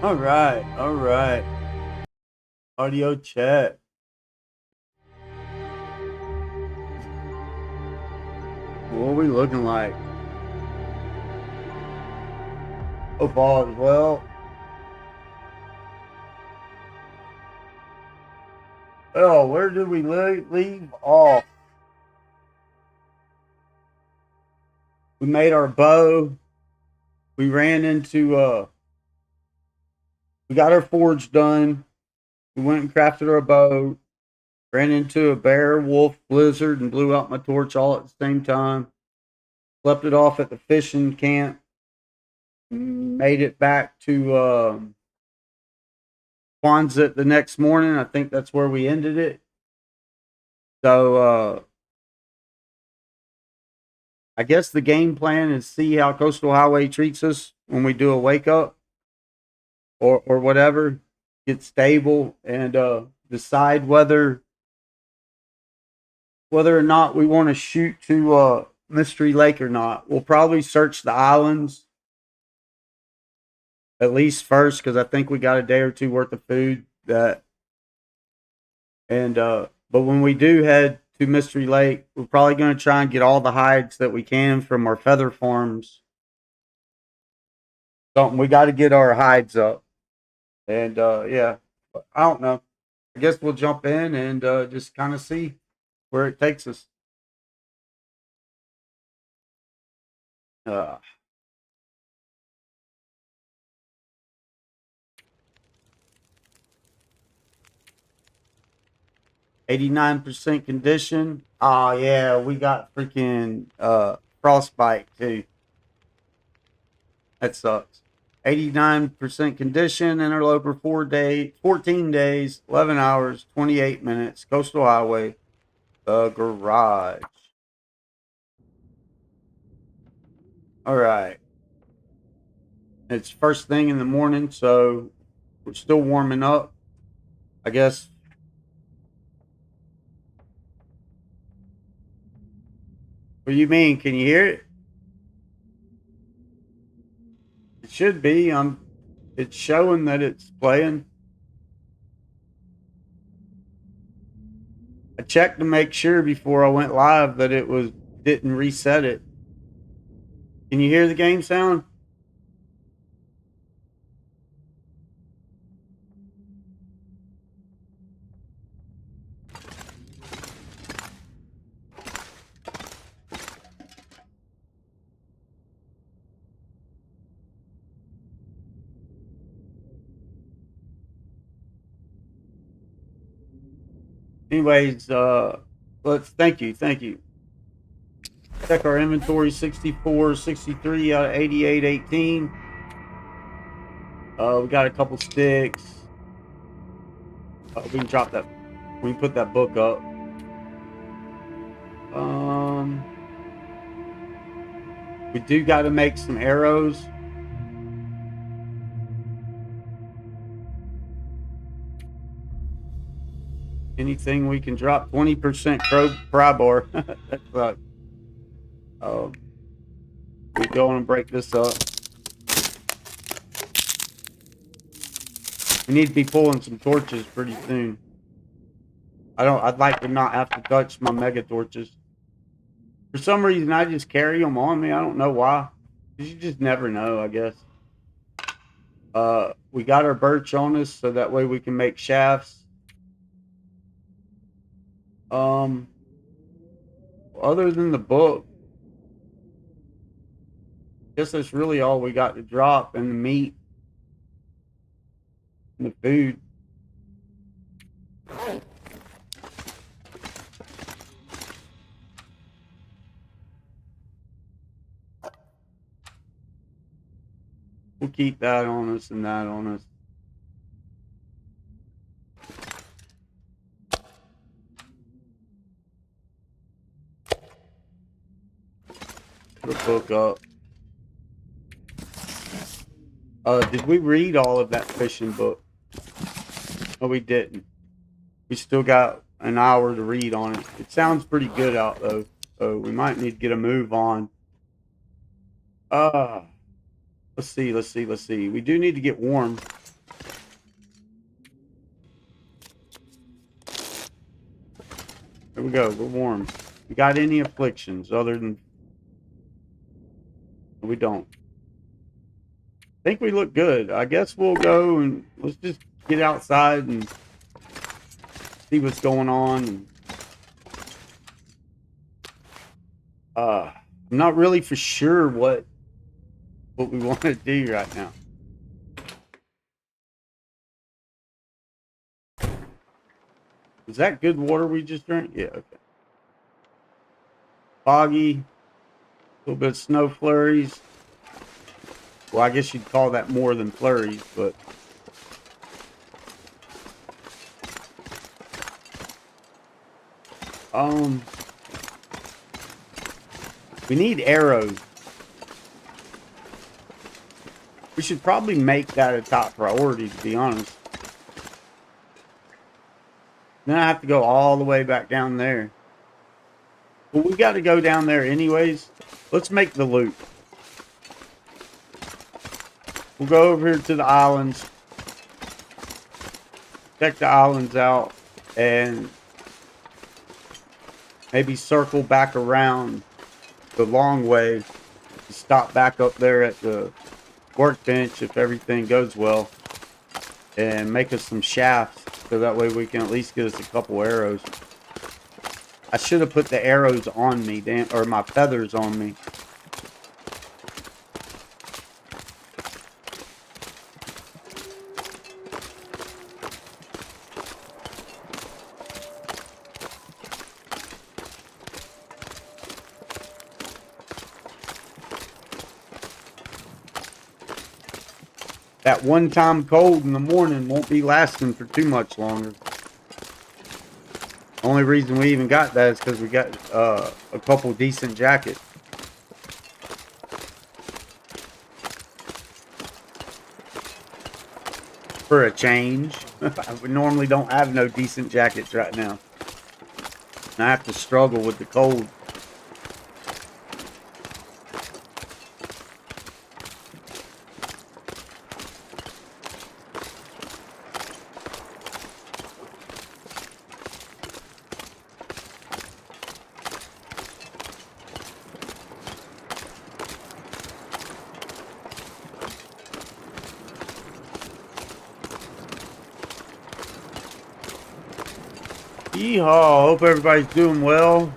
All right, all right. Audio check. What are we looking like? Hope all is well. Oh, where did we leave off? We made our bow. We ran into we got our forge done. We went and crafted our bow. Ran into a bear, wolf, blizzard, and blew out my torch all at the same time. Slept it off at the fishing camp. Made it back to Quonset the next morning. I think that's where we ended it. So I guess the game plan is see how Coastal Highway treats us when we do a wake up or whatever, get stable, and decide whether or not we want to shoot to Mystery Lake or not. We'll probably search the islands at least first because I think we got a day or two worth of food but when we do head to Mystery Lake, we're probably going to try and get all the hides that we can from our feather farms. Something we got to get our hides up, and yeah, I don't know. I guess we'll jump in and just kind of see where it takes us. Uh, 89% condition. Oh yeah, we got freaking frostbite too. That sucks. 89% condition, Interloper 14 days, 11 hours, 28 minutes, Coastal Highway, the garage. All right. It's first thing in the morning, so we're still warming up. I guess. What do you mean? Can you hear it? It should be. It's showing that it's playing. I checked to make sure before I went live that it didn't reset it. Can you hear the game sound? Anyways, thank you. Check our inventory, 64, 63 out of 88, 18. We got a couple sticks. We can drop that. We can put that book up. We do got to make some arrows. Anything we can drop. 20% crowbar. That sucks. We go and break this up. We need to be pulling some torches pretty soon. I'd like to not have to touch my mega torches. For some reason, I just carry them on me. I don't know why. You just never know, I guess. We got our birch on us, so that way we can make shafts. Other than the book, I guess that's really all we got to drop, and the meat and the food. We'll keep that on us and that on us. Put a book up. Did we read all of that fishing book? No, we didn't. We still got an hour to read on it. It sounds pretty good out though, so we might need to get a move on. Let's see. We do need to get warm. There we go. We're warm. We got any afflictions other than... We don't. I think we look good. I guess we'll go and let's just get outside and see what's going on. I'm not really for sure what we want to do right now. Is that good water we just drank? Yeah, okay. Foggy, a little bit of snow flurries. Well, I guess you'd call that more than flurries, but we need arrows. We should probably make that a top priority, to be honest. Then I have to go all the way back down there. Well, we got to go down there anyways. Let's make the loop. We'll go over here to the islands. Check the islands out. And maybe circle back around the long way. Stop back up there at the workbench if everything goes well. And make us some shafts. So that way we can at least get us a couple arrows. I should have put the arrows on me, damn, or my feathers on me. That one-time cold in the morning won't be lasting for too much longer. Only reason we even got that is because we got a couple decent jackets. For a change. We normally don't have no decent jackets right now. And I have to struggle with the cold. Yeehaw, hope everybody's doing well.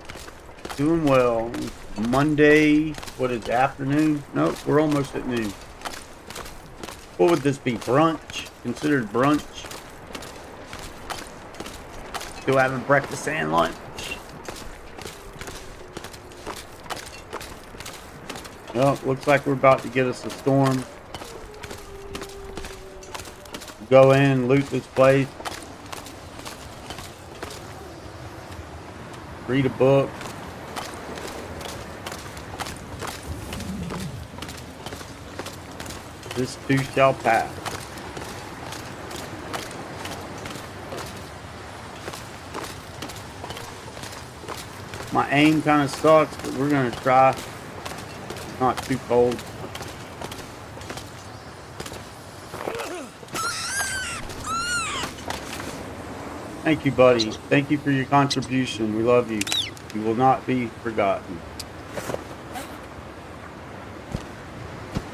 Doing well. Monday, what is it, afternoon? Nope, we're almost at noon. What would this be, brunch? Considered brunch? Still having breakfast and lunch. Well, looks like we're about to get us a storm. Go in, loot this place. Read a book. This too shall pass. My aim kind of sucks, but we're going to try. Not too cold. Thank you, buddy. Thank you for your contribution. We love you. You will not be forgotten.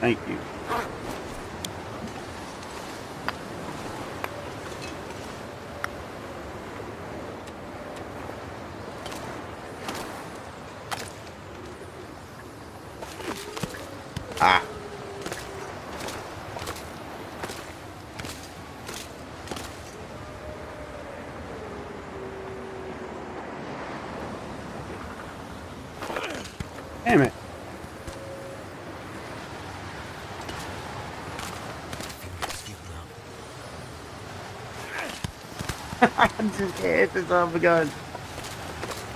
Thank you. Ah. Damn it. I just hit this off the gun.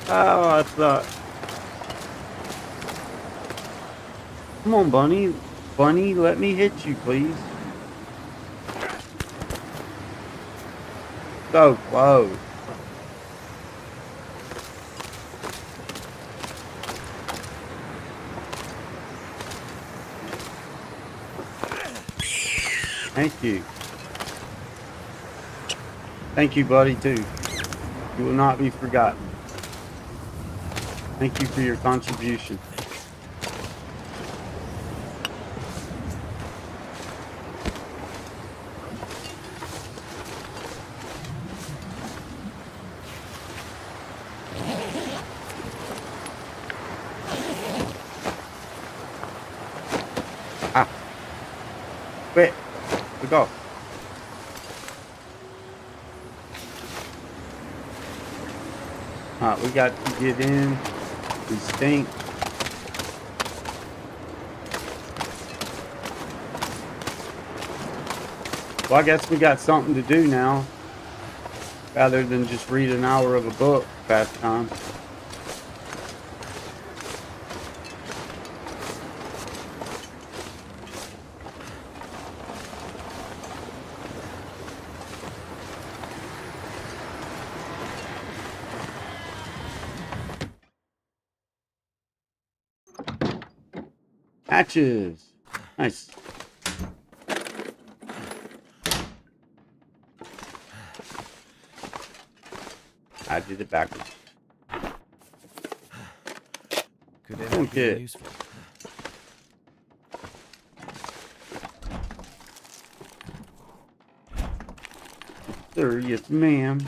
Oh, that sucks. Come on, Bunny. Bunny, let me hit you, please. So close. Thank you. Thank you, buddy, too. You will not be forgotten. Thank you for your contribution. Ah, quit. We go. We got to get in. We stink. Well, I guess we got something to do now, rather than just read an hour of a book past time. Matches. Nice. I did it backwards. Could end up being useful. Sir, yes, ma'am.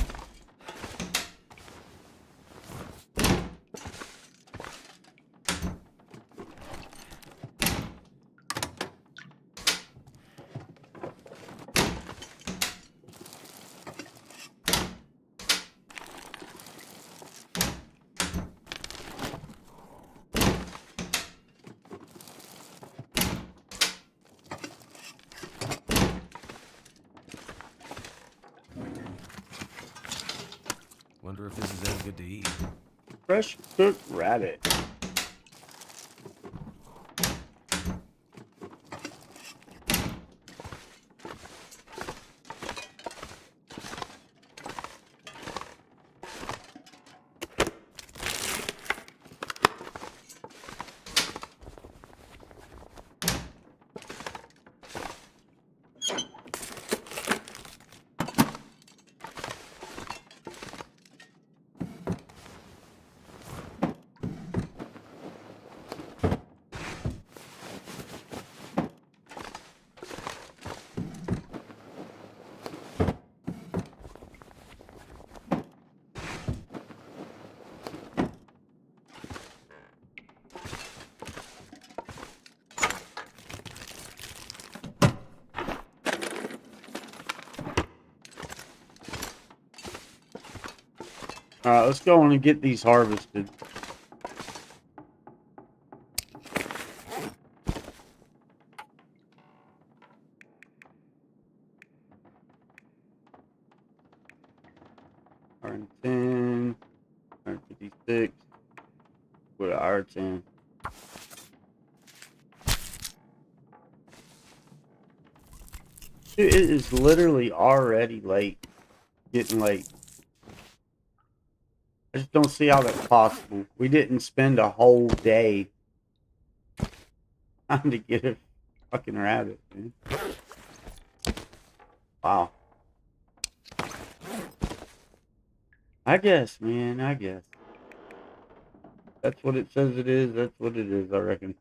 Wonder if this is any good to eat. Fresh cooked rabbit. Alright, let's go on and get these harvested. R10, R56, with an R10. Dude, it is literally already late. Getting late. I just don't see how that's possible. We didn't spend a whole day trying to get a fucking rabbit, man. Wow. I guess, man, I guess. That's what it says it is, that's what it is, I reckon.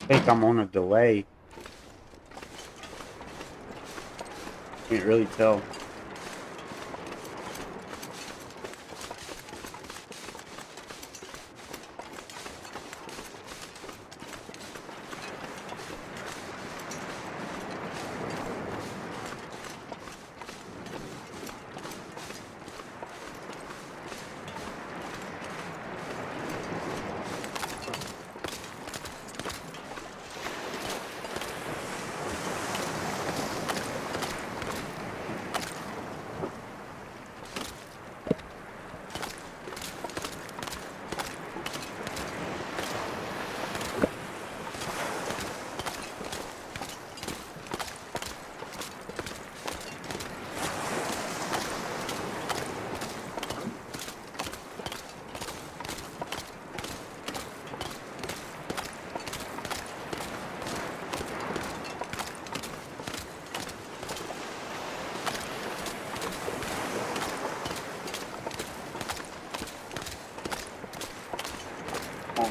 I think I'm on a delay. Can't really tell.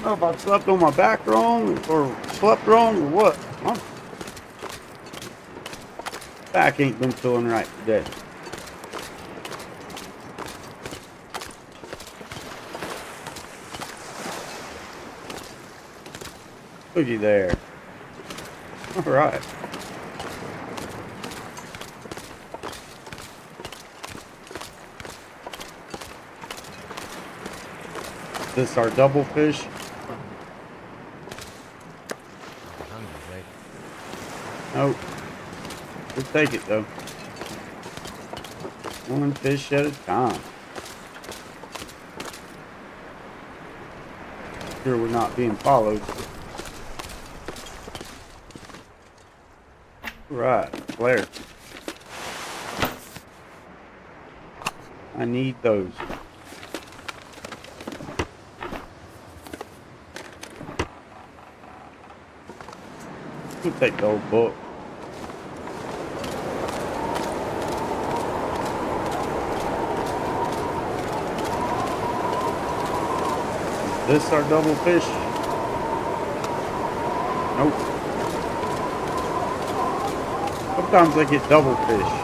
know if I slept on my back wrong or slept wrong or what. My back ain't been feeling right today. Looky there. All right. Is this our double fish? Hungry, right? Nope. We'll take it though. One fish at a time. Sure we're not being followed. Right, flare. I need those. We'll take the old book. Is this our double fish? Nope. Sometimes I get double fish.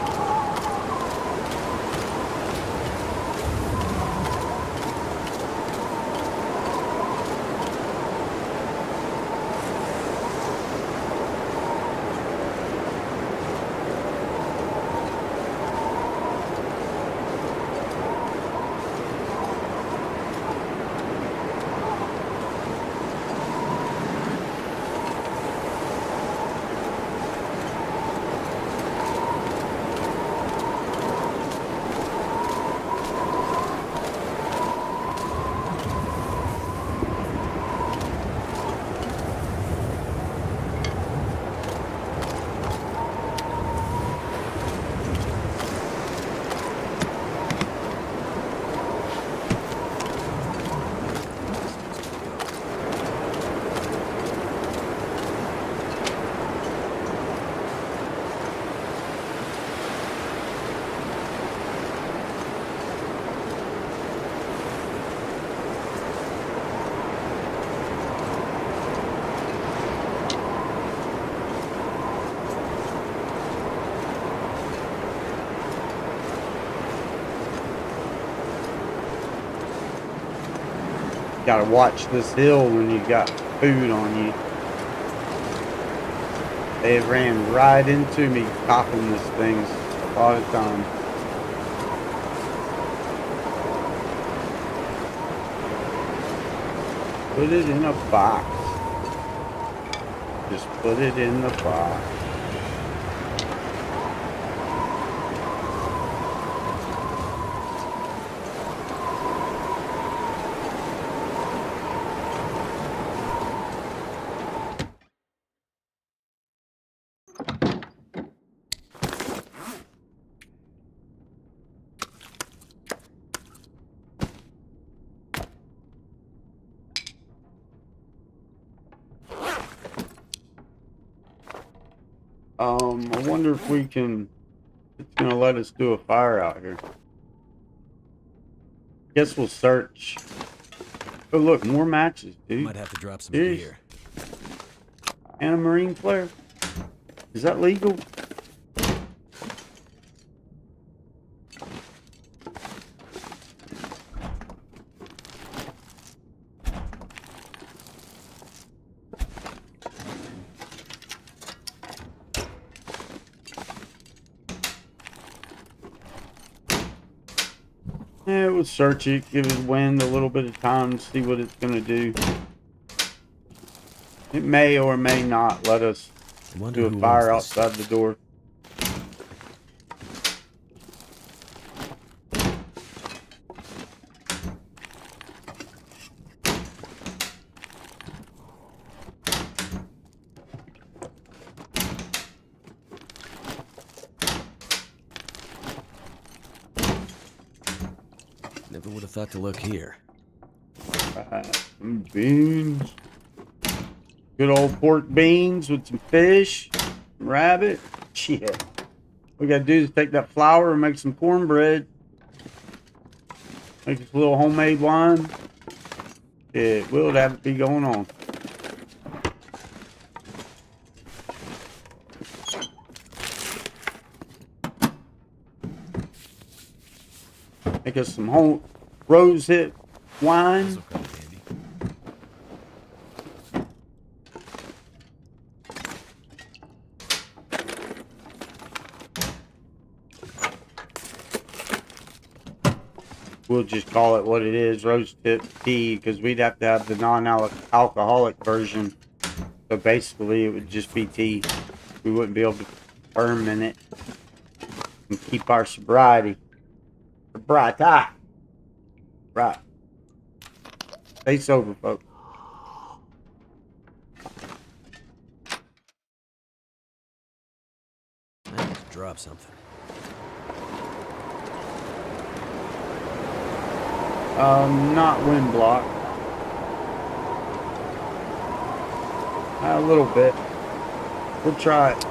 Gotta watch this hill when you got food on you. They ran right into me cocking this thing a lot of times. Put it in a box. Just put it in the box. I wonder if we can, it's gonna let us do a fire out here. Guess we'll search. Oh look, more matches, dude. Might have to drop some Jeez. gear. And a marine flare. Is that legal? Yeah, we'll search it, give it wind a little bit of time to see what it's gonna do. It may or may not let us do a fire outside the door. Never would have thought to look here. Some beans. Good old pork beans with some fish, some rabbit. Shit. What we gotta do is take that flour and make some cornbread. Make us a little homemade wine. It will have it be going on. Make us some whole rose hip wine. This'll come in handy. We'll just call it what it is, rose tip tea, because we'd have to have the non-alcoholic version. So basically, it would just be tea. We wouldn't be able to ferment it and keep our sobriety. Sobriety. Right. Stay sober, folks. I need to drop something. Not wind block. A little bit. We'll try it.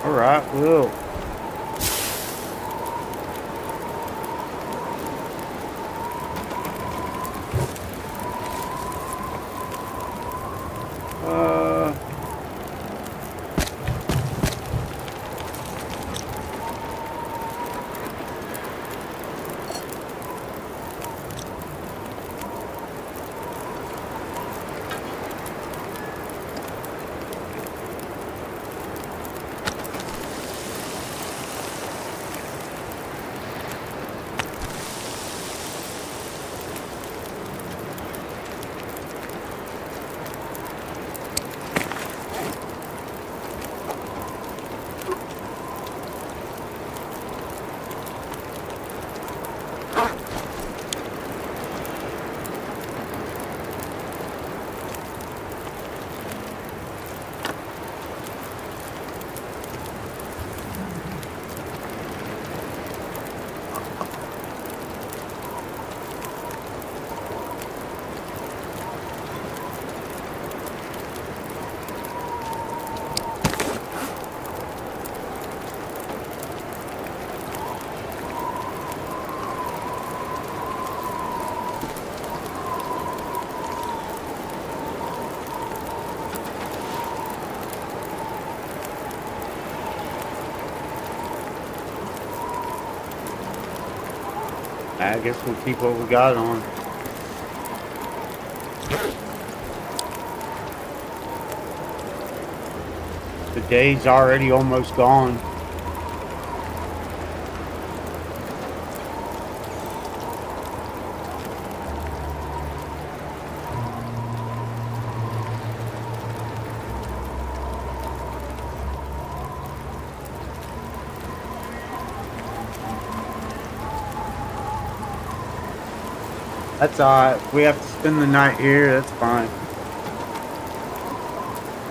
All right, we'll. I guess we'll keep what we got on. The day's already almost gone. That's alright. If we have to spend the night here, that's fine.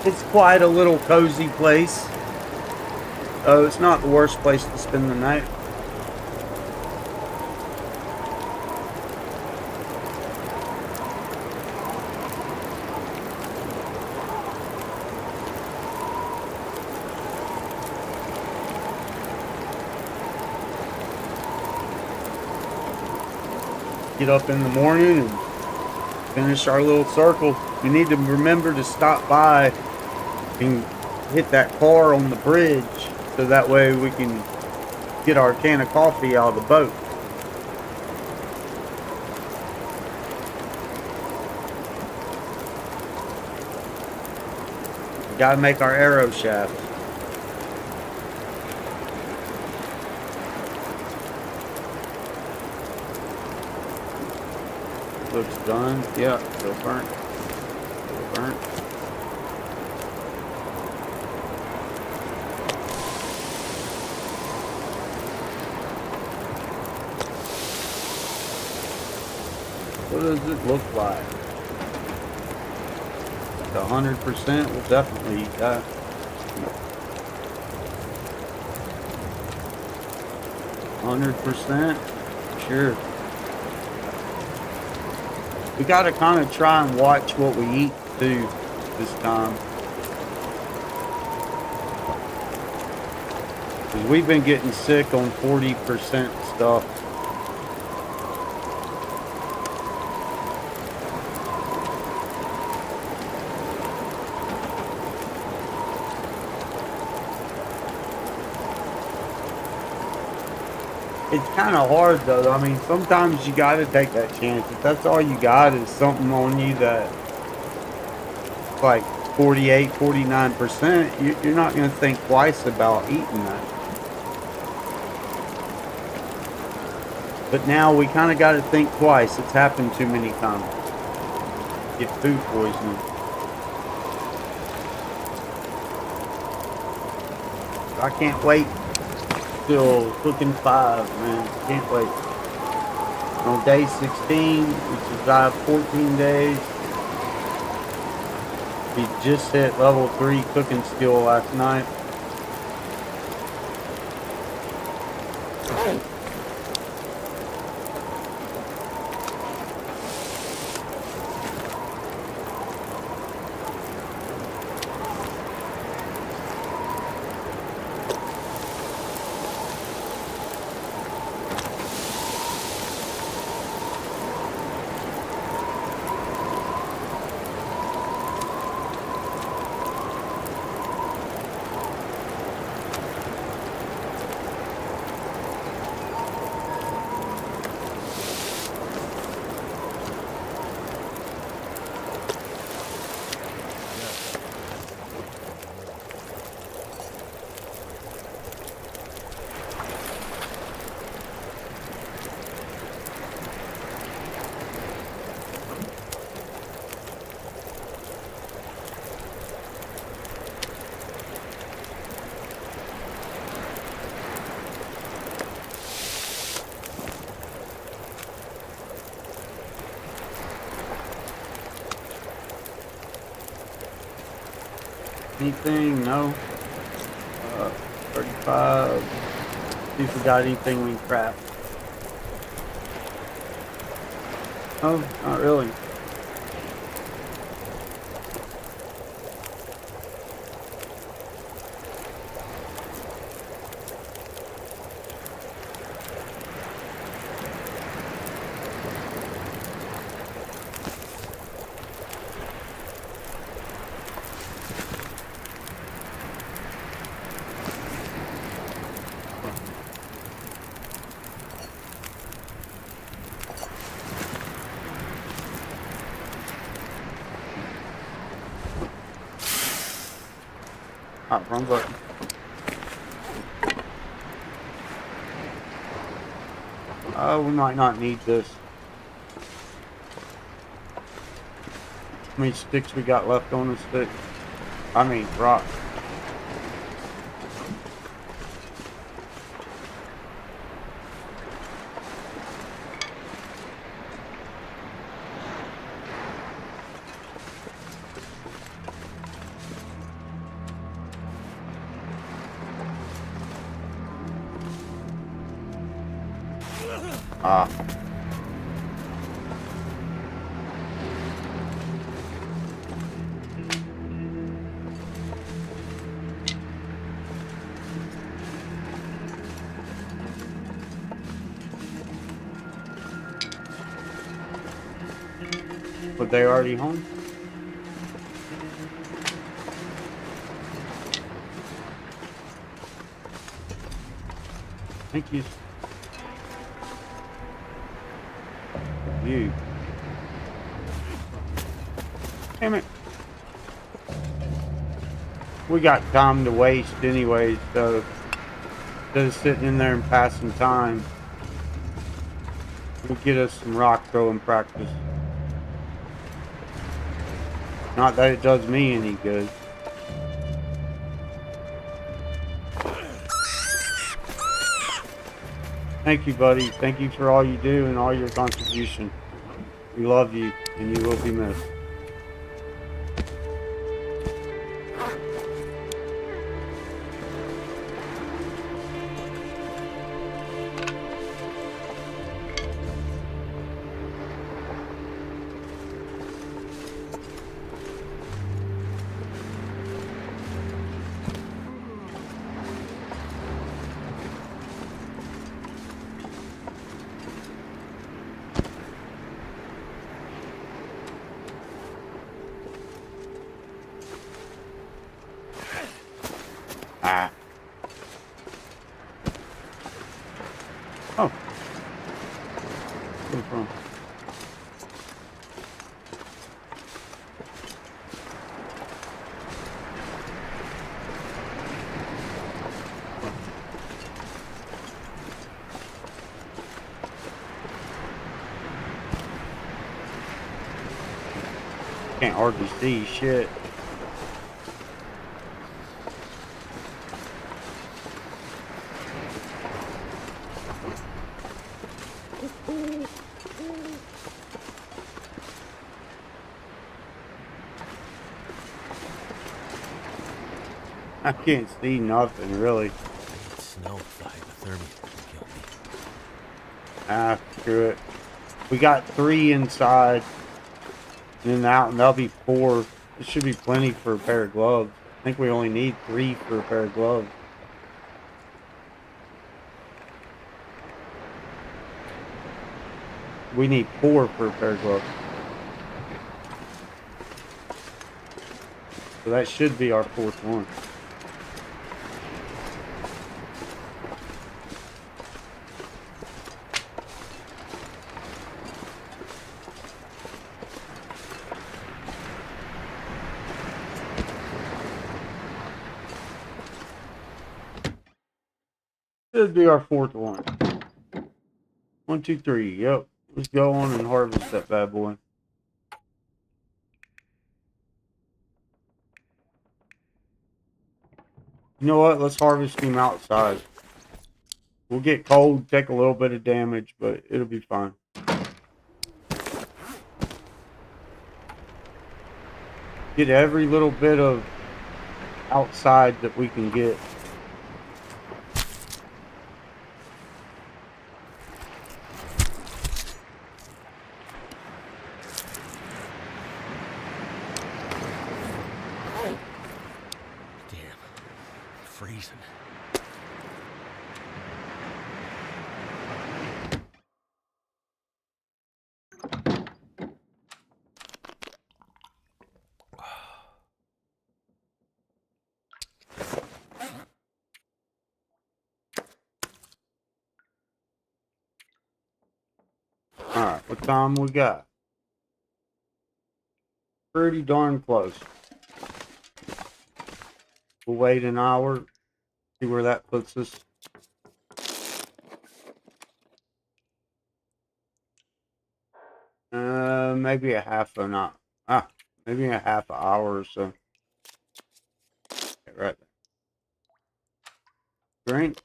It's quite a little cozy place. Oh, it's not the worst place to spend the night. Get up in the morning and finish our little circle. We need to remember to stop by and hit that car on the bridge so that way we can get our can of coffee out of the boat. We gotta make our arrow shaft. Looks done. Yeah, still burnt. Still burnt. What does it look like? 100%, we'll definitely eat that. 100%, sure. We gotta kind of try and watch what we eat too this time. Because we've been getting sick on 40% stuff. It's kind of hard though. I mean, sometimes you got to take that chance. If that's all you got is something on you that like 48, 49%, you're not going to think twice about eating that. But now we kind of got to think twice. It's happened too many times. Get food poisoning. I can't wait. Still cooking 5, man. Can't wait. On day 16, we survived 14 days. We just hit level 3 cooking skill last night. Anything? No. 35. See if we got anything we can craft. Oh, not really. Ah, wrong button. Oh, we might not need this. How many sticks we got left on the stick? I mean, rocks. Ah. Were they already home? Thank you. You. Damn it. We got time to waste anyways, so instead of sitting in there and passing time, we'll get us some rock throwing practice. Not that it does me any good. Thank you, buddy. Thank you for all you do and all your contribution. We love you, and you will be missed. Ah. Oh. Where's it from? Can't hardly see shit. I can't see nothing really. Snow fly hypothermia killed me. Ah, screw it. We got 3 inside, and then out, and that'll be 4. It should be plenty for a pair of gloves. I think we only need 3 for a pair of gloves. We need 4 for a pair of gloves. So that should be our 4th one. Should be our 4th one. 1, 2, 3. Yep. Let's go on and harvest that bad boy. You know what? Let's harvest him outside. We'll get cold, take a little bit of damage, but it'll be fine. Get every little bit of outside that we can get. Damn. Freezing. Alright, what time we got? Pretty darn close. We'll wait an hour, see where that puts us. Maybe a half an hour. Maybe a half an hour or so. Okay, right there. Drink.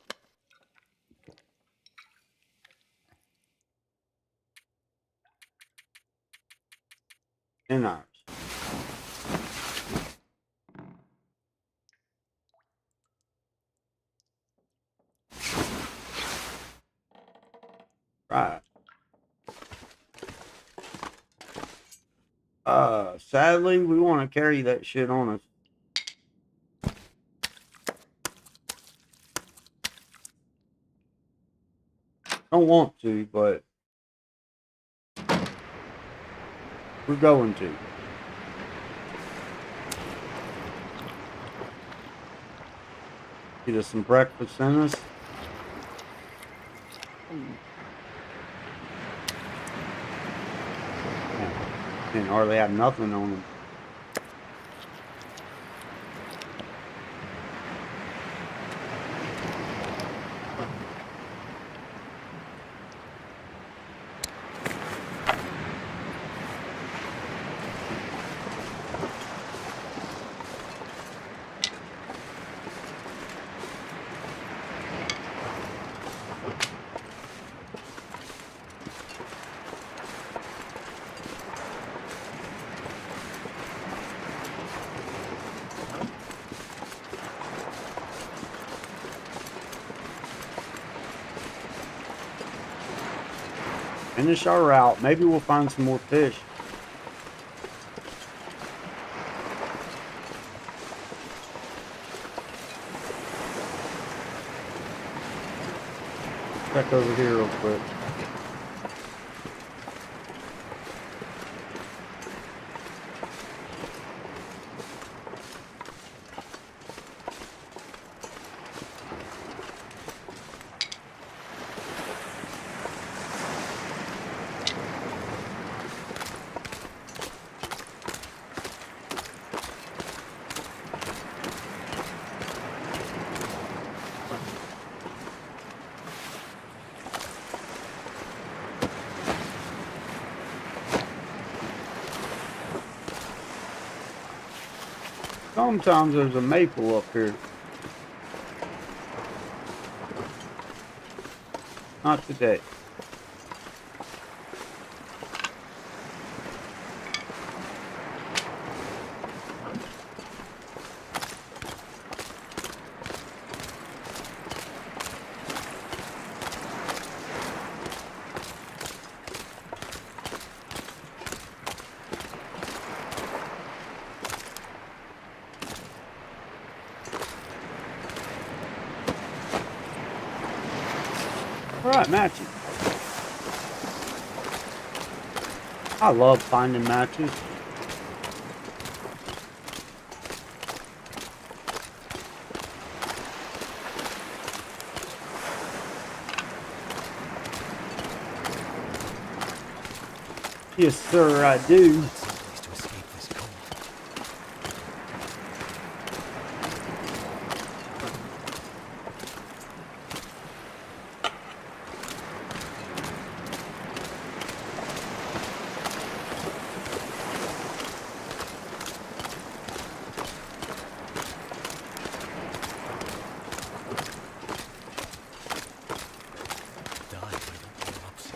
10 hours. Right. Sadly, we want to carry that shit on us. Don't want to, but we're going to. Get us some breakfast in us. Didn't hardly have nothing on them. Finish our route. Maybe we'll find some more fish. Check over here real quick. Sometimes there's a maple up here. Not today. Alright, matches. I love finding matches. Yes, sir, I do. Someplace to escape this cold. Die by the corpse.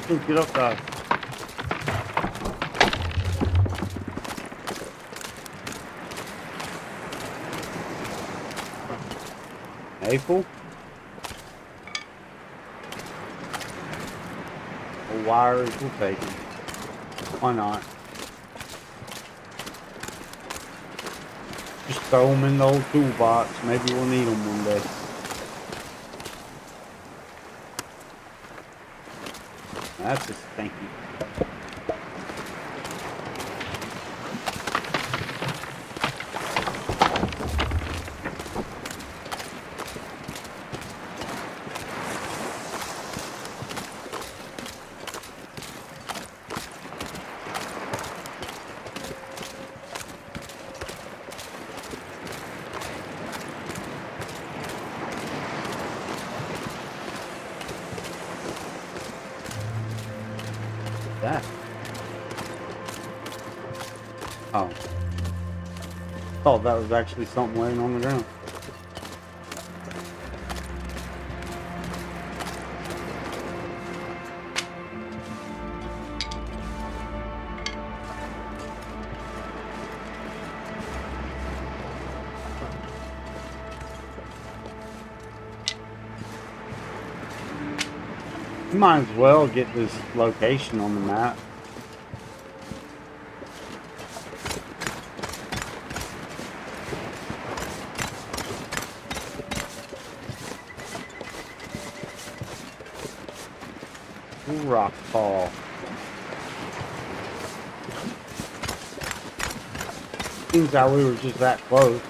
Dude, get up there. Maple? A wires will take it. Why not? Just throw them in the old toolbox. Maybe we'll need them one day. That's a stinky. That? Oh. Thought that was actually something laying on the ground. You might as well get this location on the map. Rock fall. Seems like we were just that close.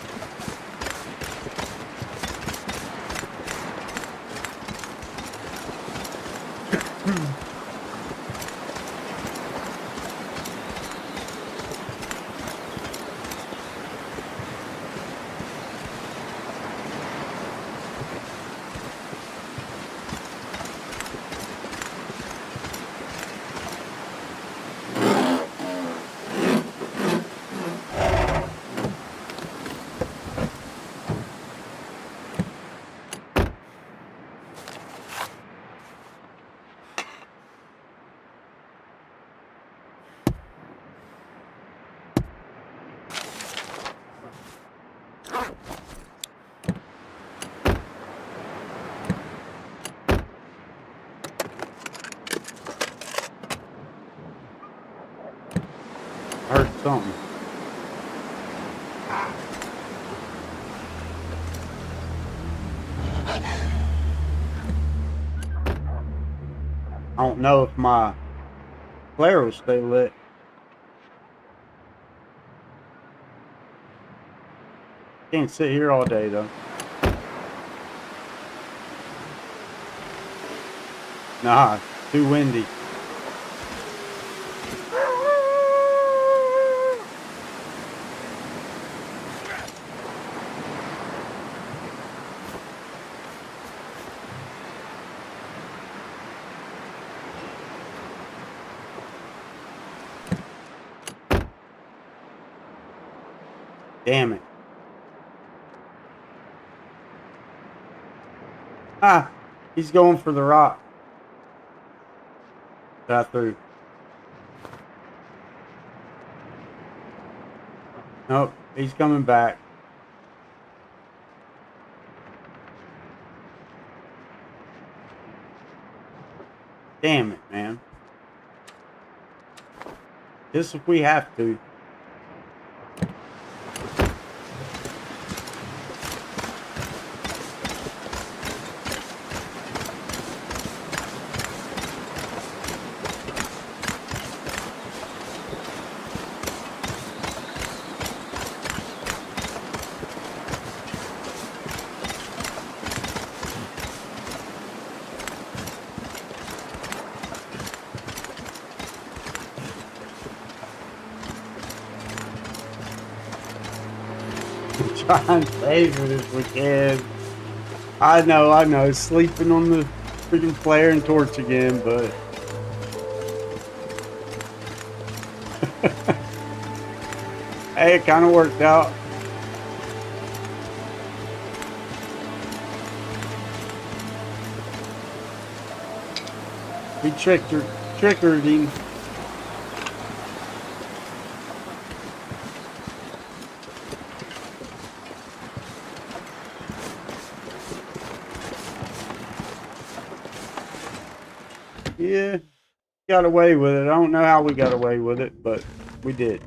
something. I don't know if my flare will stay lit. Can't sit here all day though. Nah, too windy. Damn it. Ah, he's going for the rock. Got through. Nope, he's coming back. Damn it, man. Just if we have to. Try and save it if we can. I know, sleeping on the freaking flare and torch again, but hey, it kind of worked out. We trickered him. Yeah, got away with it. I don't know how we got away with it, but we did.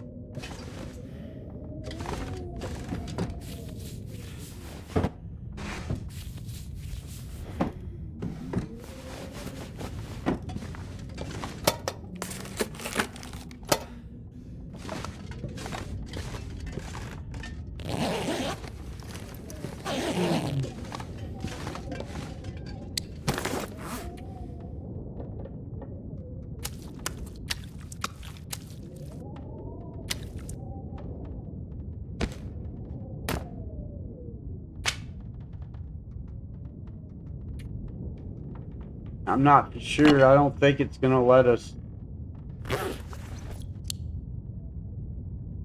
I'm not for sure. I don't think it's gonna let us.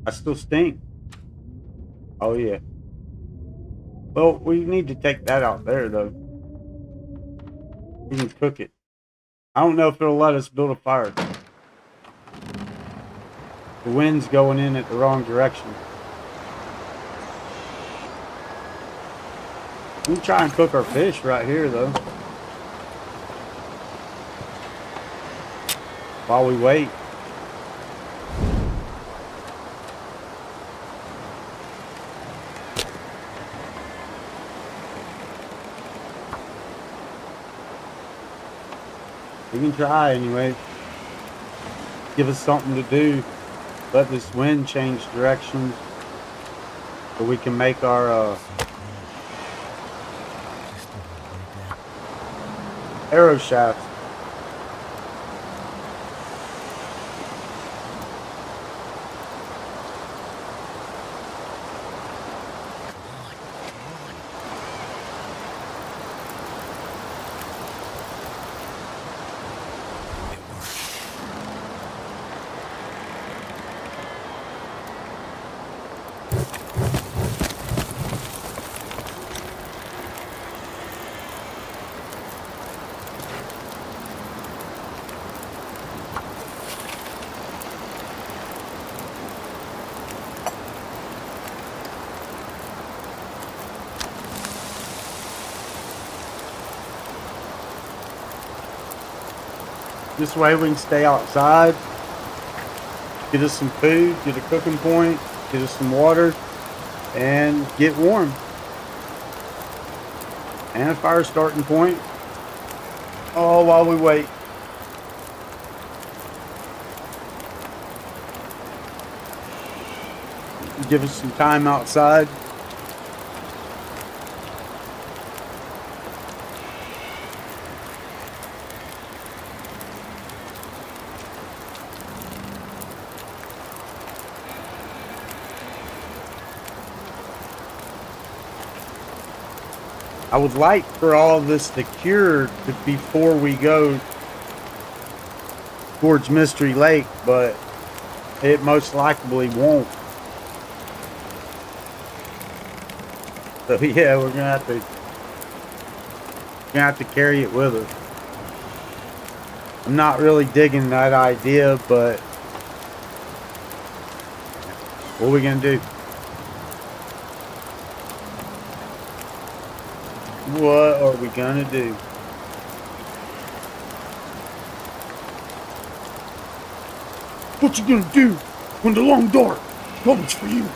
I still stink. Oh yeah. Well, we need to take that out there though. We can cook it. I don't know if it'll let us build a fire. The wind's going in at the wrong direction. We can try and cook our fish right here though. While we wait. We can try anyway. Give us something to do. Let this wind change directions so we can make our arrow shafts. This way we can stay outside, get us some food, get a cooking point, get us some water, and get warm. And a fire starting point. Oh, while we wait. Give us some time outside. I would like for all of this to cure before we go towards Mystery Lake, but it most likely won't. So yeah, we're gonna have to carry it with us. I'm not really digging that idea, but what are we gonna do? What are we gonna do? What you gonna do when the long dark comes for you,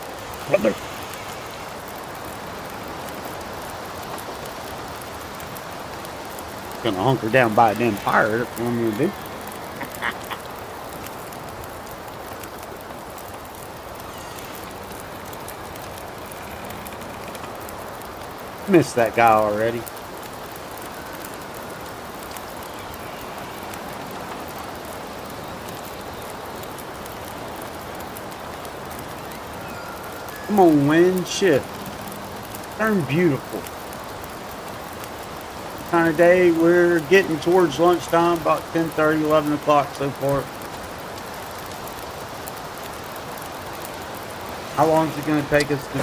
brother? Gonna hunker down by a damn fire. That's what I'm gonna do. Missed that guy already. Come on, wind shift. Turn beautiful. Kind of day, we're getting towards lunchtime, about 10:30, 11 o'clock so far. How long is it going to take us to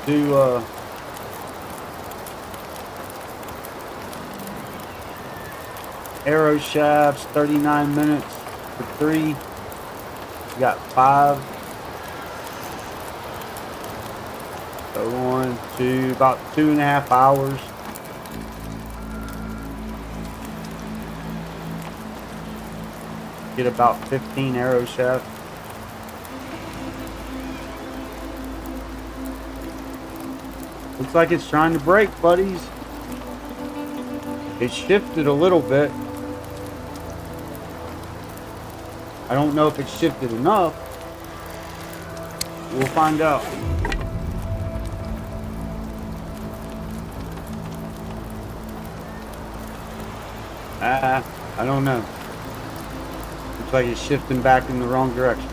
do arrow shafts? 39 minutes for 3. We got 5. So 1, 2, about 2.5 hours. Get about 15 arrow shafts. Looks like it's trying to break, buddies. It shifted a little bit. I don't know if it shifted enough. We'll find out. I don't know. Looks like it's shifting back in the wrong direction.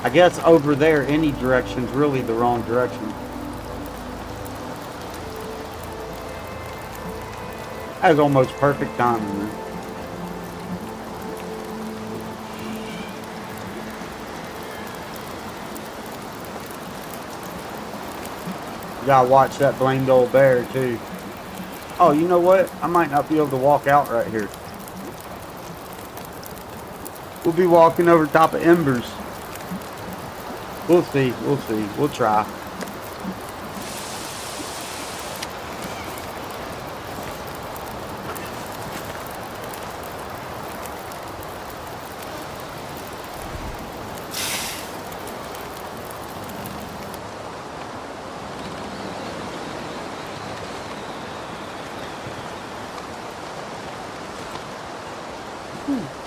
I guess over there, any direction's really the wrong direction. That was almost perfect timing, man. You gotta watch that blamed old bear, too. Oh, you know what? I might not be able to walk out right here. We'll be walking over top of embers. We'll see. We'll see. We'll try.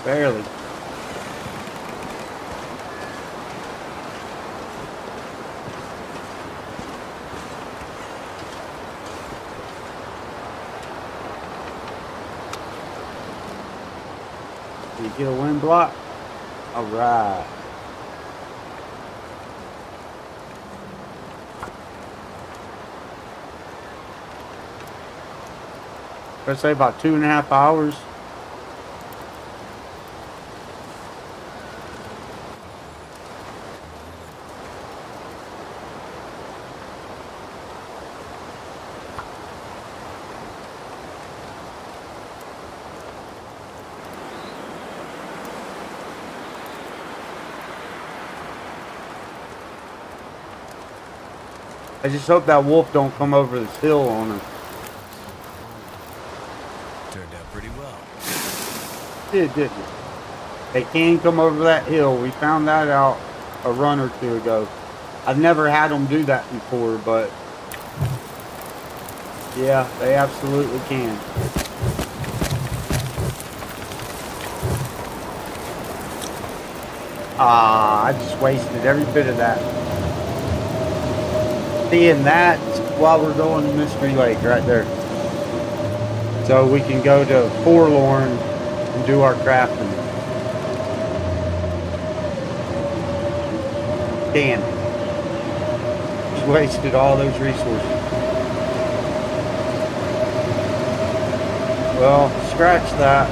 Barely. Did you get a wind block? All right. I'd say about 2.5 hours. I just hope that wolf don't come over this hill on us. Turned out pretty well. Didn't it? They can come over that hill. We found that out a run or two ago. I've never had them do that before, but yeah, they absolutely can. Ah, I just wasted every bit of that. Seeing that while we're going to Mystery Lake right there. So we can go to Forlorn and do our crafting. Damn it. Just wasted all those resources. Well, scratch that.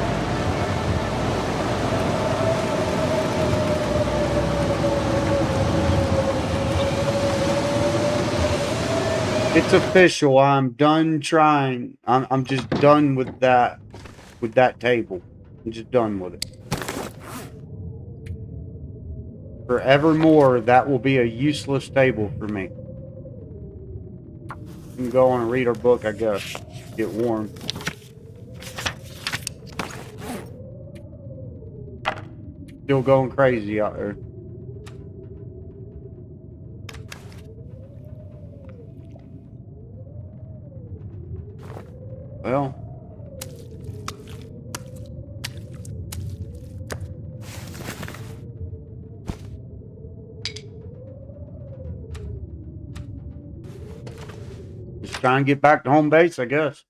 It's official. I'm done trying. I'm just done with that table. I'm just done with it. Forevermore, that will be a useless table for me. We can go on and read our book, I guess. Get warm. Still going crazy out there. Well, just try and get back to home base, I guess.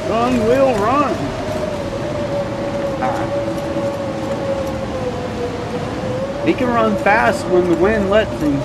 Run, Will, run! He can run fast when the wind lets him.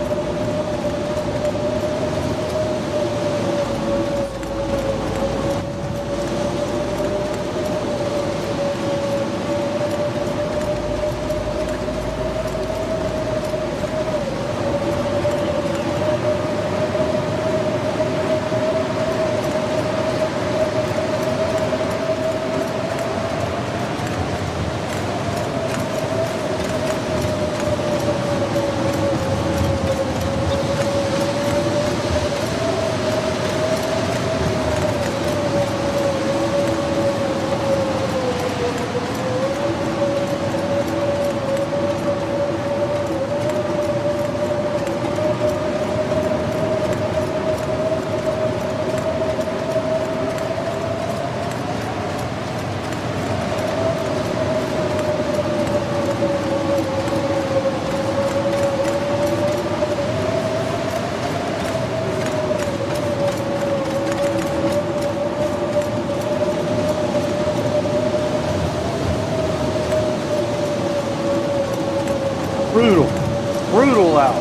Brutal out.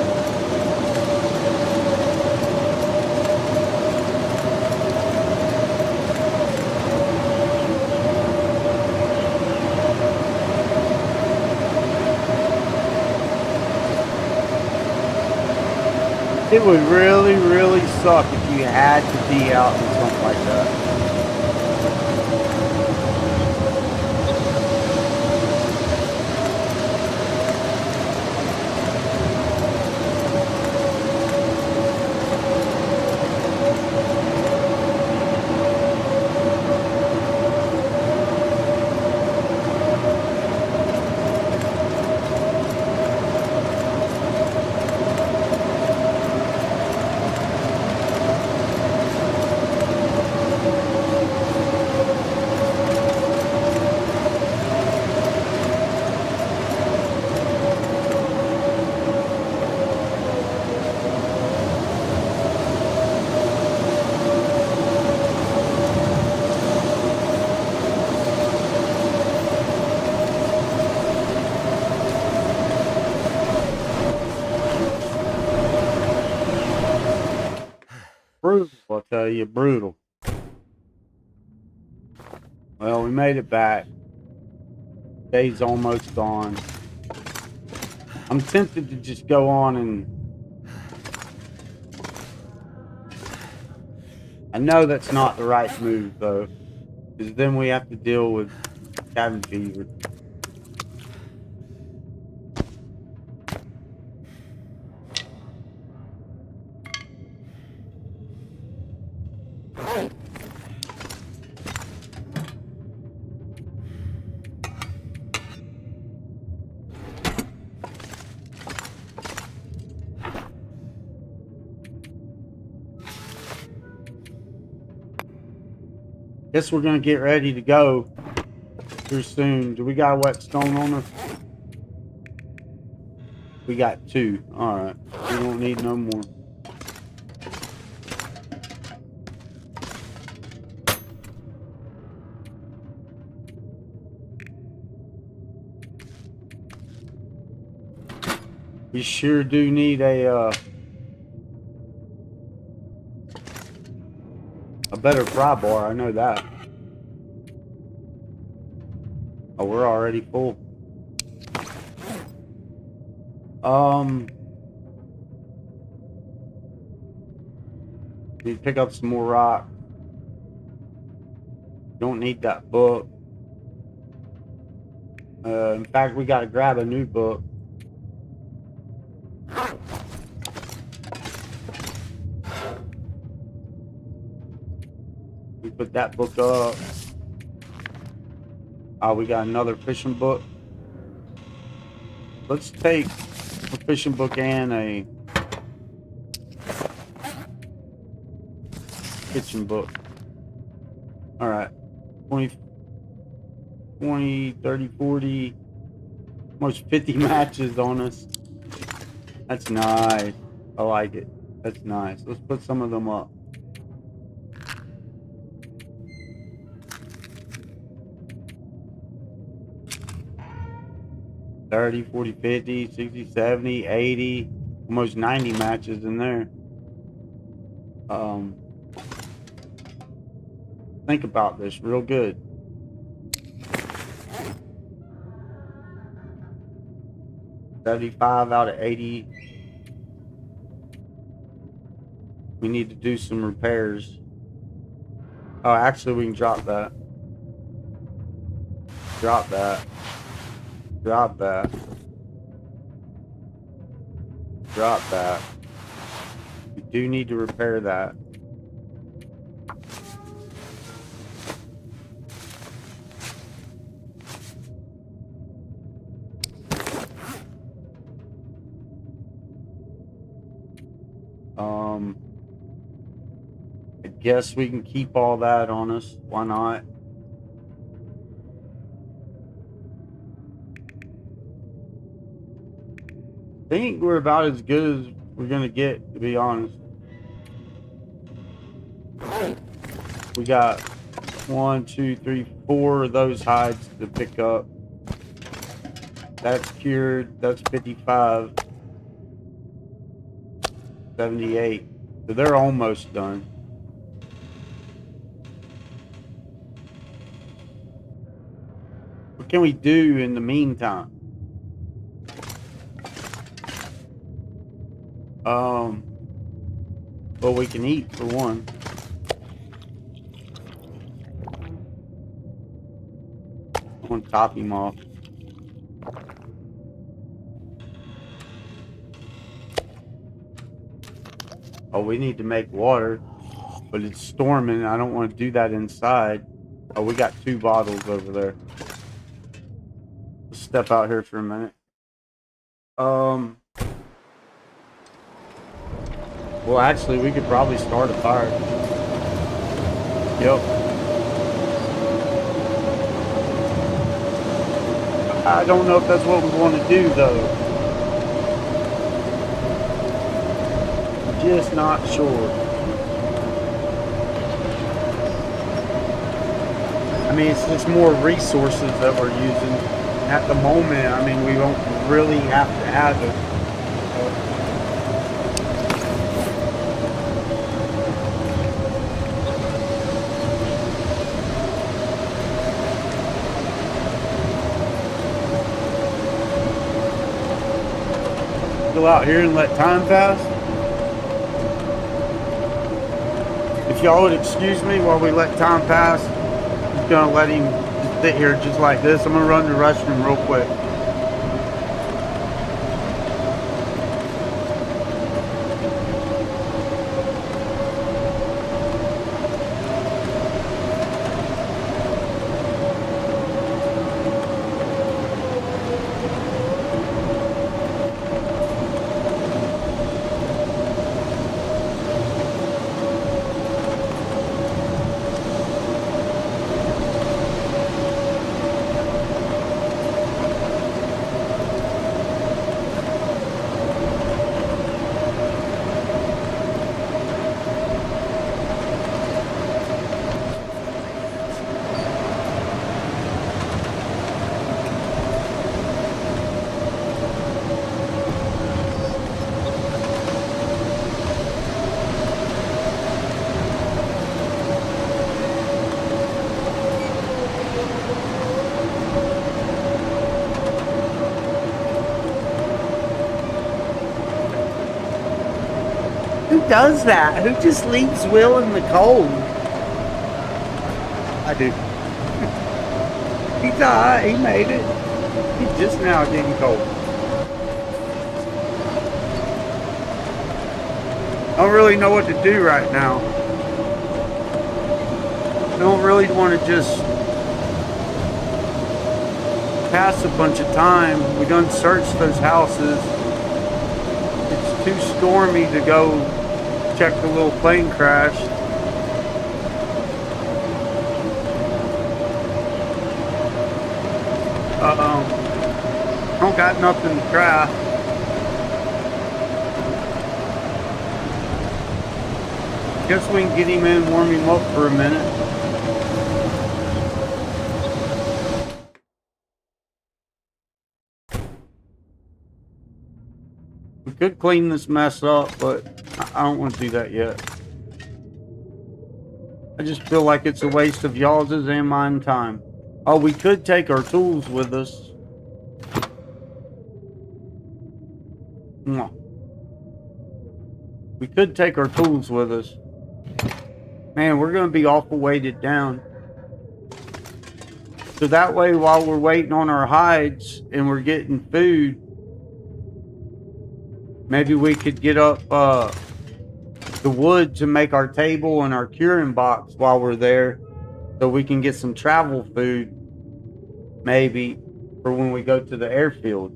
It would really, really suck if you had to be out in something like that. tell you, brutal. Well, we made it back. Day's almost gone. I'm tempted to just go on and... I know that's not the right move, though. Because then we have to deal with cabin fever. Guess we're gonna get ready to go here soon. Do we got a whetstone on us? We got 2. Alright. We don't need no more. We sure do need a better pry bar, I know that. Oh, we're already full. Need to pick up some more rock. Don't need that book. In fact, we gotta grab a new book. We put that book up. Oh, we got another fishing book. Let's take a fishing book and a kitchen book. Alright. 20, 30, 40, almost 50 matches on us. That's nice. I like it. That's nice. Let's put some of them up. $30, $40, $50, $60, $70, $80, almost 90 matches in there. Think about this real good. $75 out of 80. We need to do some repairs. Oh, actually, we can drop that. Drop that. Drop that. Drop that. We do need to repair that. I guess we can keep all that on us. Why not? I think we're about as good as we're gonna get, to be honest. We got 1, 2, 3, 4 of those hides to pick up. That's cured. That's 55. 78. So they're almost done. What can we do in the meantime? Well, we can eat for one. I'm gonna top him off. Oh, we need to make water, but it's storming. I don't want to do that inside. Oh, we got 2 bottles over there. Let's step out here for a minute. Well, actually, we could probably start a fire. Yep. I don't know if that's what we want to do, though. Just not sure. I mean, it's just more resources that we're using. At the moment, I mean, we don't really have to have it. still out here and let time pass. If y'all would excuse me while we let time pass, I'm just gonna let him just sit here just like this. I'm gonna run to the restroom real quick. Who does that? Who just leaves Will in the cold? I do. He's alright, he made it. He's just now getting cold. I don't really know what to do right now. I don't really want to just pass a bunch of time. We done searched those houses. It's too stormy to go check the little plane crash. I don't got nothing to craft. Guess we can get him in, warm him up for a minute. We could clean this mess up, but I don't want to do that yet. I just feel like it's a waste of y'all's and mine time. Oh, we could take our tools with us. We could take our tools with us. Man, we're going to be awful weighted down. So that way, while we're waiting on our hides and we're getting food, maybe we could get up the wood to make our table and our curing box while we're there, so we can get some travel food, maybe, for when we go to the airfield.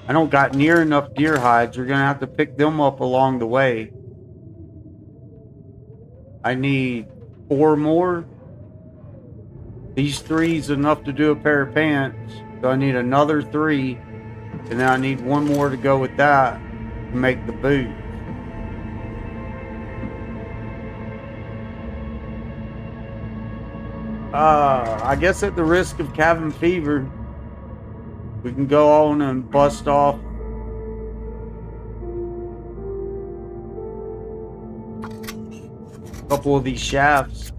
I don't got near enough deer hides. You're gonna have to pick them up along the way. I need 4 more. These 3's enough to do a pair of pants, so I need another 3, and then I need 1 more to go with that to make the boots. I guess at the risk of cabin fever, we can go on and bust off a couple of these shafts.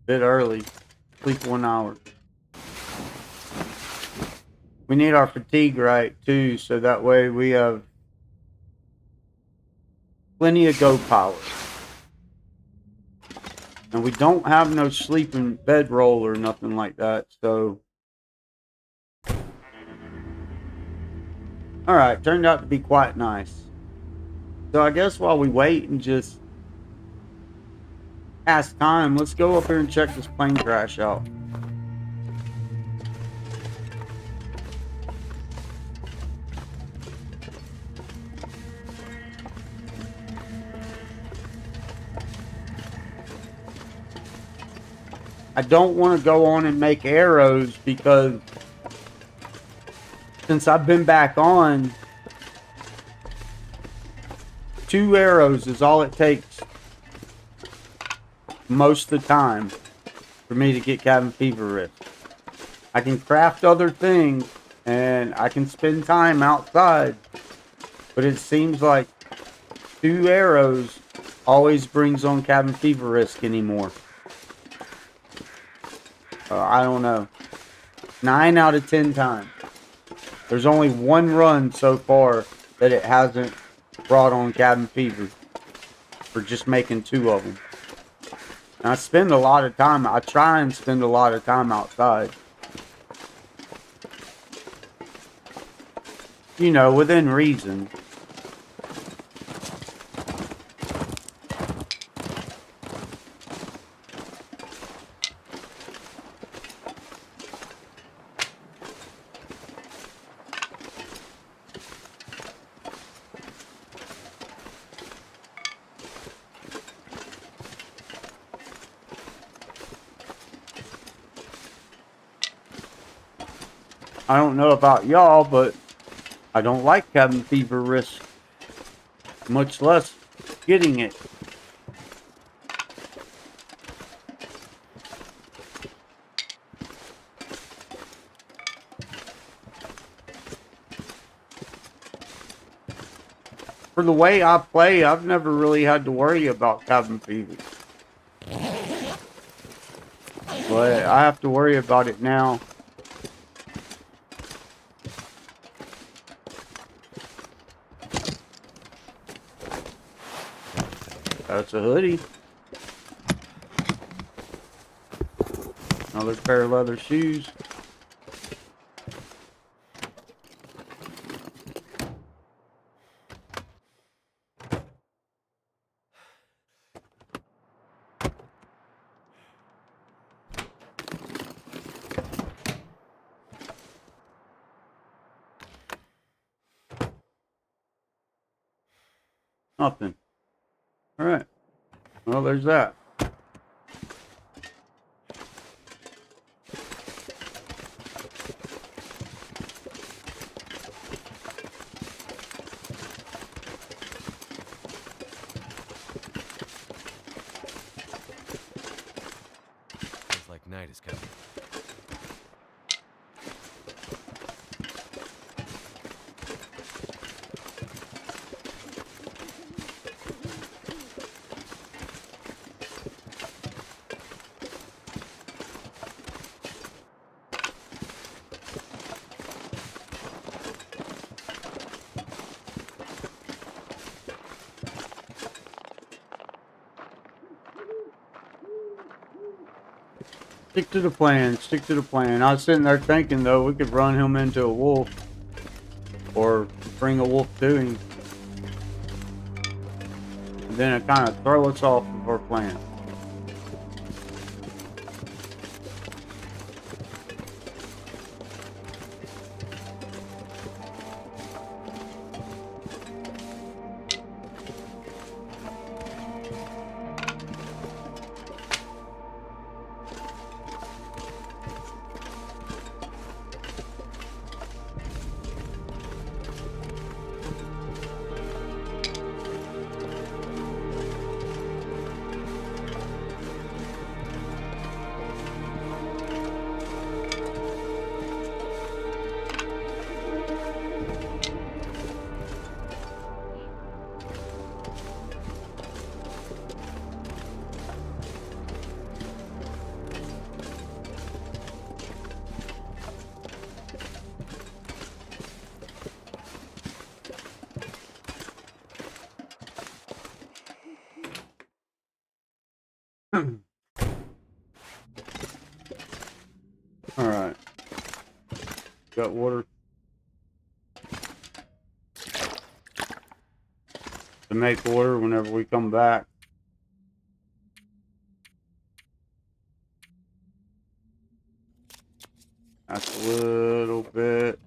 Bit early. Sleep 1 hour. We need our fatigue right too, so that way we have plenty of go power. And we don't have no sleeping bedroll or nothing like that, so. Alright, turned out to be quite nice. So I guess while we wait and just pass time, let's go up here and check this plane crash out. I don't want to go on and make arrows because since I've been back on, 2 arrows is all it takes most of the time for me to get cabin fever risk. I can craft other things, and I can spend time outside, but it seems like 2 arrows always brings on cabin fever risk anymore. I don't know. 9 out of 10 times. There's only 1 run so far that it hasn't brought on cabin fever for just making 2 of them. And I spend a lot of time. I try and spend a lot of time outside. You know, within reason. I don't know about y'all, but I don't like cabin fever risk, much less getting it. For the way I play, I've never really had to worry about cabin fever. But I have to worry about it now. That's a hoodie. Another pair of leather shoes. Nothing. Alright. Well, there's that. Feels like night is coming. Stick to the plan. Stick to the plan. I was sitting there thinking, though, we could run him into a wolf. Or bring a wolf to him. And then it kind of throw us off of our plan. Alright. Got water. To make water whenever we come back. That's a little bit.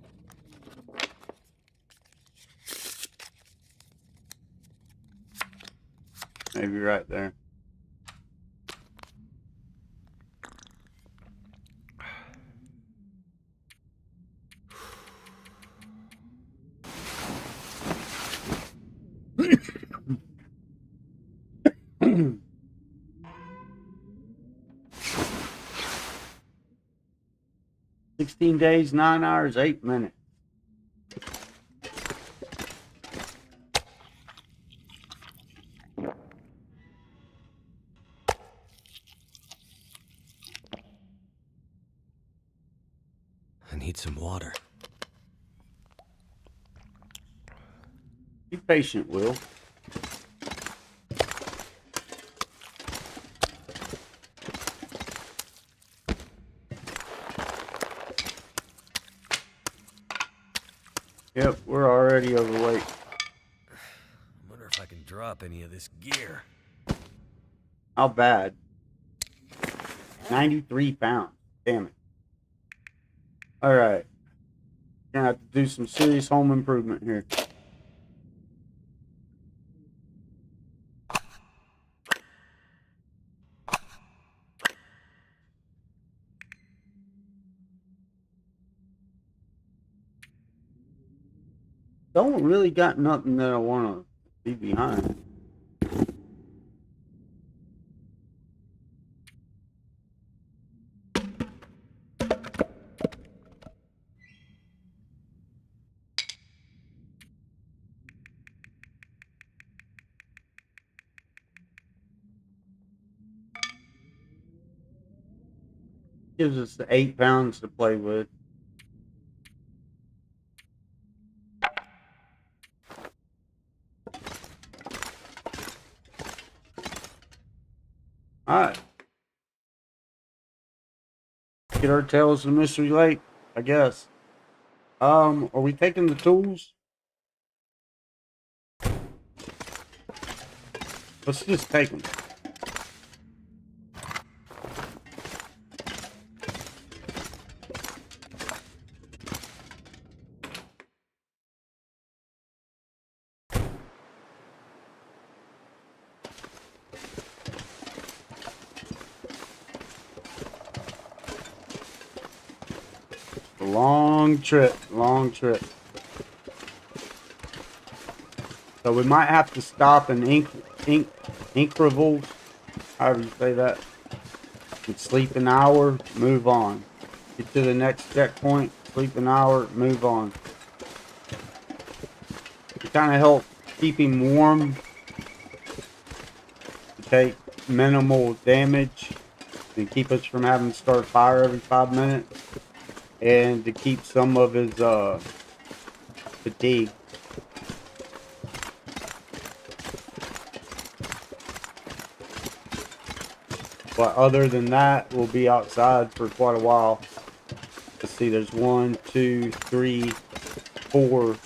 Maybe right there. 16 days, 9 hours, 8 minutes. I need some water. Be patient, Will. Yep, we're already overweight. I wonder if I can drop any of this gear. How bad? 93 pounds. Damn it. Alright. Gonna have to do some serious home improvement here. Don't really got nothing that I want to leave behind. Gives us the 8 pounds to play with. Alright. Get our tails to Mystery Lake, I guess. Are we taking the tools? Let's just take them. Long trip, long trip. So we might have to stop in intervals, however you say that. And sleep an hour, move on. Get to the next checkpoint, sleep an hour, move on. To kind of help keep him warm, to take minimal damage, and keep us from having to start fire every 5 minutes. And to keep some of his fatigue. But other than that, we'll be outside for quite a while. Let's see, there's 1, 2, 3, 4.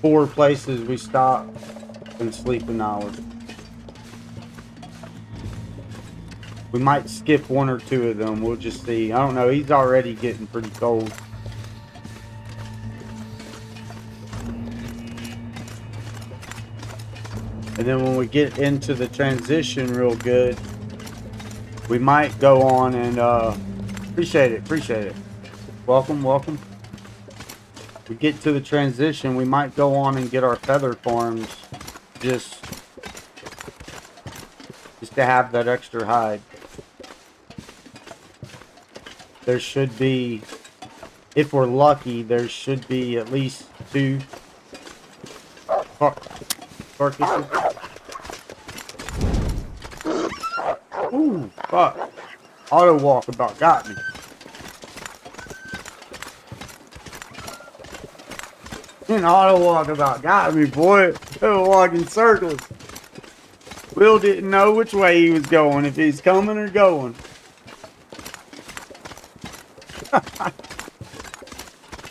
4 places we stop and sleep an hour. We might skip 1 or 2 of them. We'll just see. I don't know. He's already getting pretty cold. And then when we get into the transition real good, we might go on and appreciate it. Welcome. We get to the transition, we might go on and get our feather farms just to have that extra hide. There should be, if we're lucky, there should be at least 2 carcasses. Ooh, fuck. Auto walk about got me. An auto walk about got me, boy. They were walking circles. Will didn't know which way he was going, if he's coming or going.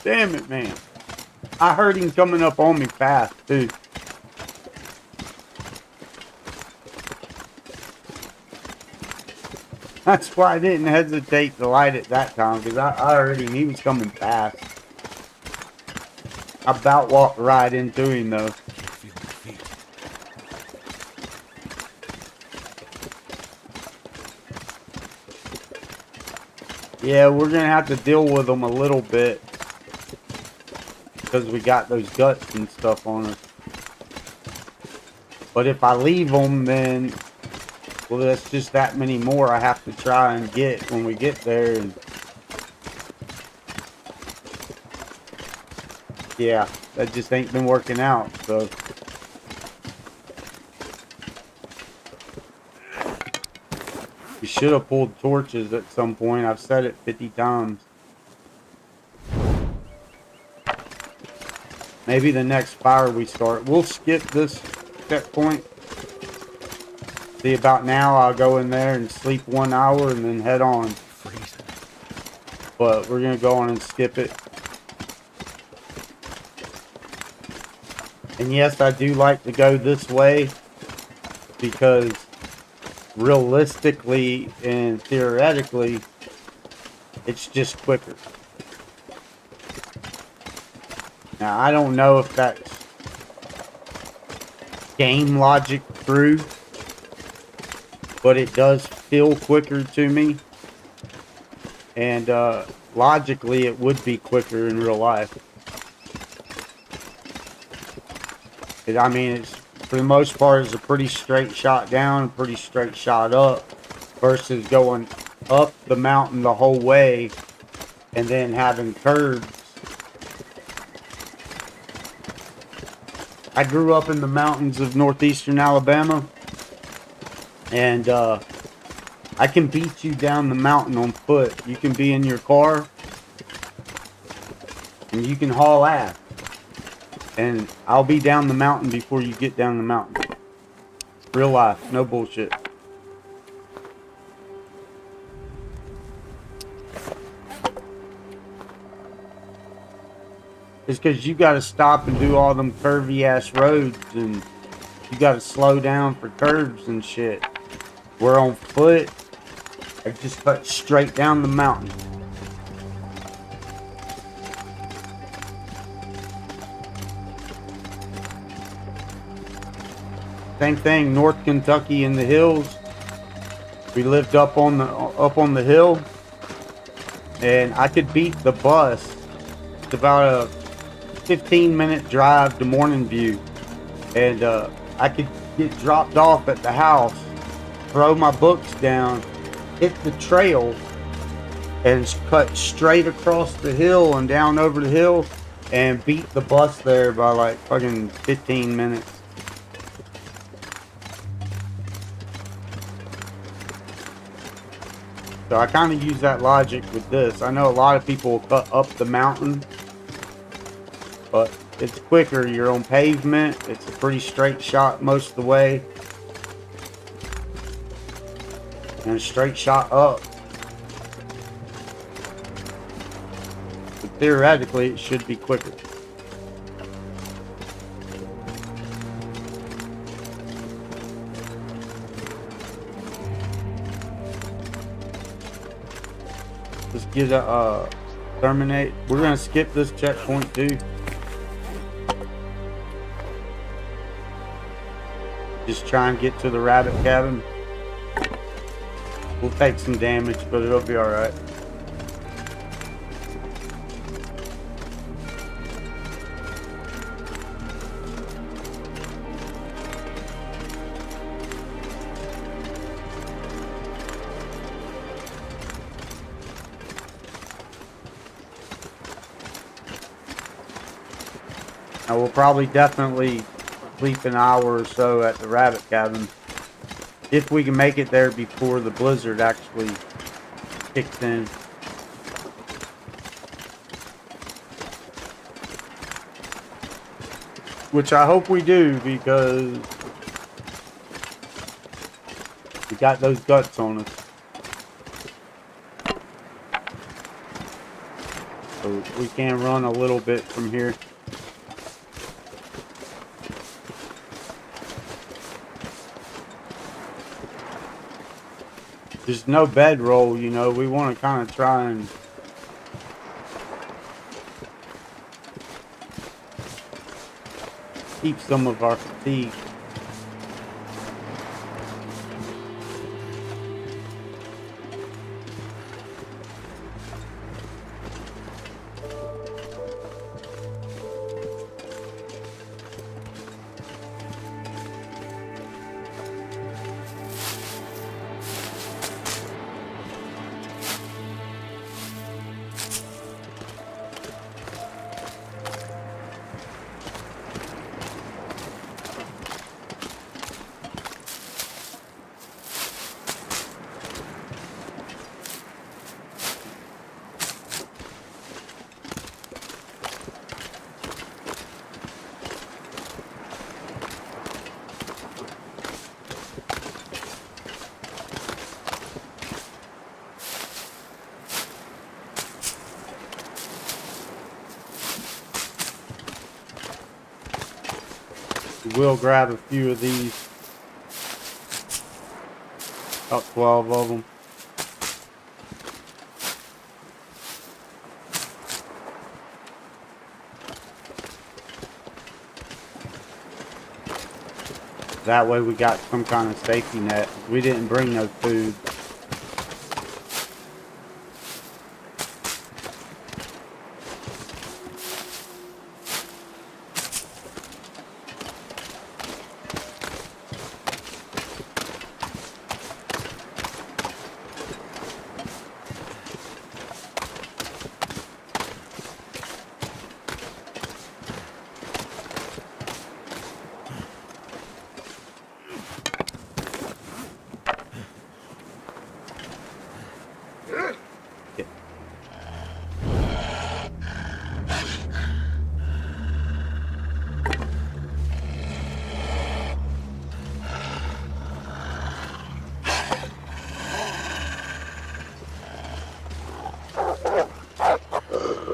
Damn it, man. I heard him coming up on me fast, too. That's why I didn't hesitate to light it that time, because I heard him. He was coming fast. I about walked right into him, though. Yeah, we're going to have to deal with them a little bit. Because we got those guts and stuff on us. But if I leave them, then... well, that's just that many more I have to try and get when we get there. And Yeah, that just ain't been working out, so. You should have pulled torches at some point. I've said it 50 times. Maybe the next fire we start. We'll skip this checkpoint. See, about now, I'll go in there and sleep 1 hour and then head on. Freezing. But we're going to go on and skip it. And yes, I do like to go this way because realistically and theoretically, it's just quicker. Now, I don't know if that's game logic true, but it does feel quicker to me. And logically, it would be quicker in real life. I mean, it's, for the most part, it's a pretty straight shot down, pretty straight shot up, versus going up the mountain the whole way and then having curves. I grew up in the mountains of northeastern Alabama, and I can beat you down the mountain on foot. You can be in your car, and you can haul ass. And I'll be down the mountain before you get down the mountain. Real life, no bullshit. It's because you got to stop and do all them curvy ass roads, and you got to slow down for curves and shit. We're on foot. I just cut straight down the mountain. Same thing, North Kentucky in the hills. We lived up on the hill, and I could beat the bus. It's about a 15-minute drive to Morning View, and I could get dropped off at the house, throw my books down, hit the trail, and cut straight across the hill and down over the hill, and beat the bus there by like fucking 15 minutes. So I kind of use that logic with this. I know a lot of people will cut up the mountain, but it's quicker. You're on pavement. It's a pretty straight shot most of the way. And a straight shot up. But theoretically, it should be quicker. Let's get a terminate. We're gonna skip this checkpoint too. Just try and get to the rabbit cabin. We'll take some damage, but it'll be alright. Now we'll probably definitely sleep an hour or so at the rabbit cabin if we can make it there before the blizzard actually kicks in. Which I hope we do, because we got those guts on us. So we can run a little bit from here. There's no bedroll, you know. We want to kind of try and keep some of our fatigue. will grab a few of these. About 12 of them. That way we got some kind of safety net. We didn't bring no food.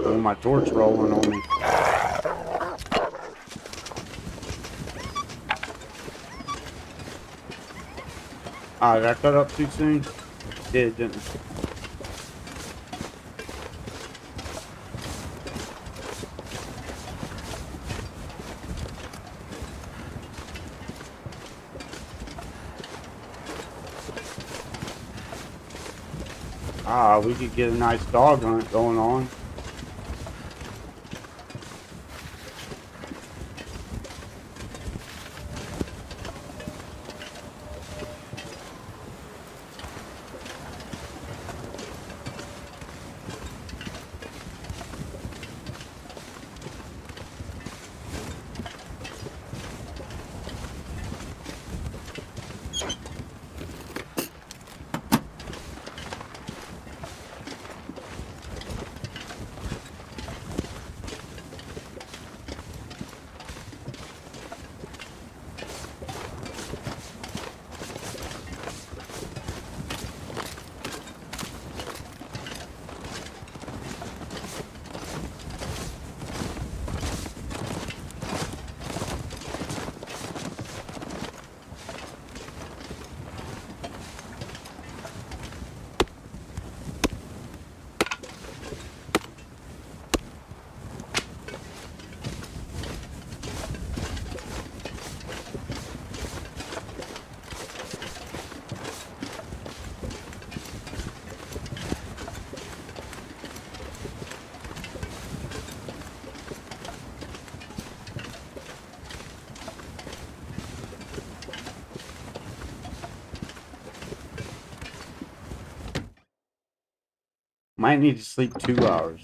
Oh, my torch rolling on me. Ah, did I cut up too soon? Did, didn't I? Ah, we could get a nice dog hunt going on. Might need to sleep 2 hours.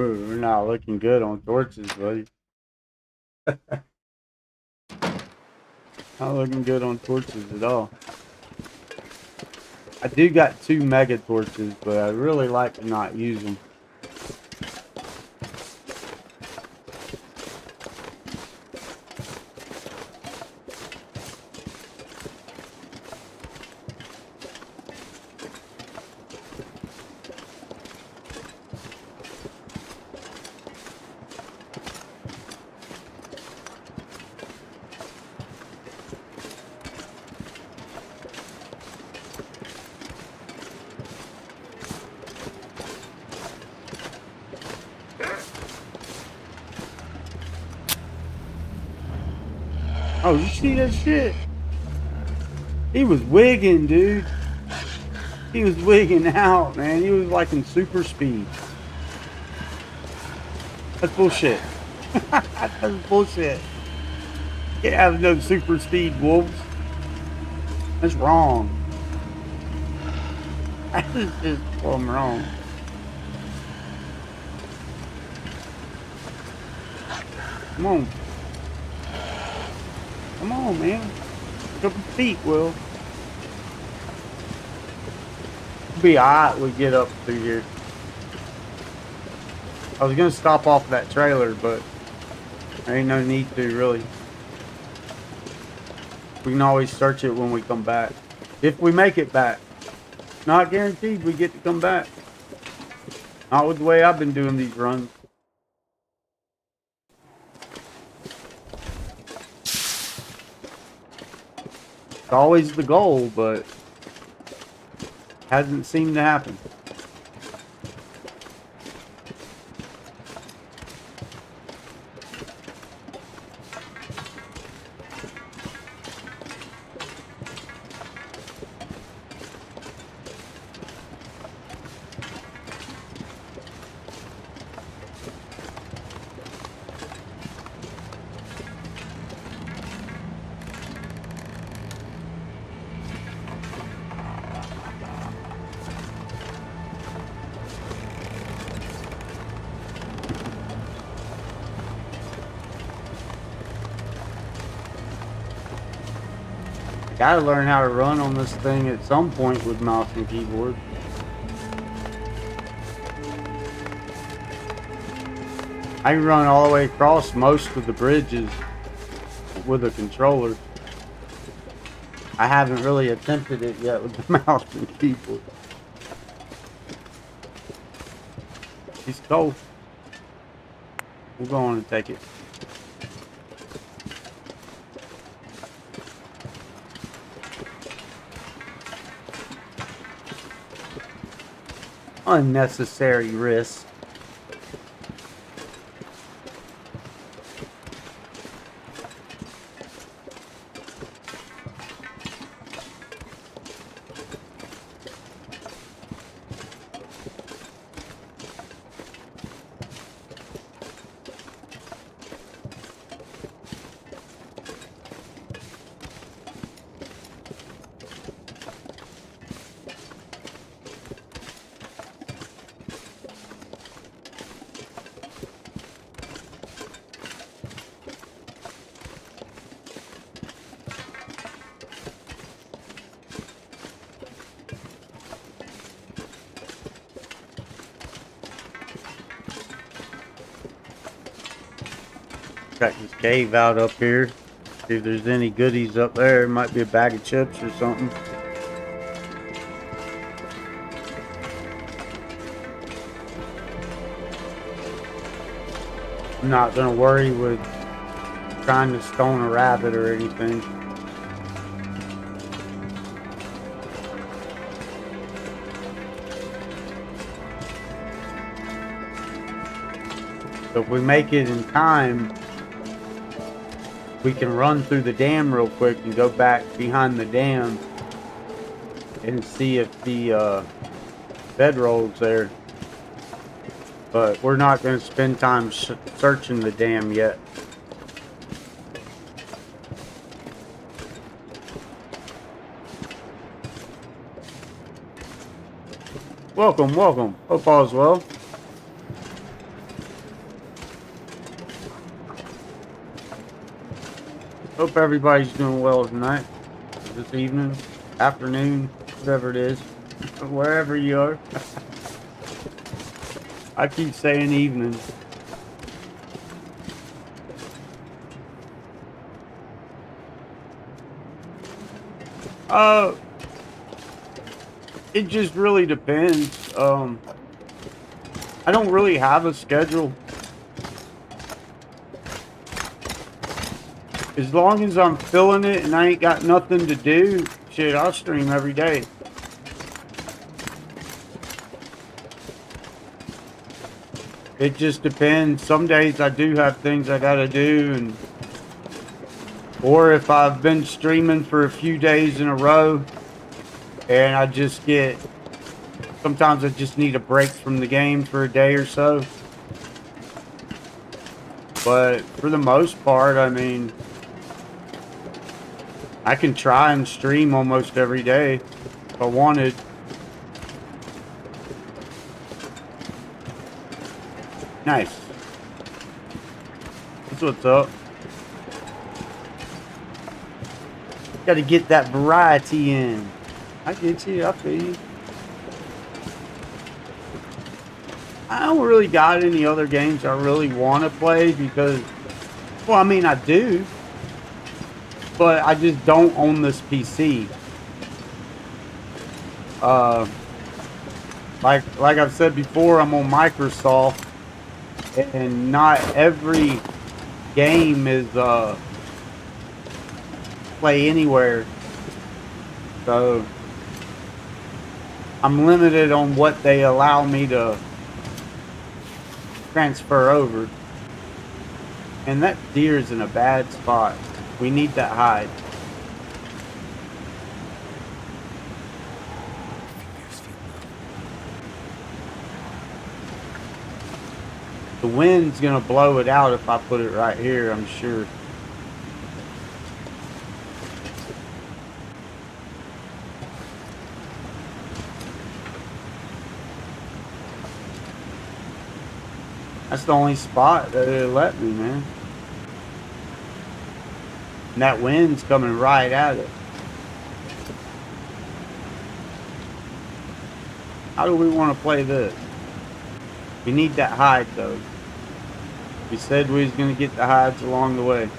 Ooh, we're not looking good on torches, buddy. Not looking good on torches at all. I do got 2 mega torches, but I really like to not use them. Oh, you see that shit? He was wigging, dude. He was wigging out, man. He was like in super speed. That's bullshit. That's bullshit. Can't have no super speed wolves. That's wrong. That is just plumb wrong. Come on. Come on, man. Pick up your feet, Will. It'll be alright when we get up through here. I was gonna stop off that trailer, but there ain't no need to, really. We can always search it when we come back. If we make it back. Not guaranteed we get to come back. Not with the way I've been doing these runs. It's always the goal, but hasn't seemed to happen. Gotta learn how to run on this thing at some point with mouse and keyboard. I can run all the way across most of the bridges with a controller. I haven't really attempted it yet with the mouse and keyboard. It's cold. We'll go on and take it. Unnecessary risk. Check this cave out up here. See if there's any goodies up there. It might be a bag of chips or something. I'm not gonna worry with trying to stone a rabbit or anything. So if we make it in time, we can run through the dam real quick and go back behind the dam and see if the bedroll's there. But we're not going to spend time searching the dam yet. Welcome, welcome. Hope all's well. Hope everybody's doing well tonight, this evening, afternoon, whatever it is, wherever you are. I keep saying evening. It just really depends. I don't really have a schedule. As long as I'm feeling it and I ain't got nothing to do, shit, I'll stream every day. It just depends. Some days I do have things I gotta do, and Or if I've been streaming for a few days in a row and I just get, sometimes I just need a break from the game for a day or so. But for the most part, I mean, I can try and stream almost every day if I wanted. Nice. That's what's up. Got to get that variety in. I get you. I feel you. I don't really got any other games I really want to play because, well, I mean, I do, but I just don't own this PC. Like I've said before, I'm on Microsoft, and not every game is play anywhere. So I'm limited on what they allow me to transfer over. And that deer is in a bad spot. We need that hide. The wind's gonna blow it out if I put it right here, I'm sure. That's the only spot that it let me, man. And that wind's coming right at it. How do we want to play this? We need that hide, though. We said we was going to get the hides along the way.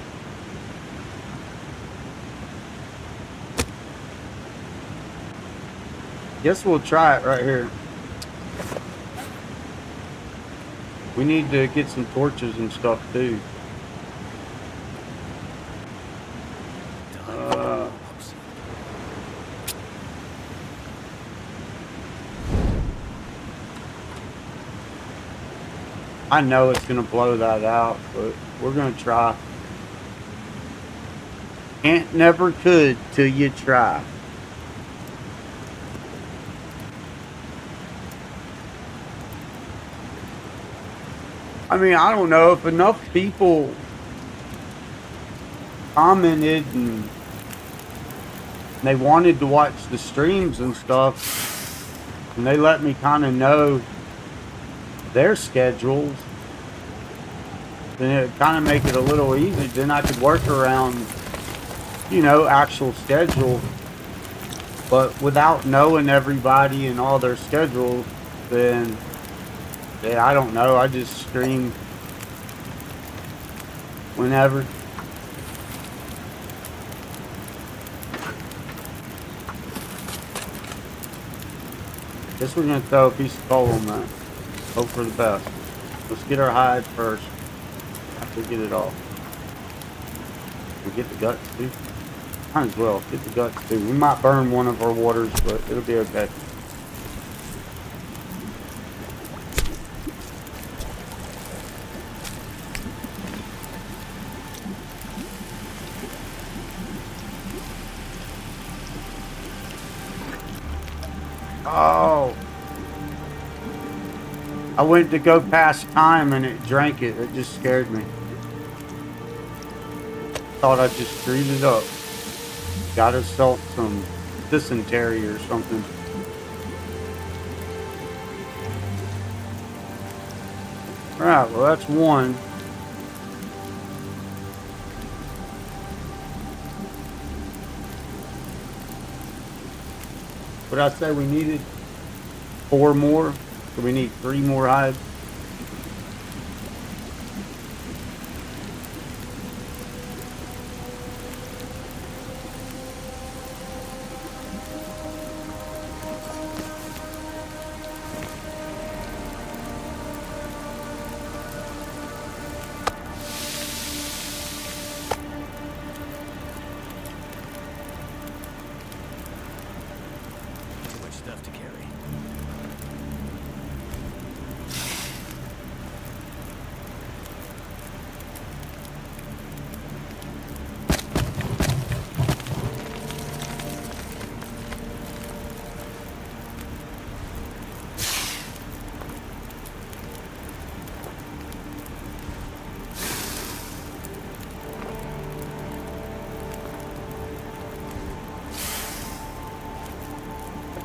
Guess we'll try it right here. We need to get some torches and stuff, too. I know it's going to blow that out, but we're going to try. Can't never could till you try. I mean, I don't know if enough people commented and they wanted to watch the streams and stuff, and they let me kind of know their schedules, then it kind of make it a little easier. Then I could work around, you know, actual schedule. But without knowing everybody and all their schedules, then yeah, I don't know. I just stream whenever. Guess we're gonna throw a piece of coal on that. Hope for the best. Let's get our hide first. After we get it off. We get the guts too. Might as well get the guts too. We might burn one of our waters, but it'll be okay. Oh. I went to go past time and it drank it. It just scared me. Thought I just screwed it up. Got herself some dysentery or something. Alright, well that's one. But I say we needed 4 more. So we need 3 more hides. Too much stuff to carry.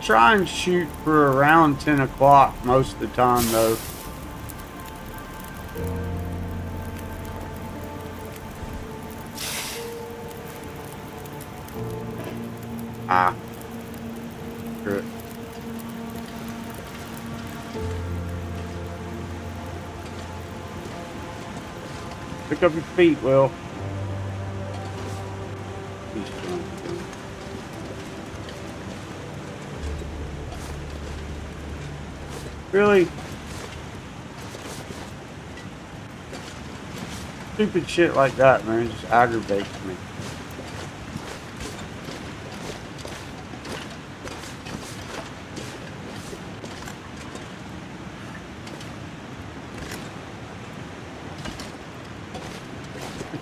try and shoot for around 10 o'clock most of the time, though. Ah. Screw it. Pick up your feet, Will. Really? Stupid shit like that, man, just aggravates me.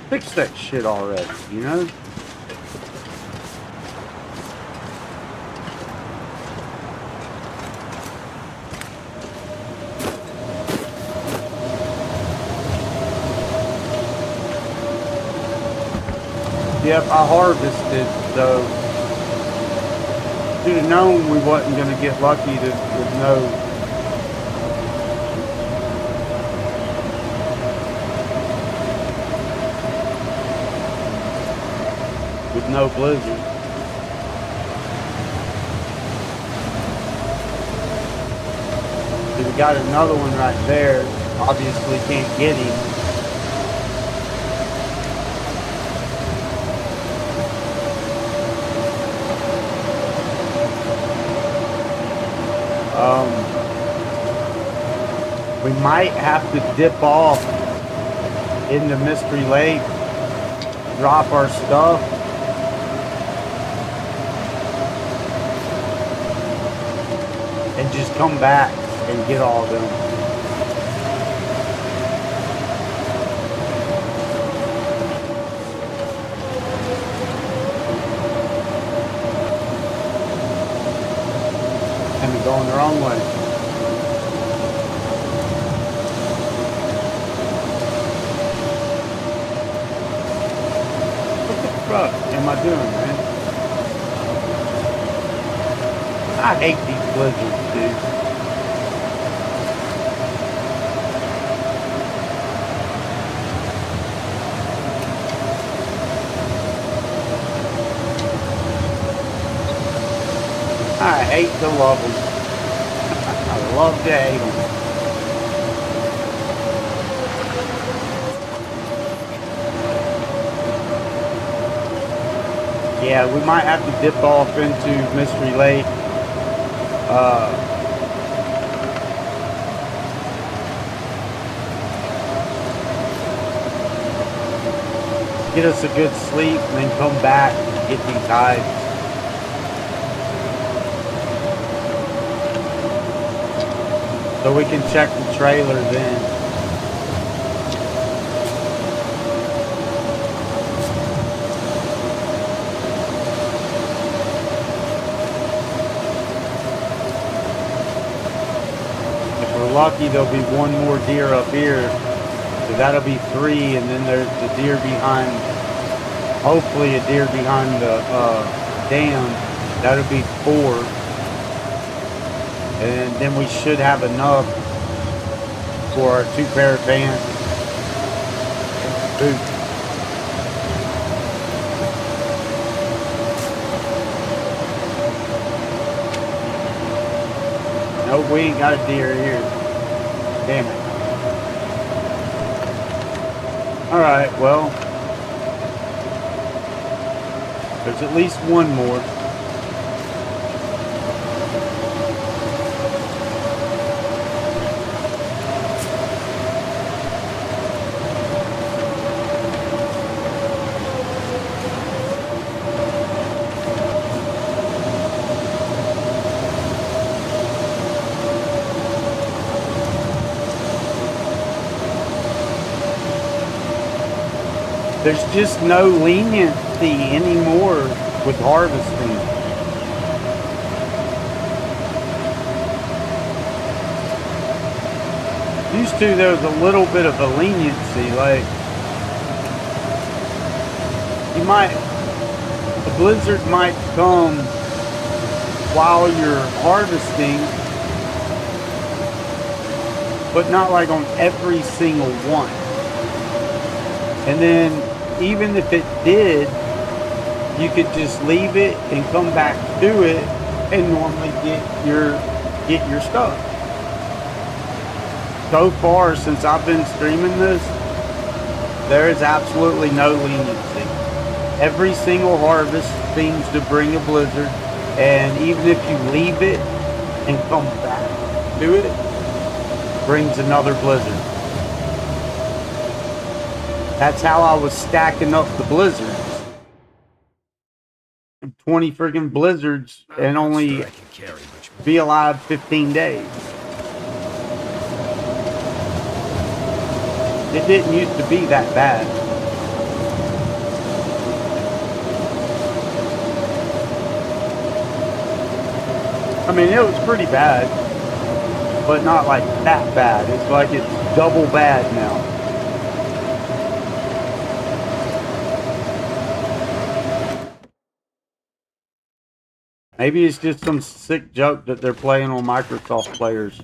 Fix that shit already, you know? Yep, I harvested, so should have known we wasn't gonna get lucky with no blizzard. So we got another one right there. Obviously can't get him. We might have to dip off into Mystery Lake, drop our stuff, and just come back and get all of them. And we're going the wrong way. What am I doing, man? I hate these blizzards, dude. I hate to love them. I love to hate them. Yeah, we might have to dip off into Mystery Lake. Get us a good sleep and then come back and get these hides. So we can check the trailer then. Lucky there'll be one more deer up here, so that'll be 3, and then there's the deer behind, hopefully a deer behind the dam, that'll be 4, and then we should have enough for our 2 pair of pants and boots. Nope, we ain't got a deer here. Damn it. Alright, well, there's at least one more. There's just no leniency anymore with harvesting. Used to, there was a little bit of a leniency, like the blizzard might come while you're harvesting, but not like on every single one. And then even if it did, you could just leave it and come back to it and normally get your stuff. So far, since I've been streaming this, there is absolutely no leniency. Every single harvest seems to bring a blizzard, and even if you leave it and come back to it, brings another blizzard. That's how I was stacking up the blizzards. 20 freaking blizzards and only be alive 15 days. It didn't used to be that bad. I mean, it was pretty bad, but not like that bad. It's like it's double bad now. Maybe it's just some sick joke that they're playing on Microsoft players.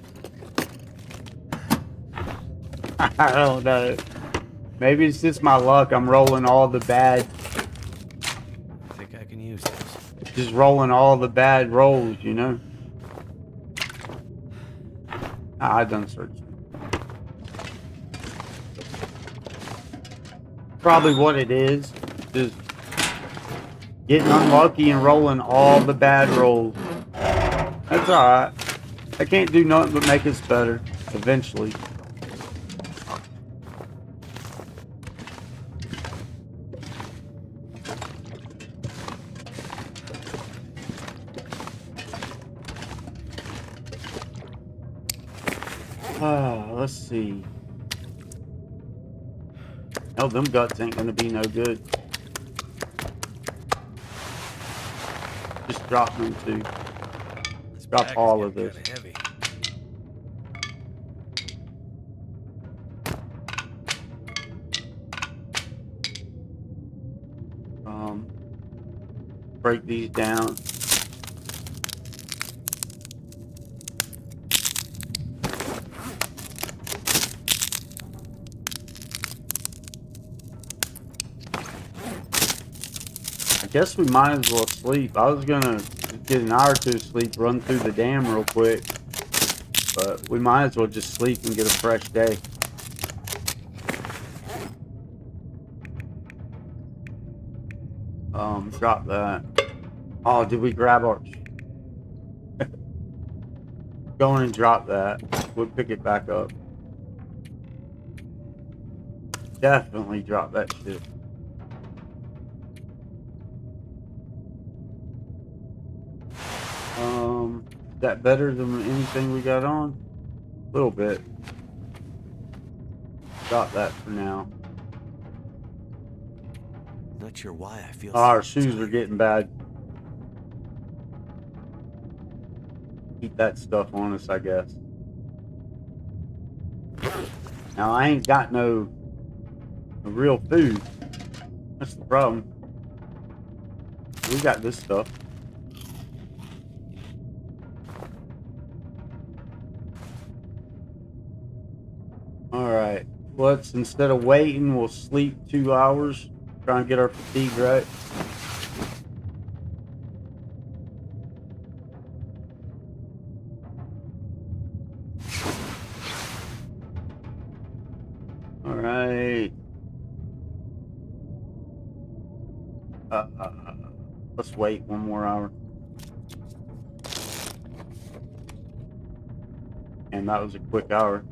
I don't know. Maybe it's just my luck. I'm rolling all the bad. I think I can use this. Just rolling all the bad rolls, you know? I done searched. Probably what it is. Just getting unlucky and rolling all the bad rolls. That's alright. I can't do nothing but make us better. Eventually. Let's see. Oh, them guts ain't gonna be no good. Just drop them too. Drop all of this. Heavy. Break these down. I guess we might as well sleep. I was gonna get an hour or two of sleep, run through the dam real quick, but we might as well just sleep and get a fresh day. Drop that. Oh, did we grab our... Go in and drop that. We'll pick it back up. Definitely drop that shit. Is that better than anything we got on? A little bit. Drop that for now. Not sure why I feel. Oh, our shoes are getting bad. Keep that stuff on us, I guess. Now I ain't got no real food. That's the problem. We got this stuff. Alright. Let's, instead of waiting, we'll sleep 2 hours. Try and get our fatigue right. Alright. Let's wait 1 more hour. And that was a quick hour.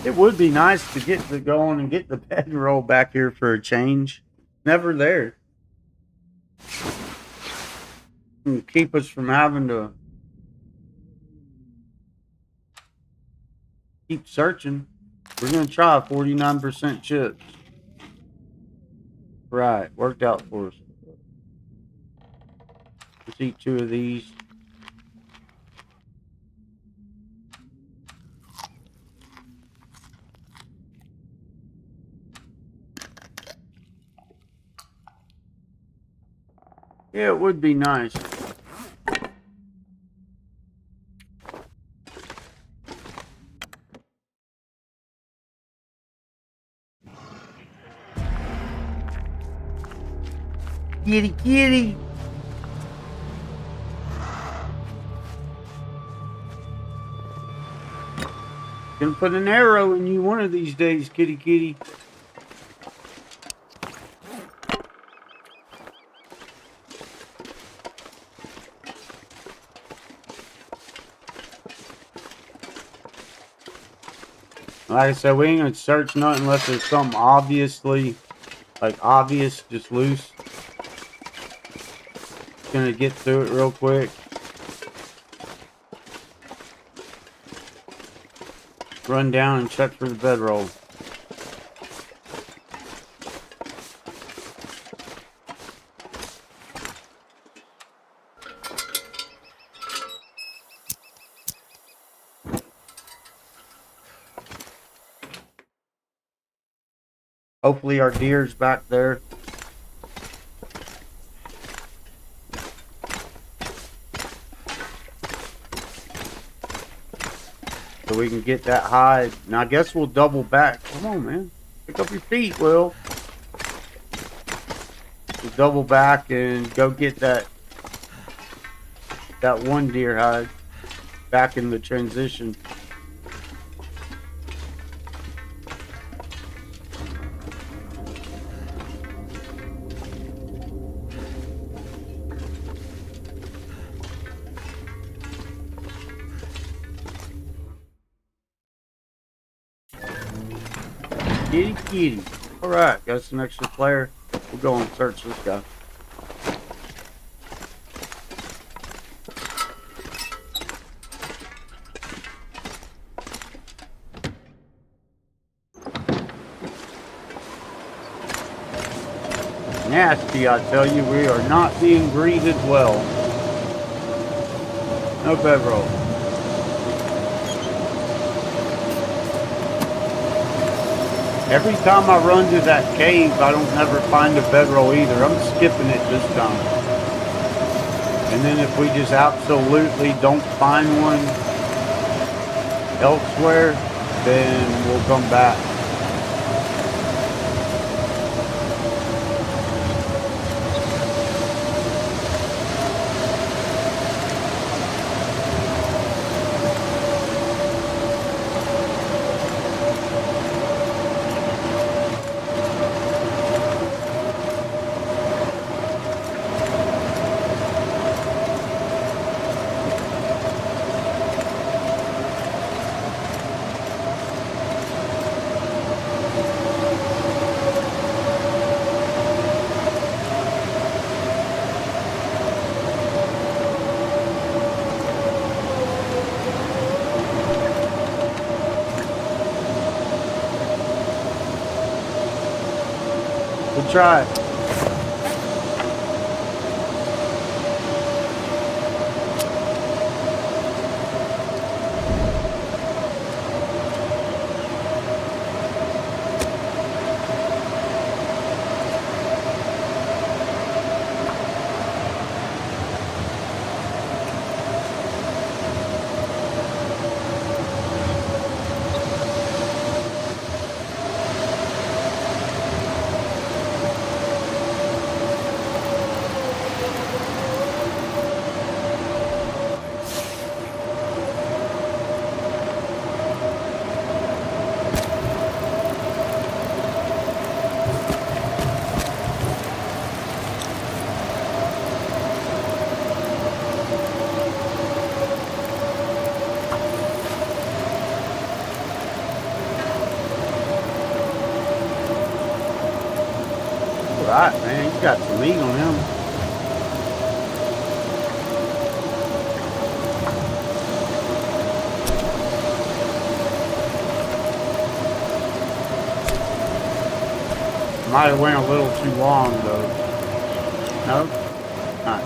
It would be nice to get to going and get the bedroll back here for a change. Never there. And keep us from having to keep searching. We're going to try 49% chips. Right, worked out for us. Let's eat 2 of these. Yeah, it would be nice. Kitty, kitty. Gonna put an arrow in you one of these days, kitty, kitty. Like I said, we ain't gonna search nothing unless there's something obviously, obvious, just loose. Gonna get through it real quick. Run down and check for the bedroll. Hopefully our deer's back there. So we can get that hide. Now I guess we'll double back. Come on, man. Pick up your feet, Will. We'll double back and go get that one deer hide back in the transition. Kitty, kitty. Alright, got some extra player. We'll go and search this guy. Nasty, I tell you, we are not being greeted well. No bedroll. Every time I run to that cave, I don't never find a bedroll either. I'm skipping it this time. And then if we just absolutely don't find one elsewhere, then we'll come back. We'll try it. Right, man, you got some meat on him. Might have went a little too long though. No? Not.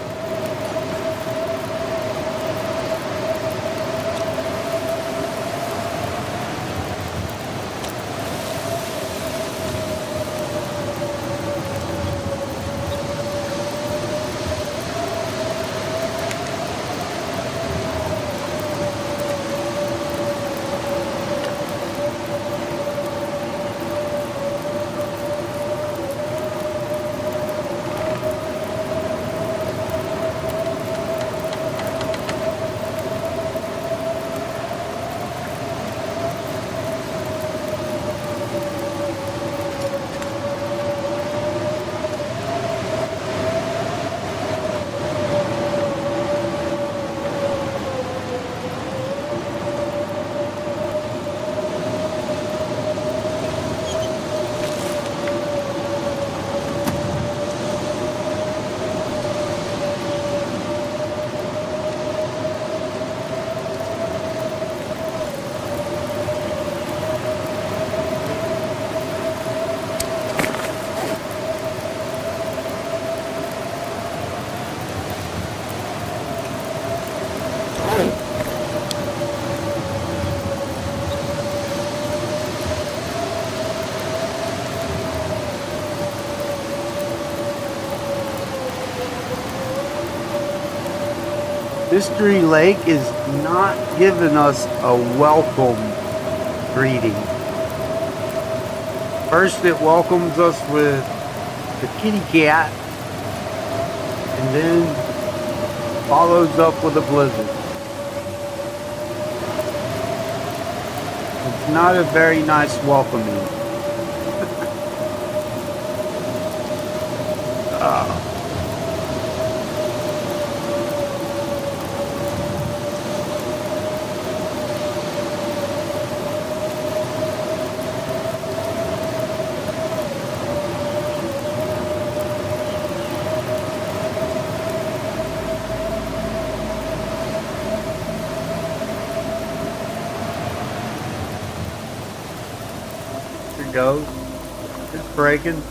Mystery Lake is not giving us a welcome greeting. First, it welcomes us with the kitty cat, and then follows up with a blizzard. It's not a very nice welcoming. Here it goes. It's breaking.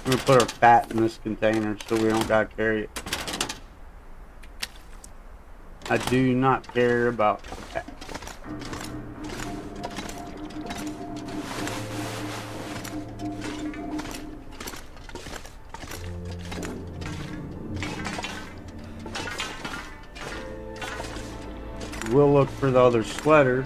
I'm gonna put our fat in this container so we don't gotta carry it. I do not care about fat. We'll look for the other sweater.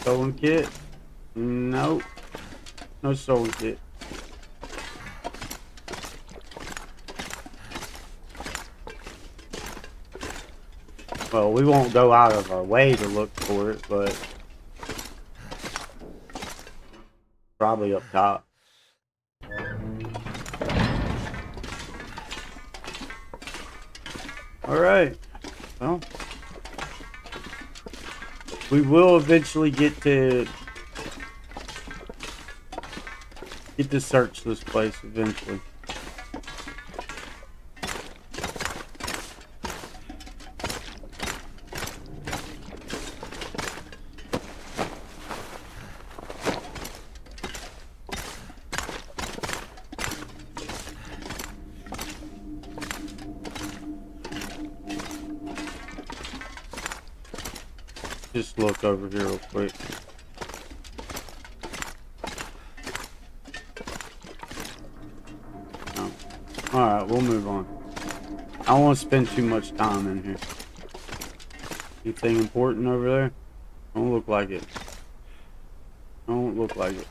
Sewing kit? Nope. No sewing kit. Well, we won't go out of our way to look for it, but probably up top. Alright. Well, we will eventually get to search this place eventually. Just look over here real quick. Oh. Alright, we'll move on. I don't want to spend too much time in here. Anything important over there? Don't look like it. Don't look like it.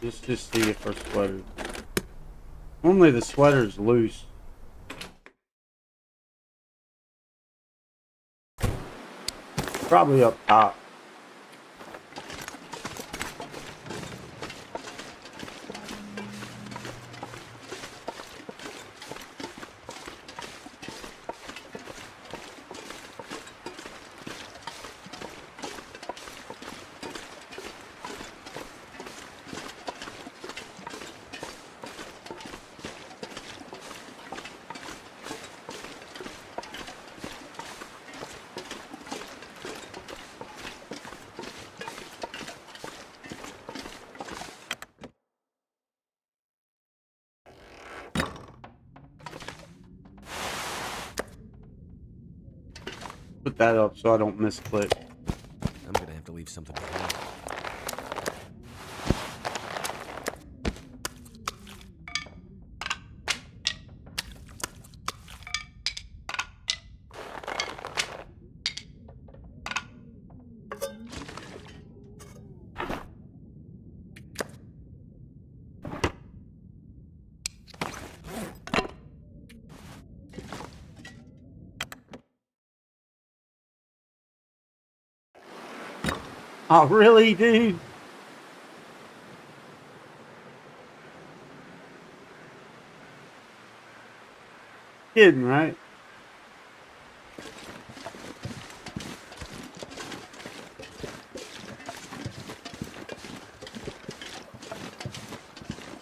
Just see if our sweater. Normally the sweater's loose. Probably up top. put that up so I don't misclick. I'm gonna have to leave something behind. Oh, really, dude? Kidding, right?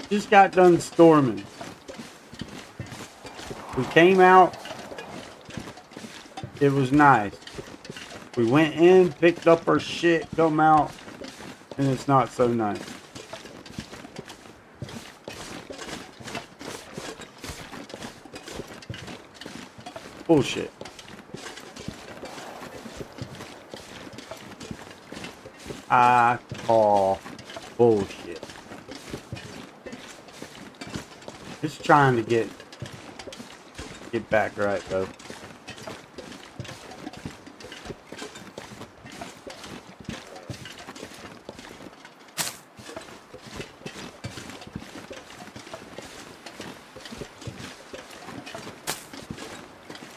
Just got done storming. We came out. It was nice. We went in, picked up our shit, come out, and it's not so nice. Bullshit. I call bullshit. Just trying to get back right though.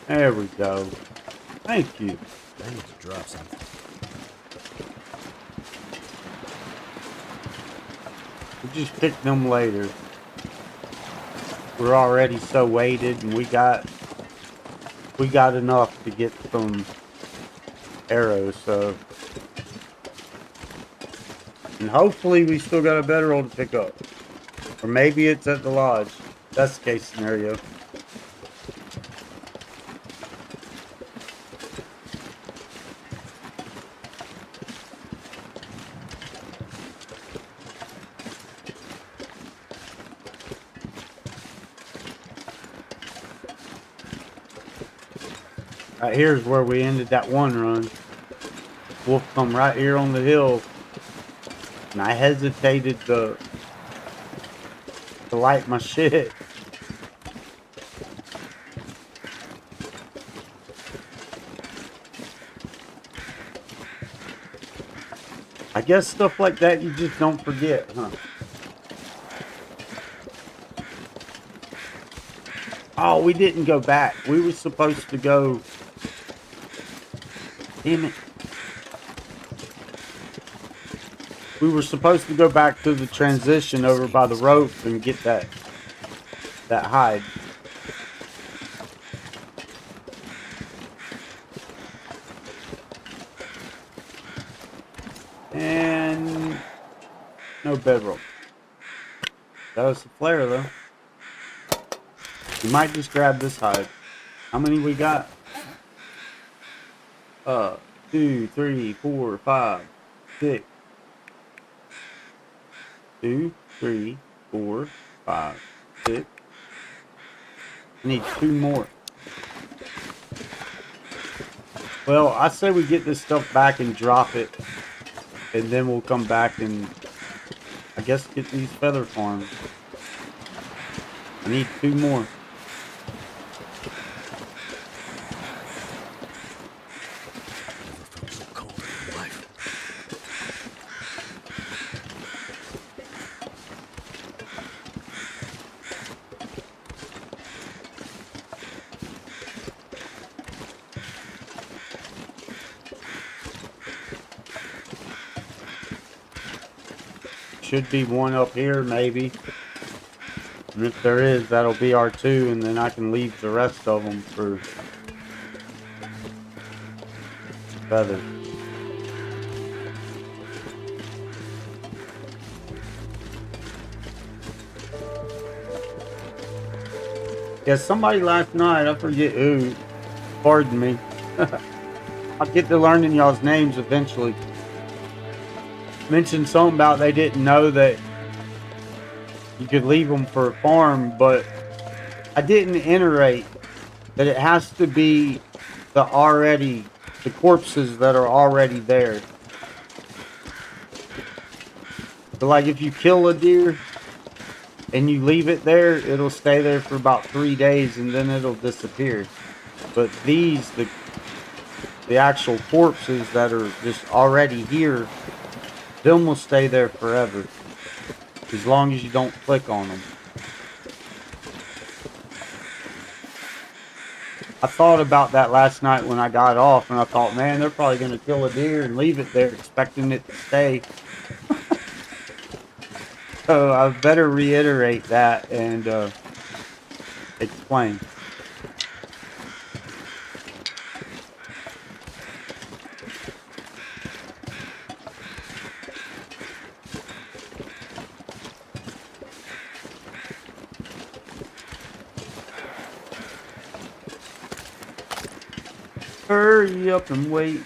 There we go. Thank you. I need to drop something. We'll just pick them later. We're already so weighted, and we got enough to get some arrows, so. And hopefully we still got a bedroll to pick up. Or maybe it's at the lodge. That's the case scenario. Right here's where we ended that one run. Wolf come right here on the hill, and I hesitated to light my shit. I guess stuff like that you just don't forget, huh? Oh, we didn't go back. We were supposed to go. Damn it. We were supposed to go back to the transition over by the rope and get that hide. And no bedroll. That was the flare though. We might just grab this hide. How many we got? 2, 3, 4, 5, 6. 2, 3, 4, 5, 6. I need 2 more. Well, I say we get this stuff back and drop it, and then we'll come back and I guess get these feather farms. I need 2 more. Never felt so cold in my life. Should be one up here, maybe. And if there is, that'll be our 2, and then I can leave the rest of them for feathers. Yeah, somebody last night, I forget who, pardon me. I'll get to learning y'all's names eventually. Mentioned something about they didn't know that you could leave them for a farm, but I didn't iterate that it has to be the the corpses that are already there. So like if you kill a deer and you leave it there, it'll stay there for about 3 days and then it'll disappear. But these, the actual corpses that are just already here, them will stay there forever. As long as you don't click on them. I thought about that last night when I got off, and I thought, man, they're probably going to kill a deer and leave it there expecting it to stay. So I better reiterate that and explain. Hurry up and wait.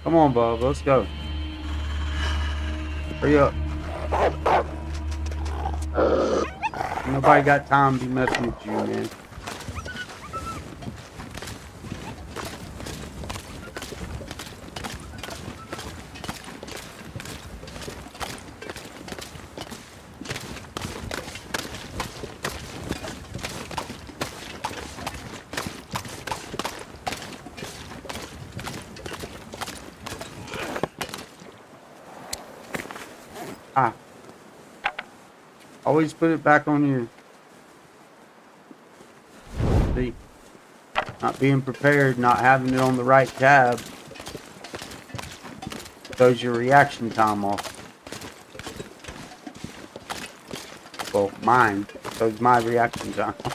Come on, Bob, let's go. Hurry up. Nobody got time to be messing with you, man. Ah. Always put it back on your... See? Not being prepared, not having it on the right tab. Throws your reaction time off. Well, mine. Throws my reaction time off.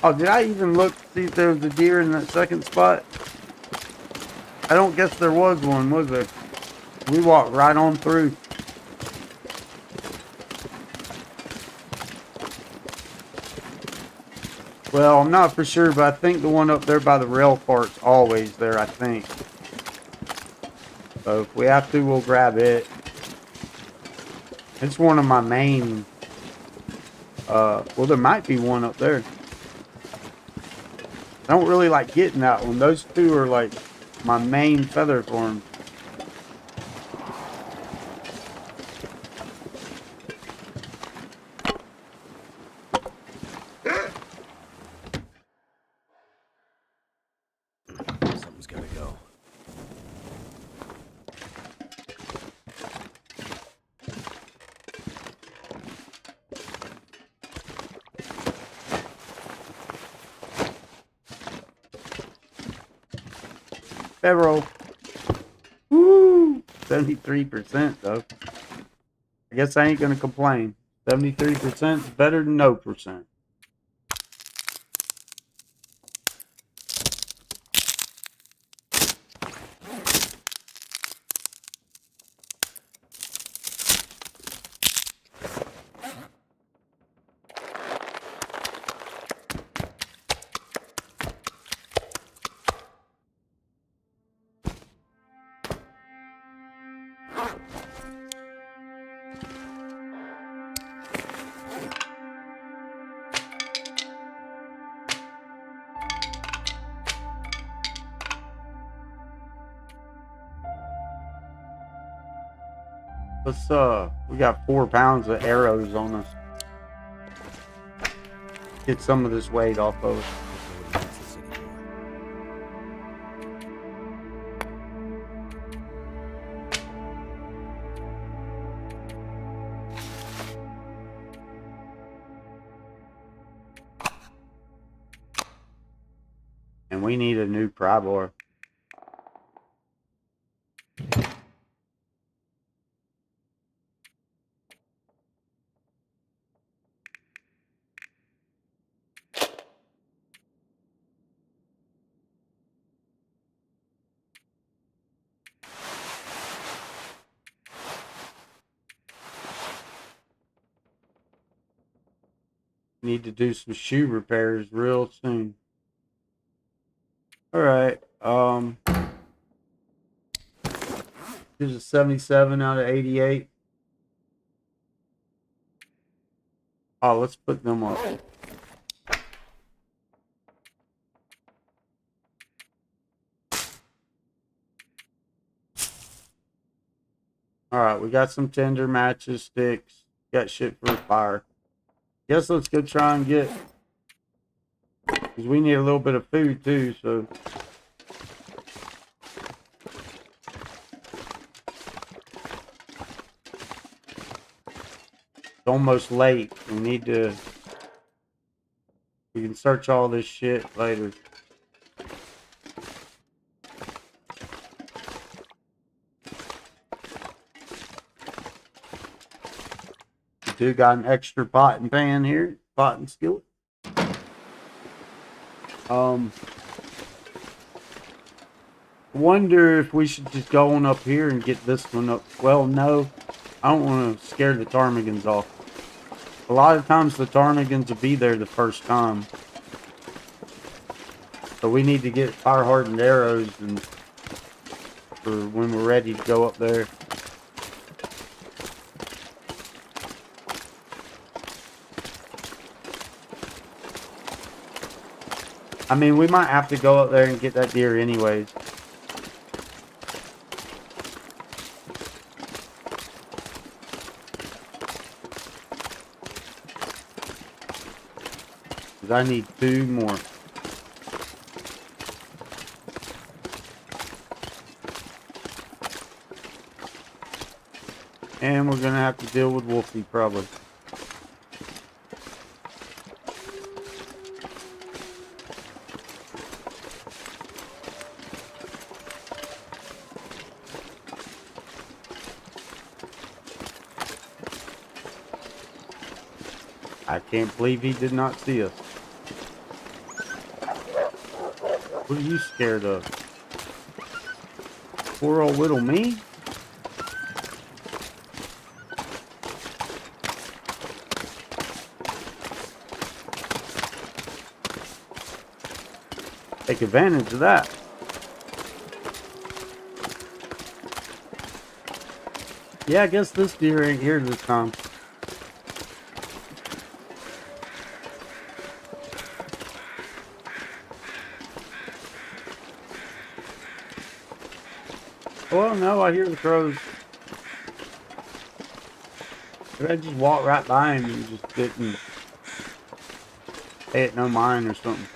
Oh, did I even look to see if there was a deer in that second spot? I don't guess there was one, was there? We walked right on through. Well, I'm not for sure, but I think the one up there by the rail part's always there, I think. So if we have to, we'll grab it. It's one of my main... well, there might be one up there. I don't really like getting that one. Those two are like my main feather forms. Something's gotta go. Federal. Woo! 73% though. I guess I ain't gonna complain. 73% is better than no percent. Let's we got 4 pounds of arrows on us. Get some of this weight off of us. Nobody wants this anymore. And we need a new pry bar. Need to do some shoe repairs real soon. Alright, here's a 77 out of 88. Oh, let's put them up. Alright, we got some tinder, matches, sticks. Got shit for a fire. Guess let's go try and get... because we need a little bit of food too, so... it's almost late. We need to... we can search all this shit later. We do got an extra pot and pan here. Pot and skillet. Wonder if we should just go on up here and get this one up. Well, no. I don't want to scare the ptarmigans off. A lot of times the ptarmigans will be there the first time. So we need to get fire hardened arrows and for when we're ready to go up there. I mean, we might have to go up there and get that deer anyways. Because I need 2 more. And we're going to have to deal with Wolfie probably. I can't believe he did not see us. What are you scared of? Poor old little me? Take advantage of that. Yeah, I guess this deer ain't here this time. Well, no, I hear the crows. Did I just walk right by him and just didn't pay it no mind or something?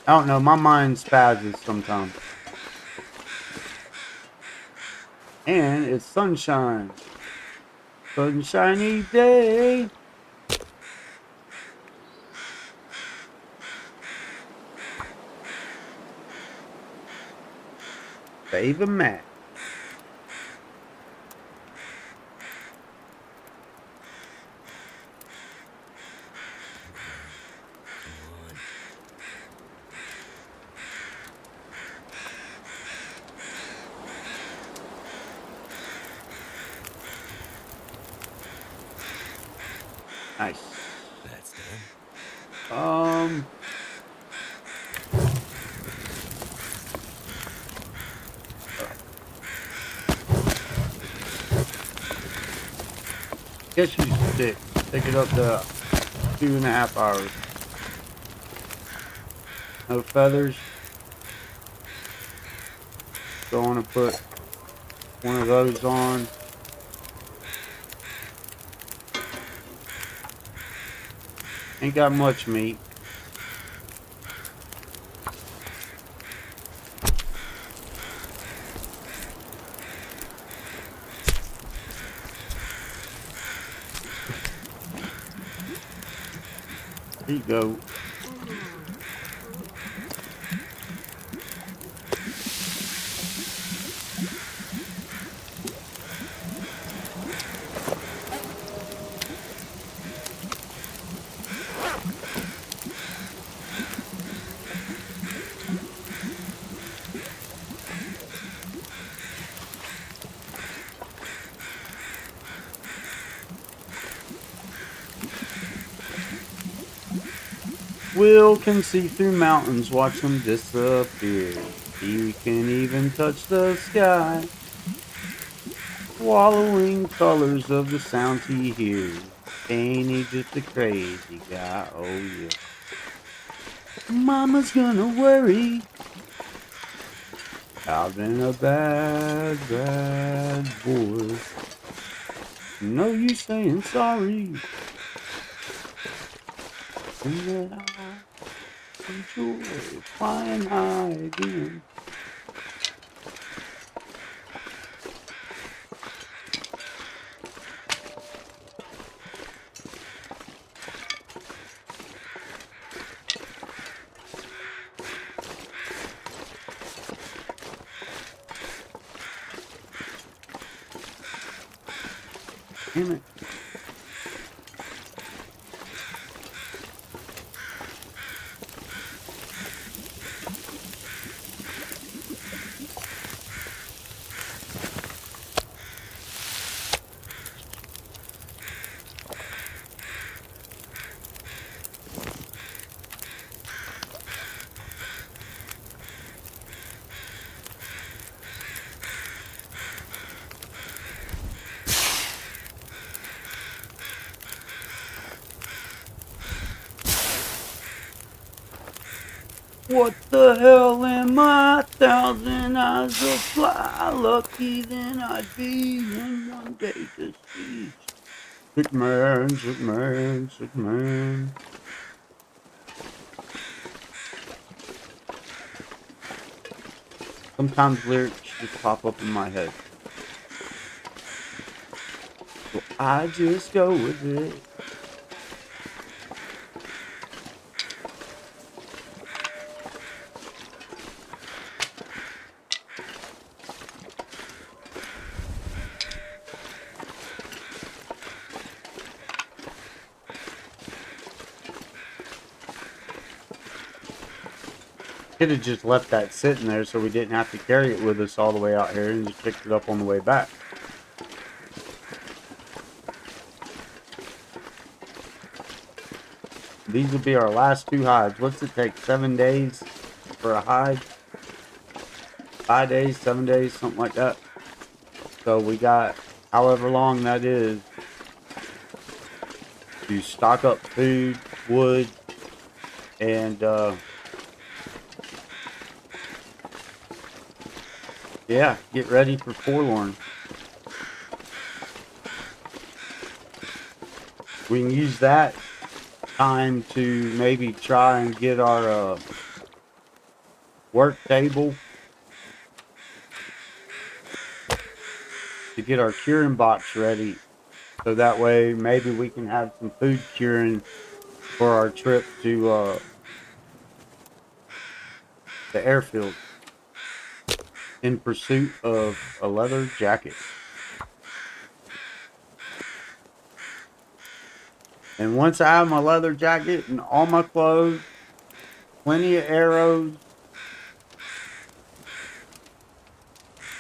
I don't know, my mind spazzes sometimes. And it's sunshine. Sunshiny day. Save a map. Nice. That's done. Guess you stick. Take it up to 2.5 hours. No feathers. So I want to put one of those on. Ain't got much meat. There you go. Will can see through mountains, watch them disappear. He can even touch the sky, swallowing colors of the sounds he hears. Ain't he just a crazy guy? Oh yeah. Mama's gonna worry. I've been a bad, bad boy. No use saying sorry. And that I enjoy flying high again. Damn it. What the hell am I? 1,000 eyes will fly. Lucky then I'd be in one day to see. Sick man, sick man, sick man. Sometimes lyrics just pop up in my head. So I just go with it. Could have just left that sitting there so we didn't have to carry it with us all the way out here and just picked it up on the way back. These will be our last 2 hides. What's it take? 7 days for a hide? 5 days, 7 days, something like that. So we got however long that is to stock up food, wood, and yeah, get ready for Forlorn. We can use that time to maybe try and get our work table to get our curing box ready, so that way maybe we can have some food curing for our trip to the airfield in pursuit of a leather jacket. And once I have my leather jacket and all my clothes, plenty of arrows,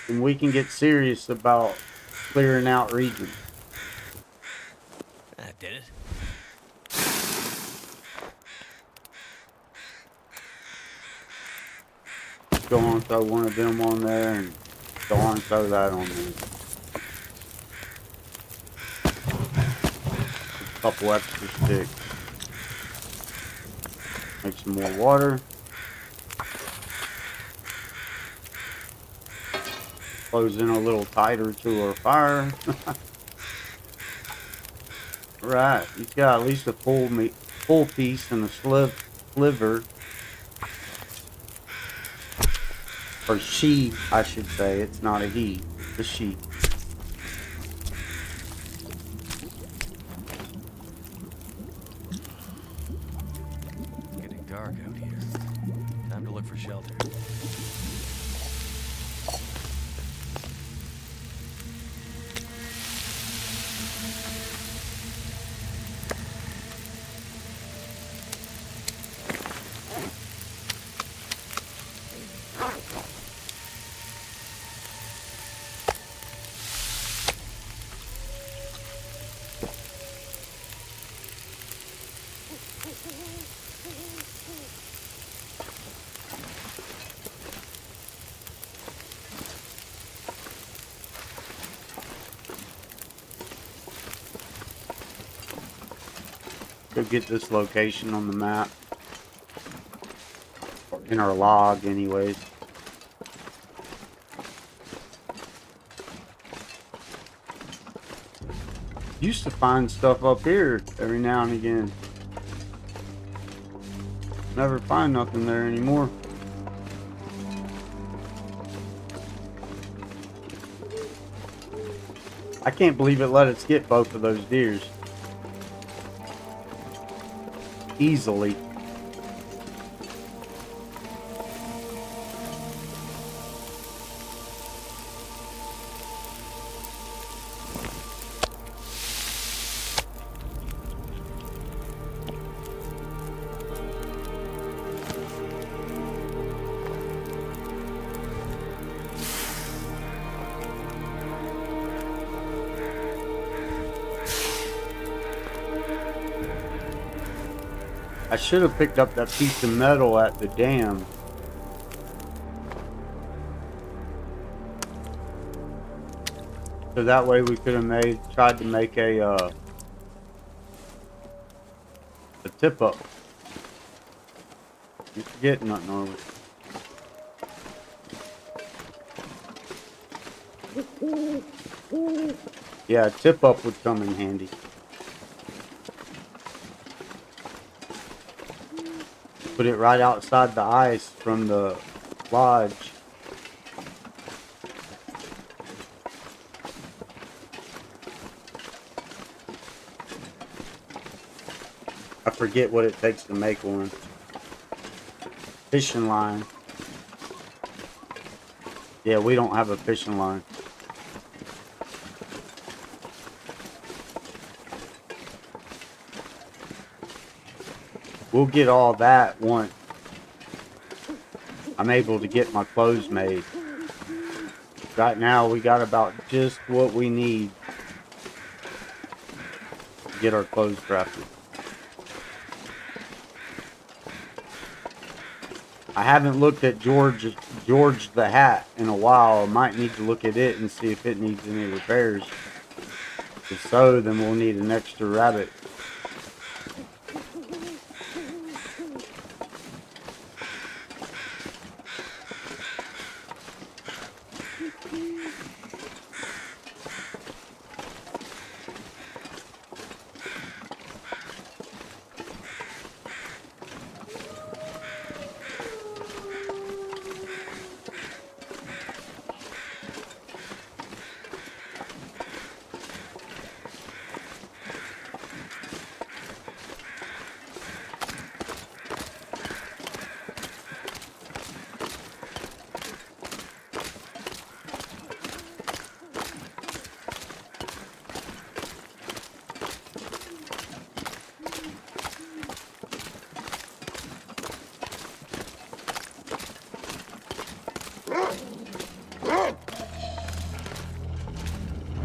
and we can get serious about clearing out regions. That did it. Go on, throw one of them on there, and go on, throw that on there. A couple extra sticks. Make some more water. Close in a little tighter to our fire. Right, you've got at least a full full piece and a sliver. Or she, I should say. It's not a he. It's a she. Getting dark out here. Time to look for shelter. Go get this location on the map. In our log, anyways. Used to find stuff up here every now and again. Never find nothing there anymore. I can't believe it let us get both of those deers. Easily. I should have picked up that piece of metal at the dam. So that way we could have tried to make a tip up. You forget nothing, are we? Yeah, a tip up would come in handy. Put it right outside the ice from the lodge. I forget what it takes to make one. Fishing line. Yeah, we don't have a fishing line. We'll get all that once I'm able to get my clothes made. Right now we got about just what we need to get our clothes crafted. I haven't looked at George the hat in a while. I might need to look at it and see if it needs any repairs. If so, then we'll need an extra rabbit.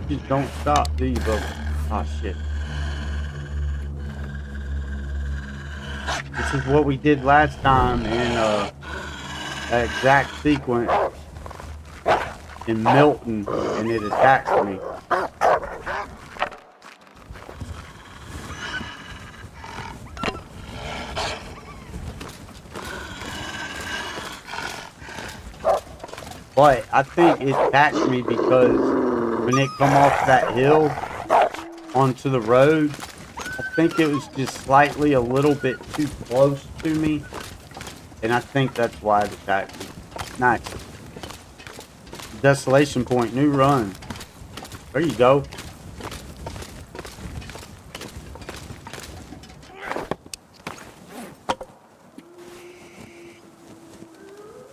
Just don't stop, do you, bro? Oh shit. This is what we did last time in that exact sequence in Milton, and it attacks me. But I think it attacked me because when it come off that hill onto the road, I think it was just slightly a little bit too close to me. And I think that's why it attacked me. Nice. Desolation point, new run. There you go.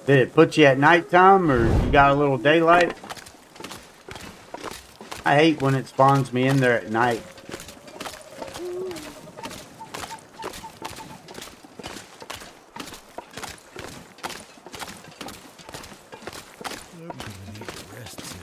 Did it put you at nighttime or you got a little daylight? I hate when it spawns me in there at night. I'm gonna need to rest soon.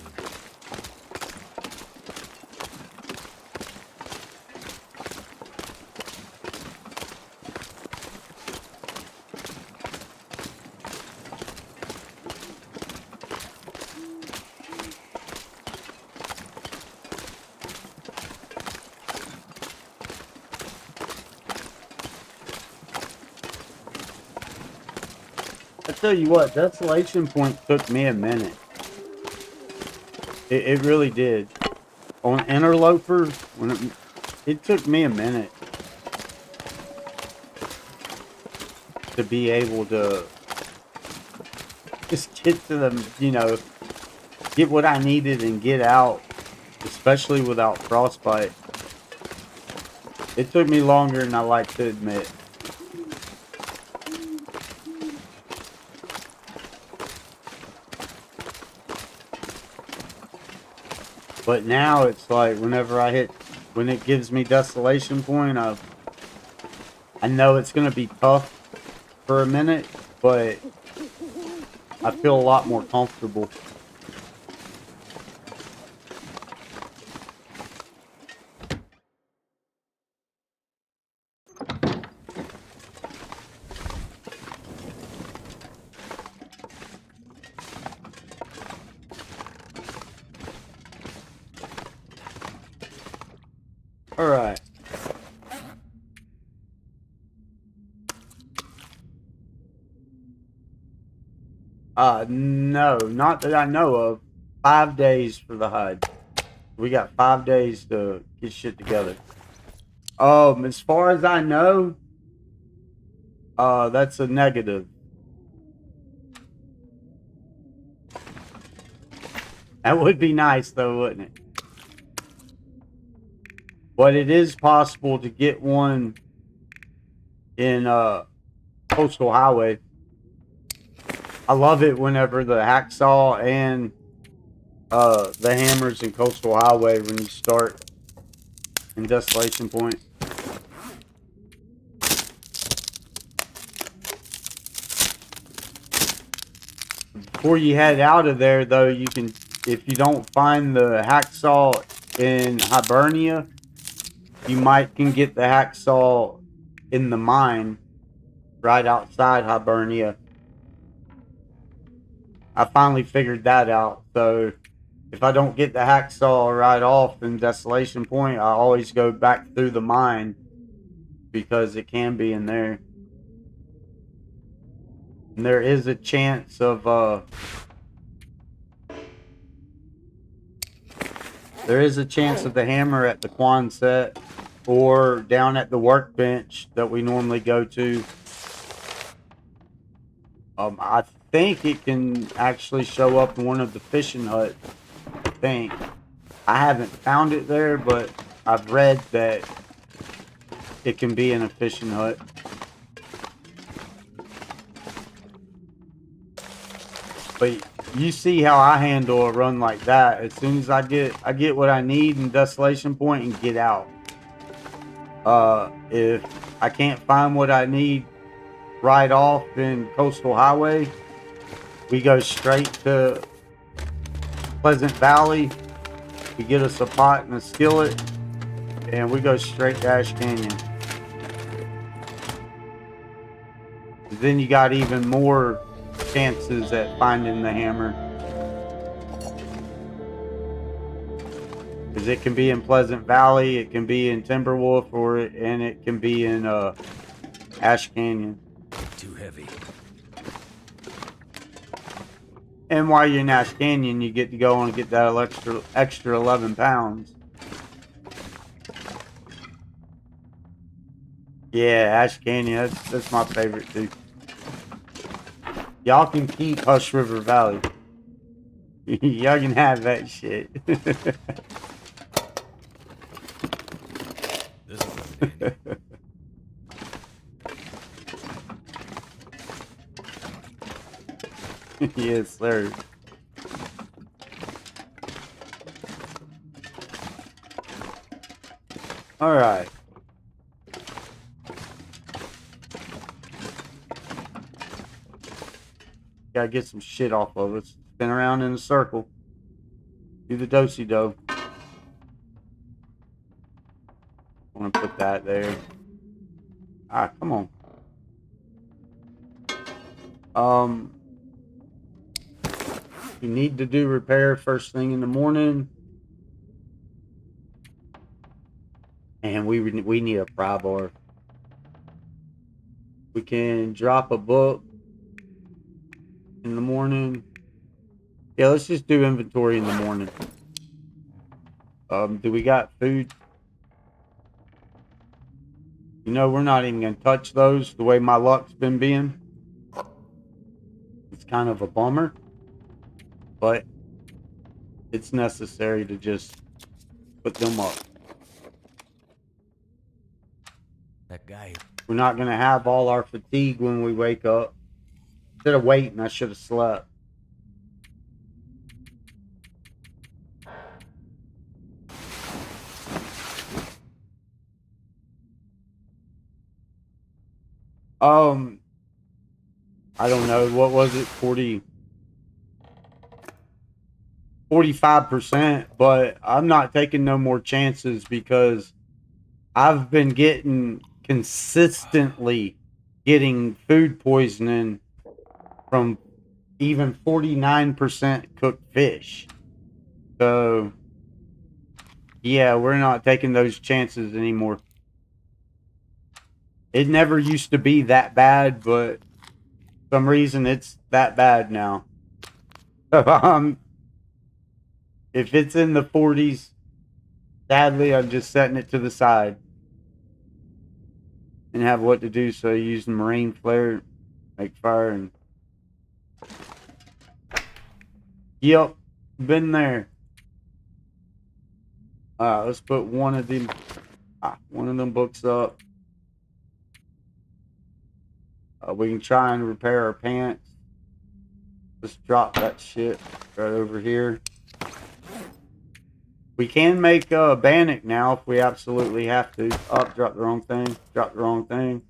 I tell you what, Desolation Point took me a minute. It really did. On Interloper, it took me a minute to be able to just get to them, you know, get what I needed and get out, especially without frostbite. It took me longer than I like to admit. But now it's like whenever when it gives me Desolation Point, I know it's gonna be tough for a minute, but I feel a lot more comfortable. All right. No, not that I know of. 5 days for the HUD. We got 5 days to get shit together. As far as I know, that's a negative. That would be nice though, wouldn't it? But it is possible to get one in Coastal Highway. I love it whenever the hacksaw and the hammers in Coastal Highway when you start in Desolation Point. Before you head out of there though, you can, if you don't find the hacksaw in Hibernia, you can get the hacksaw in the mine right outside Hibernia. I finally figured that out. So if I don't get the hacksaw right off in Desolation Point, I always go back through the mine because it can be in there. And there is a chance of the hammer at the Quonset or down at the workbench that we normally go to. I think it can actually show up in one of the fishing huts. I think. I haven't found it there, but I've read that it can be in a fishing hut. But you see how I handle a run like that. As soon as I get what I need in Desolation Point and get out. If I can't find what I need right off in Coastal Highway, we go straight to Pleasant Valley. We get us a pot and a skillet, and we go straight to Ash Canyon. Then you got even more chances at finding the hammer. Because it can be in Pleasant Valley, it can be in Timberwolf, and it can be in Ash Canyon. Too heavy. And while you're in Ash Canyon, you get to go and get that extra 11 pounds. Yeah, Ash Canyon. That's my favorite too. Y'all can keep Hush River Valley. Y'all can have that shit. This will come in handy. Yes, sir. All right. Gotta get some shit off of us. Spin around in a circle. Do the do-si-do. I'm gonna put that there. Ah, come on. You need to do repair first thing in the morning. And we need a pry bar. We can drop a book in the morning. Yeah, let's just do inventory in the morning. Do we got food? You know, we're not even gonna touch those the way my luck's been being. It's kind of a bummer, but it's necessary to just put them up. That guy. We're not gonna have all our fatigue when we wake up. Instead of waiting, I should have slept. I don't know, what was it, 45%, but I'm not taking no more chances because I've been consistently getting food poisoning from even 49% cooked fish. So yeah, we're not taking those chances anymore. It never used to be that bad, but for some reason it's that bad now. If it's in the 40s, sadly, I'm just setting it to the side and have what to do. So using marine flare, make fire, and yep, been there. Let's put one of them books up. We can try and repair our pants. Let's drop that shit right over here. We can make a bannock now if we absolutely have to. Oh, drop the wrong thing. Drop the wrong thing.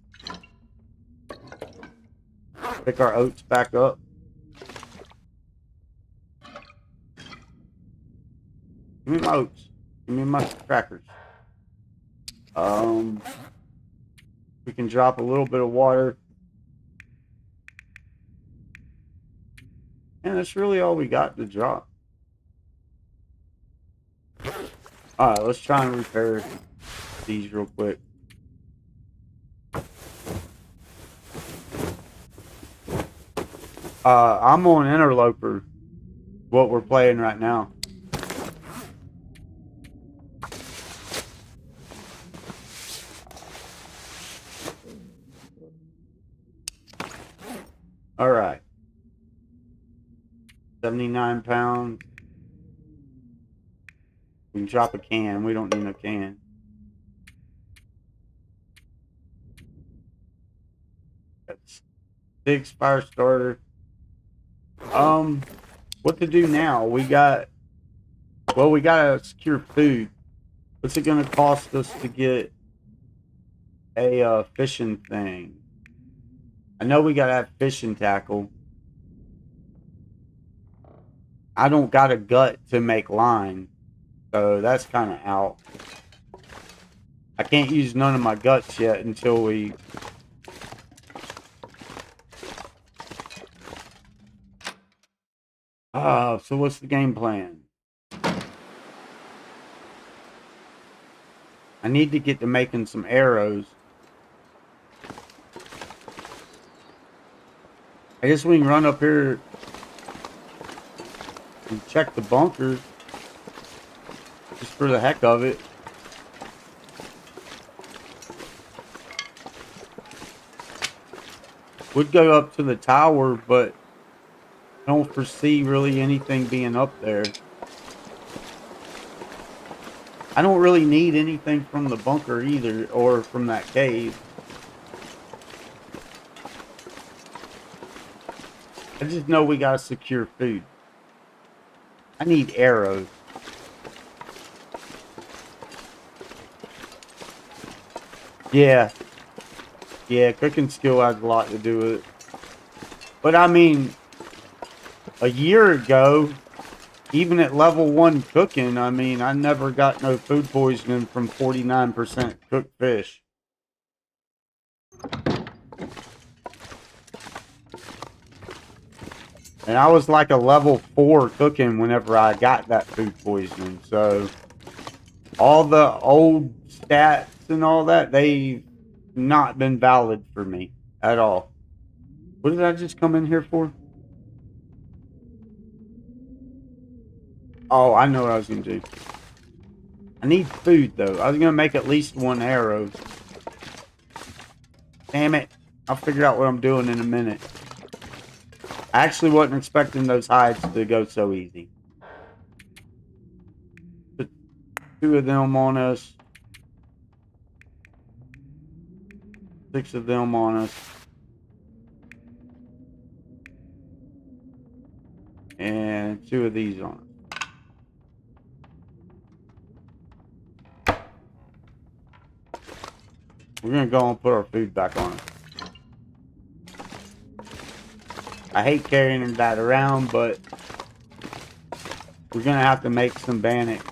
Pick our oats back up. Give me my oats. Give me my crackers. We can drop a little bit of water. And that's really all we got to drop. Alright, let's try and repair these real quick. I'm on Interloper, what we're playing right now. Alright. 79 pounds. We can drop a can. We don't need no can. That's 6 fire starter. What to do now? We gotta secure food. What's it gonna cost us to get a fishing thing? I know we gotta have fishing tackle. I don't got a gut to make line, so that's kind of out. I can't use none of my guts yet until we... so what's the game plan? I need to get to making some arrows. I guess we can run up here and check the bunkers just for the heck of it. Would go up to the tower, but I don't foresee really anything being up there. I don't really need anything from the bunker either, or from that cave. I just know we gotta secure food. I need arrows. Yeah. Yeah, cooking skill has a lot to do with it. But I mean, a year ago, even at level 1 cooking, I mean, I never got no food poisoning from 49% cooked fish. And I was like a level 4 cooking whenever I got that food poisoning. So all the old stats and all that, they've not been valid for me at all. What did I just come in here for? Oh, I know what I was going to do. I need food, though. I was going to make at least 1 arrow. Damn it. I'll figure out what I'm doing in a minute. I actually wasn't expecting those hides to go so easy. Put 2 of them on us. 6 of them on us. And 2 of these on us. We're going to go and put our food back on it. I hate carrying that around, but we're going to have to make some bannock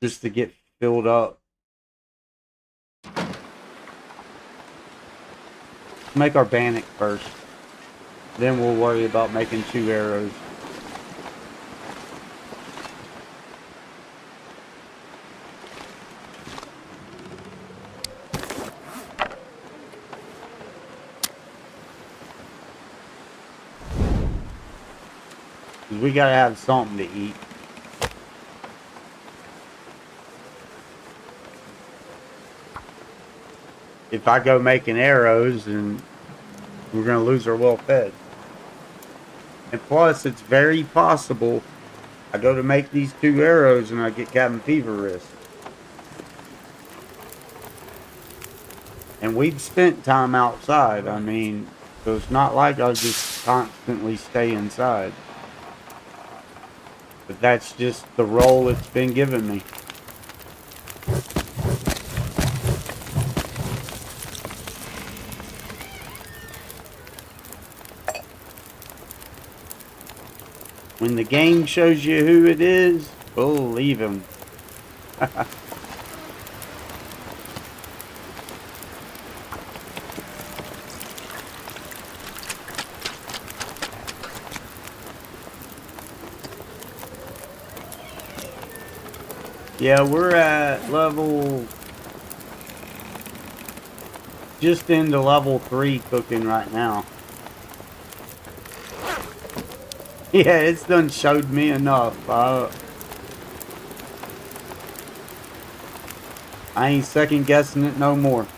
just to get filled up. Make our bannock first. Then we'll worry about making 2 arrows. We gotta have something to eat. If I go making arrows, and we're gonna lose our well fed. And plus, it's very possible I go to make these 2 arrows and I get cabin fever risk. And we've spent time outside. I mean, so it's not like I'll just constantly stay inside. But that's just the role it's been given me. When the game shows you who it is, believe him. Yeah, we're at level... just into level 3 cooking right now. Yeah, it's done showed me enough. I ain't second guessing it no more.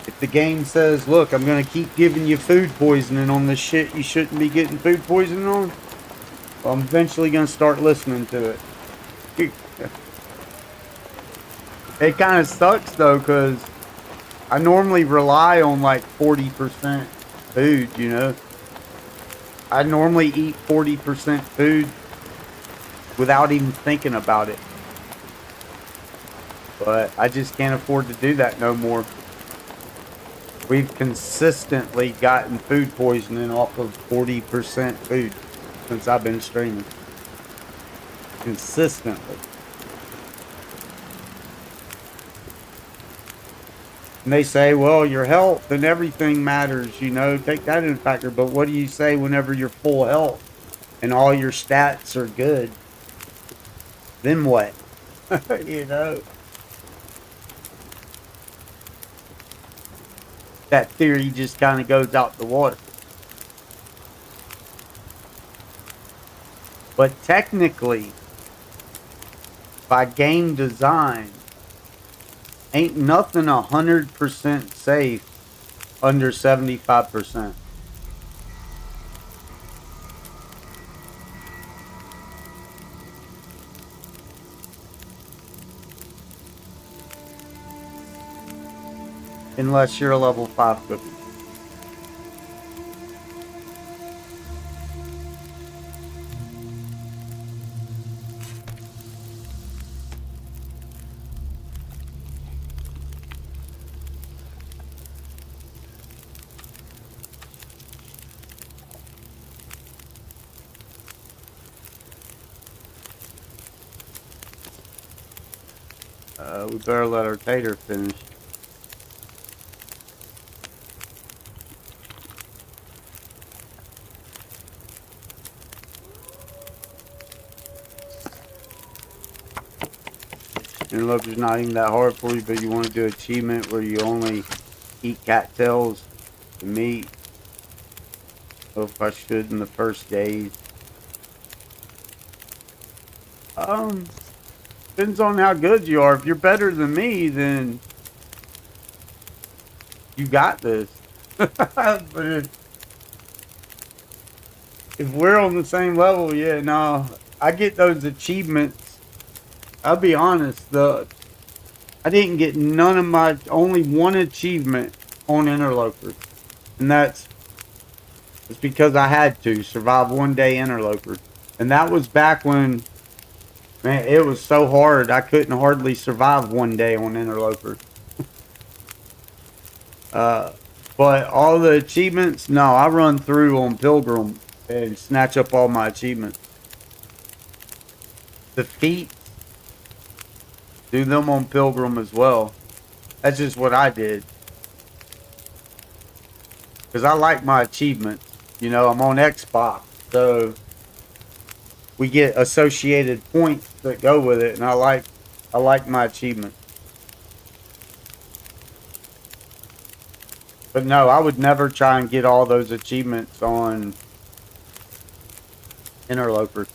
If the game says, look, I'm gonna keep giving you food poisoning on this shit you shouldn't be getting food poisoning on, well, I'm eventually gonna start listening to it. It kind of sucks though, because I normally rely on like 40% food, you know. I normally eat 40% food without even thinking about it. But I just can't afford to do that no more. We've consistently gotten food poisoning off of 40% food since I've been streaming. Consistently. And they say, well, your health and everything matters, you know, take that into factor. But what do you say whenever you're full health and all your stats are good? Then what? You know? That theory just kind of goes out the water. But technically, by game design, ain't nothing 100% safe under 75%. Unless you're a level 5 cookie. We better let our tater finish. Interloper's not even that hard for you, but you want to do an achievement where you only eat cattails and meat. I don't know if I should in the first days. Depends on how good you are. If you're better than me, then you got this. But if we're on the same level, yeah, no. I get those achievements. I'll be honest, I didn't get none of my, only one achievement on Interloper. And it's because I had to survive one day Interloper. And that was back when, man, it was so hard. I couldn't hardly survive one day on Interloper. But all the achievements, no, I run through on Pilgrim and snatch up all my achievements. The feet, do them on Pilgrim as well. That's just what I did. Because I like my achievements. You know, I'm on Xbox, so we get associated points that go with it, and I like my achievements. But no, I would never try and get all those achievements on Interloper.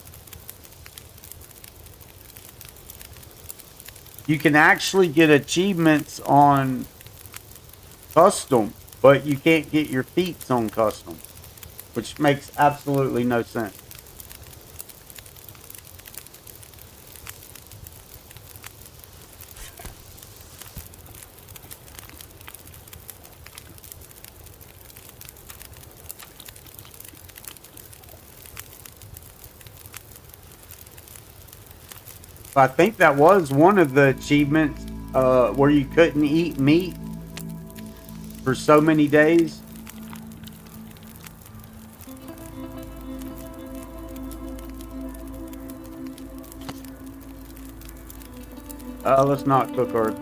You can actually get achievements on custom, but you can't get your feats on custom, which makes absolutely no sense. I think that was one of the achievements where you couldn't eat meat for so many days. Let's not cook our...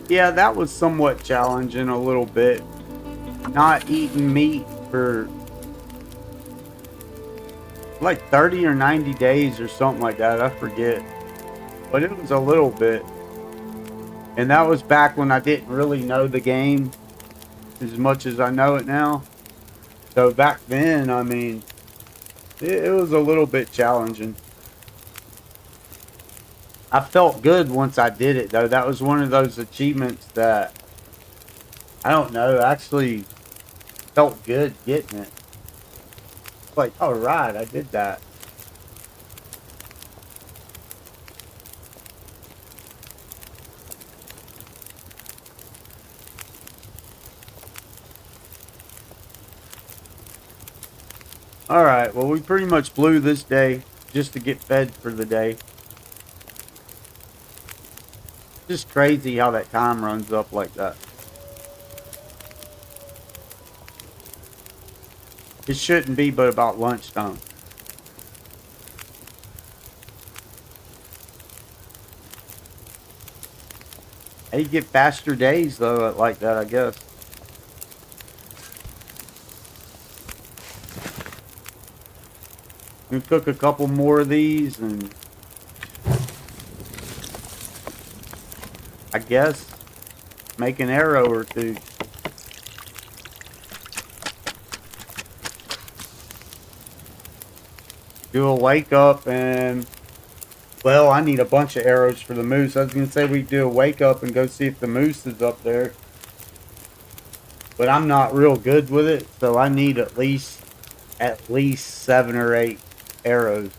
Yeah, that was somewhat challenging a little bit. Not eating meat for like 30 or 90 days or something like that. I forget. But it was a little bit. And that was back when I didn't really know the game as much as I know it now. So back then, I mean, it was a little bit challenging. I felt good once I did it, though. That was one of those achievements that, I don't know, actually felt good getting it. Like, all right, I did that. All right, well, we pretty much blew this day just to get fed for the day. Just crazy how that time runs up like that. It shouldn't be but about lunchtime. Hey, you get faster days though like that, I guess. We cook a couple more of these and guess. Make an arrow or two. Do a wake up and, well, I need a bunch of arrows for the moose. I was going to say we do a wake up and go see if the moose is up there. But I'm not real good with it, so I need at least 7 or 8 arrows.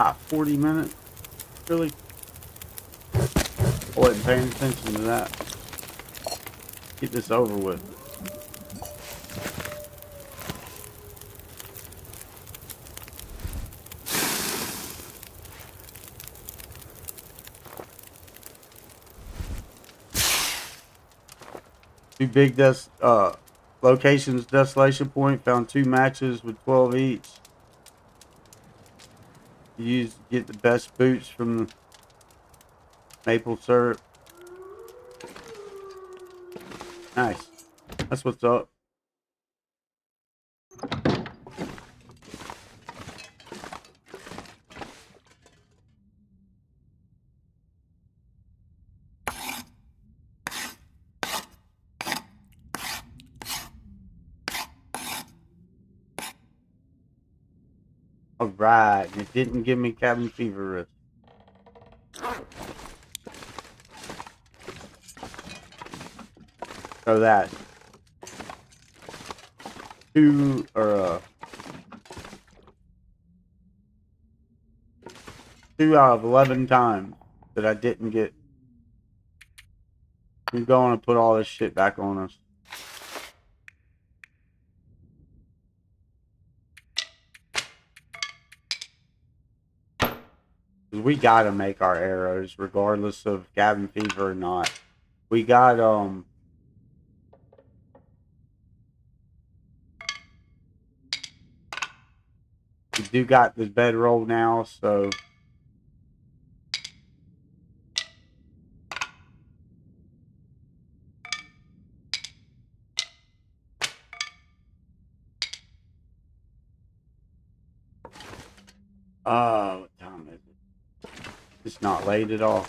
Ah, 40 minutes? Really? I wasn't paying attention to that. Get this over with. Two big locations, Desolation Point, found 2 matches with 12 each. Get the best boots from the maple syrup. Nice. That's what's up. Alright, it didn't give me cabin fever risk. So that 2 out of 11 times that I didn't get. I'm going to put all this shit back on us. We gotta make our arrows regardless of cabin fever or not. We got we do got this bedroll now, so what time is it? It's not late at all.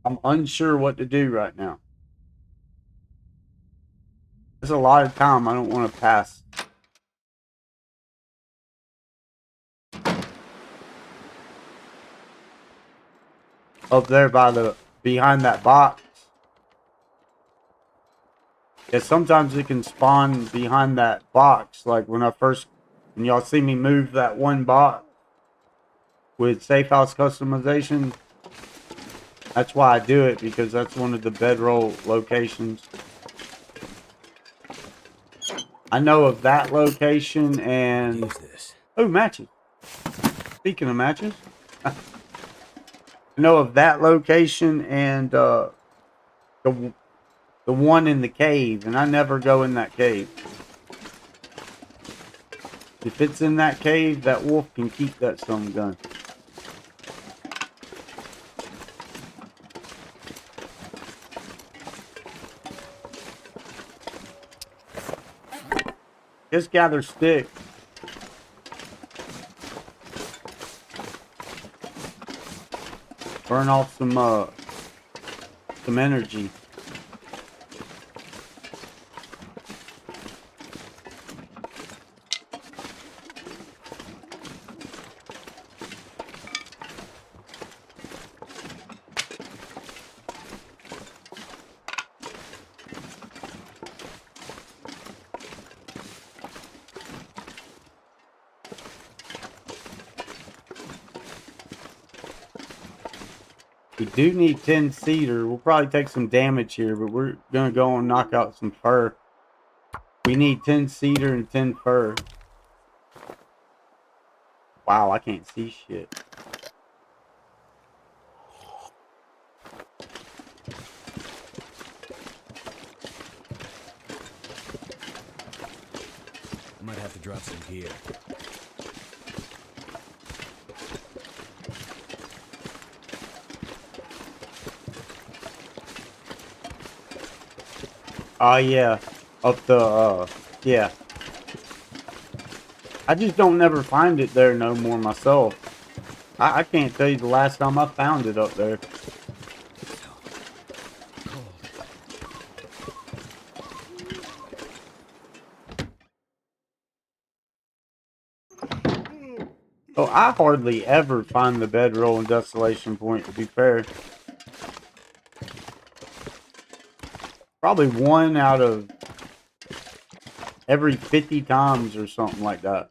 I'm unsure what to do right now. There's a lot of time I don't want to pass. Up there behind that box. Yeah, sometimes it can spawn behind that box. Like when y'all see me move that one box with safe house customization. That's why I do it, because that's one of the bedroll locations. I know of that location and... Use this. Oh, matches. Speaking of matches. I know of that location and the one in the cave, and I never go in that cave. If it's in that cave, that wolf can keep that son gun. Just gather sticks. Burn off some energy. We do need 10 cedar. We'll probably take some damage here, but we're gonna go and knock out some fur. We need 10 cedar and 10 fir. Wow, I can't see shit. I might have to drop some gear. Oh, yeah. Up the, yeah. I just don't never find it there no more myself. I can't tell you the last time I found it up there. Oh, I hardly ever find the bedroll and desolation point, to be fair. Probably one out of every 50 times or something like that.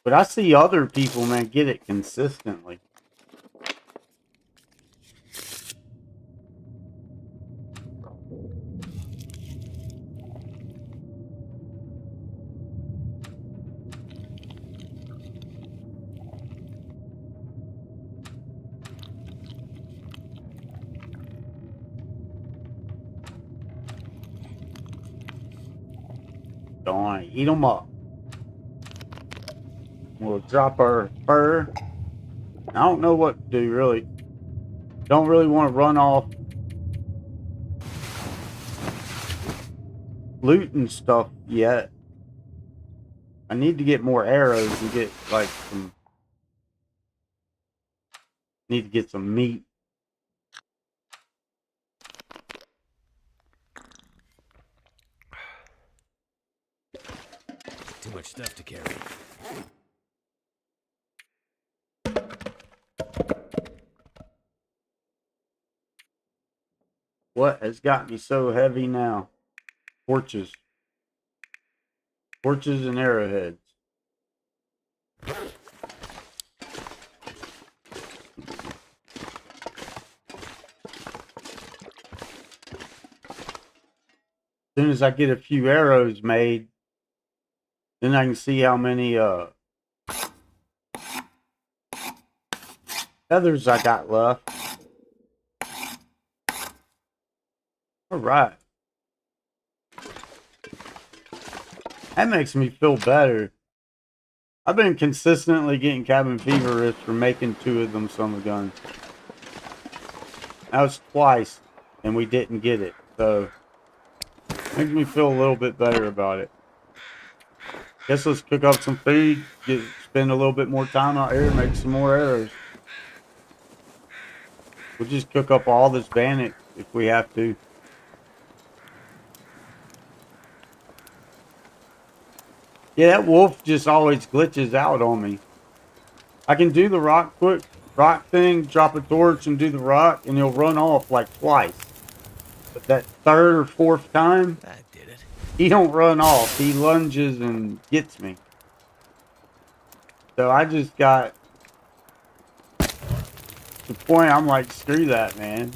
But I see other people, man, get it consistently. Darn, eat them up. We'll drop our fur. I don't know what to do, really. Don't really want to run off loot and stuff yet. I need to get more arrows and get, like, some... Need to get some meat. Too much stuff to carry. What has got me so heavy now? Torches. Torches and arrowheads. As soon as I get a few arrows made, then I can see how many feathers I got left. Alright. That makes me feel better. I've been consistently getting cabin fever wrist for making 2 of them summer guns. That was twice, and we didn't get it, so makes me feel a little bit better about it. Guess let's cook up some food, spend a little bit more time out here, make some more arrows. We'll just cook up all this bannock if we have to. Yeah, that wolf just always glitches out on me. I can do the rock thing, drop a torch and do the rock, and he'll run off like twice. But that 3rd or 4th time, That did it. he don't run off. He lunges and gets me. So I just got to the point I'm like, screw that, man.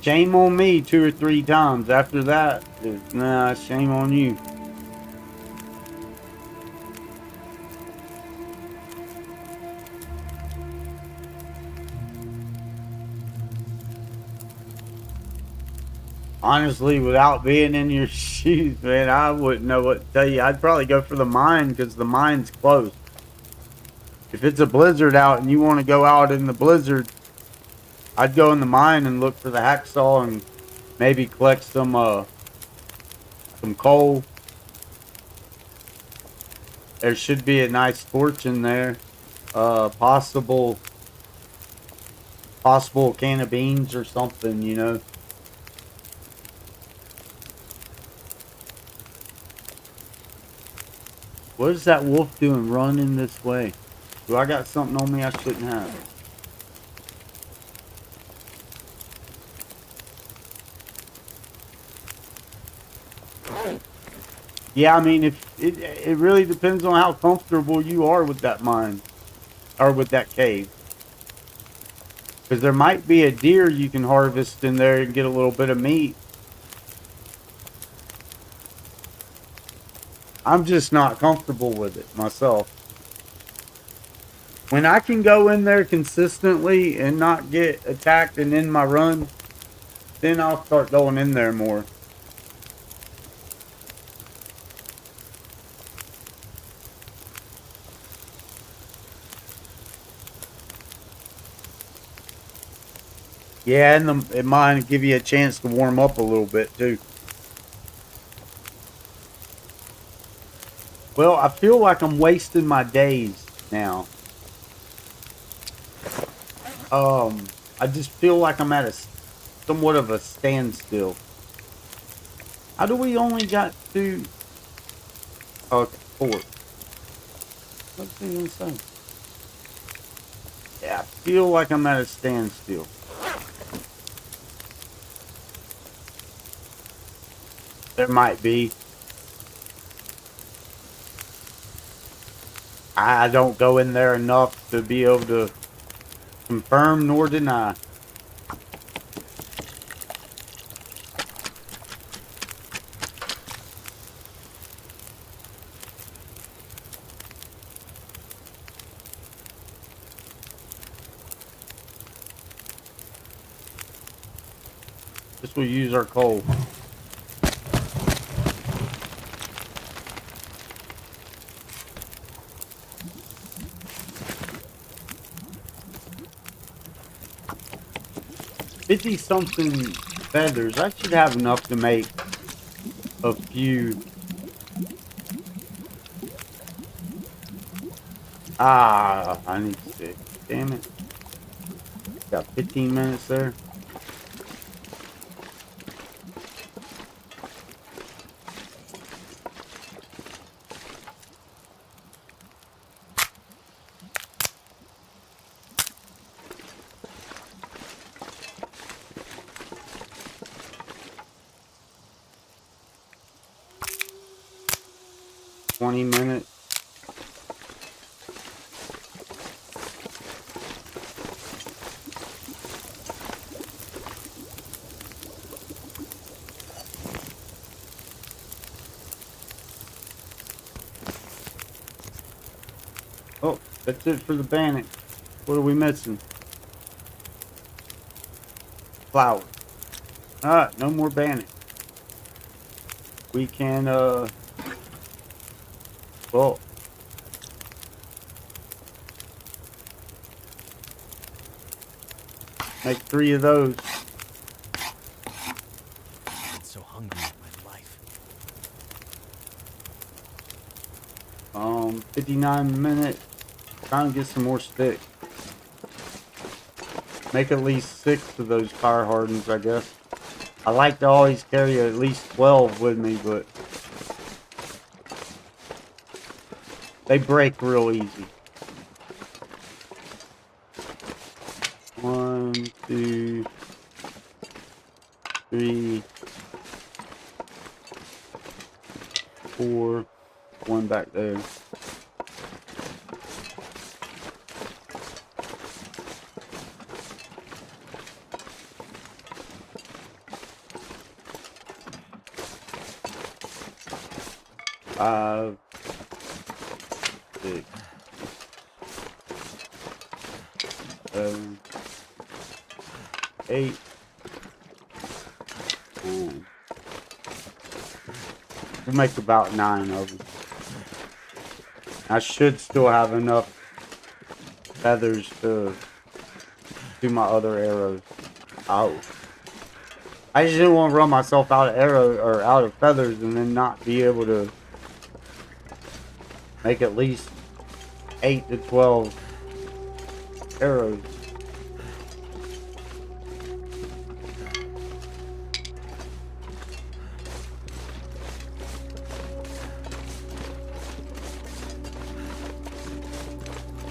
Shame on me 2 or 3 times. After that, nah, shame on you. Honestly, without being in your shoes, man, I wouldn't know what to tell you. I'd probably go for the mine because the mine's close. If it's a blizzard out and you want to go out in the blizzard, I'd go in the mine and look for the hacksaw and maybe collect some coal. There should be a nice torch in there. Possible can of beans or something, you know. What is that wolf doing running this way? Do I got something on me I shouldn't have? Yeah, I mean, if it really depends on how comfortable you are with that mine or with that cave. Because there might be a deer you can harvest in there and get a little bit of meat. I'm just not comfortable with it myself. When I can go in there consistently and not get attacked and end my run, then I'll start going in there more. Yeah, and it might give you a chance to warm up a little bit too. Well, I feel like I'm wasting my days now. I just feel like I'm at a somewhat of a standstill. How do we only got to? Okay, 4. What's he gonna say? Yeah, I feel like I'm at a standstill. There might be. I don't go in there enough to be able to confirm nor deny. This will use our coal. $50-something feathers. I should have enough to make a few. I need to see. Damn it. Got 15 minutes there. $20. Oh, that's it for the bannock. What are we missing? Flour. Alright, no more bannock. We can, well, make 3 of those. I've been so hungry in my life. 59 minutes. Trying to get some more sticks. Make at least 6 of those fire hardens, I guess. I like to always carry at least 12 with me, but they break real easy. 1, 2, 3, 4. 1 back there. Five, 6, 7, 8, 9. We'll make about 9 of them. I should still have enough feathers to do my other arrows. Oh. I just didn't want to run myself out of arrows or out of feathers and then not be able to make at least 8 to 12 arrows.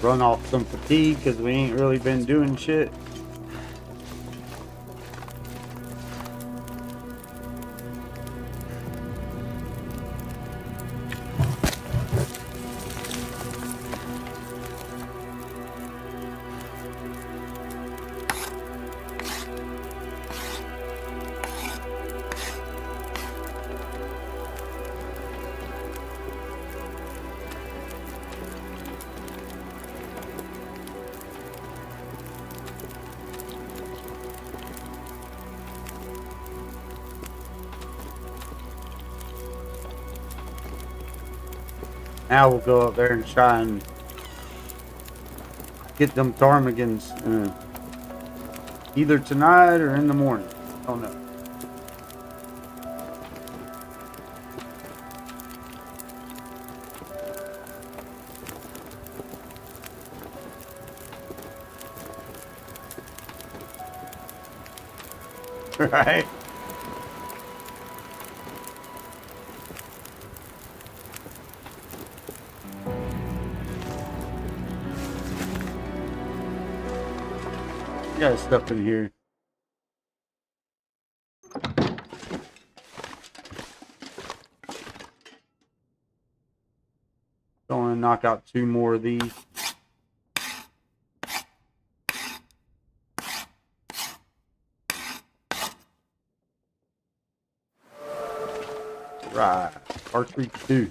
Run off some fatigue because we ain't really been doing shit. Now we'll go up there and try and get them ptarmigans either tonight or in the morning. I don't know. Right? Got stuff in here. Don't want to knock out 2 more of these. Right, cartridge 2.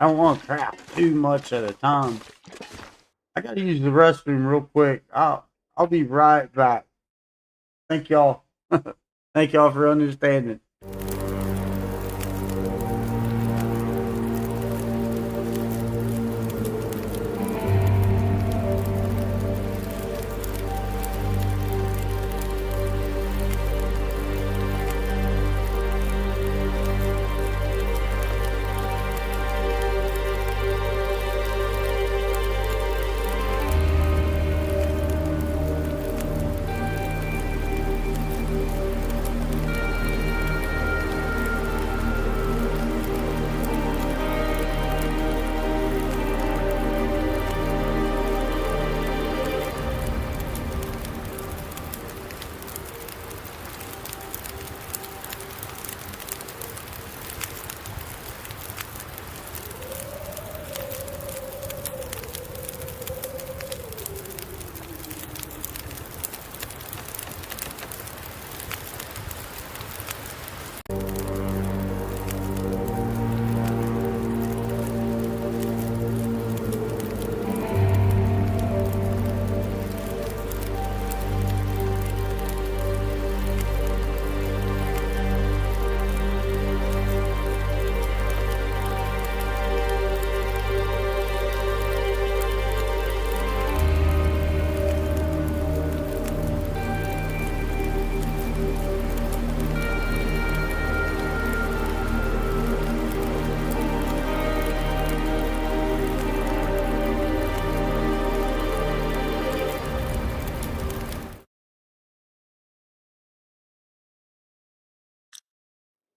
I don't want to craft too much at a time. I gotta use the restroom real quick. I'll be right back. Thank y'all. Thank y'all for understanding.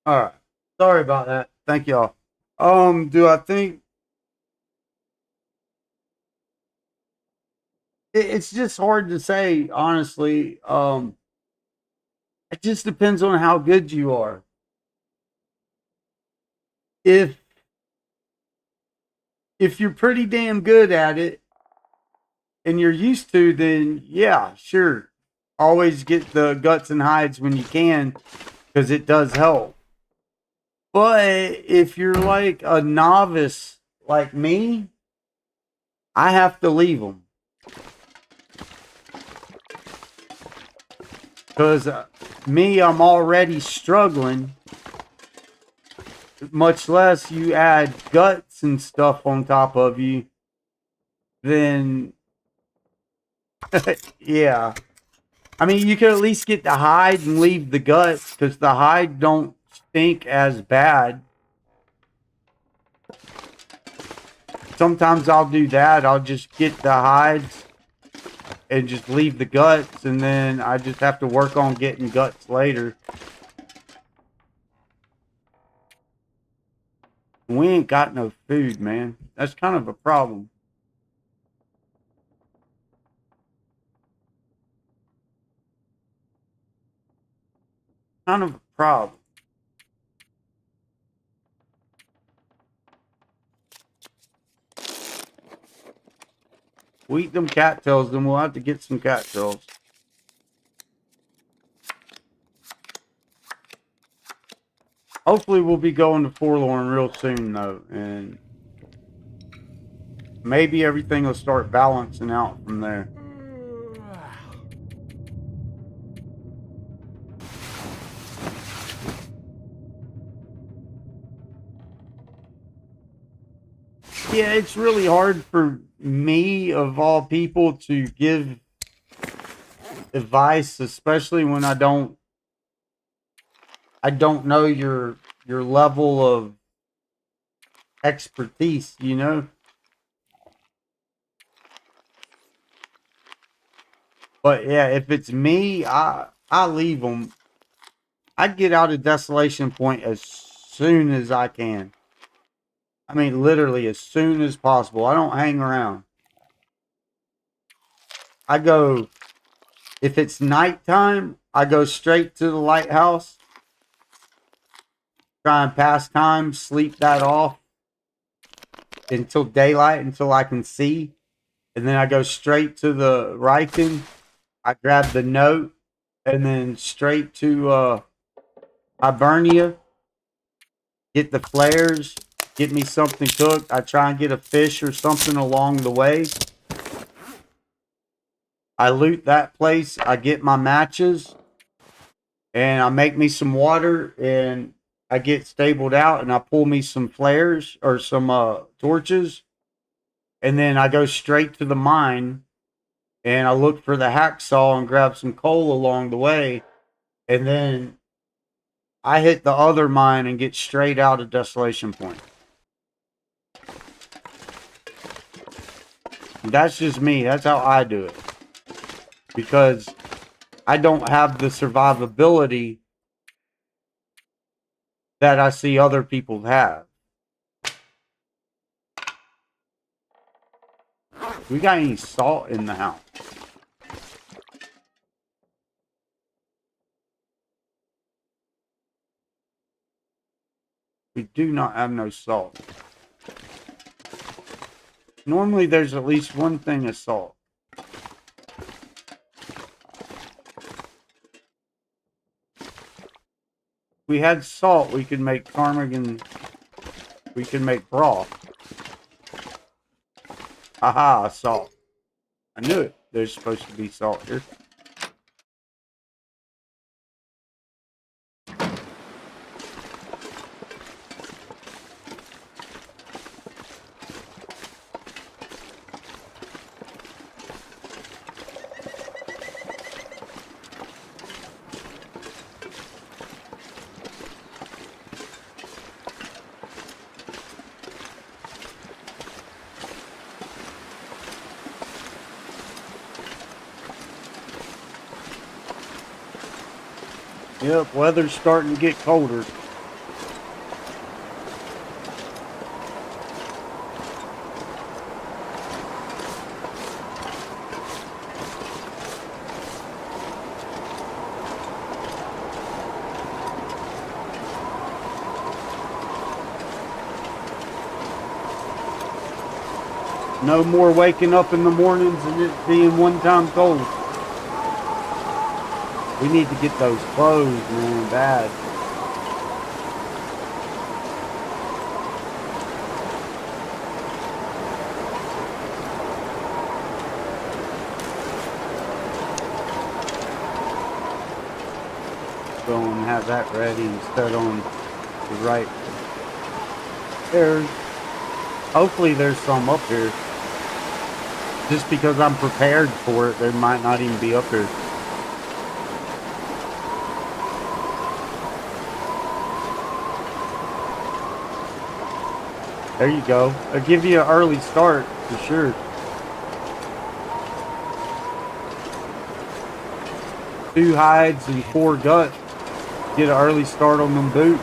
All right. Sorry about that. Thank y'all. Do I think it's just hard to say, honestly. It just depends on how good you are. If you're pretty damn good at it and you're used to, then yeah, sure. Always get the guts and hides when you can because it does help. But if you're like a novice like me, I have to leave them. Because me, I'm already struggling. Much less you add guts and stuff on top of you. Then, yeah. I mean, you could at least get the hide and leave the guts. Because the hide don't stink as bad. Sometimes I'll do that. I'll just get the hides and just leave the guts, and then I just have to work on getting guts later. We ain't got no food, man. That's kind of a problem. Kind of a problem. We eat them cattails, then we'll have to get some cattails. Hopefully we'll be going to Forlorn real soon, though, and maybe everything will start balancing out from there. Yeah, it's really hard for me, of all people, to give advice, especially when I don't know your level of expertise, you know? But yeah, if it's me, I leave them. I get out of Desolation Point as soon as I can. I mean, literally as soon as possible. I don't hang around. I go, if it's nighttime, I go straight to the lighthouse, try and pass time, sleep that off until daylight, until I can see. And then I go straight to the Riken. I grab the note and then straight to Hibernia, get the flares, get me something cooked. I try and get a fish or something along the way. I loot that place. I get my matches and I make me some water and I get stabled out and I pull me some flares or some torches. And then I go straight to the mine and I look for the hacksaw and grab some coal along the way. And then I hit the other mine and get straight out of Desolation Point. That's just me. That's how I do it. Because I don't have the survivability that I see other people have. We got any salt in the house? We do not have no salt. Normally there's at least one thing of salt. If we had salt, we could make ptarmigan. We could make broth. Aha, salt. I knew it. There's supposed to be salt here. Yep, weather's starting to get colder. No more waking up in the mornings and it being one time cold. We need to get those clothes, man, bad. Go and have that ready and start on the right. There's, hopefully there's some up here. Just because I'm prepared for it, there might not even be up here. There you go. I'll give you an early start for sure. 2 hides and 4 guts. Get an early start on them boots.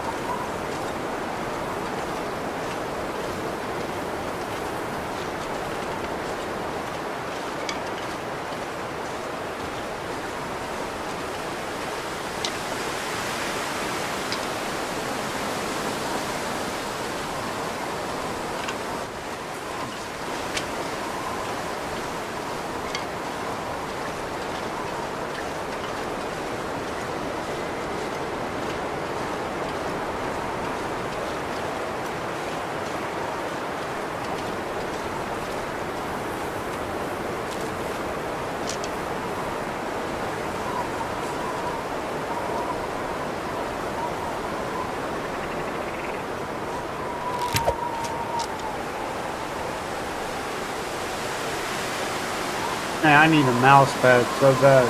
Man, I need a mouse pad so bad.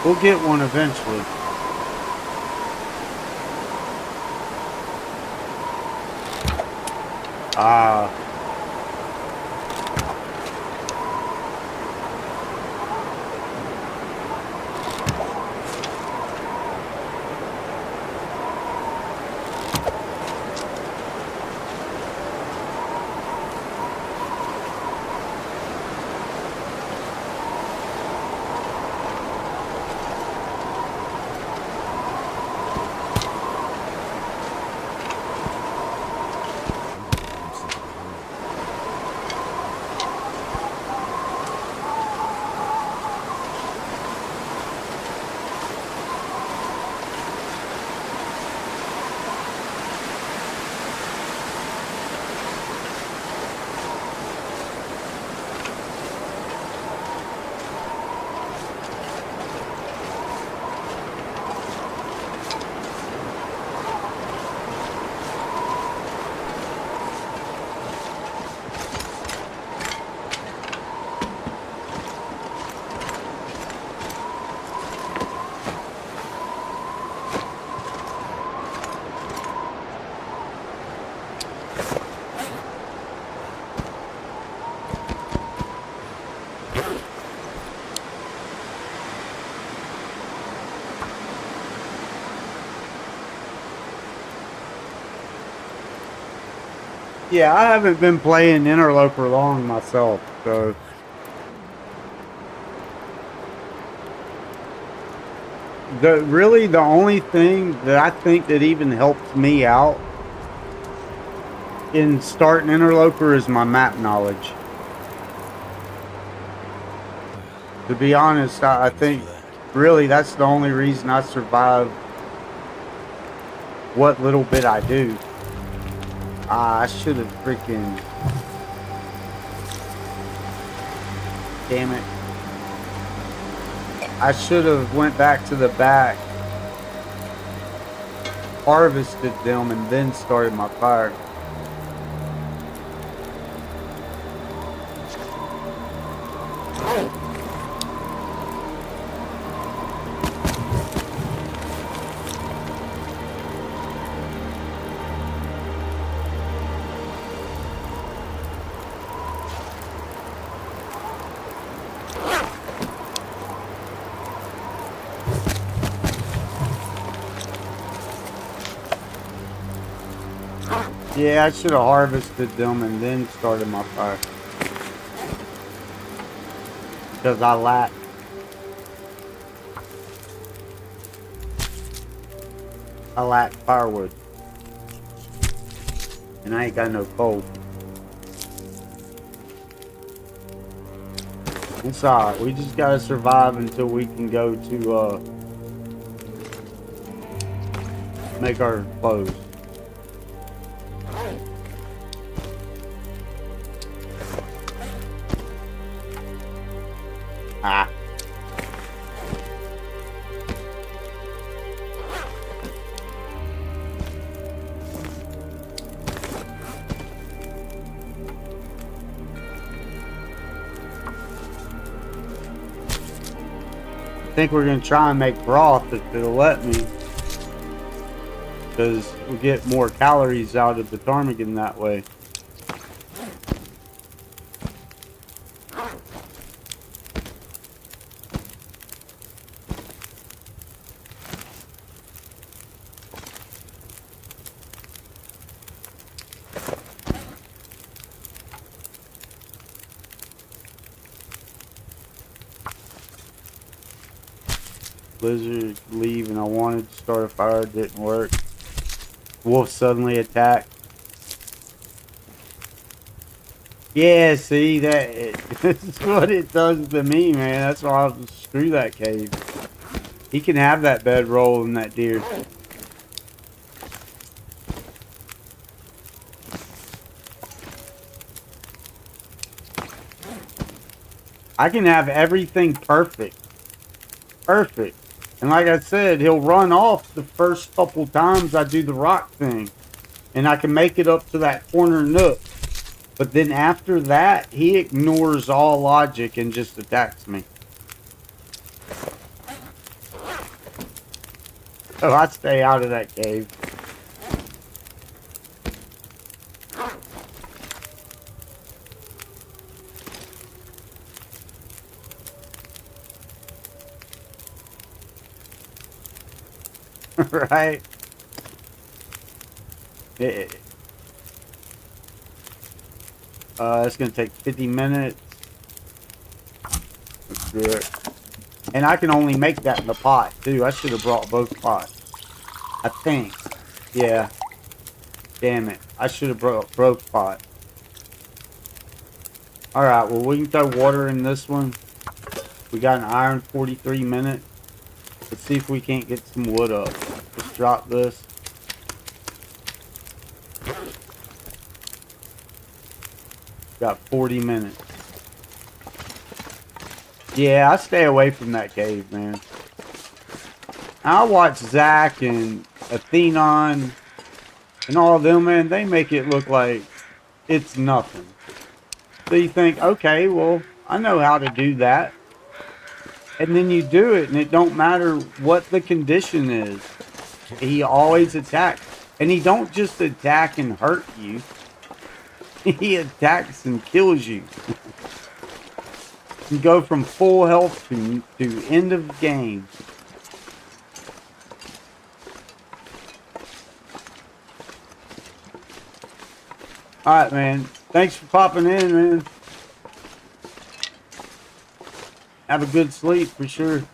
We'll get one eventually. Ah. Yeah, I haven't been playing Interloper long myself, so the only thing that I think that even helps me out in starting Interloper is my map knowledge. To be honest, I think really that's the only reason I survive what little bit I do. I should have freaking... Damn it. I should have went back to the back, harvested them, and then started my fire. Yeah, I should have harvested them and then started my fire. Because I lack firewood. And I ain't got no coal. It's alright, we just gotta survive until we can go to make our clothes. Ah. I think we're gonna try and make broth if it'll let me, because we get more calories out of the ptarmigan that way. Blizzard leave and I wanted to start a fire, it didn't work. Wolf suddenly attacked. Yeah, see that's what it does to me, man. That's why I'll just screw that cave. He can have that bedroll and that deer. I can have everything perfect. Perfect. And like I said, he'll run off the first couple times I do the rock thing. And I can make it up to that corner nook. But then after that, he ignores all logic and just attacks me. So I stay out of that cave. Right? It's gonna take 50 minutes. Let's do it. And I can only make that in the pot too. I should have brought both pots. I think. Yeah. Damn it. I should have brought both pots. Alright, well we can throw water in this one. We got an iron 43 minutes. Let's see if we can't get some wood up. Let's drop this. Got 40 minutes. Yeah, I stay away from that cave, man. I watch Zach and Athenon and all of them, man. They make it look like it's nothing. So you think, okay, well, I know how to do that. And then you do it, and it don't matter what the condition is. He always attacks. And he don't just attack and hurt you. He attacks and kills you. You go from full health to end of game. Alright, man. Thanks for popping in, man. Have a good sleep for sure.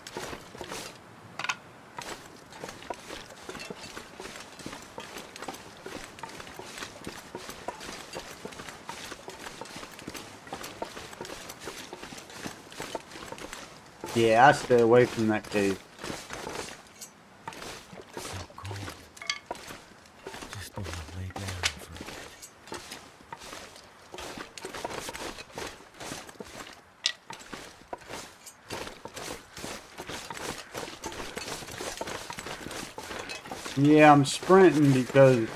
Yeah, I stay away from that cave. So cold. Just want to lay down for a bit. Yeah, I'm sprinting because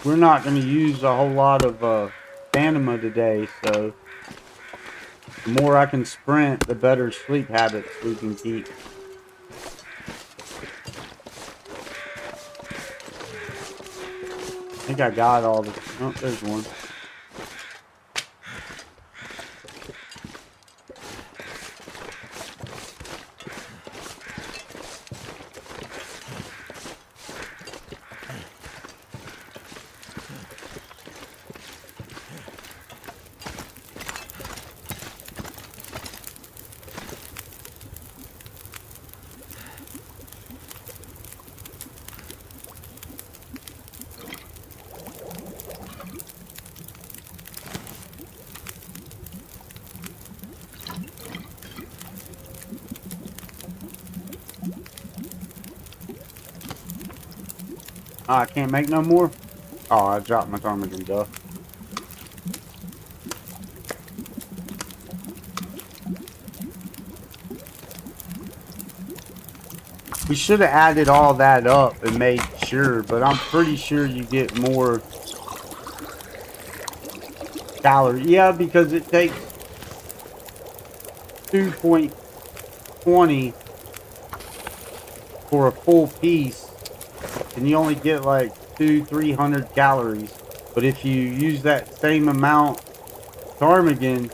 we're not going to use a whole lot of stamina today, so the more I can sprint, the better sleep habits we can keep. I think I got all the... Oh, there's one. Oh, I can't make no more? Oh, I dropped my ptarmigan duff. We should have added all that up and made sure, but I'm pretty sure you get more calories. Yeah, because it takes 2.20 for a full piece, and you only get like 200-300 calories. But if you use that same amount ptarmigan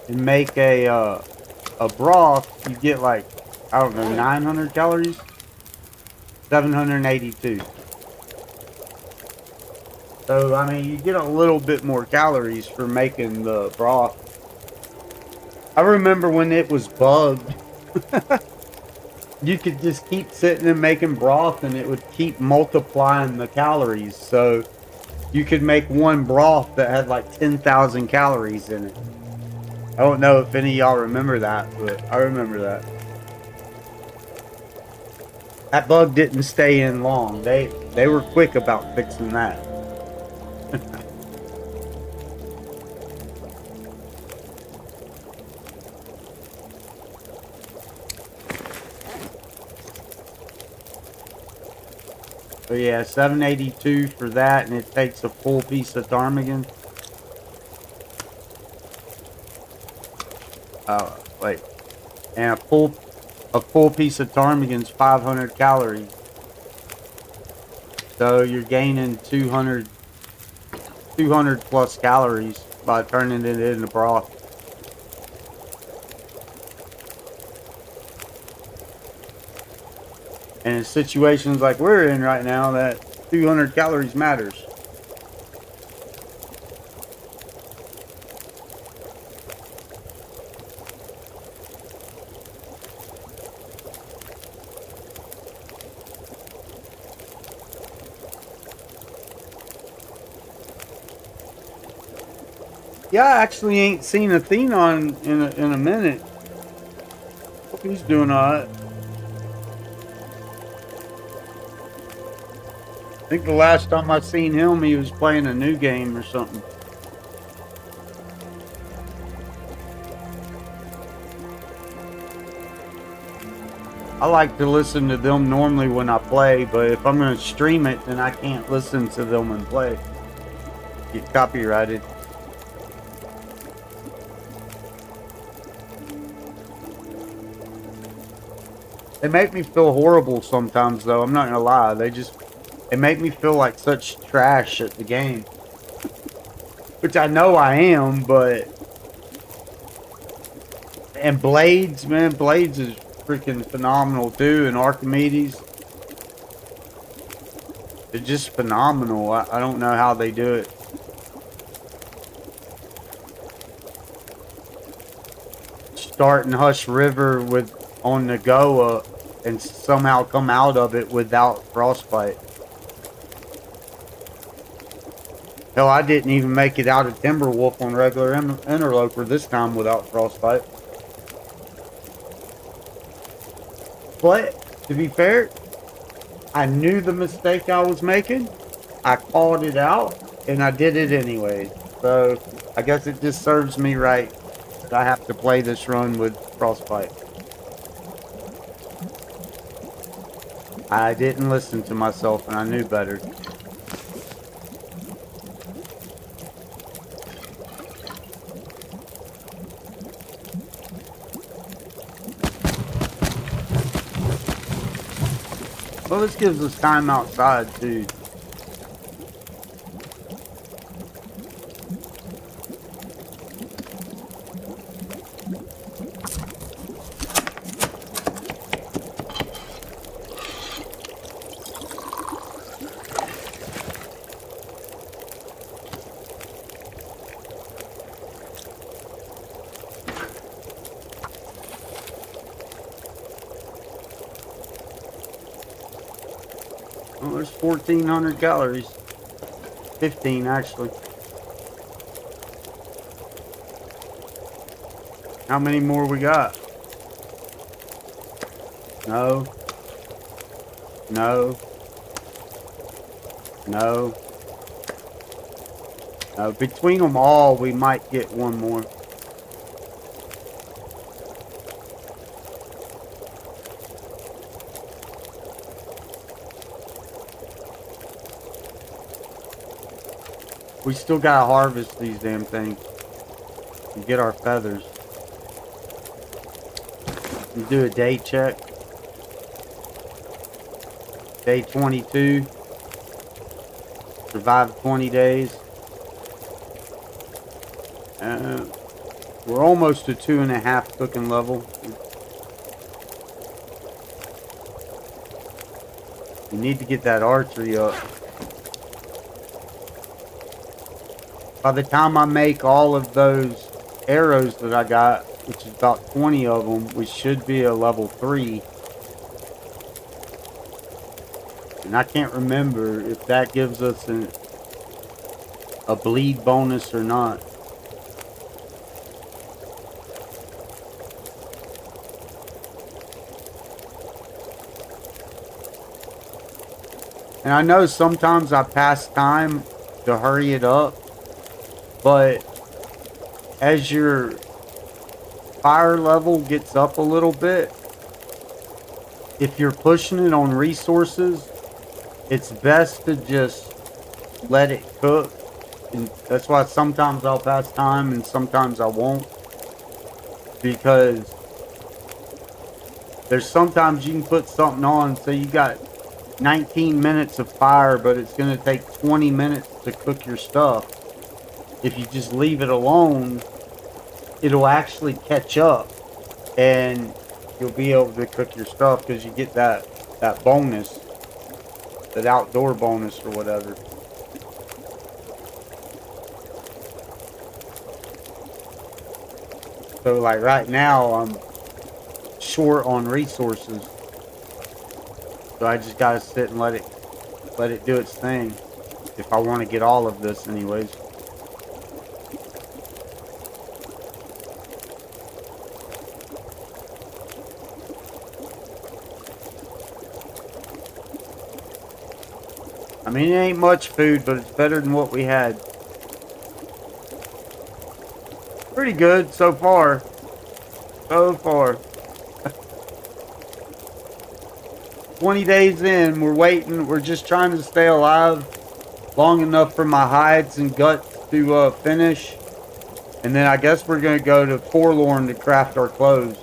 and make a broth, you get like, I don't know, 900 calories, 782. So I mean, you get a little bit more calories for making the broth. I remember when it was bugged. You could just keep sitting and making broth and it would keep multiplying the calories. So you could make one broth that had like 10,000 calories in it. I don't know if any of y'all remember that, but I remember that. That bug didn't stay in long. They were quick about fixing that. So yeah, 782 for that, and it takes a full piece of ptarmigan. Wait. And a full piece of ptarmigan's 500 calories. So you're gaining 200 plus calories by turning it into broth. And in situations like we're in right now, that 200 calories matters. Yeah, I actually ain't seen Athenon in a minute. Hope he's doing alright. I think the last time I seen him, he was playing a new game or something. I like to listen to them normally when I play, but if I'm going to stream it, then I can't listen to them and play. Get copyrighted. They make me feel horrible sometimes, though. I'm not gonna lie. They make me feel like such trash at the game. Which I know I am, but... And Blades, man. Blades is freaking phenomenal, too. And Archimedes. They're just phenomenal. I don't know how they do it. Starting Hush River on Nagoa and somehow come out of it without frostbite. Hell, I didn't even make it out of Timberwolf on regular Interloper this time without frostbite. But, to be fair, I knew the mistake I was making. I called it out, and I did it anyway. So, I guess it just serves me right that I have to play this run with frostbite. I didn't listen to myself, and I knew better. Well, this gives us time outside, too. Well, there's 1,400 calories. 15, actually. How many more we got? No. No. No. No. Between them all, we might get one more. We still gotta harvest these damn things and get our feathers. We do a day check. Day 22. Survive 20 days. We're almost to 2.5 cooking level. We need to get that archery up. By the time I make all of those arrows that I got, which is about 20 of them, we should be a level 3. And I can't remember if that gives us a bleed bonus or not. And I know sometimes I pass time to hurry it up, but as your fire level gets up a little bit, if you're pushing it on resources, it's best to just let it cook. And that's why sometimes I'll pass time and sometimes I won't. because there's sometimes you can put something on, so you got 19 minutes of fire, but it's going to take 20 minutes to cook your stuff. If you just leave it alone, it'll actually catch up and you'll be able to cook your stuff because you get that bonus, that outdoor bonus or whatever. So like right now I'm short on resources, so I just gotta sit and let it do its thing if I want to get all of this anyways. I mean, it ain't much food, but it's better than what we had. Pretty good so far. So far. 20 days in, we're waiting. We're just trying to stay alive long enough for my hides and guts to finish. And then I guess we're going to go to Forlorn to craft our clothes.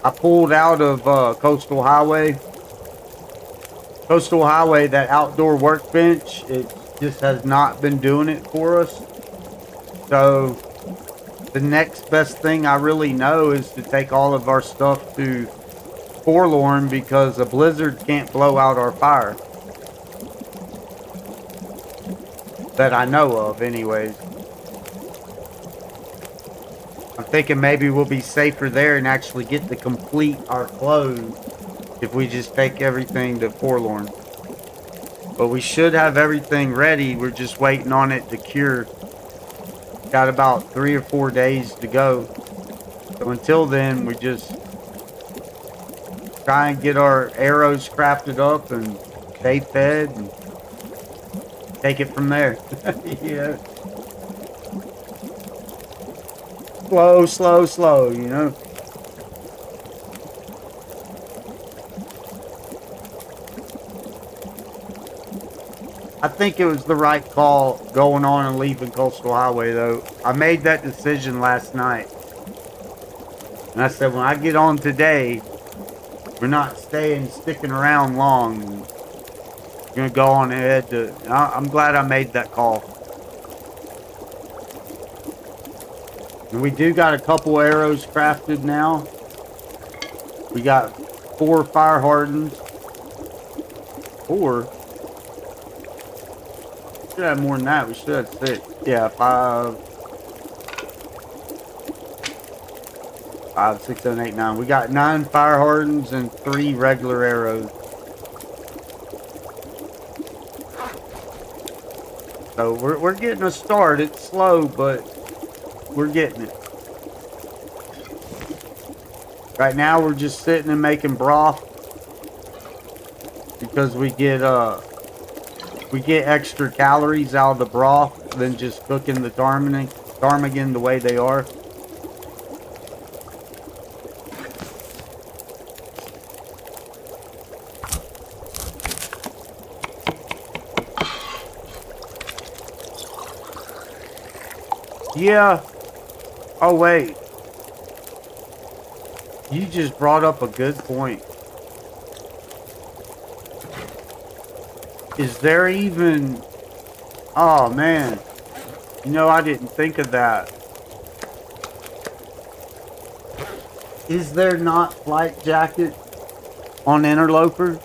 I pulled out of Coastal Highway. Coastal Highway, that outdoor workbench, it just has not been doing it for us. So the next best thing I really know is to take all of our stuff to Forlorn because a blizzard can't blow out our fire. That I know of anyways. I'm thinking maybe we'll be safer there and actually get to complete our clothes if we just take everything to Forlorn. But we should have everything ready. We're just waiting on it to cure. Got about 3 or 4 days to go. So until then, we just try and get our arrows crafted up and stay fed and take it from there. Yeah. Slow, you know. I think it was the right call going on and leaving Coastal Highway, though. I made that decision last night. And I said, when I get on today, we're not sticking around long. We're going to go on ahead to... I'm glad I made that call. And we do got a couple arrows crafted now. We got 4 fire hardens. 4? Should have more than that. We should have 6. Yeah, 5, 6, 7, 8, 9. We got 9 fire hardens and 3 regular arrows. So we're getting a start. It's slow, but we're getting it. Right now we're just sitting and making broth because we get extra calories out of the broth than just cooking the ptarmigan the way they are. Yeah. Oh, wait. You just brought up a good point. Is there even... Oh, man. You know, I didn't think of that. Is there not flight jacket on Interloper?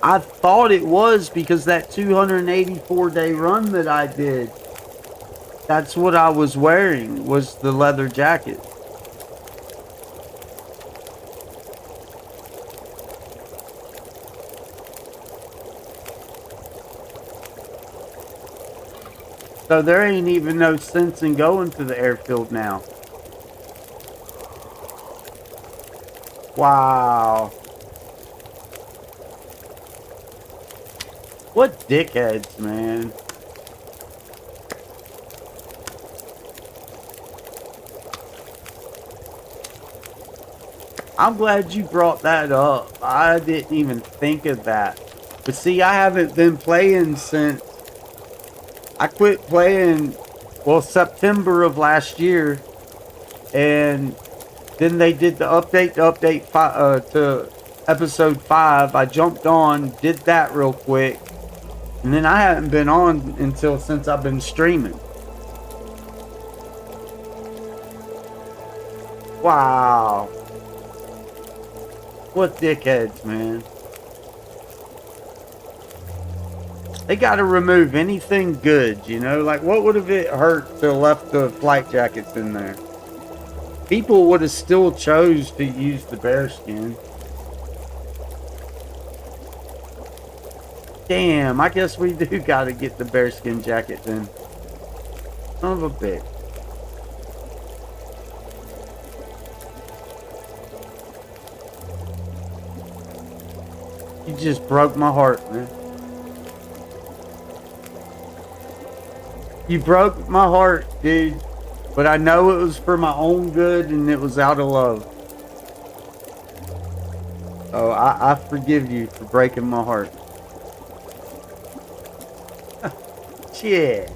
I thought it was because that 284-day run that I did, that's what I was wearing, was the leather jacket. So there ain't even no sense in going to the airfield now. Wow. What dickheads, man. I'm glad you brought that up. I didn't even think of that. But see, I haven't been playing since I quit playing, well, September of last year. And then they did the update to episode 5. I jumped on, did that real quick. And then I haven't been on until since I've been streaming. Wow. What dickheads, man. They gotta remove anything good, you know? Like, what would have it hurt to left the flight jackets in there? People would have still chose to use the bearskin. Damn, I guess we do gotta get the bearskin jacket then. Son of a bitch. You just broke my heart, man. You broke my heart, dude. But I know it was for my own good and it was out of love. Oh, I forgive you for breaking my heart. Shit.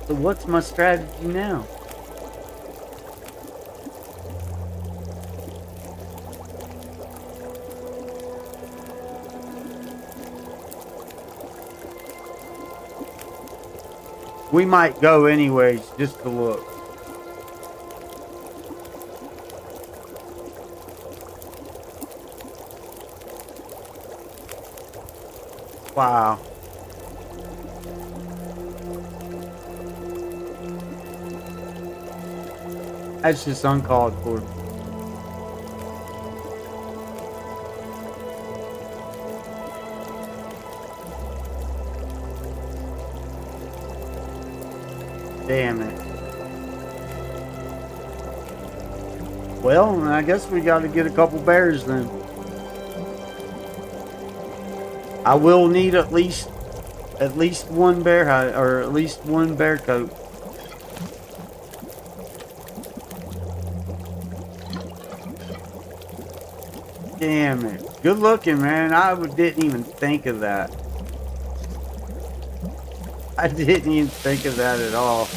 So what's my strategy now? We might go anyways, just to look. Wow. That's just uncalled for. Damn it. Well, I guess we got to get a couple bears then. I will need at least one bear hide, or at least one bear coat. Damn it. Good looking, man. Didn't even think of that. I didn't even think of that at all.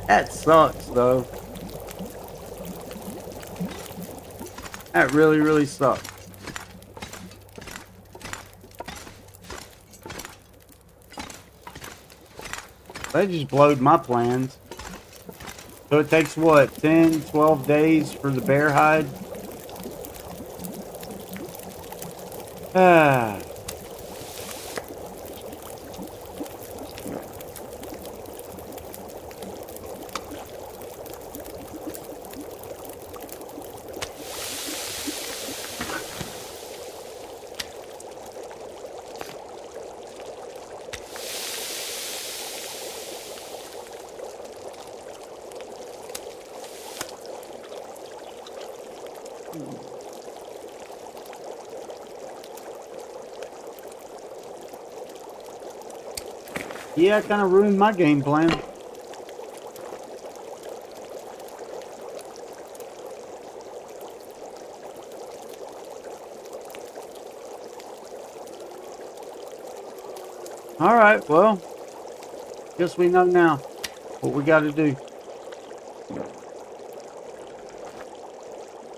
That sucks, though. That really, really sucks. That just blowed my plans. So it takes what, 10, 12 days for the bear hide? Ah. Yeah, it kind of ruined my game plan. All right, well, guess we know now what we got to do.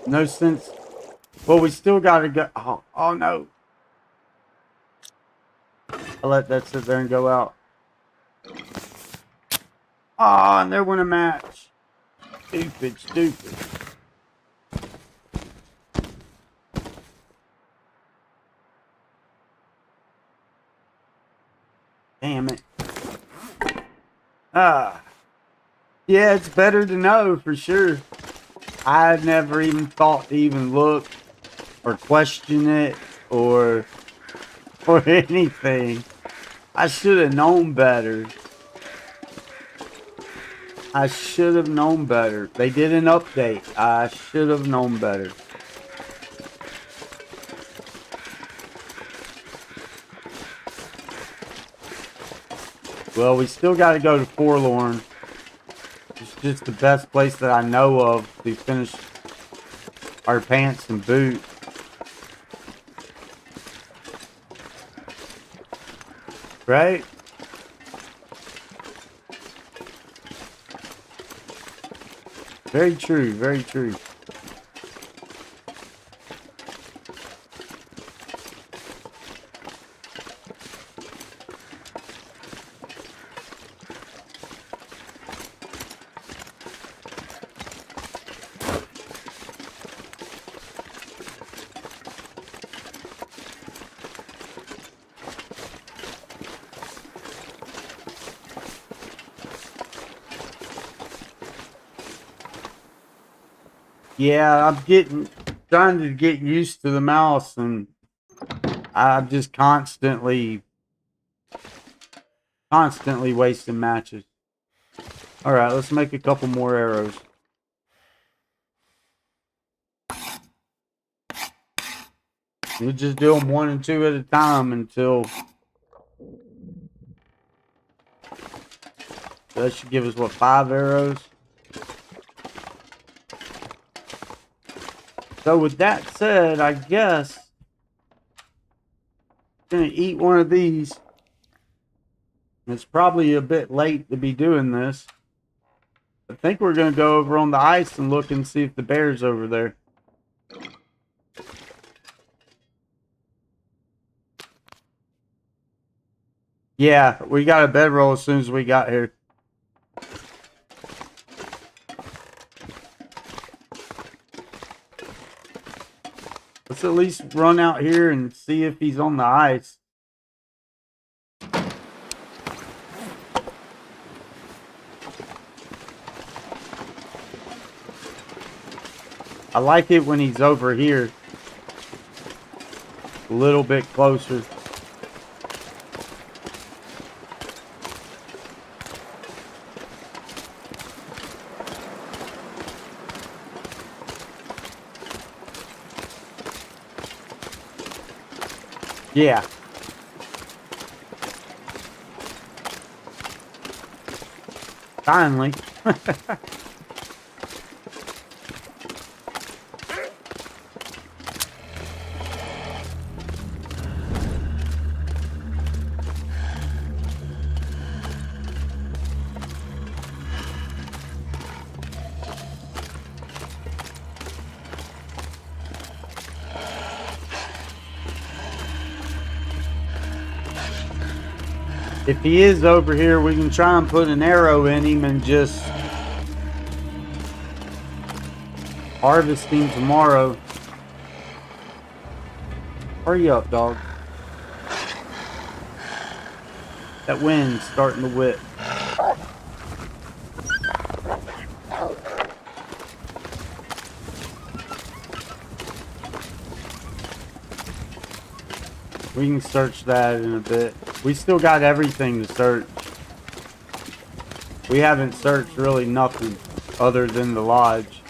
No sense. Well, we still got to go. Oh no. I let that sit there and go out. Oh, and there went a match. Stupid, stupid. Damn it. Ah. Yeah, it's better to know for sure. I never even thought to even look or question it or anything. I should have known better. I should have known better. They did an update. I should have known better. Well, we still got to go to Forlorn. It's just the best place that I know of to finish our pants and boots. Right? Very true, very true. Yeah, trying to get used to the mouse, and I'm just constantly wasting matches. Alright, let's make a couple more arrows. We'll just do them 1 and 2 at a time until... That should give us, what, 5 arrows? So with that said, I guess... I'm gonna eat one of these. It's probably a bit late to be doing this. I think we're gonna go over on the ice and look and see if the bear's over there. Yeah, we got a bedroll as soon as we got here. Let's at least run out here and see if he's on the ice. I like it when he's over here. A little bit closer. Yeah. Finally. If he is over here, we can try and put an arrow in him and just harvest him tomorrow. Hurry up, dog. That wind's starting to whip. We can search that in a bit. We still got everything to search. We haven't searched really nothing other than the lodge.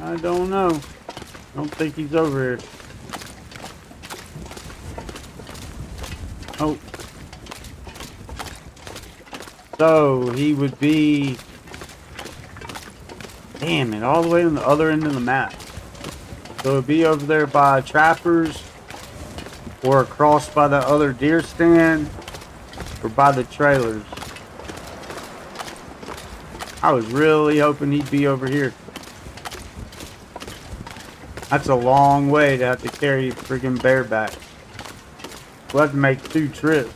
I don't know. I don't think he's over here. Oh. So he would be... Damn it, all the way on the other end of the map. So it would be over there by Trappers, or across by the other deer stand, or by the trailers. I was really hoping he'd be over here. That's a long way to have to carry a freaking bear back. We'll have to make 2 trips.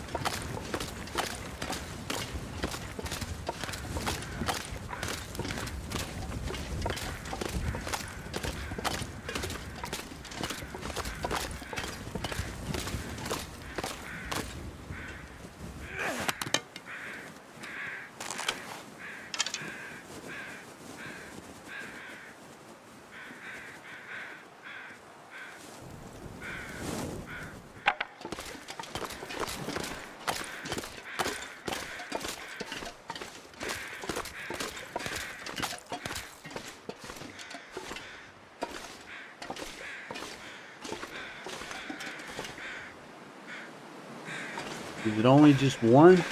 Is it only just one?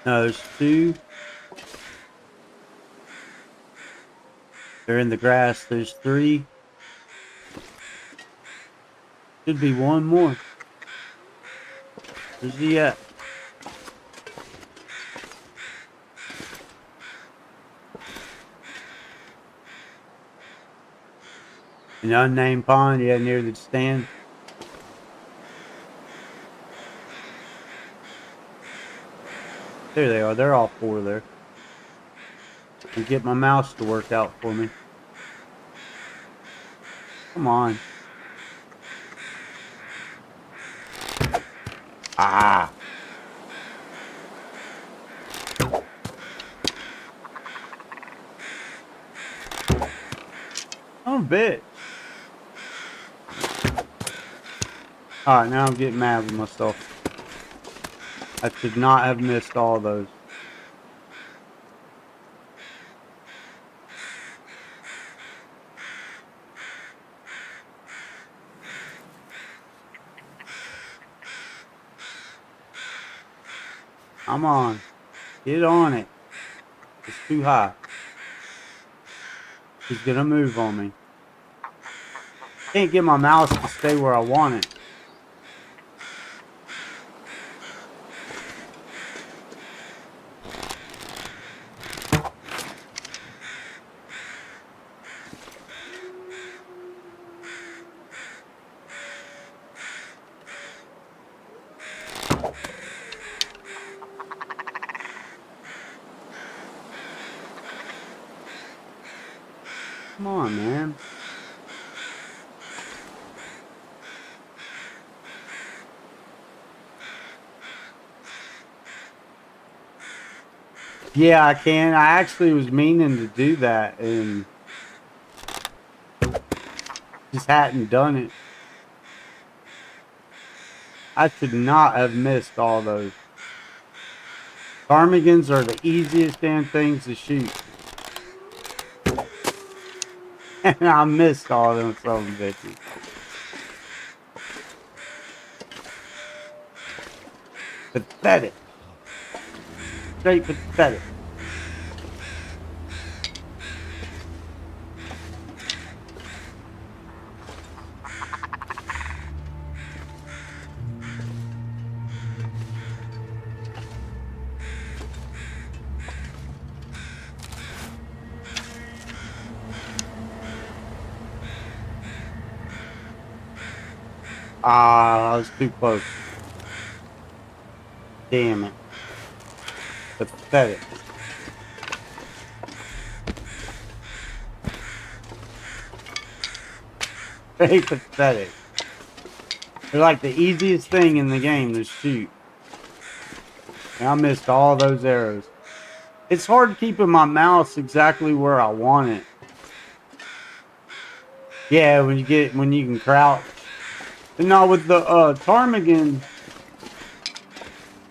No, there's two. They're in the grass. There's three. Should be one more. Where's he at? An unnamed pond, yeah, near the stand. There they are. They're all four there. And get my mouse to work out for me. Come on. Ah. Oh, bitch. Alright, now I'm getting mad with myself. I should not have missed all those. Come on. Get on it. It's too high. He's gonna move on me. Can't get my mouse to stay where I want it. Come on, man. Yeah, I can. I actually was meaning to do that and just hadn't done it. I should not have missed all those. Ptarmigans are the easiest damn things to shoot. And I missed all them son of bitches. Pathetic. Straight pathetic. Ah, I was too close. Damn it. Pathetic. Very pathetic. They're like the easiest thing in the game to shoot. And I missed all those arrows. It's hard keeping my mouse exactly where I want it. Yeah, when you can crouch. And now with the ptarmigan,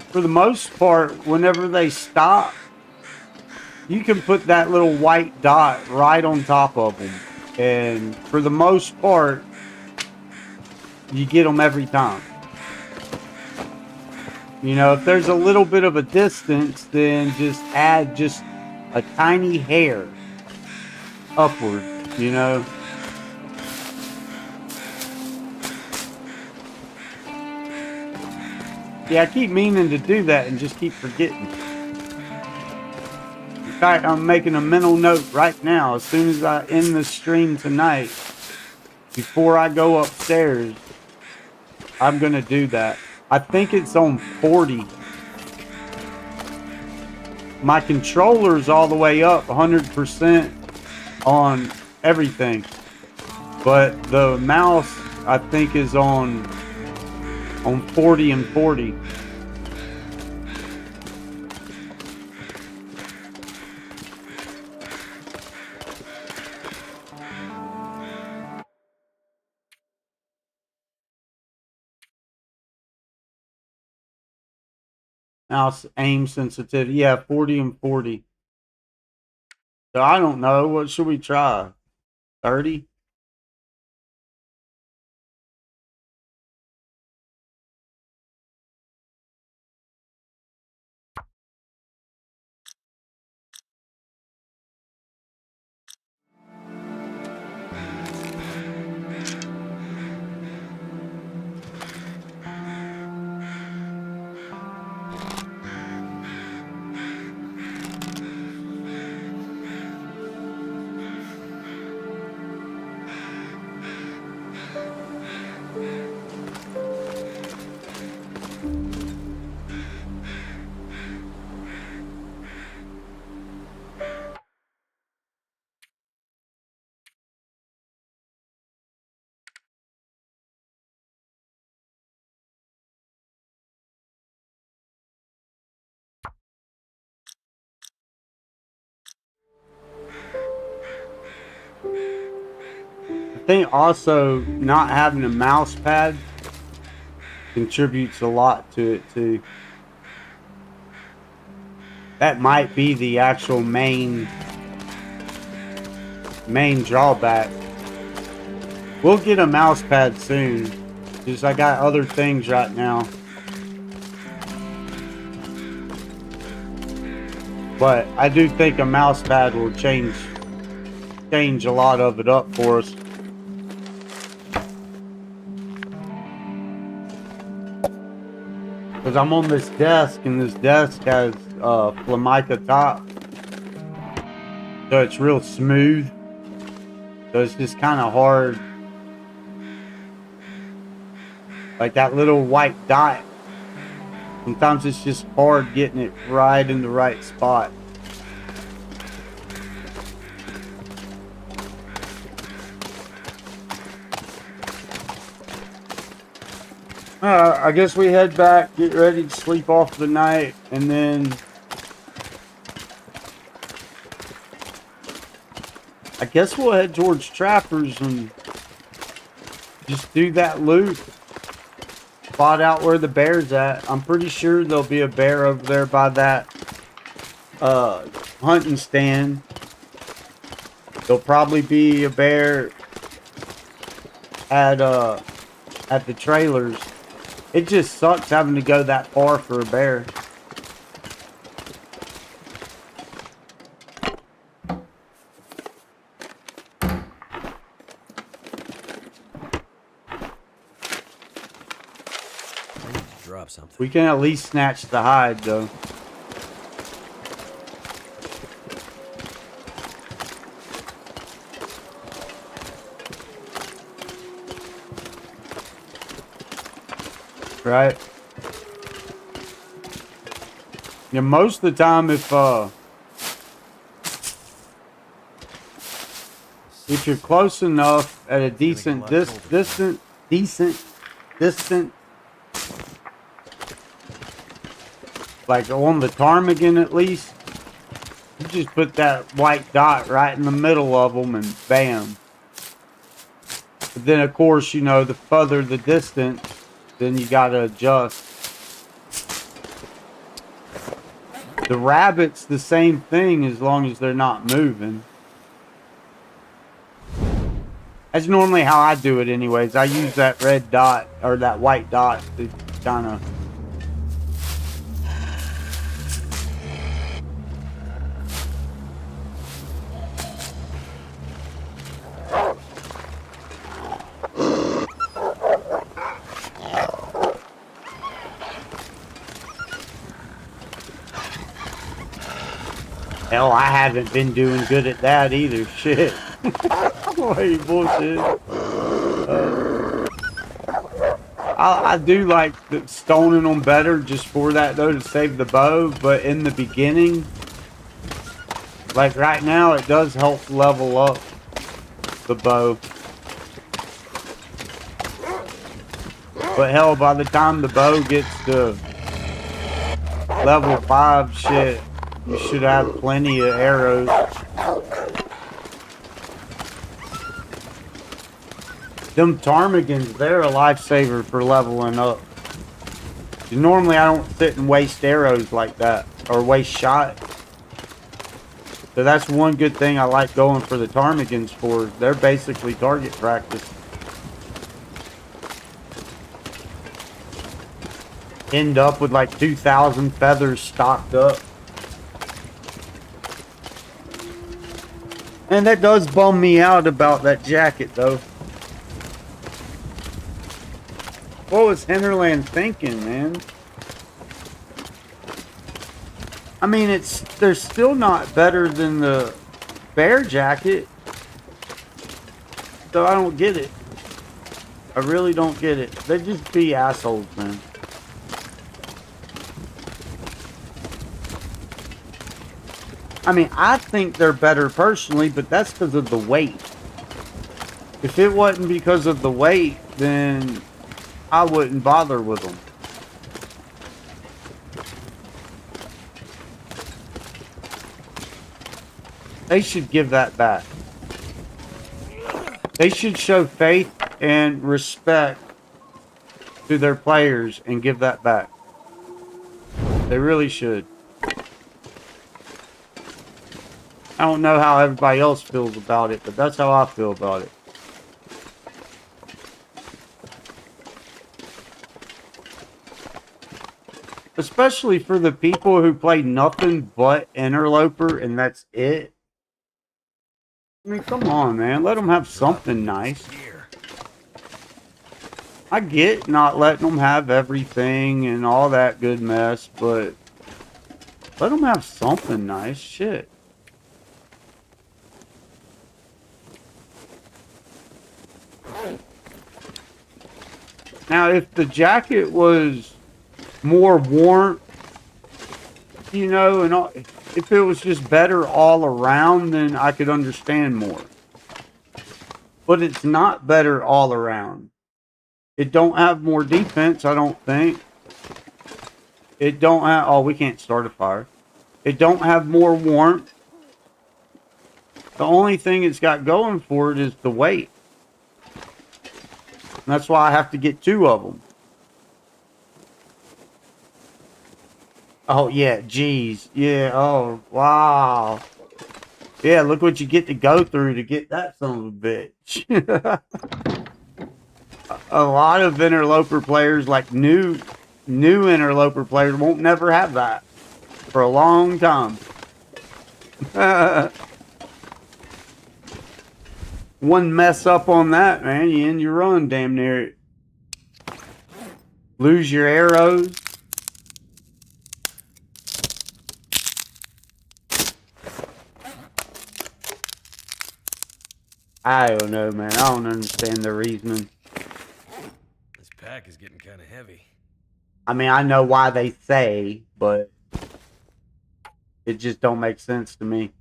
for the most part, whenever they stop, you can put that little white dot right on top of them. And for the most part, you get them every time. You know, if there's a little bit of a distance, then just add just a tiny hair upward, you know. Yeah, I keep meaning to do that and just keep forgetting. In fact, I'm making a mental note right now. As soon as I end the stream tonight, before I go upstairs, I'm going to do that. I think it's on 40. My controller's all the way up 100% on everything. But the mouse, I think, is on 40 and 40. Mouse aim sensitivity. Yeah, 40 and 40. So I don't know. What should we try? 30? think also not having a mouse pad contributes a lot to it too. That might be the actual main drawback. We'll get a mouse pad soon. Just I got other things right now. But I do think a mouse pad will change a lot of it up for us. Because I'm on this desk, and this desk has Formica top. So it's real smooth. So it's just kind of hard. Like that little white dot. Sometimes it's just hard getting it right in the right spot. I guess we head back, get ready to sleep off the night, and then I guess we'll head towards Trappers and just do that loop. Spot out where the bear's at. I'm pretty sure there'll be a bear over there by that hunting stand. There'll probably be a bear at the trailers. It just sucks having to go that far for a bear. I need to drop something. We can at least snatch the hide, though. Right? Yeah, most of the time, if you're close enough at a decent distance, like on the ptarmigan at least, you just put that white dot right in the middle of them and bam. But then of course, you know, the further the distance, then you gotta adjust. The rabbit's the same thing as long as they're not moving. That's normally how I do it anyways. I use that red dot or that white dot to kind of... Hell, I haven't been doing good at that either. Shit. Wait, bullshit. I do like stoning them better just for that though, to save the bow. But in the beginning, like right now, it does help level up the bow. But hell, by the time the bow gets to level 5, shit, you should have plenty of arrows. Them ptarmigans, they're a lifesaver for leveling up. Normally I don't sit and waste arrows like that, or waste shots. So that's one good thing I like going for the ptarmigans for. They're basically target practice. End up with like 2,000 feathers stocked up. And that does bum me out about that jacket, though. What was Hinterland thinking, man? I mean, they're still not better than the bear jacket. So I don't get it. I really don't get it. They just be assholes, man. I mean, I think they're better personally, but that's because of the weight. If it wasn't because of the weight, then I wouldn't bother with them. They should give that back. They should show faith and respect to their players and give that back. They really should. I don't know how everybody else feels about it, but that's how I feel about it. Especially for the people who play nothing but Interloper and that's it. I mean, come on, man. Let them have something nice. I get not letting them have everything and all that good mess, but let them have something nice. Shit. Now, if the jacket was more warmth, you know, and all, if it was just better all around, then I could understand more. But it's not better all around. It don't have more defense, I don't think. It don't have... Oh, we can't start a fire. It don't have more warmth. The only thing it's got going for it is the weight. And that's why I have to get 2 of them. Oh, yeah, geez. Yeah, oh, wow. Yeah, look what you get to go through to get that son of a bitch. A lot of Interloper players, like new Interloper players, won't never have that for a long time. One mess up on that, man, you end your run damn near. Lose your arrows. I don't know, man. I don't understand the reasoning. This pack is getting kind of heavy. I mean, I know why they say, but it just don't make sense to me.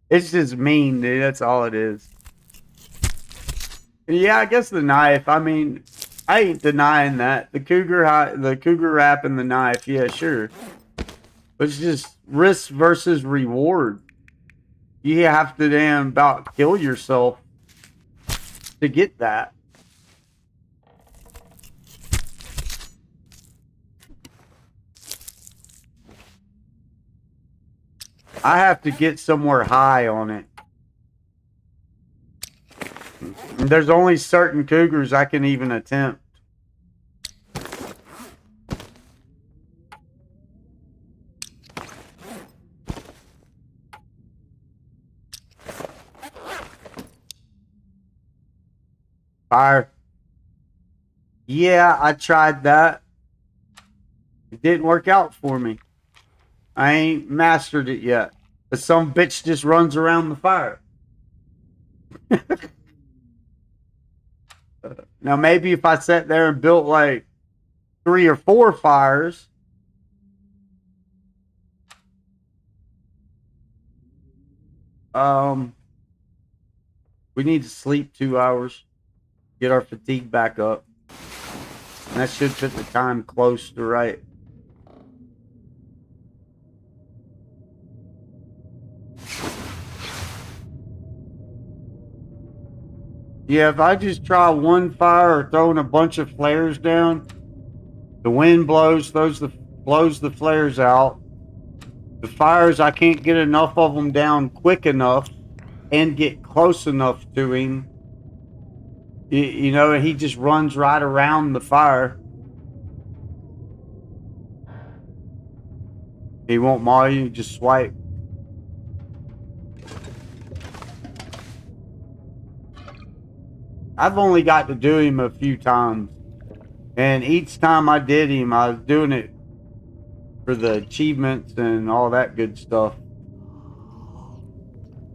It's just mean, dude. That's all it is. Yeah, I guess the knife. I mean, I ain't denying that. The cougar wrap and the knife. Yeah, sure. But it's just risk versus reward. You have to damn about kill yourself to get that. I have to get somewhere high on it. There's only certain cougars I can even attempt. Fire. Yeah, I tried that. It didn't work out for me. I ain't mastered it yet. But some bitch just runs around the fire. Now maybe if I sat there and built like 3 or 4 fires. We need to sleep 2 hours. Get our fatigue back up. And that should fit the time close to right. Yeah, if I just try one fire or throwing a bunch of flares down, the wind blows the flares out. The fires, I can't get enough of them down quick enough and get close enough to him. You know, and he just runs right around the fire. He won't maul you, just swipe. I've only got to do him a few times. And each time I did him, I was doing it for the achievements and all that good stuff.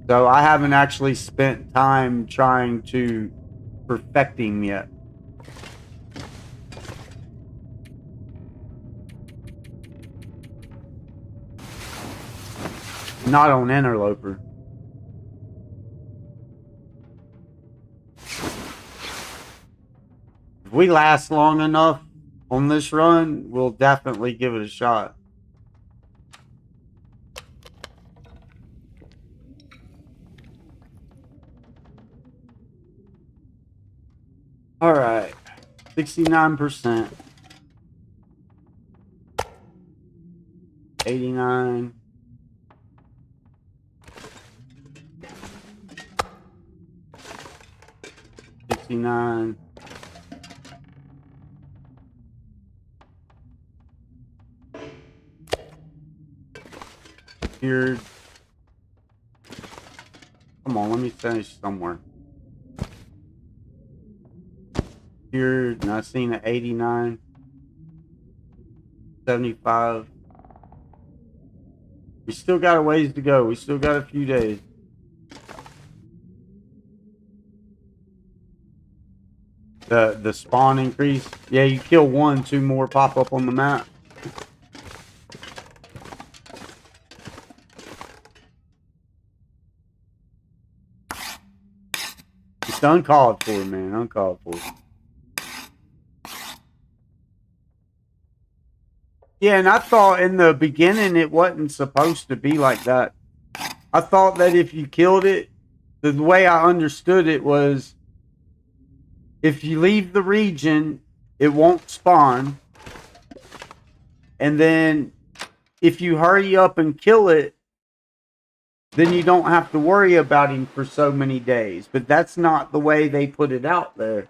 So I haven't actually spent time trying to perfect him yet. Not on Interloper. If we last long enough, on this run, we'll definitely give it a shot. All right, 69%, 89. $69. Here. Come on, let me finish somewhere. Here, and I seen an 89. 75. We still got a ways to go. We still got a few days. The spawn increase. Yeah, you kill one, two more pop up on the map. It's uncalled for, man. Uncalled for. Yeah, and I thought in the beginning it wasn't supposed to be like that. I thought that if you killed it, the way I understood it was if you leave the region, it won't spawn. And then if you hurry up and kill it, then you don't have to worry about him for so many days. But that's not the way they put it out there.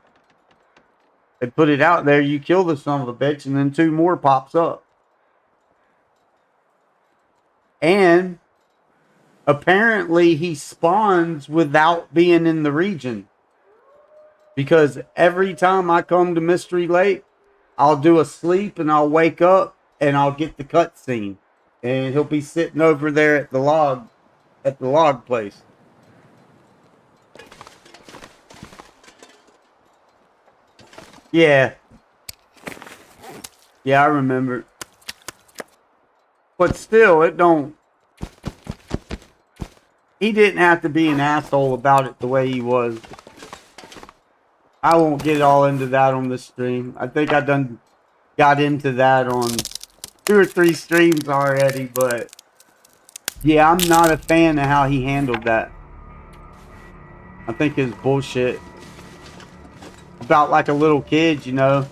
They put it out there, you kill the son of a bitch, and then two more pops up. And apparently he spawns without being in the region. Because every time I come to Mystery Lake, I'll do a sleep and I'll wake up and I'll get the cutscene. And he'll be sitting over there at the log place. Yeah. Yeah, I remember. But still, it don't. He didn't have to be an asshole about it the way he was. I won't get all into that on this stream. I think I done got into that on 2 or 3 streams already, but yeah, I'm not a fan of how he handled that. I think it's bullshit. About like a little kid, you know.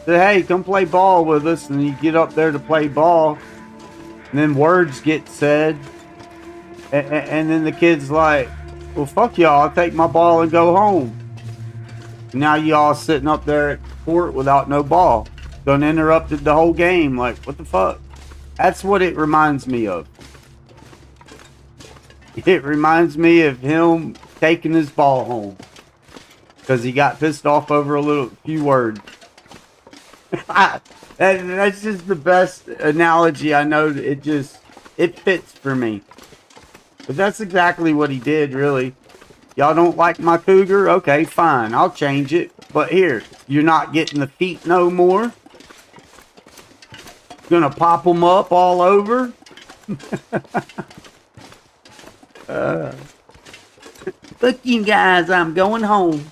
Say, hey, come play ball with us, and you get up there to play ball, and then words get said, and then the kid's like, well, fuck y'all, I'll take my ball and go home. Now y'all sitting up there at the court without no ball. Done interrupted the whole game. Like, what the fuck? That's what it reminds me of. It reminds me of him taking his ball home. Because he got pissed off over a few words. That's just the best analogy I know. It fits for me. But that's exactly what he did, really. Y'all don't like my cougar? Okay, fine. I'll change it. But here, you're not getting the feet no more. Gonna pop them up all over. Look, you guys, I'm going home.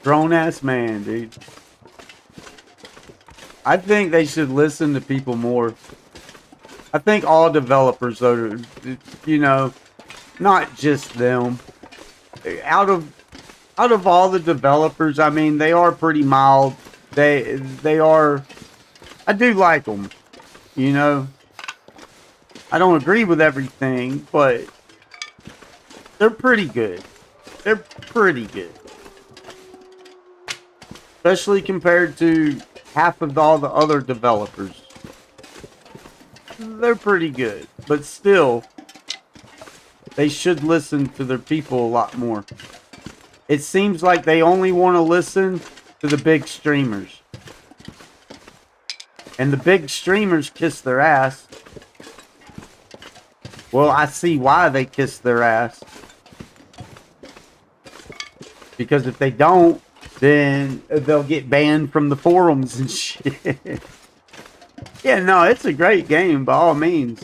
Grown-ass man, dude. I think they should listen to people more. I think all developers, though, you know, not just them. Out of all the developers, I mean, they are pretty mild. They are. I do like them, you know. I don't agree with everything, but they're pretty good. They're pretty good. Especially compared to half of all the other developers. They're pretty good. But still, they should listen to their people a lot more. It seems like they only want to listen to the big streamers. And the big streamers kiss their ass. Well, I see why they kiss their ass. Because if they don't, then they'll get banned from the forums and shit. Yeah, no, it's a great game by all means.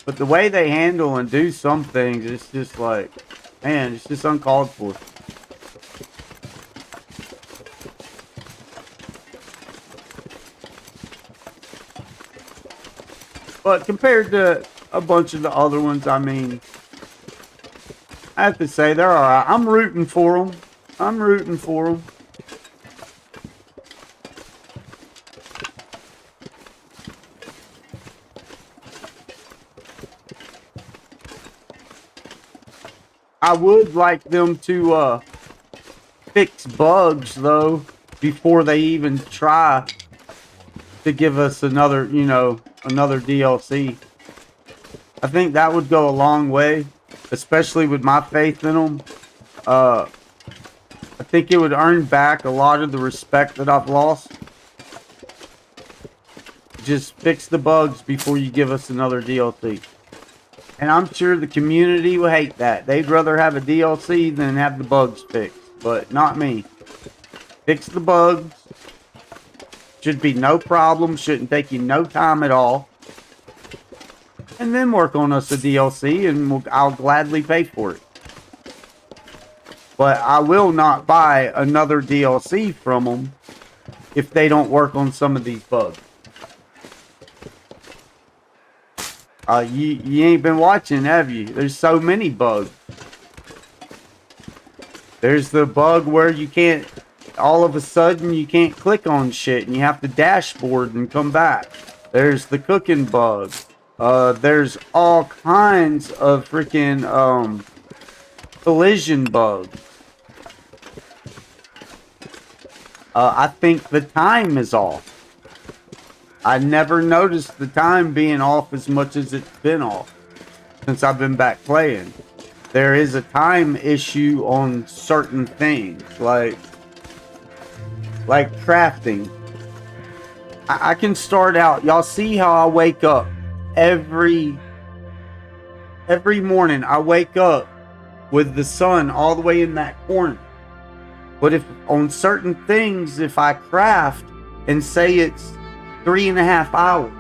But the way they handle and do some things, it's just like, man, it's just uncalled for. But compared to a bunch of the other ones, I mean, I have to say they're alright. I'm rooting for them. I'm rooting for them. I would like them to fix bugs though before they even try to give us another, you know, another DLC. I think that would go a long way, especially with my faith in them. I think it would earn back a lot of the respect that I've lost. Just fix the bugs before you give us another DLC. And I'm sure the community will hate that. They'd rather have a DLC than have the bugs fixed. But not me. Fix the bugs. Should be no problem. Shouldn't take you no time at all. And then work on us a DLC and I'll gladly pay for it. But I will not buy another DLC from them if they don't work on some of these bugs. You ain't been watching, have you? There's so many bugs. There's the bug where you can't, all of a sudden you can't click on shit and you have to dashboard and come back. There's the cooking bug. There's all kinds of freaking collision bugs. I think the time is off. I never noticed the time being off as much as it's been off since I've been back playing. There is a time issue on certain things, like crafting. I can start out. Y'all see how I wake up every morning. I wake up with the sun all the way in that corner. But if on certain things, if I craft and say it's 3.5 hours,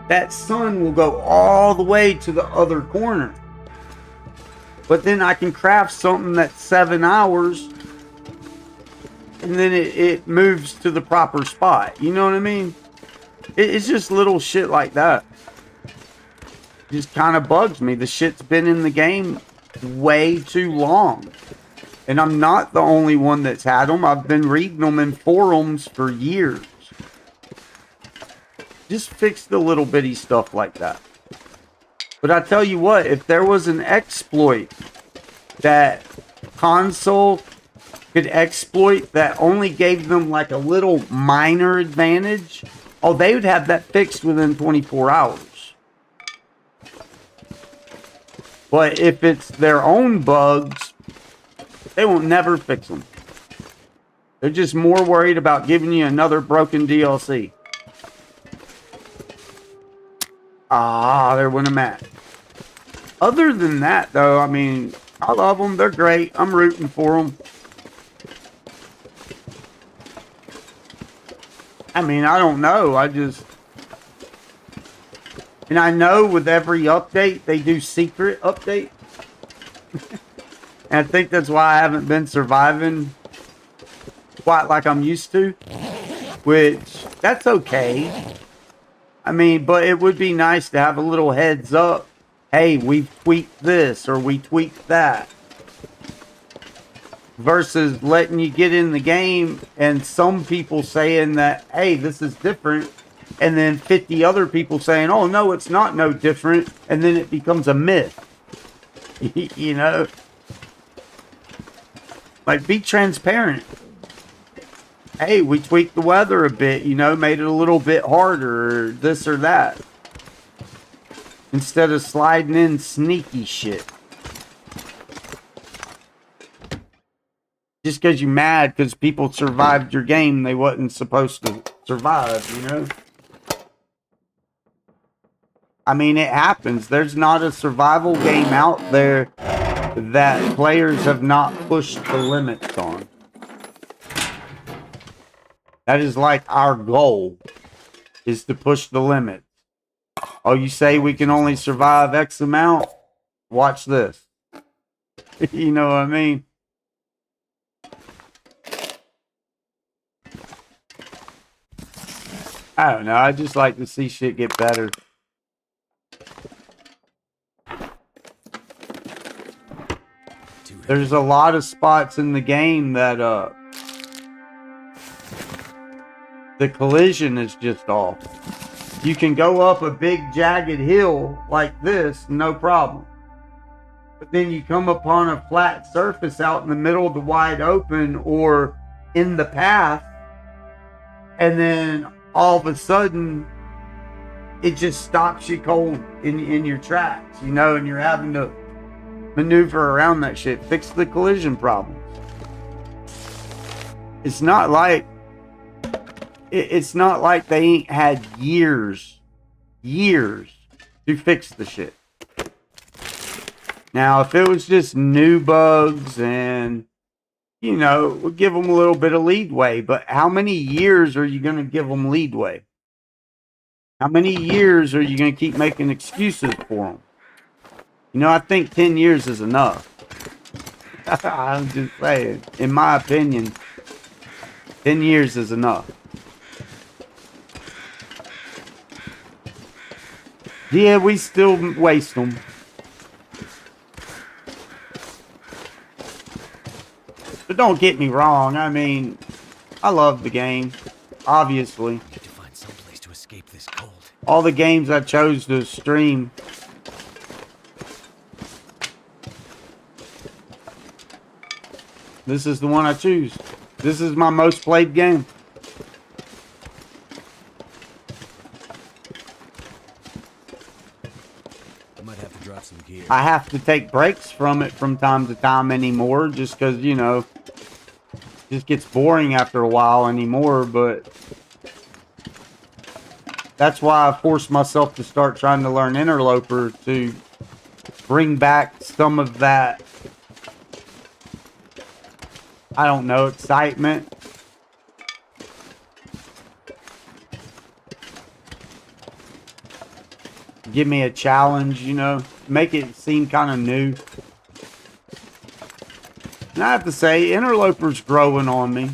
that sun will go all the way to the other corner. But then I can craft something that's 7 hours and then it moves to the proper spot. You know what I mean? It's just little shit like that. It just kind of bugs me. The shit's been in the game way too long. And I'm not the only one that's had them. I've been reading them in forums for years. Just fix the little bitty stuff like that. But I tell you what, if there was an exploit that console could exploit that only gave them like a little minor advantage, oh, they would have that fixed within 24 hours. But if it's their own bugs, they won't never fix them. They're just more worried about giving you another broken DLC. Ah, there went a match. Other than that, though, I mean, I love them. They're great. I'm rooting for them. I mean, I don't know. And I know with every update, they do secret updates. And I think that's why I haven't been surviving quite like I'm used to. Which, that's okay. I mean, but it would be nice to have a little heads up. Hey, we've tweaked this or we tweaked that. Versus letting you get in the game and some people saying that, hey, this is different. And then 50 other people saying, oh, no, it's not no different. And then it becomes a myth. You know? Like, be transparent. Hey, we tweaked the weather a bit, you know, made it a little bit harder, or this or that. Instead of sliding in sneaky shit. Just because you're mad because people survived your game they wasn't supposed to survive, you know? I mean, it happens. There's not a survival game out there that players have not pushed the limits on. That is like our goal, is to push the limits. Oh, you say we can only survive X amount? Watch this. You know what I mean? I don't know. I just like to see shit get better. There's a lot of spots in the game that the collision is just off. You can go up a big jagged hill like this, no problem. But then you come upon a flat surface out in the middle of the wide open or in the path, and then all of a sudden it just stops you cold in your tracks, you know, and you're having to maneuver around that shit. Fix the collision problems. It's not like they ain't had years to fix the shit. Now, if it was just new bugs and, you know, we'll give them a little bit of leadway, but how many years are you going to give them leadway? How many years are you going to keep making excuses for them? You know, I think 10 years is enough. I'm just saying, in my opinion, 10 years is enough. Yeah, we still waste them. But don't get me wrong, I mean, I love the game, obviously. Need to find some place to escape this cold. All the games I chose to stream. This is the one I choose. This is my most played game. I might have to drop some gear. I have to take breaks from it from time to time anymore, just because, you know, it just gets boring after a while anymore, but that's why I forced myself to start trying to learn Interloper, to bring back some of that, I don't know, excitement. Give me a challenge, you know, make it seem kind of new. And I have to say, Interloper's growing on me.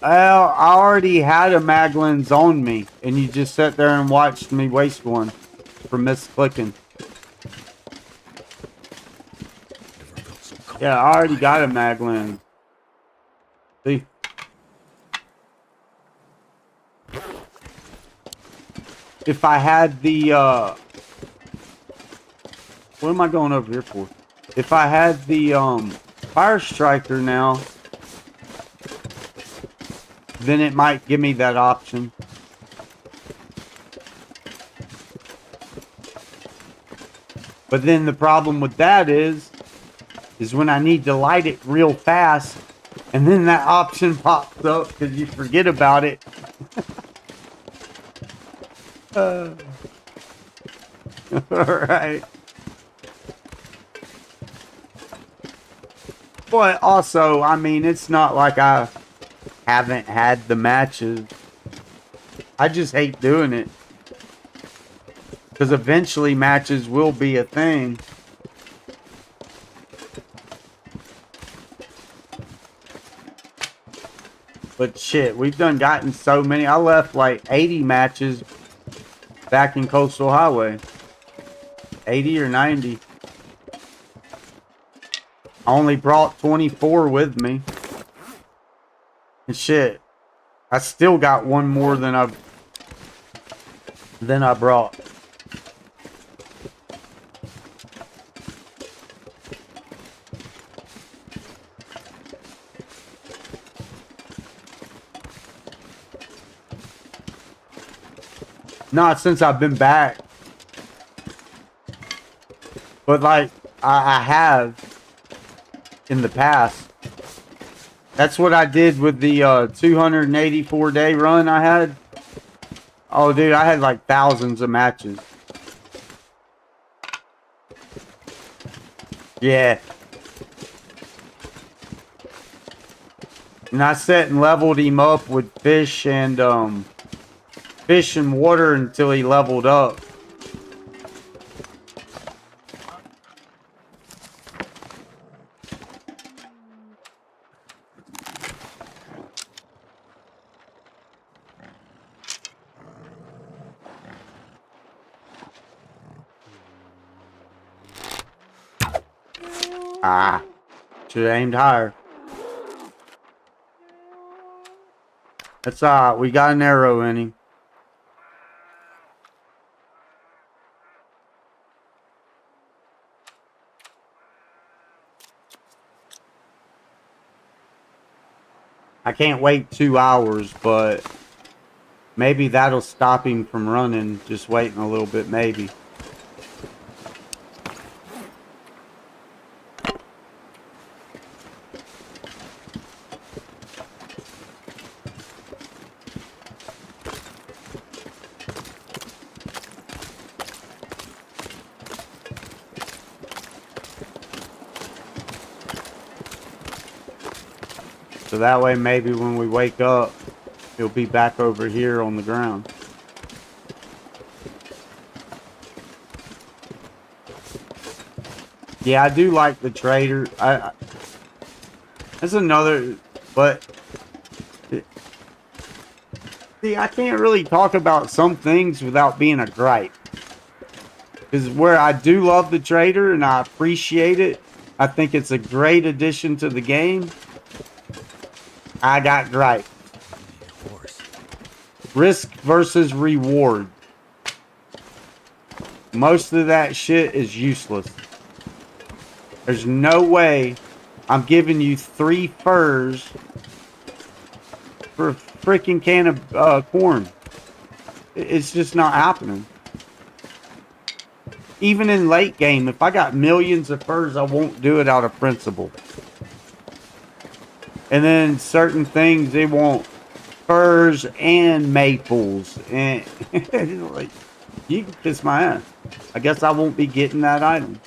Well, I already had a Maglins on me, and you just sat there and watched me waste one for misclicking. Yeah, I already got a Maglin. See? If I had the, what am I going over here for? If I had the, Fire Striker now, then it might give me that option. But then the problem with that is when I need to light it real fast, and then that option pops up because you forget about it. Alright. But also, I mean, it's not like I haven't had the matches. I just hate doing it. Because eventually matches will be a thing. But shit, we've gotten so many. I left like 80 matches back in Coastal Highway. 80 or 90. I only brought 24 with me. And shit, I still got one more than I brought. Not since I've been back. But like, I have in the past. That's what I did with the 284 day run I had. Oh, dude, I had like thousands of matches. Yeah. And I sat and leveled him up with fish and water until he leveled up. Ah, should have aimed higher. That's alright, we got an arrow in him. I can't wait 2 hours, but maybe that'll stop him from running. Just waiting a little bit, maybe. So that way, maybe when we wake up, he'll be back over here on the ground. Yeah, I do like the trader. That's another, but see, I can't really talk about some things without being a gripe. Because where I do love the trader and I appreciate it, I think it's a great addition to the game. I got gripe. Risk versus reward. Most of that shit is useless. There's no way I'm giving you 3 furs for a freaking can of corn. It's just not happening. Even in late game, if I got millions of furs, I won't do it out of principle. And then certain things, they want furs and maples. And like, you can kiss my ass. I guess I won't be getting that item.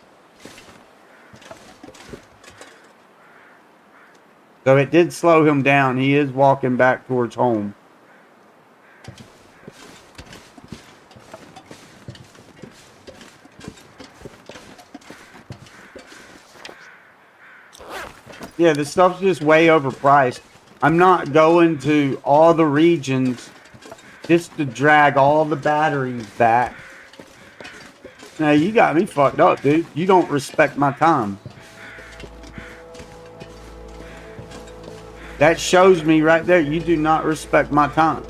So it did slow him down. He is walking back towards home. Yeah, this stuff's just way overpriced. I'm not going to all the regions just to drag all the batteries back. Now, you got me fucked up, dude. You don't respect my time. That shows me right there, you do not respect my time.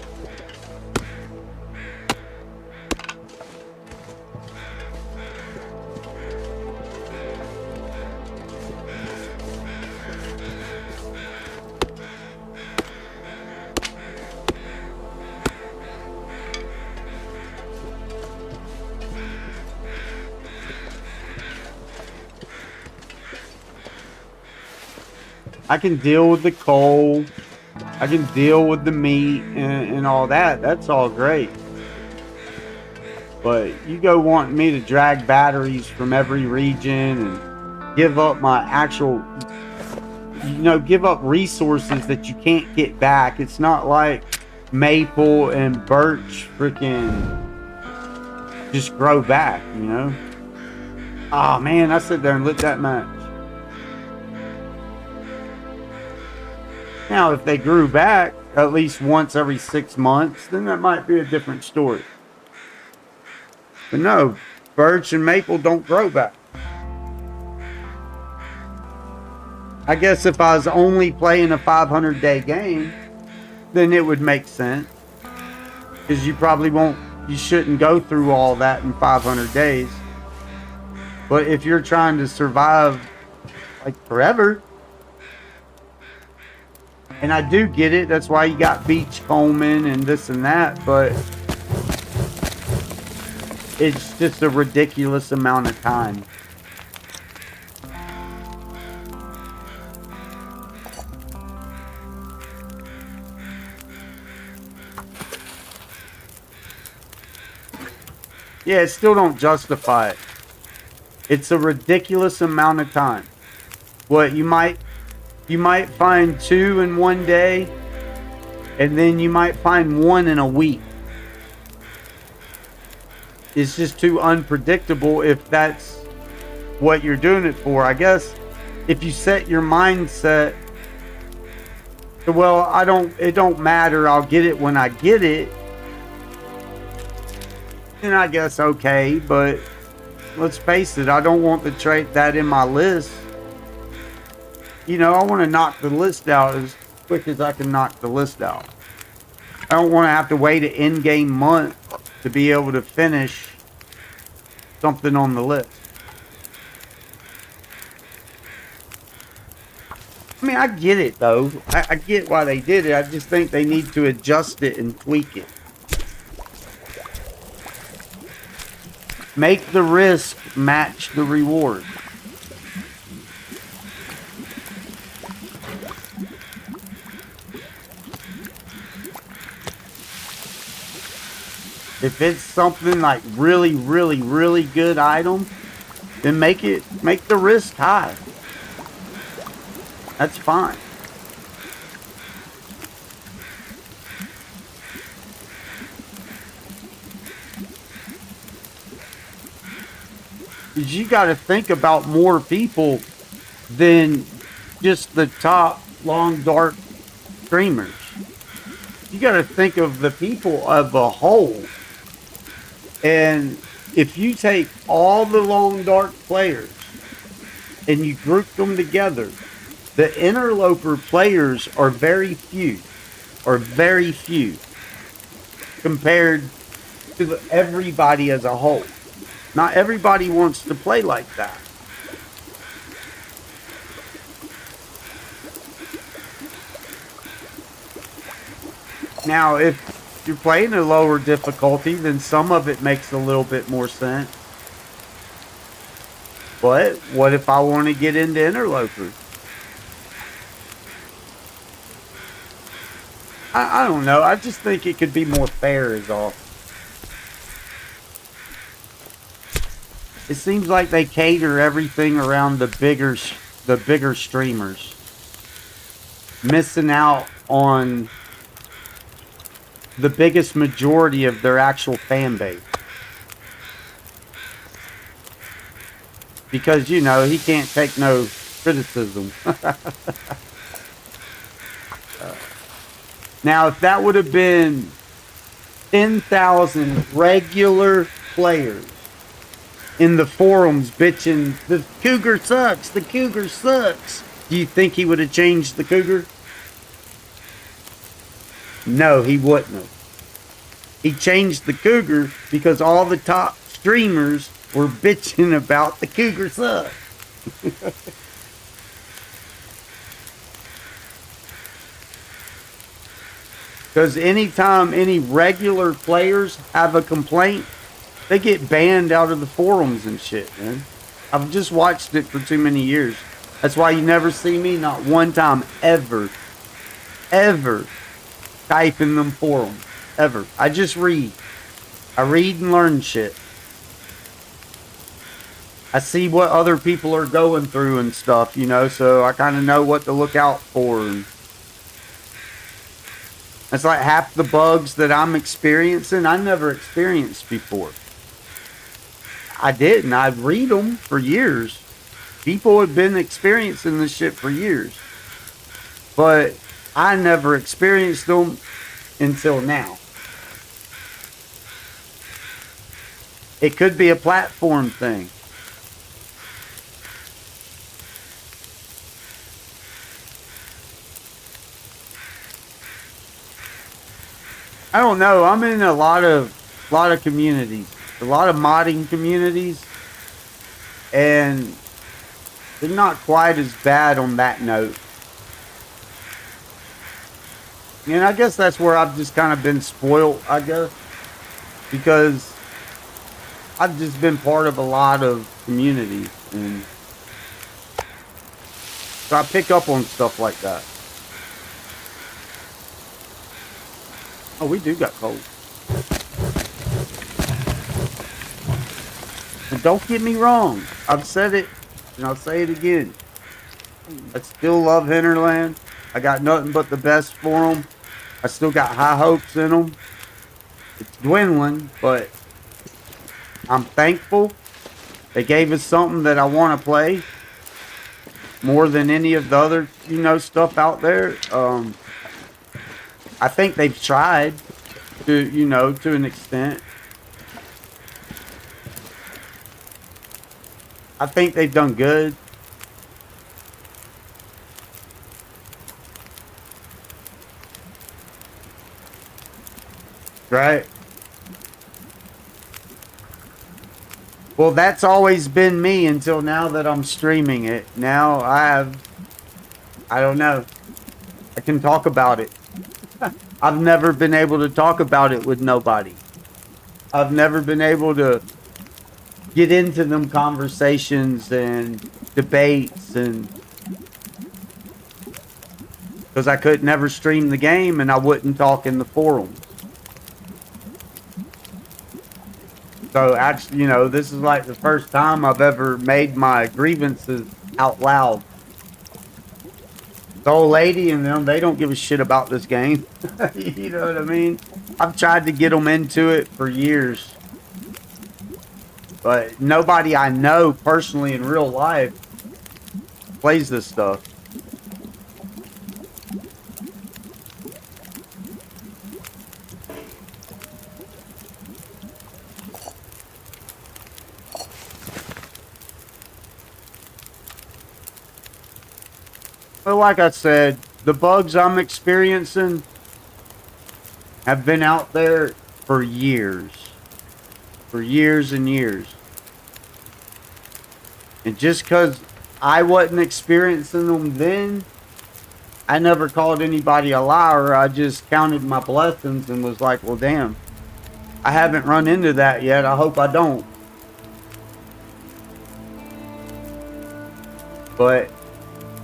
I can deal with the coal. I can deal with the meat and all that. That's all great. But you go wanting me to drag batteries from every region and give up my actual, give up resources that you can't get back. It's not like maple and birch freaking just grow back, Oh man, I sit there and lit that match. Now, if they grew back at least once every 6 months, then that might be a different story. But no, birch and maple don't grow back. I guess if I was only playing a 500-day game, then it would make sense. Because you shouldn't go through all that in 500 days. But if you're trying to survive like forever, and I do get it, that's why you got beachcombing and this and that, but it's just a ridiculous amount of time. Yeah, it still don't justify it. It's a ridiculous amount of time. What you might find 2 in one day, and then you might find 1 in a week. It's just too unpredictable if that's what you're doing it for. I guess if you set your mindset to, well, it don't matter, I'll get it when I get it, then I guess okay, but let's face it, I don't want to trade that in my list. You know, I want to knock the list out as quick as I can knock the list out. I don't want to have to wait an in-game month to be able to finish something on the list. I mean, I get it, though. I get why they did it. I just think they need to adjust it and tweak it. Make the risk match the reward. If it's something like really, really, really good item, then make the risk high. That's fine. Because you got to think about more people than just the top long dark streamers. You got to think of the people of a whole. And if you take all the long dark players and you group them together, the interloper players are very few compared to everybody as a whole. Not everybody wants to play like that. Now, if you're playing a lower difficulty, then some of it makes a little bit more sense. But what if I want to get into interlopers? I don't know. I just think it could be more fair is all. It seems like they cater everything around the bigger streamers, missing out on the biggest majority of their actual fan base. Because, you know, he can't take no criticism. Now, if that would have been 10,000 regular players in the forums bitching, the cougar sucks, the cougar sucks, do you think he would have changed the cougar? No, he wouldn't have. He changed the cougar because all the top streamers were bitching about the cougar sucks. Because anytime any regular players have a complaint, they get banned out of the forums and shit, man. I've just watched it for too many years. That's why you never see me, not one time, ever type in them forums. Ever. I just read. I read and learn shit. I see what other people are going through and stuff, you know, so I kind of know what to look out for. And it's like half the bugs that I'm experiencing, I never experienced before. I didn't. I'd read them for years. People had been experiencing this shit for years. But I never experienced them until now. It could be a platform thing. I don't know. I'm in a lot of communities, a lot of modding communities, and they're not quite as bad on that note. And I guess that's where I've just kind of been spoiled, I guess, because I've just been part of a lot of communities, and so I pick up on stuff like that. Oh, we do got cold. And don't get me wrong. I've said it, and I'll say it again. I still love Hinterland. I got nothing but the best for them. I still got high hopes in them. It's dwindling, but I'm thankful. They gave us something that I want to play more than any of the other, stuff out there. I think they've tried to an extent. I think they've done good. Right. Well, that's always been me until now that I'm streaming it. Now I don't know. I can talk about it. I've never been able to talk about it with nobody. I've never been able to get into them conversations and debates, and because I could never stream the game and I wouldn't talk in the forums. So actually, this is like the first time I've ever made my grievances out loud. The old lady and them, they don't give a shit about this game. You know what I mean? I've tried to get them into it for years. But nobody I know personally in real life plays this stuff. But like I said, the bugs I'm experiencing have been out there for years. For years and years. And just because I wasn't experiencing them then, I never called anybody a liar. I just counted my blessings and was like, well, damn, I haven't run into that yet. I hope I don't. But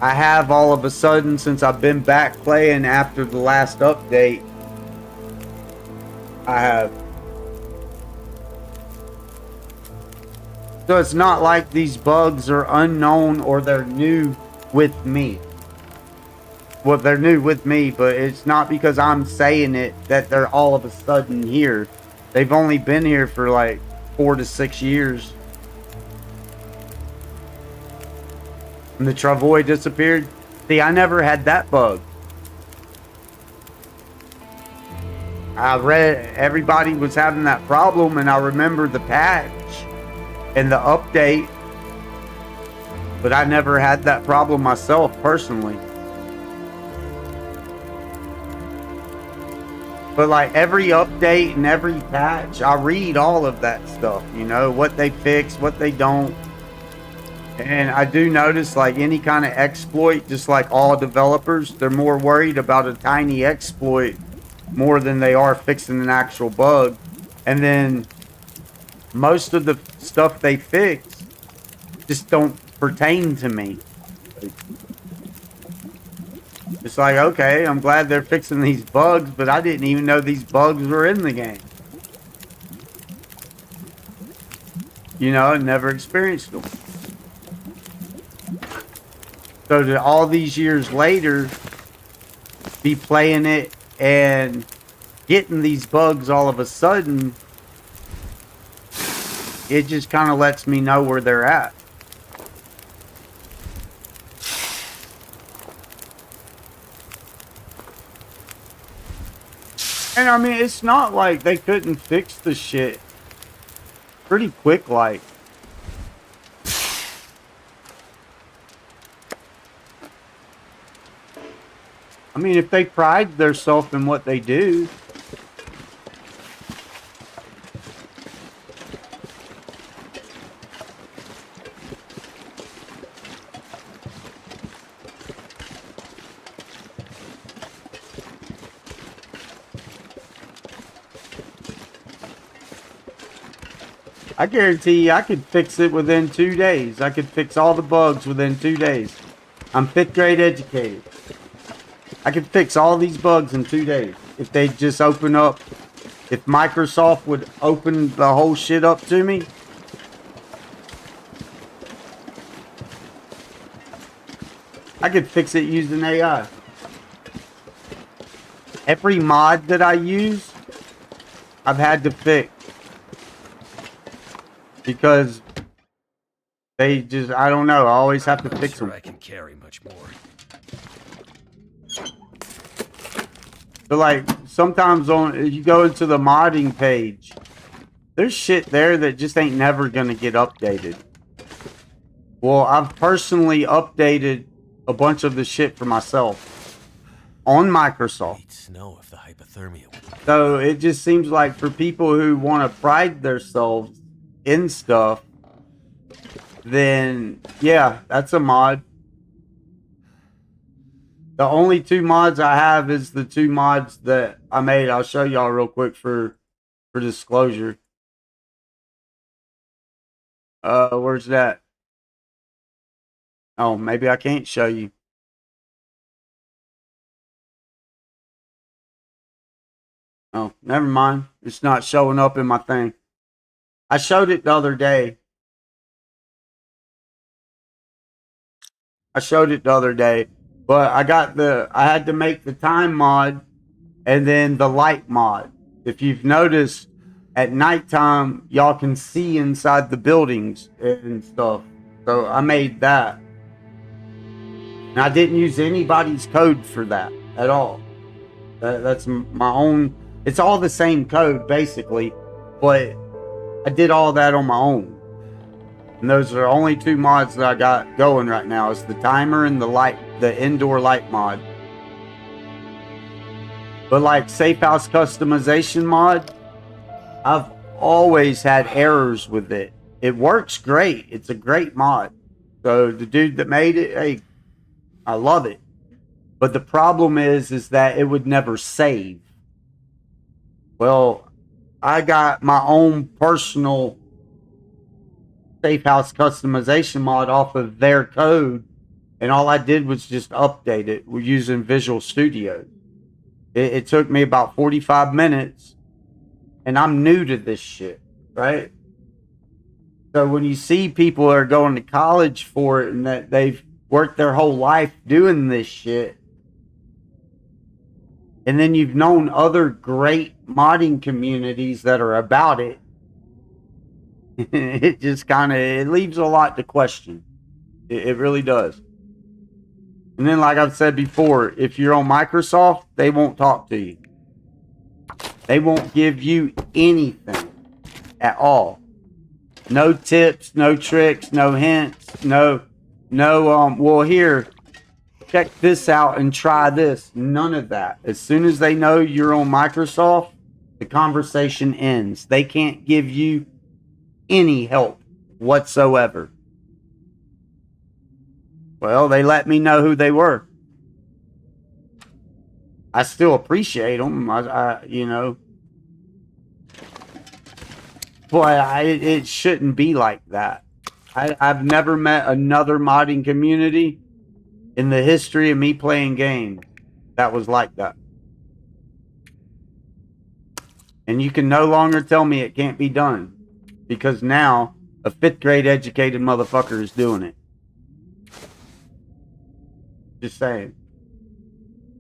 I have all of a sudden since I've been back playing after the last update. I have. So it's not like these bugs are unknown or they're new with me. Well, they're new with me, but it's not because I'm saying it that they're all of a sudden here. They've only been here for like 4 to 6 years. And the travois disappeared. See, I never had that bug. I read everybody was having that problem, and I remember the patch and the update, but I never had that problem myself personally. But like every update and every patch, I read all of that stuff, what they fix, what they don't. And I do notice like any kind of exploit, just like all developers, they're more worried about a tiny exploit more than they are fixing an actual bug. And then most of the stuff they fix just don't pertain to me. It's like, okay, I'm glad they're fixing these bugs, but I didn't even know these bugs were in the game. I never experienced them. So to all these years later, be playing it and getting these bugs all of a sudden, it just kind of lets me know where they're at. And I mean, it's not like they couldn't fix the shit pretty quick, like. I mean, if they pride themselves in what they do. I guarantee you I could fix it within 2 days. I could fix all the bugs within 2 days. I'm 5th grade educated. I could fix all these bugs in 2 days if they just open up. If Microsoft would open the whole shit up to me, I could fix it using AI. Every mod that I use, I've had to fix. Because they just, I don't know, I always have to fix them. I can carry much more. So like, sometimes you go into the modding page, there's shit there that just ain't never gonna get updated. Well, I've personally updated a bunch of the shit for myself on Microsoft. Need snow if the hypothermia would... So it just seems like for people who want to pride themselves in stuff, then yeah, that's a mod. The only 2 mods I have is the 2 mods that I made. I'll show y'all real quick for disclosure. Where's that? Oh, maybe I can't show you. Oh, never mind. It's not showing up in my thing. I showed it the other day. But I had to make the time mod and then the light mod. If you've noticed, at nighttime, y'all can see inside the buildings and stuff. So I made that. And I didn't use anybody's code for that at all. That's my own. It's all the same code, basically. But I did all that on my own. And those are the only 2 mods that I got going right now. Is the timer and the indoor light mod. But like safe house customization mod, I've always had errors with it. It works great. It's a great mod. So the dude that made it, hey, I love it. But the problem is that it would never save. Well, I got my own personal safe house customization mod off of their code, and all I did was just update it. We're using Visual Studio. It took me about 45 minutes, and I'm new to this shit, right? So when you see people that are going to college for it and that they've worked their whole life doing this shit, and then you've known other great modding communities that are about it, it just it leaves a lot to question. It really does. And then, like I've said before, if you're on Microsoft, they won't talk to you. They won't give you anything at all. No tips, no tricks, no hints, well, here, check this out and try this. None of that. As soon as they know you're on Microsoft, the conversation ends. They can't give you any help whatsoever. Well, they let me know who they were. I still appreciate them. You know. But it shouldn't be like that. I've never met another modding community in the history of me playing games that was like that. And you can no longer tell me it can't be done. Because now, a 5th grade educated motherfucker is doing it. Just saying.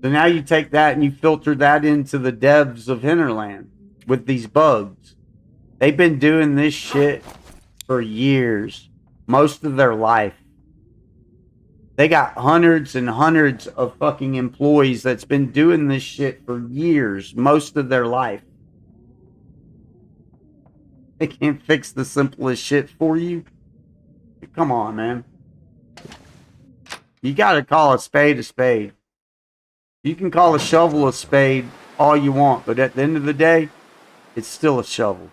So now you take that and you filter that into the devs of Hinterland with these bugs. They've been doing this shit for years. Most of their life. They got hundreds and hundreds of fucking employees that's been doing this shit for years. Most of their life. They can't fix the simplest shit for you. Come on, man. You gotta call a spade a spade. You can call a shovel a spade all you want, but at the end of the day, it's still a shovel.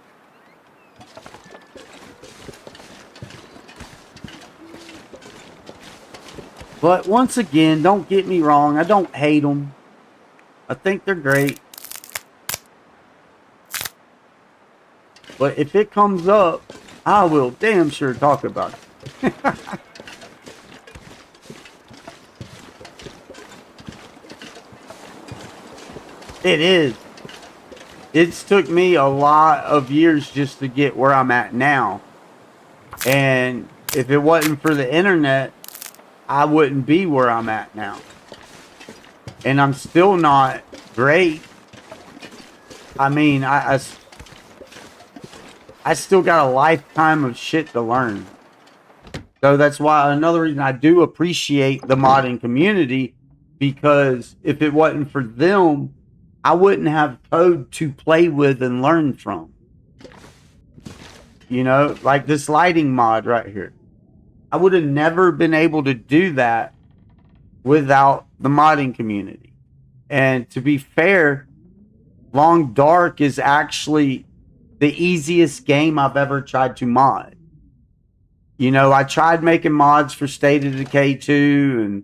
But once again, don't get me wrong, I don't hate them. I think they're great. But if it comes up, I will damn sure talk about it. It is. It's took me a lot of years just to get where I'm at now. And if it wasn't for the internet, I wouldn't be where I'm at now. And I'm still not great. I mean, I still got a lifetime of shit to learn. So that's why another reason I do appreciate the modding community, because if it wasn't for them, I wouldn't have code to play with and learn from. You know, like this lighting mod right here. I would have never been able to do that without the modding community. And to be fair, Long Dark is actually the easiest game I've ever tried to mod. You know, I tried making mods for State of Decay 2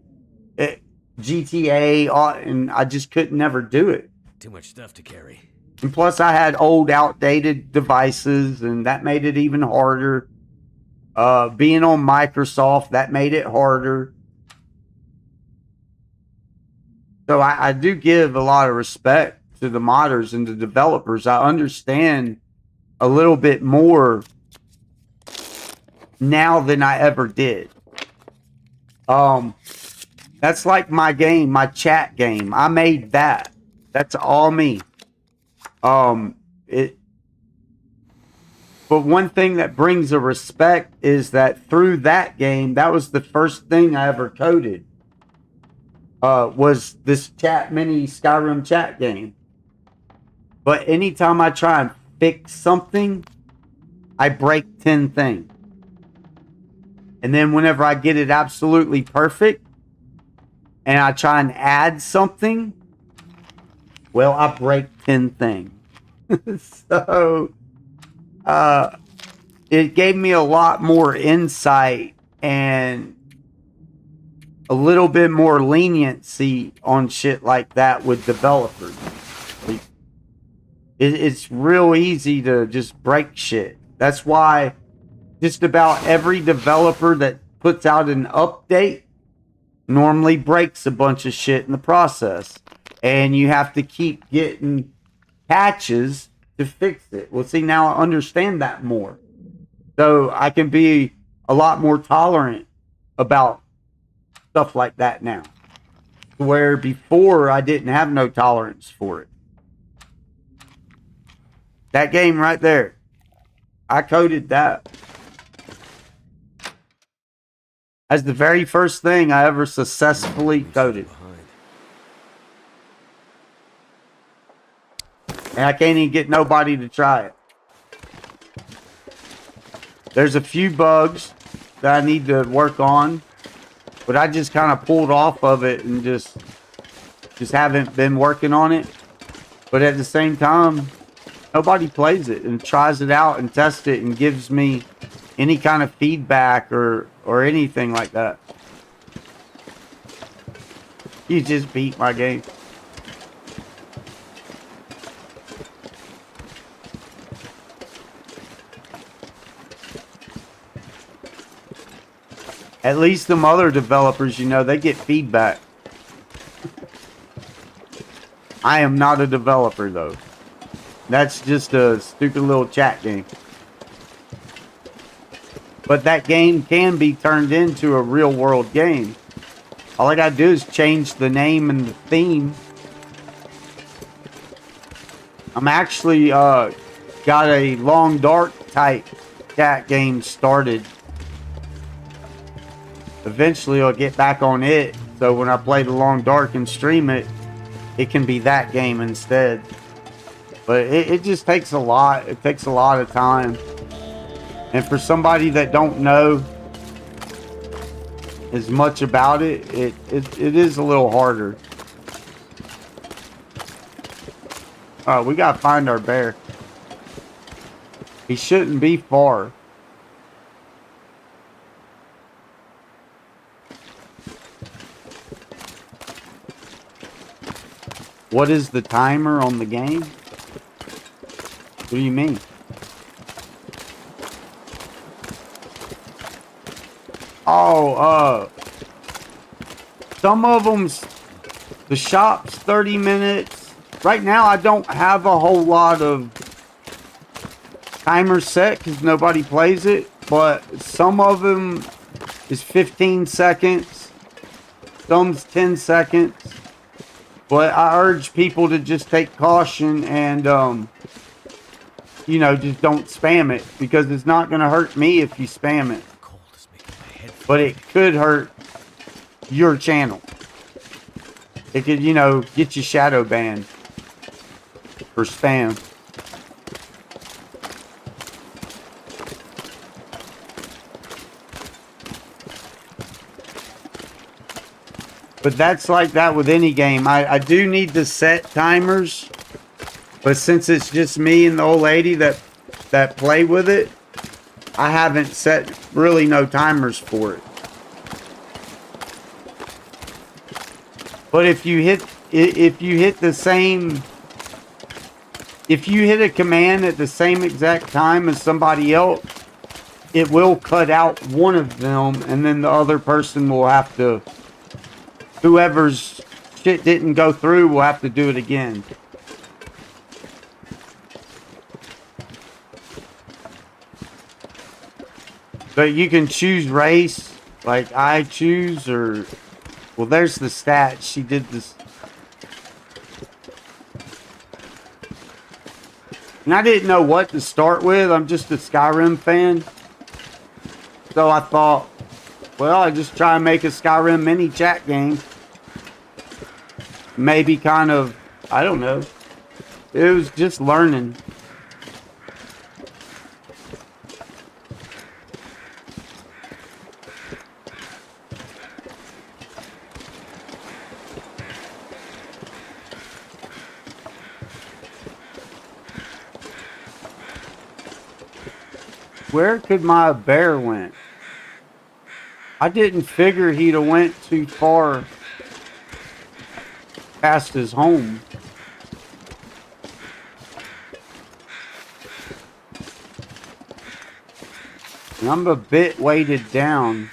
and GTA, and I just could never do it. Too much stuff to carry. And plus, I had old, outdated devices, and that made it even harder. Being on Microsoft, that made it harder. So I do give a lot of respect to the modders and the developers. I understand a little bit more now than I ever did. That's like my game, my chat game. I made that. That's all me. But one thing that brings a respect is that through that game, that was the first thing I ever coded. Was this mini Skyrim chat game. But anytime I try and fix something, I break 10 things. And then whenever I get it absolutely perfect and I try and add something, well, I break 10 things. So it gave me a lot more insight and a little bit more leniency on shit like that with developers. It's real easy to just break shit. That's why just about every developer that puts out an update normally breaks a bunch of shit in the process. And you have to keep getting patches to fix it. Well, see, now I understand that more. So I can be a lot more tolerant about stuff like that now. Where before I didn't have no tolerance for it. That game right there. I coded that. As the very first thing I ever successfully coded. And I can't even get nobody to try it. There's a few bugs that I need to work on. But I just kind of pulled off of it and just haven't been working on it. But at the same time, nobody plays it and tries it out and tests it and gives me any kind of feedback or anything like that. You just beat my game. At least them other developers, you know, they get feedback. I am not a developer, though. That's just a stupid little chat game. But that game can be turned into a real world game. All I gotta do is change the name and the theme. I'm actually got a Long Dark type chat game started. Eventually I'll get back on it, so when I play the Long Dark and stream it, it can be that game instead. But it just takes a lot. It takes a lot of time. And for somebody that don't know as much about it, it is a little harder. Alright, we gotta find our bear. He shouldn't be far. What is the timer on the game? What do you mean? Oh, some of them's, the shop's 30 minutes. Right now, I don't have a whole lot of timer set because nobody plays it, but some of them is 15 seconds. Some's 10 seconds. But I urge people to just take caution and, you know, just don't spam it. Because it's not going to hurt me if you spam it. Cold is making my head feel But it big. could hurt your channel. It could, you know, get you shadow banned for spam. But that's like that with any game. I do need to set timers. But since it's just me and the old lady that play with it, I haven't set really no timers for it. But if you hit the same, if you hit a command at the same exact time as somebody else, it will cut out one of them, and then the other person will have to, whoever's shit didn't go through will have to do it again. But you can choose race, like I choose, or, well, there's the stats. She did this. And I didn't know what to start with. I'm just a Skyrim fan. So I thought, well, I just try and make a Skyrim mini chat game. Maybe kind of, I don't know. It was just learning. Where could my bear went? I didn't figure he'd have went too far past his home. And I'm a bit weighted down.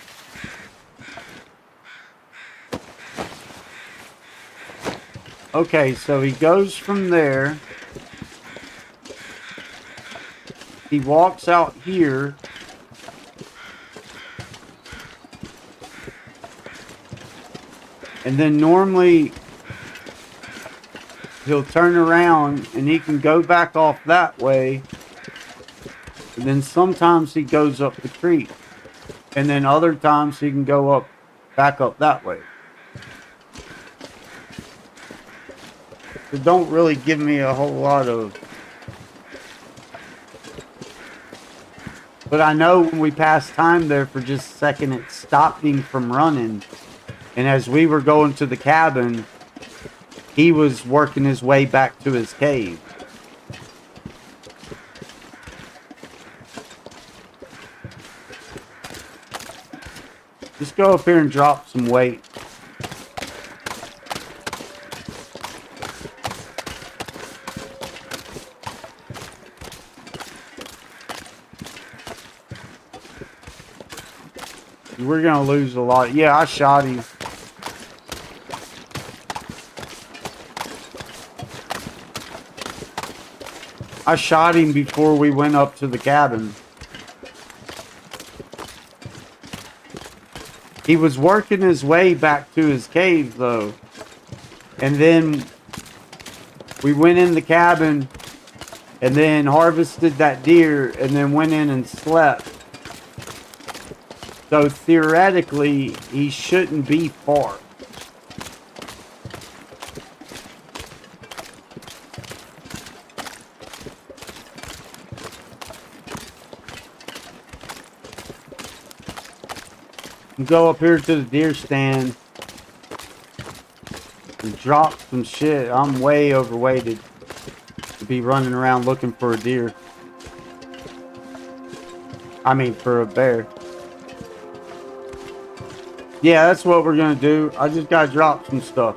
Okay, so he goes from there. He walks out here. And then normally he'll turn around and he can go back off that way. And then sometimes he goes up the creek. And then other times he can go back up that way. It don't really give me a whole lot of... But I know when we passed time there for just a second, it stopped him from running. And as we were going to the cabin, he was working his way back to his cave. Just go up here and drop some weight. We're gonna lose a lot. Yeah, I shot him. I shot him before we went up to the cabin. He was working his way back to his cave, though. And then we went in the cabin and then harvested that deer and then went in and slept. So theoretically, he shouldn't be far. Go up here to the deer stand and drop some shit. I'm way overweighted to be running around looking for a deer. I mean, for a bear. Yeah, that's what we're gonna do. I just gotta drop some stuff.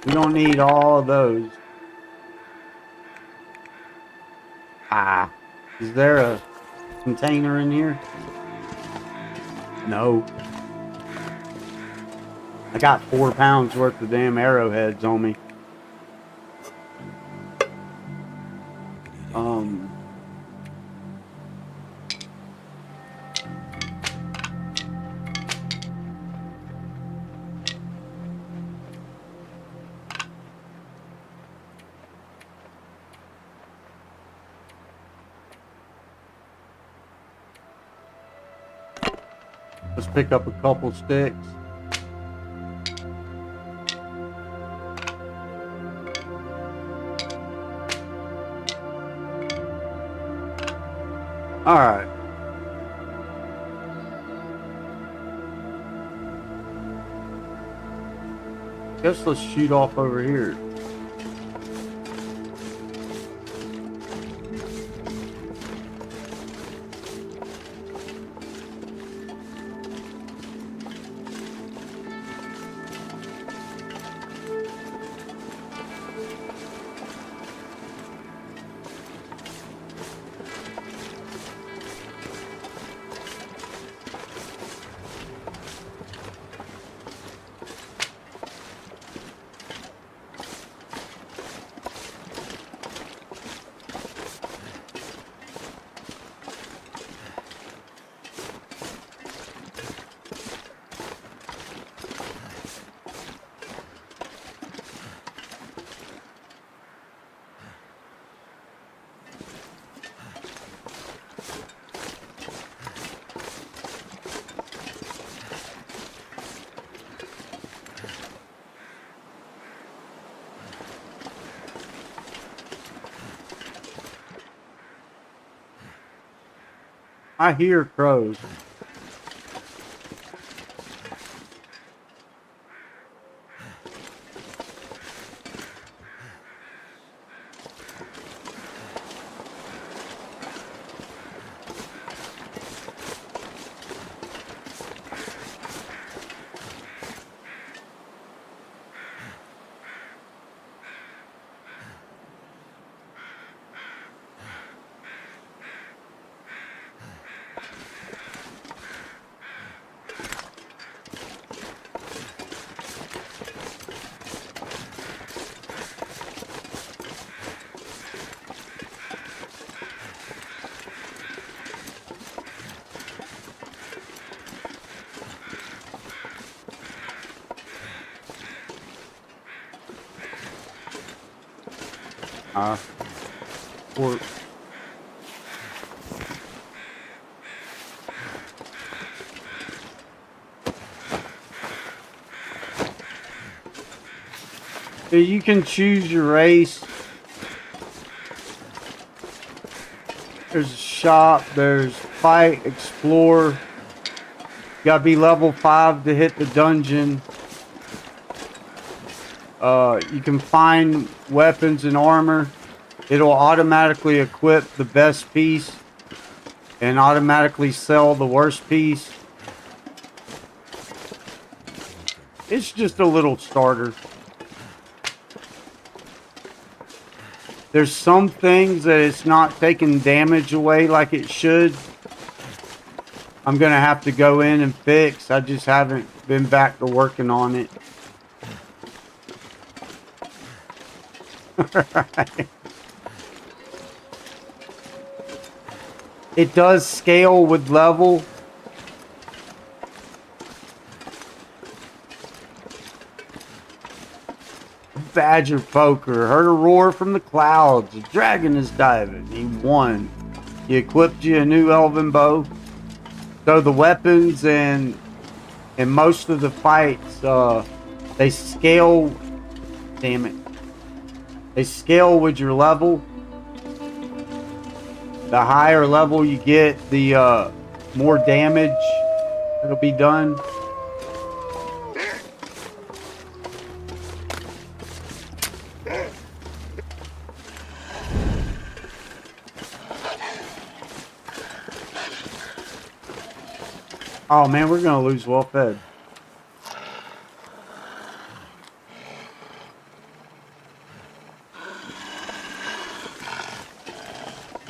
We don't need all of those. Ah, is there a container in here? No. I got 4 pounds worth of damn arrowheads on me. Um, let's pick up a couple sticks. All right. Guess let's shoot off over here. I hear crows. Or you can choose your race. There's a shop, there's fight, explore. You gotta be level 5 to hit the dungeon. You can find weapons and armor. It'll automatically equip the best piece and automatically sell the worst piece. It's just a little starter. There's some things that it's not taking damage away like it should. I'm gonna have to go in and fix. I just haven't been back to working on it. Right. It does scale with level. Badger poker. Heard a roar from the clouds. A dragon is diving. He won. He equipped you a new elven bow. So the weapons and most of the fights, they scale. Damn it. They scale with your level. The higher level you get, the more damage it'll be done. Oh man, we're gonna lose well fed.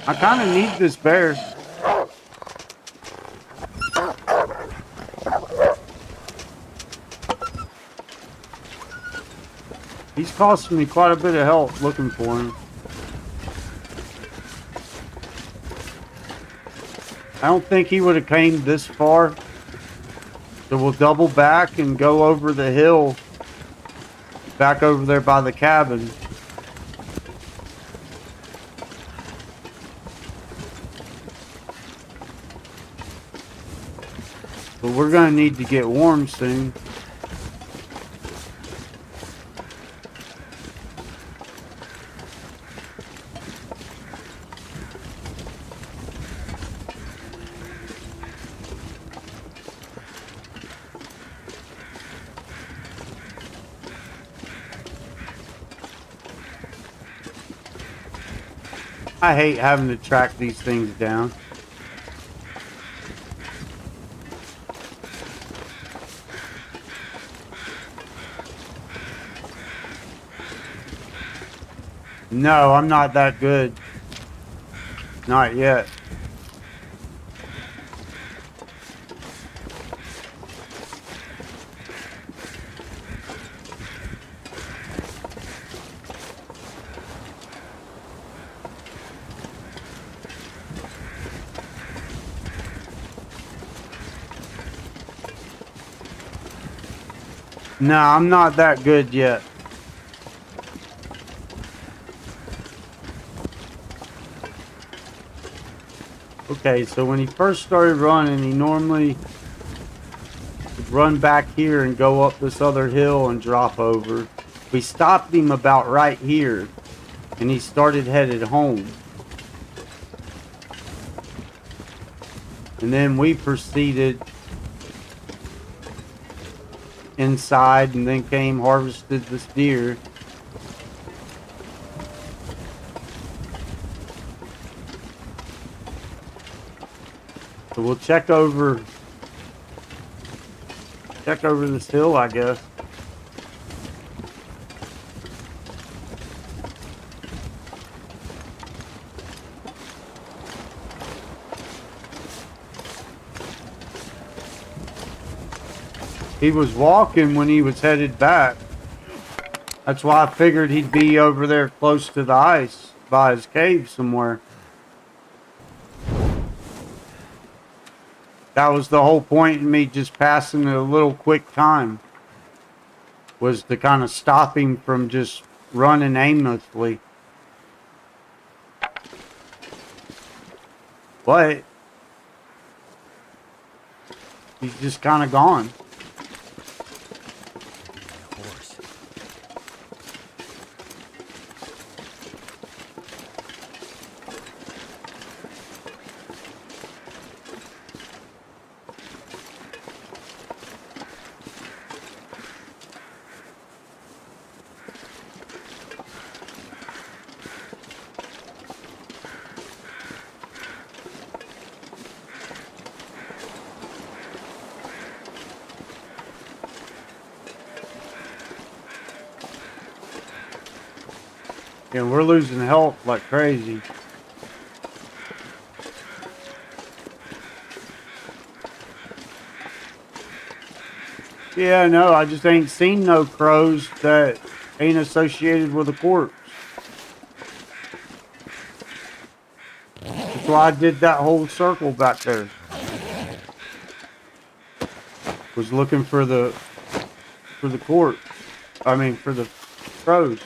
I kind of need this bear. He's costing me quite a bit of help looking for him. I don't think he would have came this far. So we'll double back and go over the hill. Back over there by the cabin. But we're going to need to get warm soon. I hate having to track these things down. No, I'm not that good. Not yet. No, I'm not that good yet. Okay, so when he first started running, he normally would run back here and go up this other hill and drop over. We stopped him about right here, and he started headed home. And then we proceeded inside and then came, harvested this deer. So we'll check over this hill, I guess. He was walking when he was headed back. That's why I figured he'd be over there close to the ice by his cave somewhere. That was the whole point in me just passing a little quick time. Was to kind of stop him from just running aimlessly. But he's just kind of gone. Horse. And we're losing health like crazy. Yeah, no, I just ain't seen no crows that ain't associated with a corpse. That's why I did that whole circle back there. Was looking for the corpse. I mean, for the crows.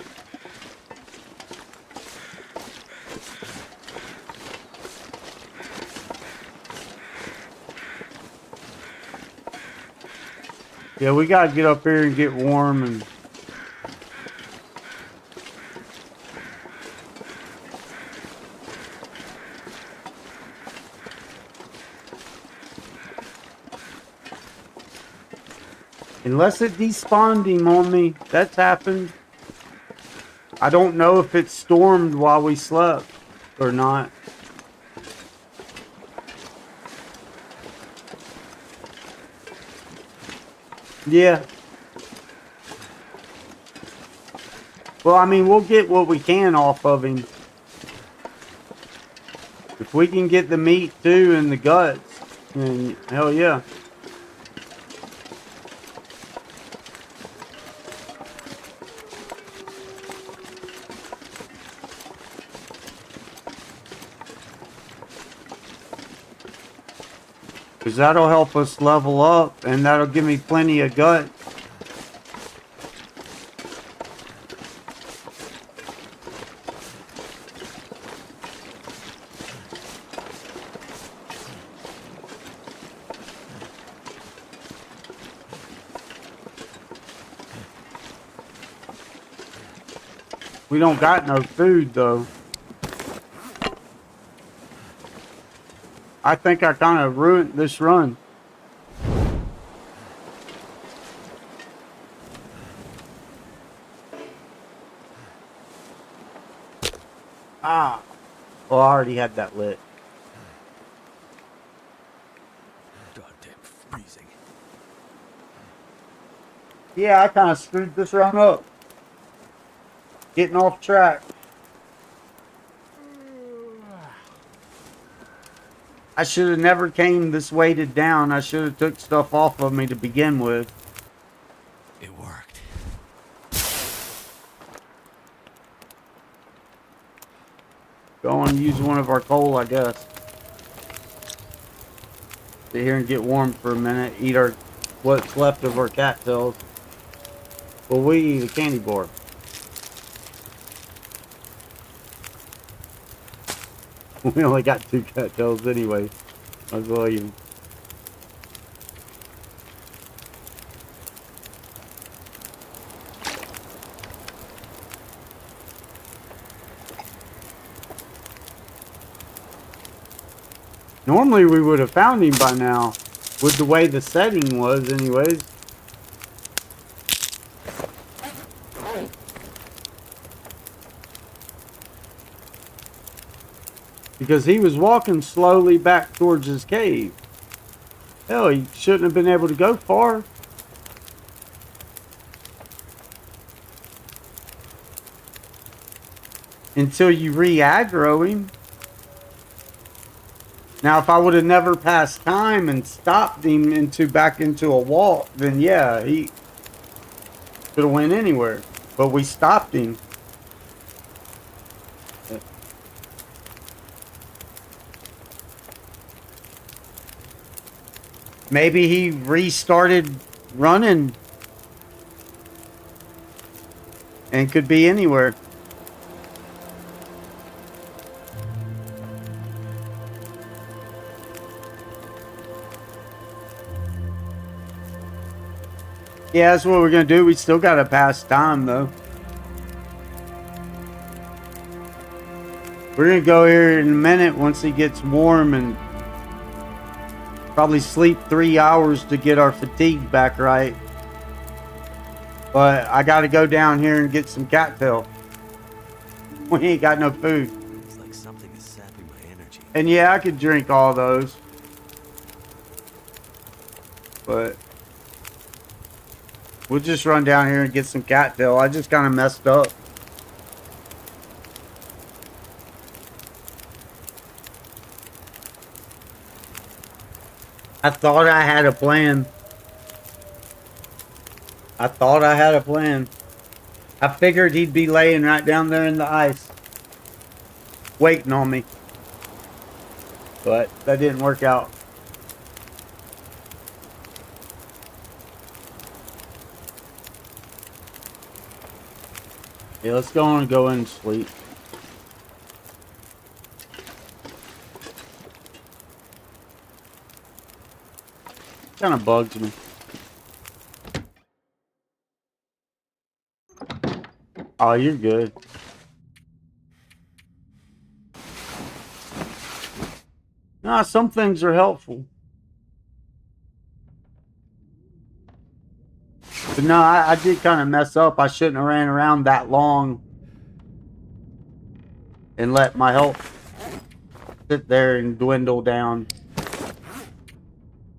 Yeah, we gotta get up here and get warm and unless it despawned him on me. That's happened. I don't know if it stormed while we slept or not. Yeah. Well, I mean, we'll get what we can off of him. If we can get the meat too and the guts, then hell yeah. Because that'll help us level up, and that'll give me plenty of gut. We don't got no food, though. I think I kind of ruined this run. Ah. Well, I already had that lit. Goddamn freezing. Yeah, I kind of screwed this run up. Getting off track. I should have never came this weighted down. I should have took stuff off of me to begin with. It worked. Go and use one of our coal, I guess. Sit here and get warm for a minute. Eat our what's left of our cattails. Well, we eat a candy bar. We only got 2 cattails anyway. Might as well eat them. Normally we would have found him by now, with the way the setting was anyways. Because he was walking slowly back towards his cave. Hell, he shouldn't have been able to go far. Until you re-aggro him. Now, if I would have never passed time and stopped him back into a walk, then yeah, he could have went anywhere. But we stopped him. Maybe he restarted running and could be anywhere. Yeah, that's what we're gonna do. We still gotta pass time though. We're gonna go here in a minute once he gets warm and probably sleep 3 hours to get our fatigue back right. But I gotta go down here and get some cattail. We ain't got no food. It's like something is sapping my energy. And yeah, I could drink all those. But we'll just run down here and get some cattail. I just kind of messed up. I thought I had a plan. I figured he'd be laying right down there in the ice, waiting on me. But that didn't work out. Yeah, let's go on and go in and sleep. Kind of bugs me. Oh, you're good. Nah, some things are helpful. But no, I did kind of mess up. I shouldn't have ran around that long and let my health sit there and dwindle down.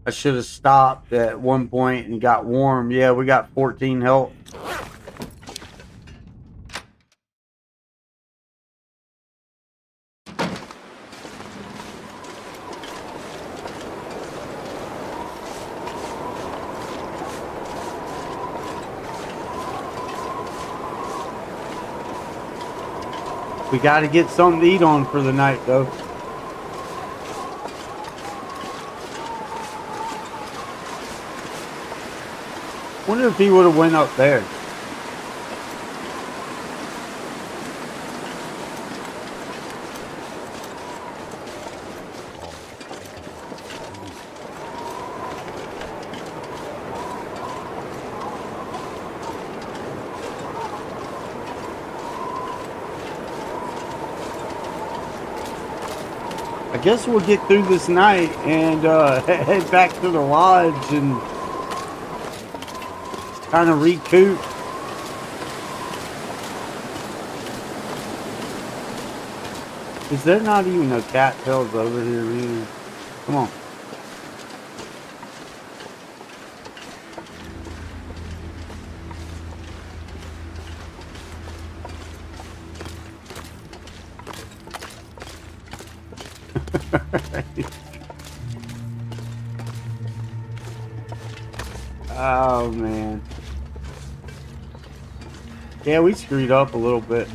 I should have stopped at one point and got warm. Yeah, we got 14 health. We got to get something to eat on for the night, though. Wonder if he would have went up there. I guess we'll get through this night and head back to the lodge and kind of recoup. Is there not even no cattails over here, man? Come on. Oh, man. Yeah, we screwed up a little bit.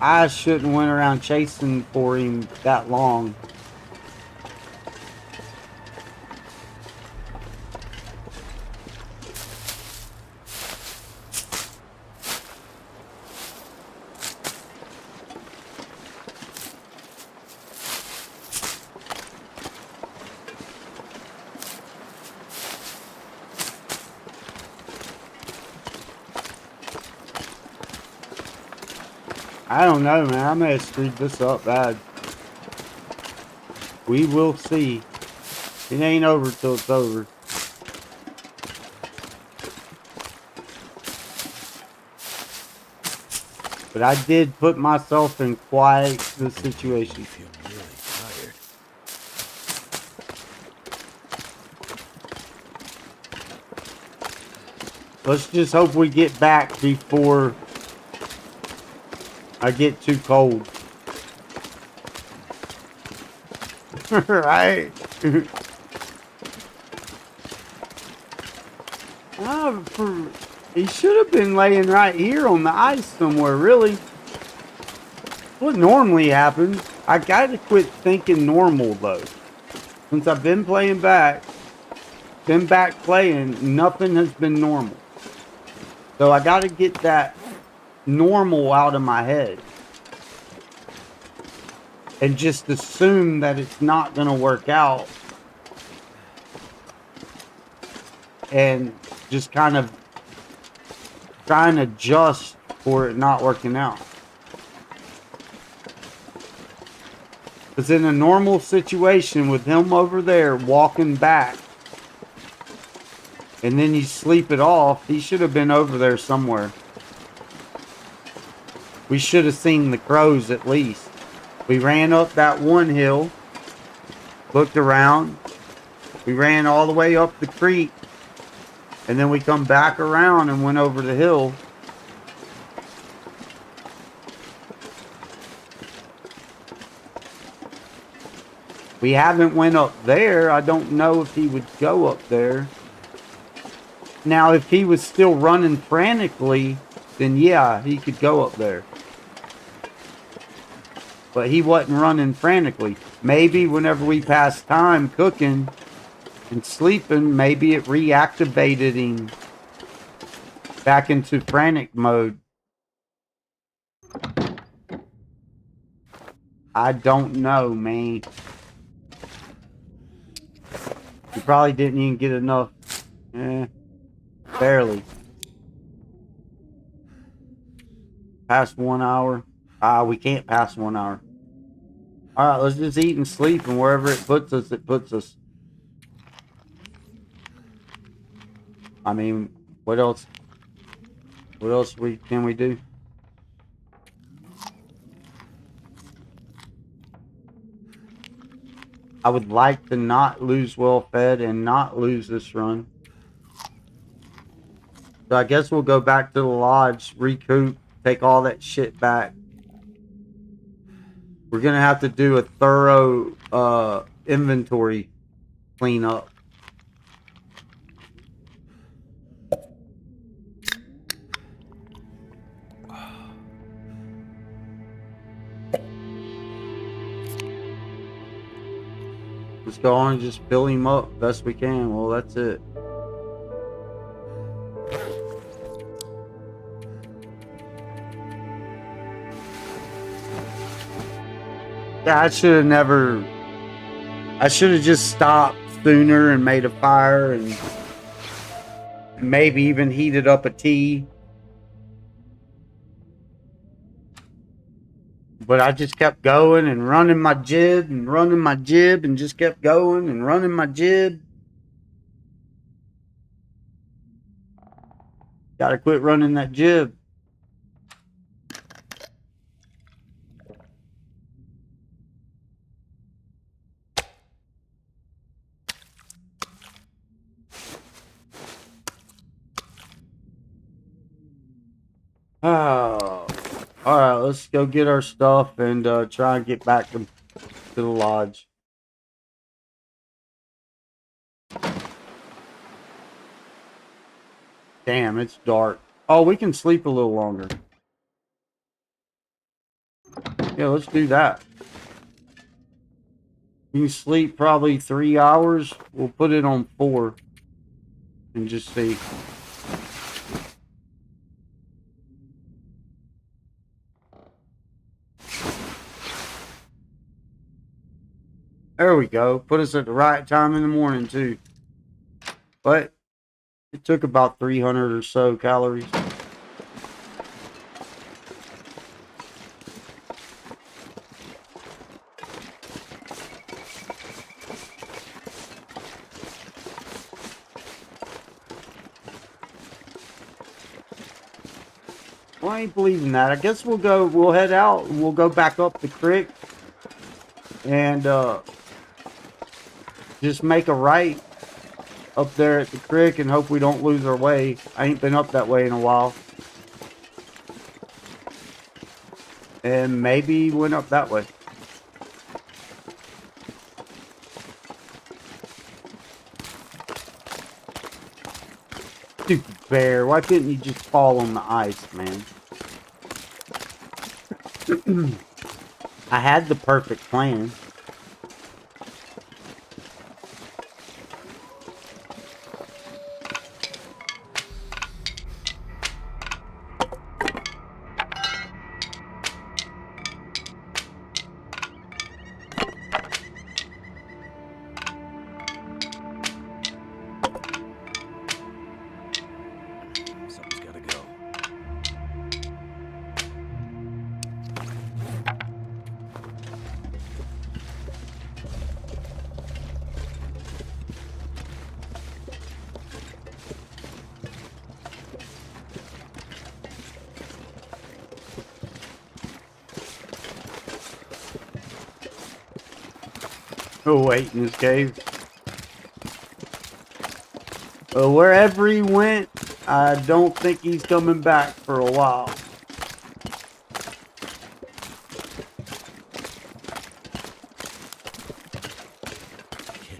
I shouldn't went around chasing for him that long. I don't know, man. I may have screwed this up bad. We will see. It ain't over till it's over. But I did put myself in quite the situation. I feel really tired. Let's just hope we get back before I get too cold. Right? He should have been laying right here on the ice somewhere, really. What normally happens, I gotta quit thinking normal though. Since I've been playing back, playing, nothing has been normal. So I gotta get that normal out of my head. And just assume that it's not gonna work out. And just kind of try and adjust for it not working out. Because in a normal situation with him over there walking back, and then you sleep it off, he should have been over there somewhere. We should have seen the crows at least. We ran up that one hill, looked around, we ran all the way up the creek, and then we come back around and went over the hill. We haven't went up there. I don't know if he would go up there. Now, if he was still running frantically, then yeah, he could go up there. But he wasn't running frantically. Maybe whenever we passed time cooking and sleeping, maybe it reactivated him back into frantic mode. I don't know, man. You probably didn't even get enough. Barely. Past 1 hour. We can't pass 1 hour. Alright, let's just eat and sleep, and wherever it puts us, it puts us. I mean, what else? What else can we do? I would like to not lose well fed and not lose this run. So I guess we'll go back to the lodge, recoup, take all that shit back. We're gonna have to do a thorough inventory cleanup. Let's go on and just fill him up best we can. Well, that's it. Yeah, I should have just stopped sooner and made a fire and maybe even heated up a tea. But I just kept going and running my jib and running my jib and just kept going and running my jib. Gotta quit running that jib. Oh, all right. Let's go get our stuff and try and get back to the lodge. Damn, it's dark. Oh, we can sleep a little longer. Yeah, let's do that. You can sleep probably 3 hours. We'll put it on 4 and just see. There we go. Put us at the right time in the morning, too. But it took about 300 or so calories. Well, I ain't believing that. I guess we'll head out and we'll go back up the creek and just make a right up there at the creek and hope we don't lose our way. I ain't been up that way in a while. And maybe went up that way. Stupid bear, why couldn't you just fall on the ice, man? I had the perfect plan. Something's gotta go. Oh, wait in this cave. Wherever he went, I don't think he's coming back for a while. Can't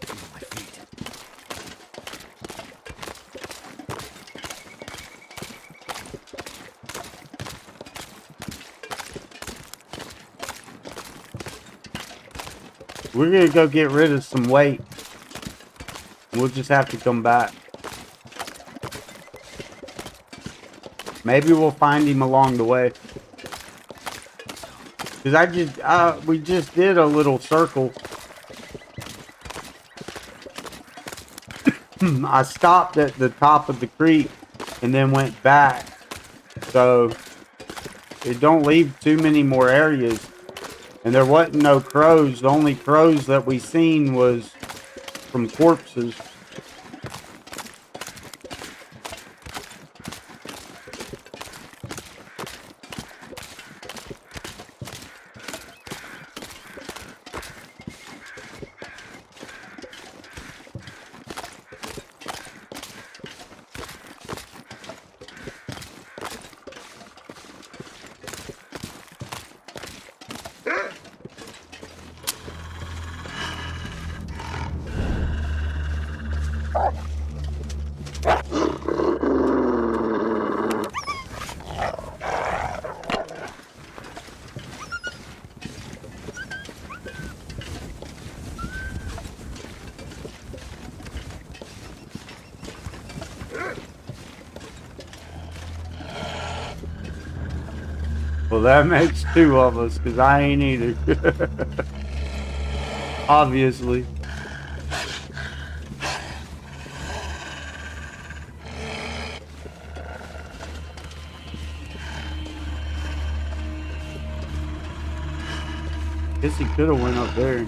feel my feet. We're gonna go get rid of some weight. We'll just have to come back. Maybe we'll find him along the way. Cause we just did a little circle. I stopped at the top of the creek and then went back. So it don't leave too many more areas. And there wasn't no crows. The only crows that we seen was from corpses. Well, that makes two of us, because I ain't either. Obviously. Guess he could have went up there.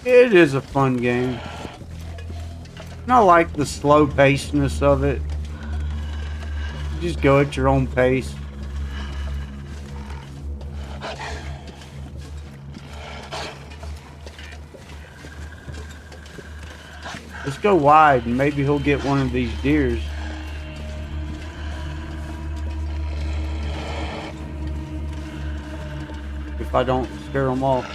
It is a fun game. And I like the slow pacedness of it. You just go at your own pace. Let's go wide and maybe he'll get one of these deers. If I don't scare them off.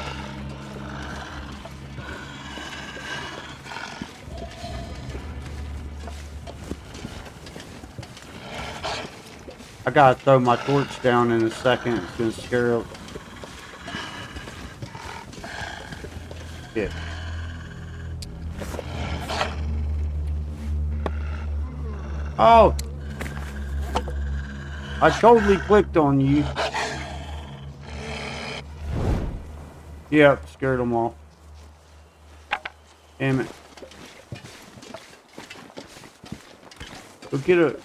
I gotta throw my torch down in a second. It's gonna scare up. Shit. Oh! I totally clicked on you. Yep, scared them off. Damn it.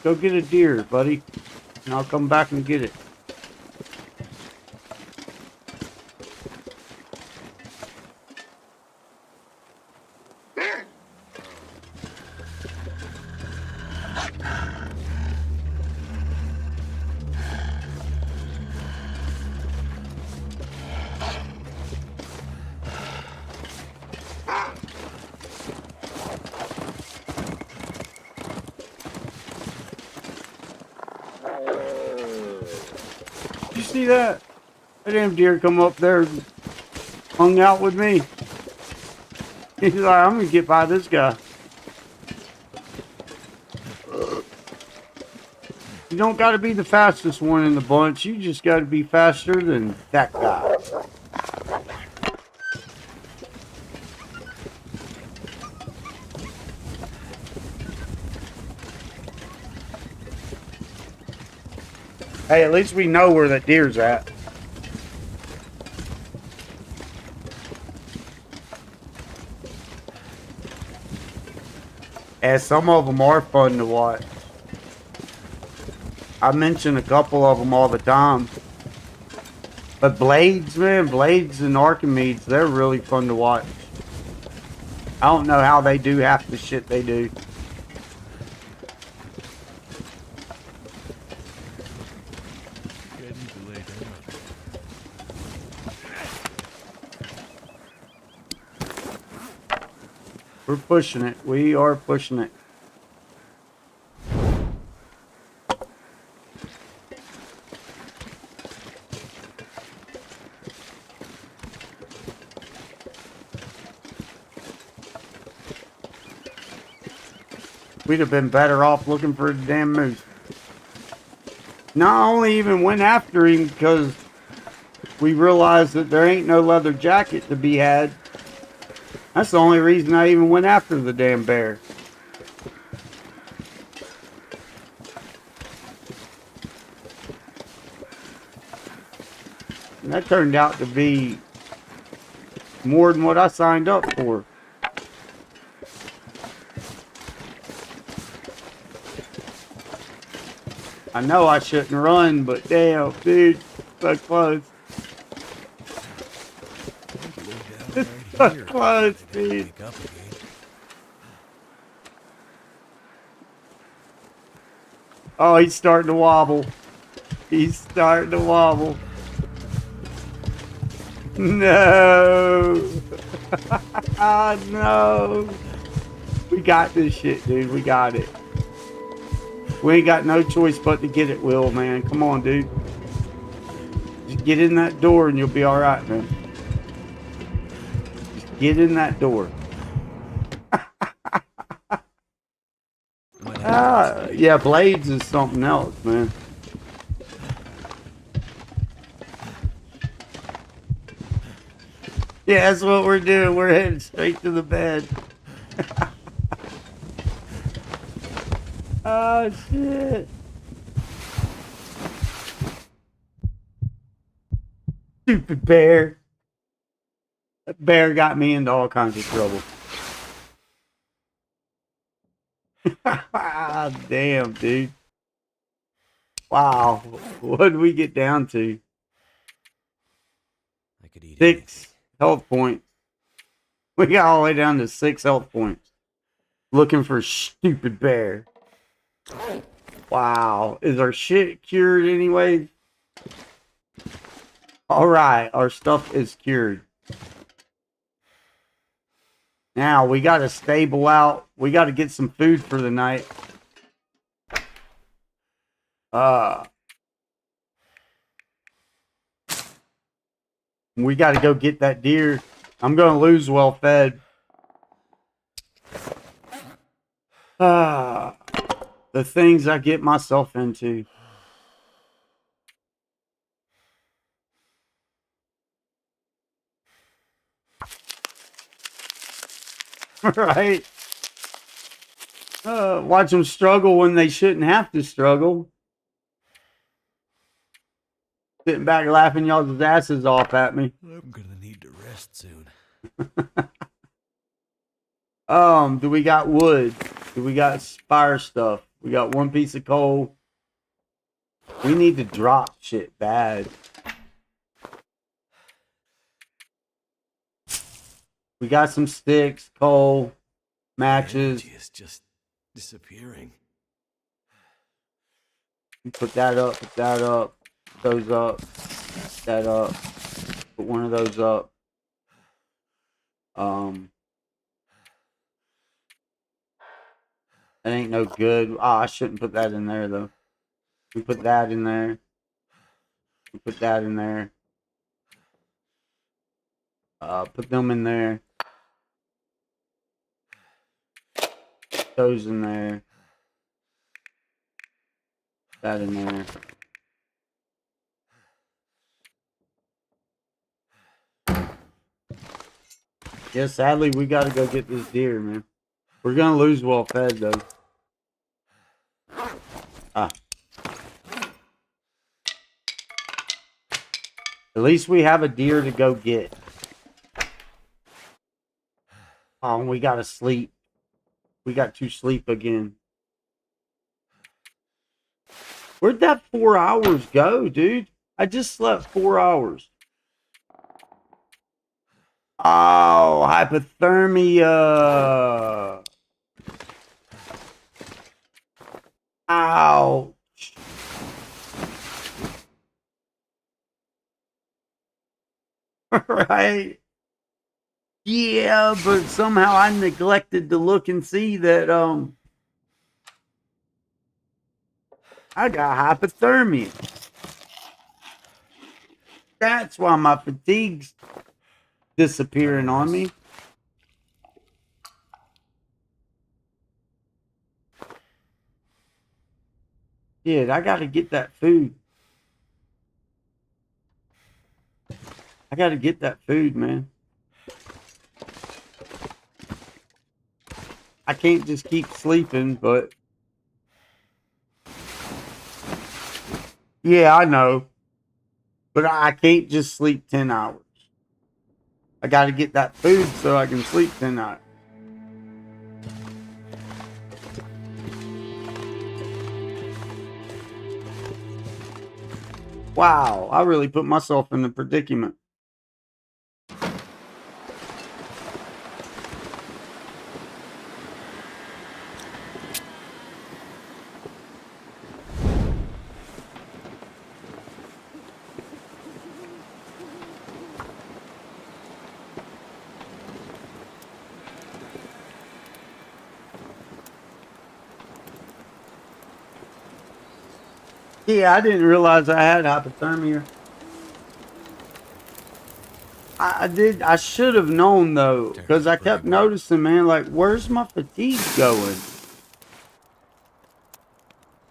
Go get a deer, buddy. And I'll come back and get it. Did you see that? That damn deer come up there and hung out with me. He's like, I'm gonna get by this guy. You don't gotta be the fastest one in the bunch. You just gotta be faster than that guy. Hey, at least we know where the deer's at. And some of them are fun to watch. I mention a couple of them all the time. But Blades, man, Blades and Archimedes, they're really fun to watch. I don't know how they do half the shit they do. We're pushing it. We are pushing it. We'd have been better off looking for a damn moose. Not only even went after him because we realized that there ain't no leather jacket to be had. That's the only reason I even went after the damn bear. And that turned out to be more than what I signed up for. I know I shouldn't run, but damn, dude, so close. It's so close, dude. Oh, he's starting to wobble. He's starting to wobble. No. No. We got this shit, dude. We got it. We ain't got no choice but to get it, Will, man. Come on, dude. Just get in that door and you'll be alright, man. Just get in that door. Yeah, blades is something else, man. Yeah, that's what we're doing. We're heading straight to the bed. Oh, shit. Stupid bear. That bear got me into all kinds of trouble. Damn, dude. Wow. What did we get down to? I could eat 6 health points. We got all the way down to 6 health points. Looking for stupid bear. Wow. Is our shit cured anyway? Alright, our stuff is cured. Now we gotta stable out. We gotta get some food for the night. We gotta go get that deer. I'm gonna lose well fed. The things I get myself into. Right? Watch them struggle when they shouldn't have to struggle. Sitting back laughing y'all's asses off at me. I'm gonna need to rest soon. Do we got wood? Do we got fire stuff? We got 1 piece of coal. We need to drop shit bad. We got some sticks, coal, matches. The energy is just disappearing. Put that up, put that up, put those up, that up, put one of those up. That ain't no good. Ah, I shouldn't put that in there though. We put that in there. We put that in there. Put them in there. Those in there. That in there. Yeah, sadly, we gotta go get this deer, man. We're gonna lose well fed, though. Ah. At least we have a deer to go get. Oh, and we gotta sleep. We got to sleep again. Where'd that 4 hours go, dude? I just slept 4 hours. Oh, hypothermia. Ouch. Right? Yeah, but somehow I neglected to look and see that I got hypothermia. That's why my fatigue's disappearing on me. Shit, I gotta get that food. I gotta get that food, man. I can't just keep sleeping, but... Yeah, I know. But I can't just sleep 10 hours. I gotta get that food so I can sleep 10 hours. Wow, I really put myself in a predicament. Yeah, I didn't realize I had hypothermia. I should have known though, because I kept noticing, man, like, where's my fatigue going?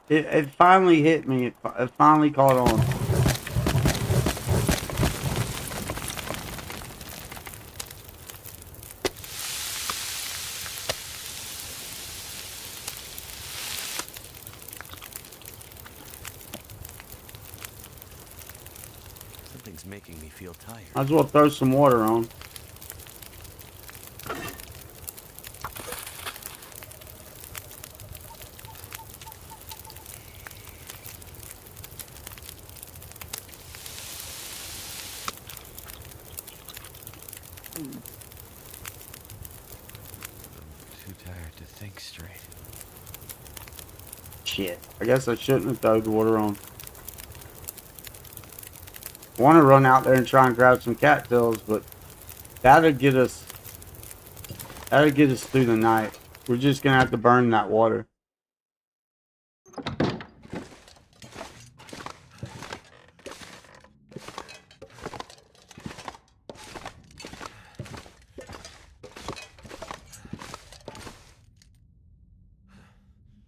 It finally hit me. It finally caught on. Something's making me feel tired. Might as well throw some water on. Too tired to think straight. Shit. I guess I shouldn't have thrown the water on. I want to run out there and try and grab some cattails, but that'll get us through the night. We're just gonna have to burn that water.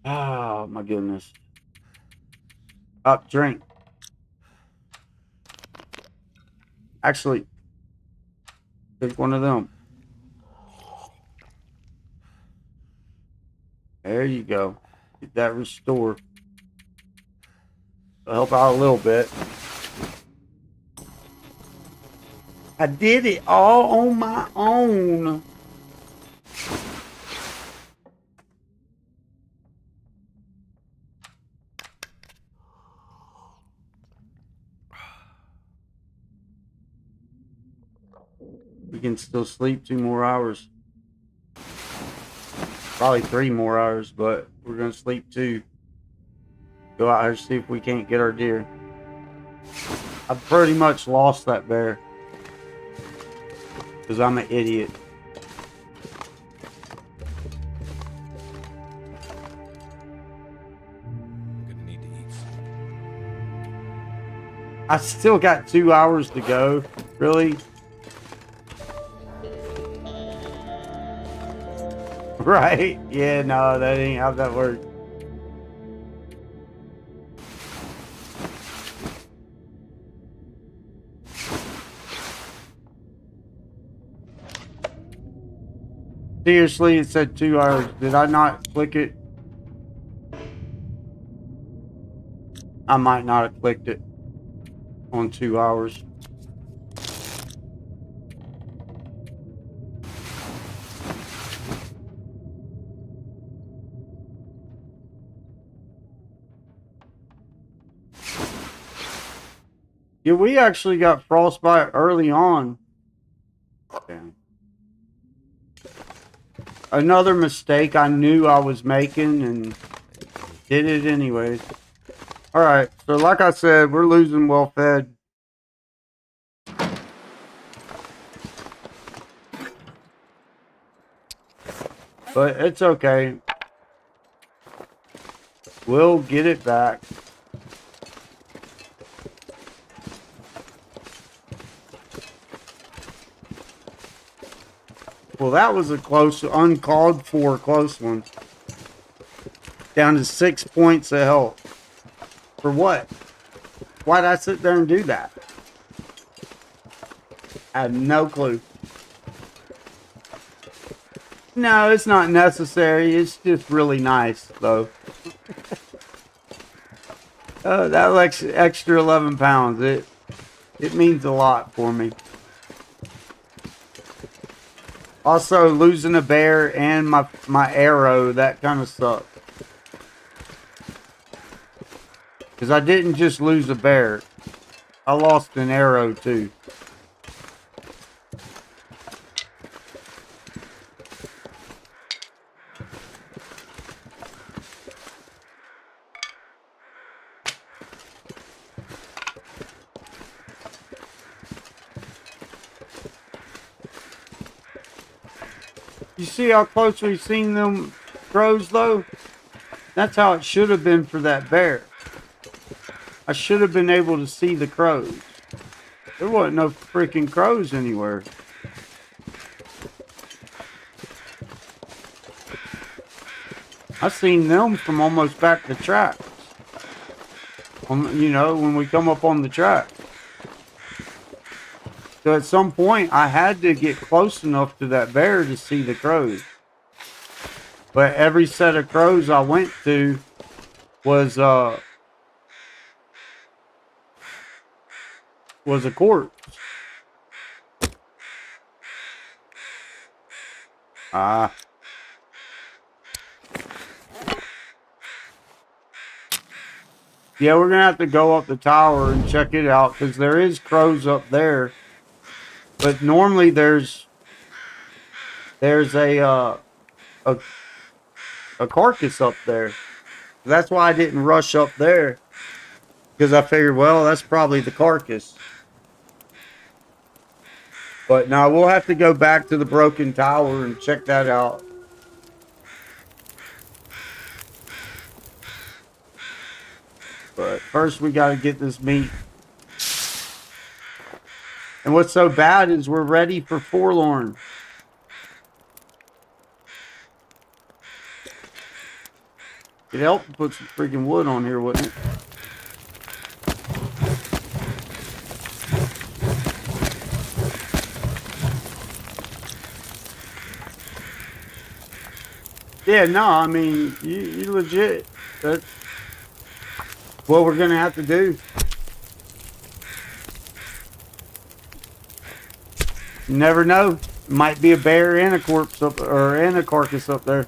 Oh my goodness. Up, drink. Actually, take one of them. There you go. Get that restored. It'll help out a little bit. I did it all on my own. We can still sleep 2 more hours. Probably 3 more hours, but we're gonna sleep 2. Go out here, see if we can't get our deer. I've pretty much lost that bear. Because I'm an idiot. I'm gonna need to eat some. I still got 2 hours to go. Really? Right? Yeah, no, that ain't how that works. Seriously, it said 2 hours. Did I not click it? I might not have clicked it on 2 hours. Yeah, we actually got frostbite early on. Damn. Another mistake I knew I was making and did it anyways. Alright, so like I said, we're losing well fed. But it's okay. We'll get it back. Well, that was a close, uncalled for close one. Down to 6 points of health. For what? Why'd I sit there and do that? I have no clue. No, it's not necessary. It's just really nice, though. That extra 11 pounds, it means a lot for me. Also, losing a bear and my arrow, that kind of sucked. Because I didn't just lose a bear. I lost an arrow, too. You see how close we've seen them crows, though? That's how it should have been for that bear. I should have been able to see the crows. There wasn't no freaking crows anywhere. I seen them from almost back to tracks. you know, when we come up on the track. So at some point, I had to get close enough to that bear to see the crows. But every set of crows I went to was a corpse. Ah. Yeah, we're gonna have to go up the tower and check it out because there is crows up there. But normally there's a a carcass up there. That's why I didn't rush up there because I figured, well, that's probably the carcass. But now we'll have to go back to the broken tower and check that out. But first we got to get this meat. And what's so bad is we're ready for Forlorn. It'd help to put some freaking wood on here, wouldn't it? Yeah, no, I mean, you legit. That's what we're going to have to do. You never know. Might be a bear and a corpse up, or and a carcass up there.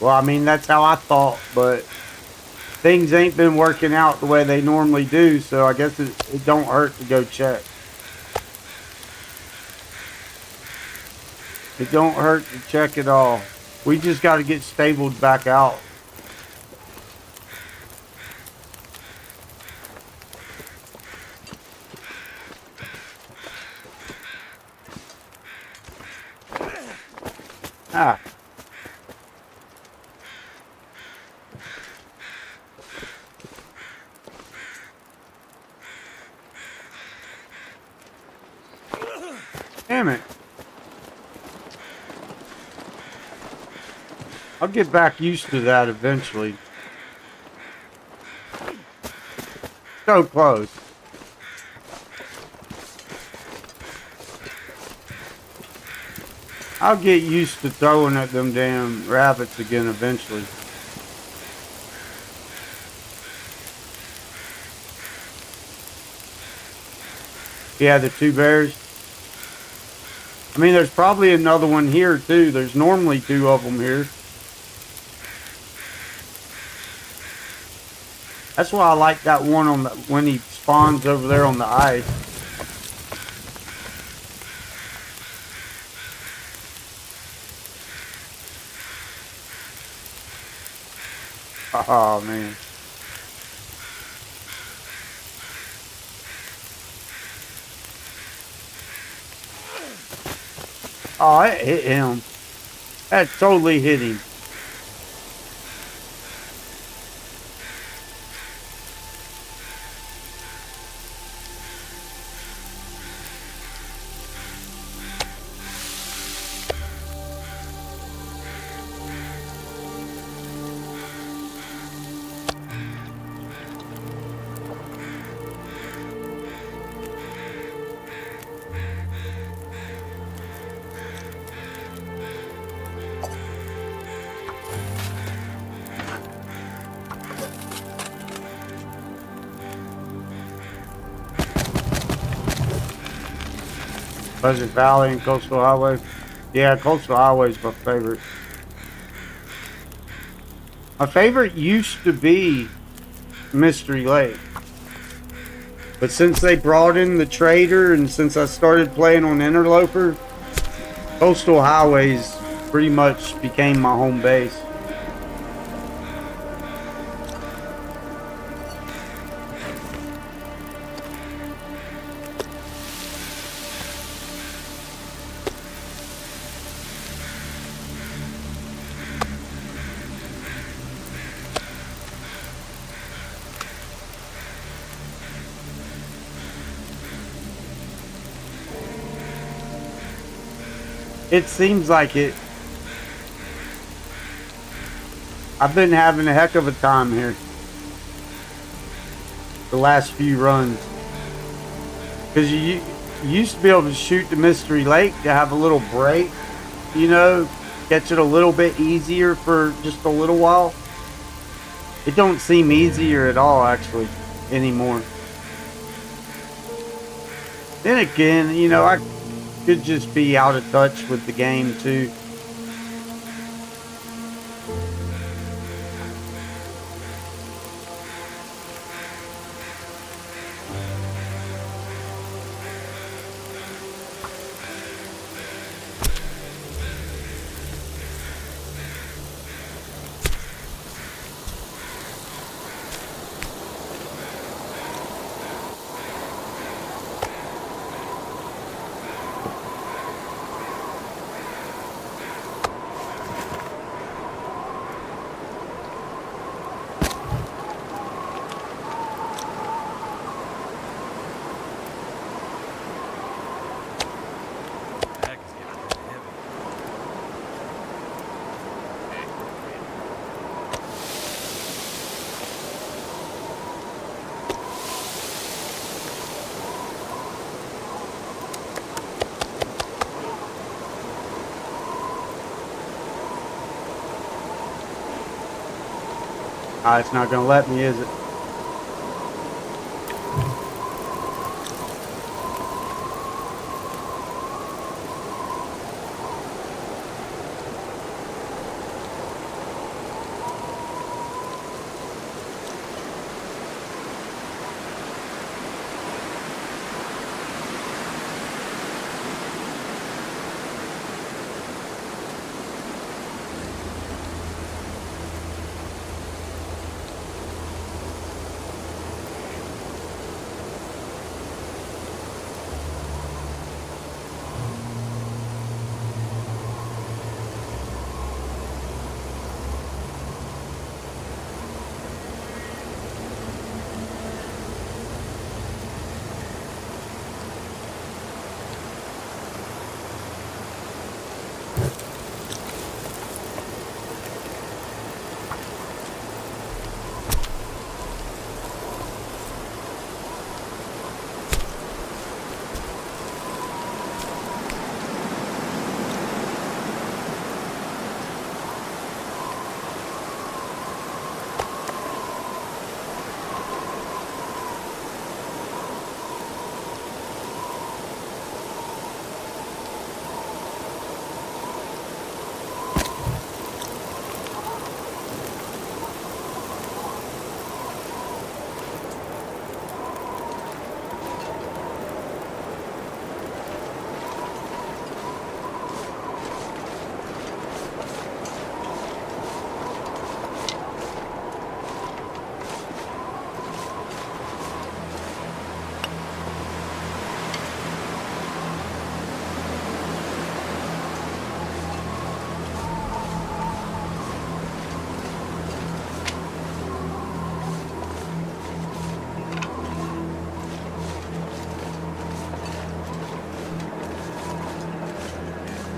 Well, I mean, that's how I thought, but things ain't been working out the way they normally do, so I guess it don't hurt to go check. It don't hurt to check at all. We just got to get stabled back out. Ah. Damn it. I'll get back used to that eventually. So close. I'll get used to throwing at them damn rabbits again eventually. Yeah, the two bears. I mean, there's probably another one here too. There's normally two of them here. That's why I like that one on the when he spawns over there on the ice. Oh man. Oh, it hit him. That totally hit him. Pleasant Valley and Coastal Highway. Yeah, Coastal Highway is my favorite. My favorite used to be Mystery Lake. But since they brought in the Trader and since I started playing on Interloper, Coastal Highways pretty much became my home base. It seems like it. I've been having a heck of a time here the last few runs. Because you used to be able to shoot the Mystery Lake to have a little break, you know, catch it a little bit easier for just a little while. It don't seem easier at all, actually, anymore. Then again, you know, I could just be out of touch with the game, too. Bag is getting pretty heavy. It's not going to let me, is it?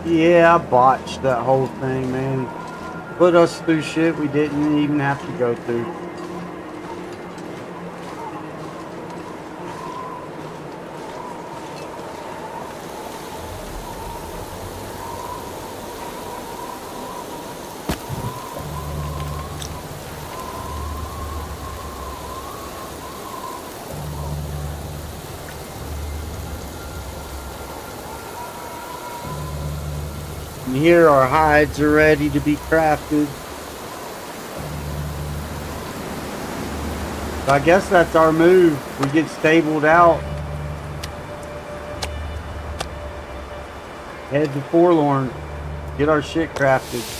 Yeah, I botched that whole thing, man. Put us through shit we didn't even have to go through. And here our hides are ready to be crafted. So I guess that's our move. We get stabled out. Head to Forlorn. Get our shit crafted.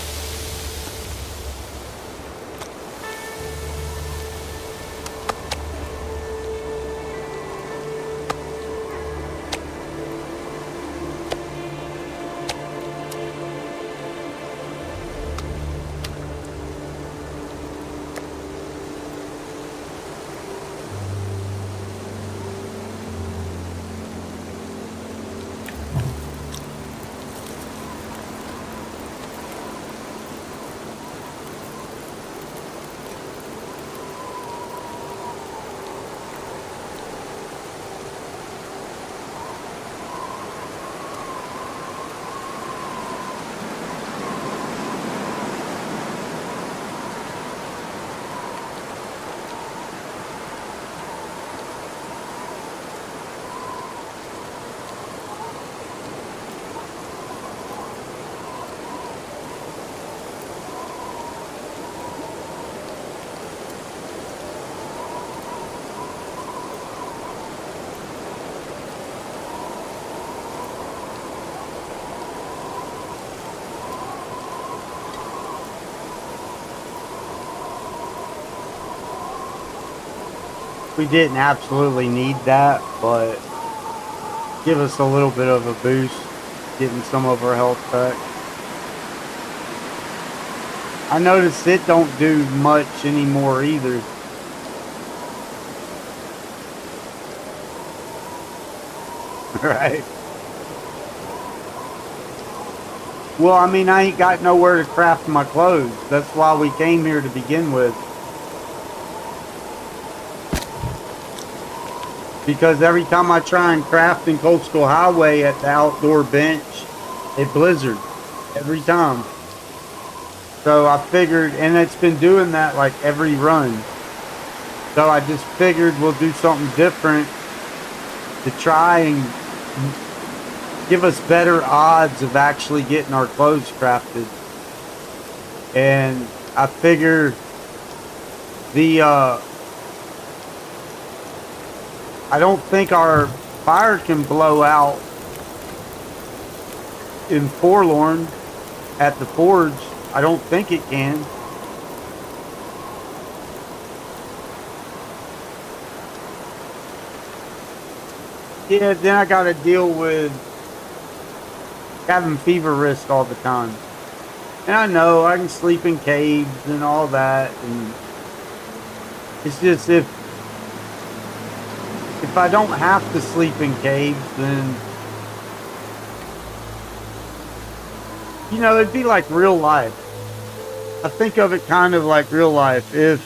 We didn't absolutely need that, but give us a little bit of a boost, getting some of our health back. I noticed it don't do much anymore either. Right. Well, I mean, I ain't got nowhere to craft my clothes. That's why we came here to begin with. Because every time I try and craft in Coastal Highway at the outdoor bench, it blizzard. Every time. So I figured, and it's been doing that like every run. So I just figured we'll do something different to try and give us better odds of actually getting our clothes crafted. And I figure I don't think our fire can blow out in Forlorn at the forge. I don't think it can. Yeah, then I gotta deal with having fever risk all the time. And I know I can sleep in caves and all that, and it's just if I don't have to sleep in caves, then you know, it'd be like real life. I think of it kind of like real life. If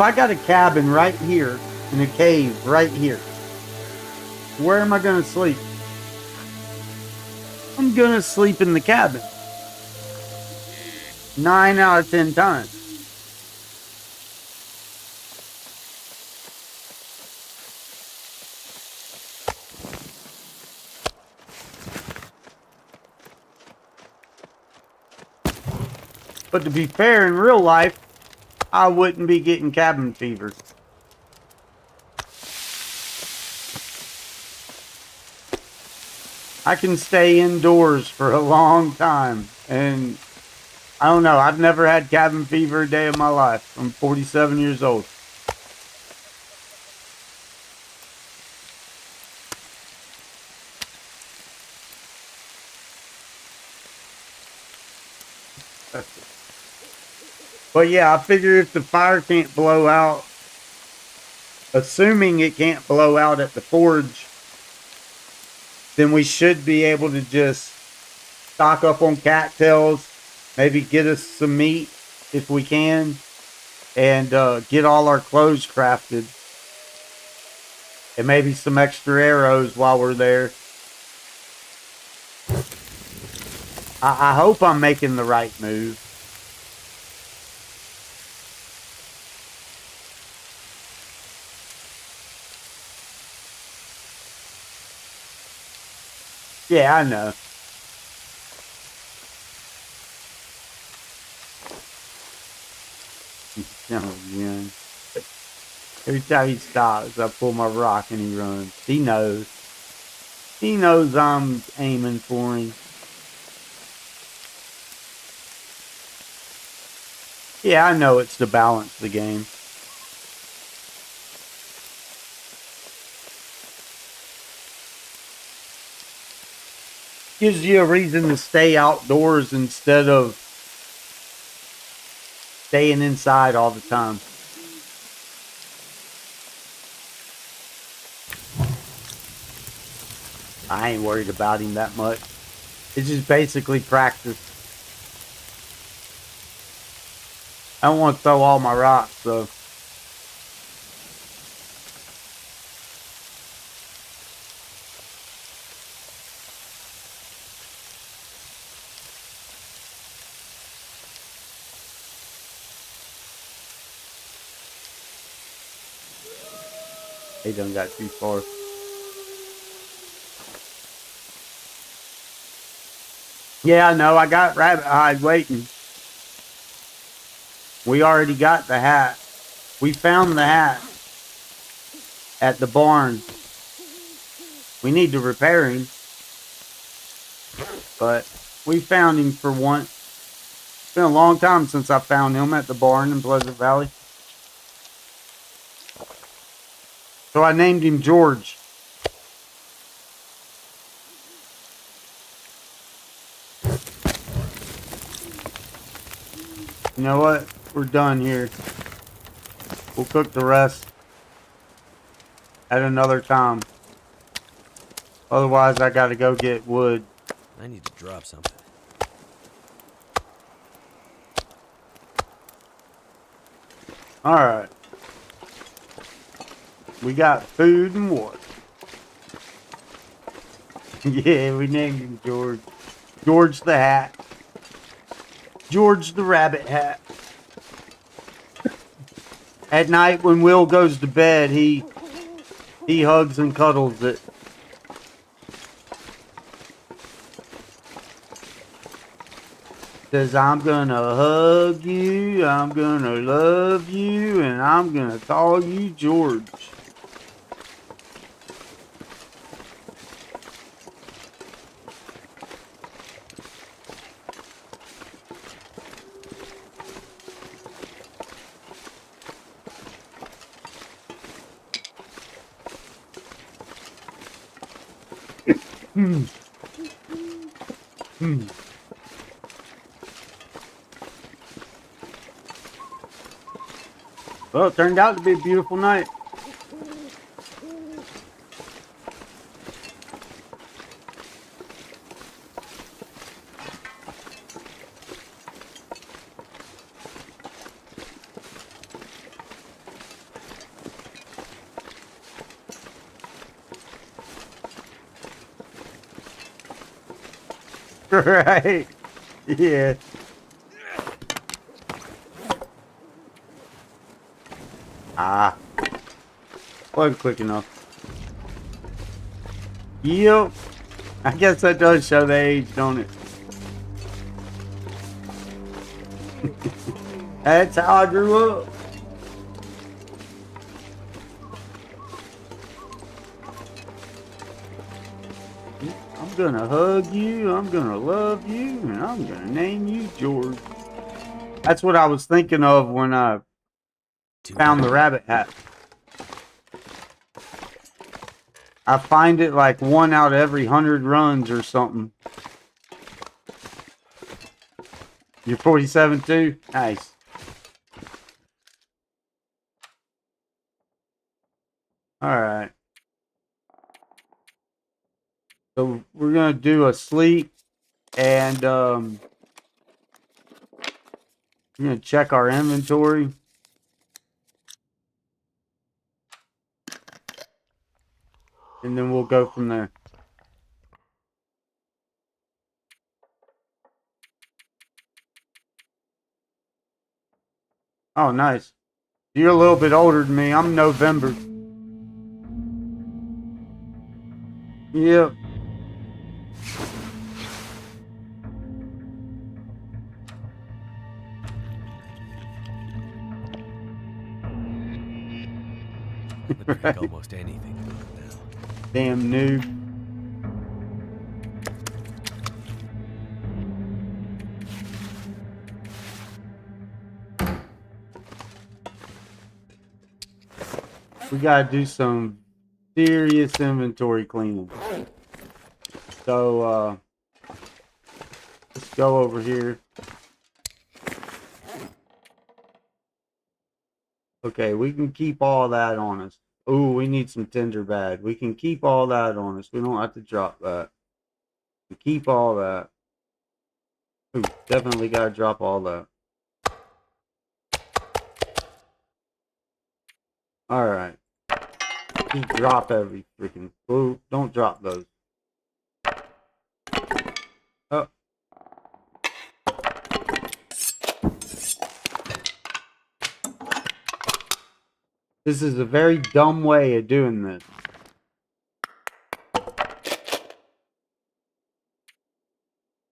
I got a cabin right here and a cave right here, where am I gonna sleep? I'm gonna sleep in the cabin. 9 out of 10 times. But to be fair, in real life, I wouldn't be getting cabin fever. I can stay indoors for a long time, and I don't know, I've never had cabin fever a day of my life. I'm 47 years old. But yeah, I figure if the fire can't blow out, assuming it can't blow out at the forge, then we should be able to just stock up on cattails, maybe get us some meat if we can, and get all our clothes crafted. And maybe some extra arrows while we're there. I hope I'm making the right move. Yeah, I know. Oh, yeah. Every time he stops, I pull my rock and he runs. He knows. He knows I'm aiming for him. Yeah, I know it's to balance the game. Gives you a reason to stay outdoors instead of staying inside all the time. I ain't worried about him that much. It's just basically practice. I don't want to throw all my rocks, though. He done got too far. Yeah, I know. I got rabbit hide waiting. We already got the hat. We found the hat at the barn. We need to repair him. But we found him for once. It's been a long time since I found him at the barn in Pleasant Valley. So I named him George. You know what? We're done here. We'll cook the rest at another time. Otherwise, I gotta go get wood. I need to drop something. Alright. We got food and water. Yeah, we named him George. George the Hat. George the Rabbit Hat. At night when Will goes to bed, he hugs and cuddles it. Says, I'm gonna hug you, I'm gonna love you, and I'm gonna call you George. Well, it turned out to be a beautiful night. Right. Yeah. Ah. Wasn't quick enough. Yep. I guess that does show the age, don't it? That's how I grew up. I'm gonna hug you, I'm gonna love you, and I'm gonna name you George. That's what I was thinking of when I found the rabbit hat. I find it like 1 out of every 100 runs or something. You're 47 too? Nice. Alright. So we're gonna do a sleep and we're gonna check our inventory. And then we'll go from there. Oh, nice. You're a little bit older than me. I'm November. Yep. Right. Almost anything now. Damn noob. We gotta do some serious inventory cleaning. So, let's go over here. Okay, we can keep all that on us. Ooh, we need some tinder bad. We can keep all that on us. We don't have to drop that. We keep all that. Ooh, definitely gotta drop all that. Alright. Just drop every freaking... Ooh, don't drop those. Oh. This is a very dumb way of doing this.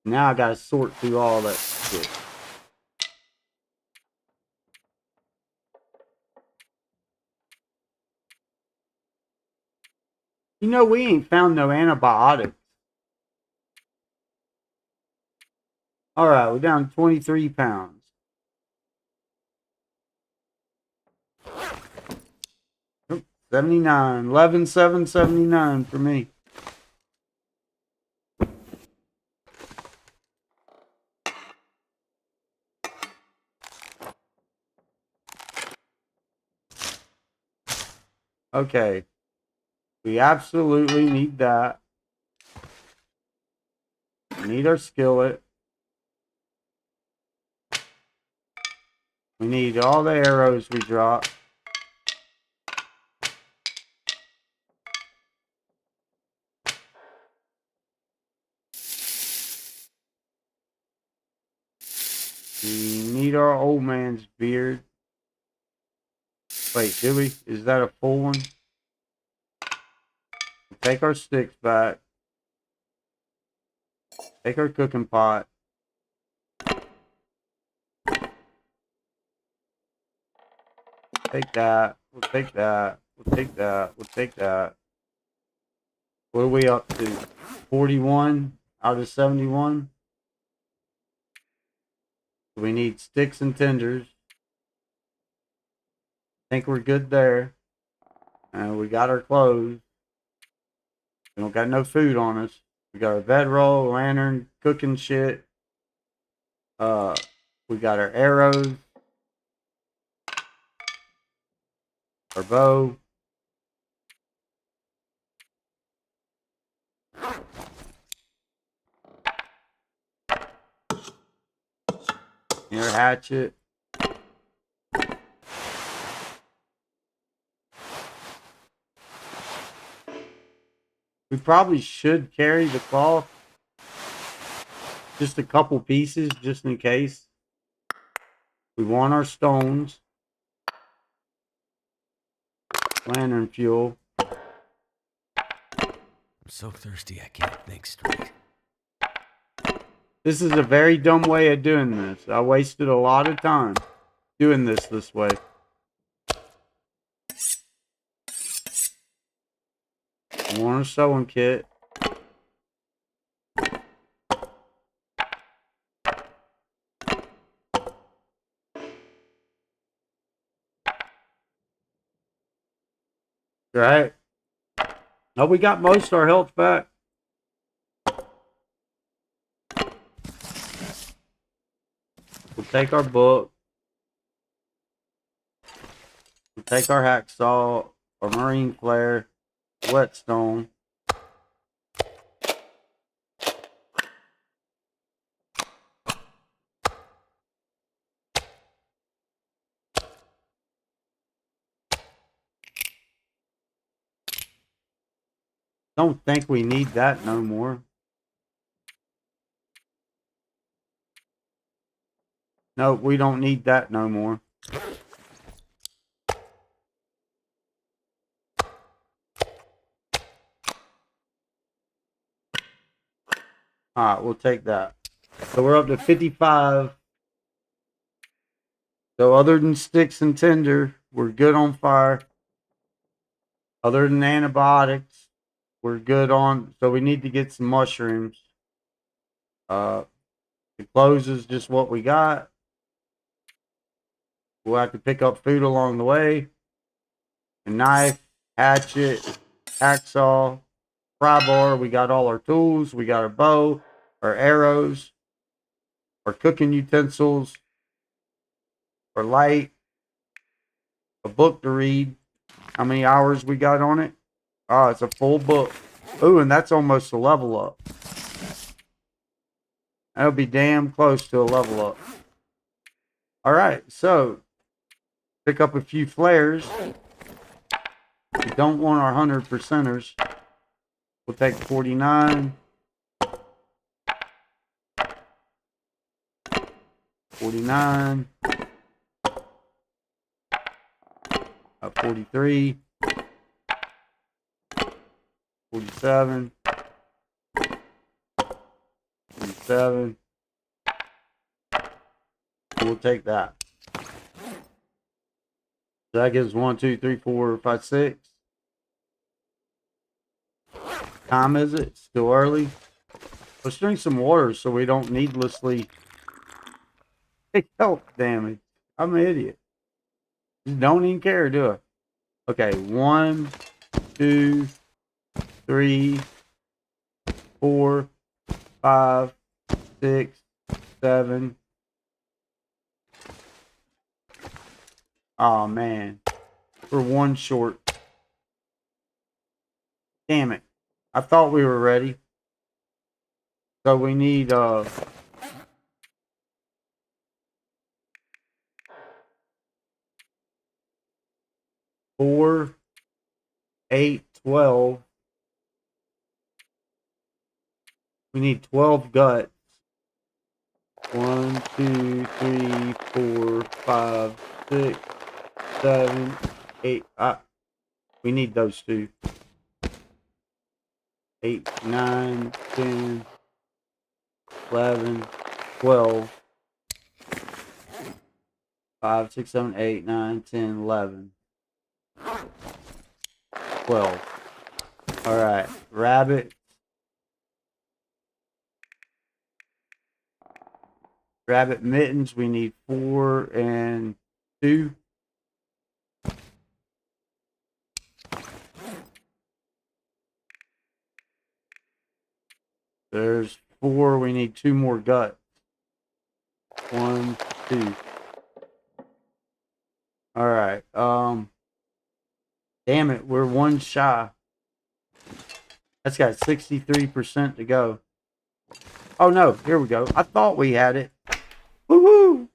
Now I gotta sort through all that shit. You know, we ain't found no antibiotics. Alright, we're down 23 pounds. 79. 11,779 for me. Okay. We absolutely need that. We need our skillet. We need all the arrows we drop. We need our old man's beard. Wait, do we? Is that a full one? Take our sticks back. Take our cooking pot. Take that. We'll take that. We'll take that. We'll take that. What are we up to? 41 out of 71. We need sticks and tenders. Think we're good there. And we got our clothes. We don't got no food on us. We got our bedroll, lantern, cooking shit. We got our arrows, our bow. Your hatchet. We probably should carry the cloth. Just a couple pieces, just in case. We want our stones. Lantern fuel. I'm so thirsty I can't think straight. This is a very dumb way of doing this. I wasted a lot of time doing this way. I want a sewing kit. Right? Oh, we got most of our health back. We'll take our book. We'll take our hacksaw, our marine flare, whetstone. Don't think we need that no more. No, we don't need that no more. Alright, we'll take that. So we're up to 55. So other than sticks and tinder, we're good on fire. Other than antibiotics, we're good on. So we need to get some mushrooms. The clothes is just what we got. We'll have to pick up food along the way. A knife, hatchet, hacksaw, pry bar. We got all our tools. We got our bow, our arrows, our cooking utensils, our light, a book to read. How many hours we got on it? Oh, it's a full book. Ooh, and that's almost a level up. That'll be damn close to a level up. All right, so pick up a few flares. We don't want our 100%ers. We'll take 49. 49. 43. 47. 47. We'll take that. So that gives 1, 2, 3, 4, 5, 6. Time is it? Still early. Let's drink some water so we don't needlessly take health damage. I'm an idiot. Just don't even care, do I? Okay, 1, 2, 3, 4, 5, 6, 7. Oh man, we're one short. Damn it. I thought we were ready. So we need 4, 8, 12. We need 12 guts. 1, 2, 3, 4, 5, 6, 7, 8. We need those two. 8, 9, 10, 11, 12. 5, 6, 7, 8, 9, 10, 11. 12. Alright, rabbit. Rabbit mittens, we need 4 and 2. There's 4, we need 2 more guts. 1, 2. Alright, damn it, we're one shy. That's got 63% to go. Oh no, here we go. I thought we had it. Woohoo!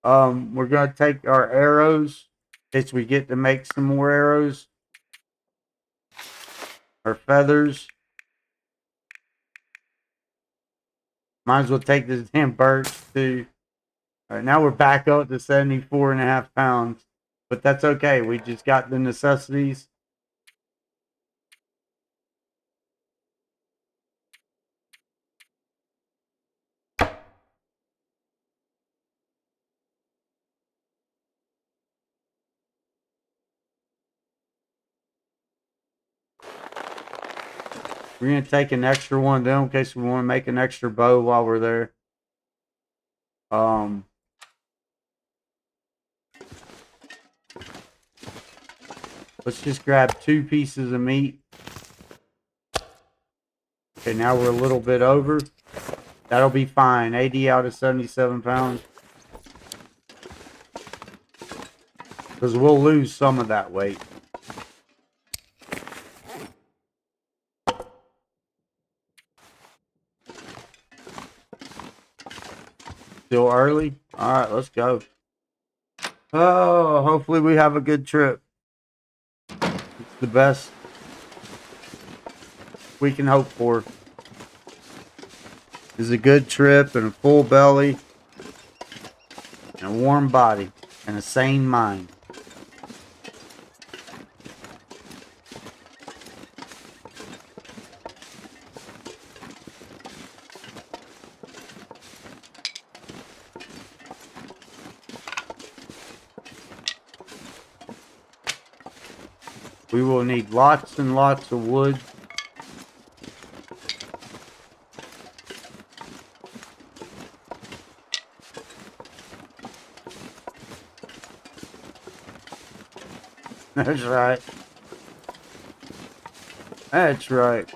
We're gonna take our arrows in case we get to make some more arrows. Our feathers. Might as well take this damn birch too. Alright, now we're back up to 74.5 pounds. But that's okay. We just got the necessities. We're going to take an extra one of them in case we want to make an extra bow while we're there. Let's just grab 2 pieces of meat. Okay, now we're a little bit over. That'll be fine. 80 out of 77 pounds. Because we'll lose some of that weight. Still early? Alright, let's go. Oh, hopefully we have a good trip. It's the best we can hope for. It's a good trip and a full belly and a warm body and a sane mind. We will need lots and lots of wood. That's right. That's right.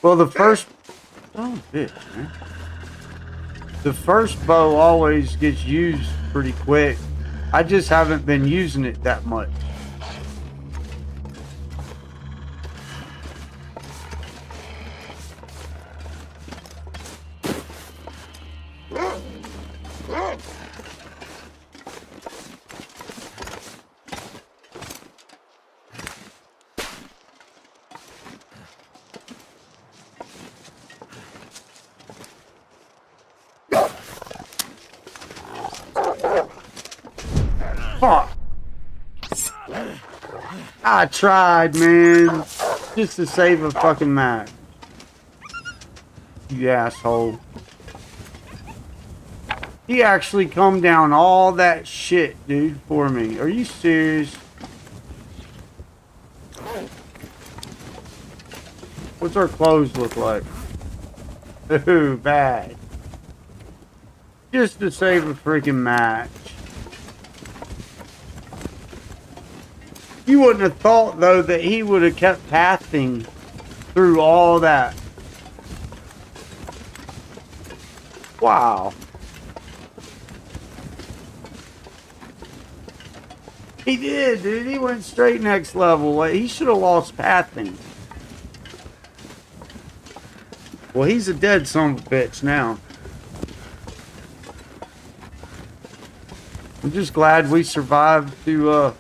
Well, the first... Oh, bitch, man. The first bow always gets used pretty quick. I just haven't been using it that much. Fuck. I tried, man. Just to save a fucking match. You asshole. He actually come down all that shit, dude, for me. Are you serious? What's our clothes look like? Ooh, bad. Just to save a freaking match. You wouldn't have thought, though, that he would have kept pathing through all that. Wow. He did, dude. He went straight next level. Like, he should have lost pathing. Well, he's a dead son of a bitch now. I'm just glad we survived to,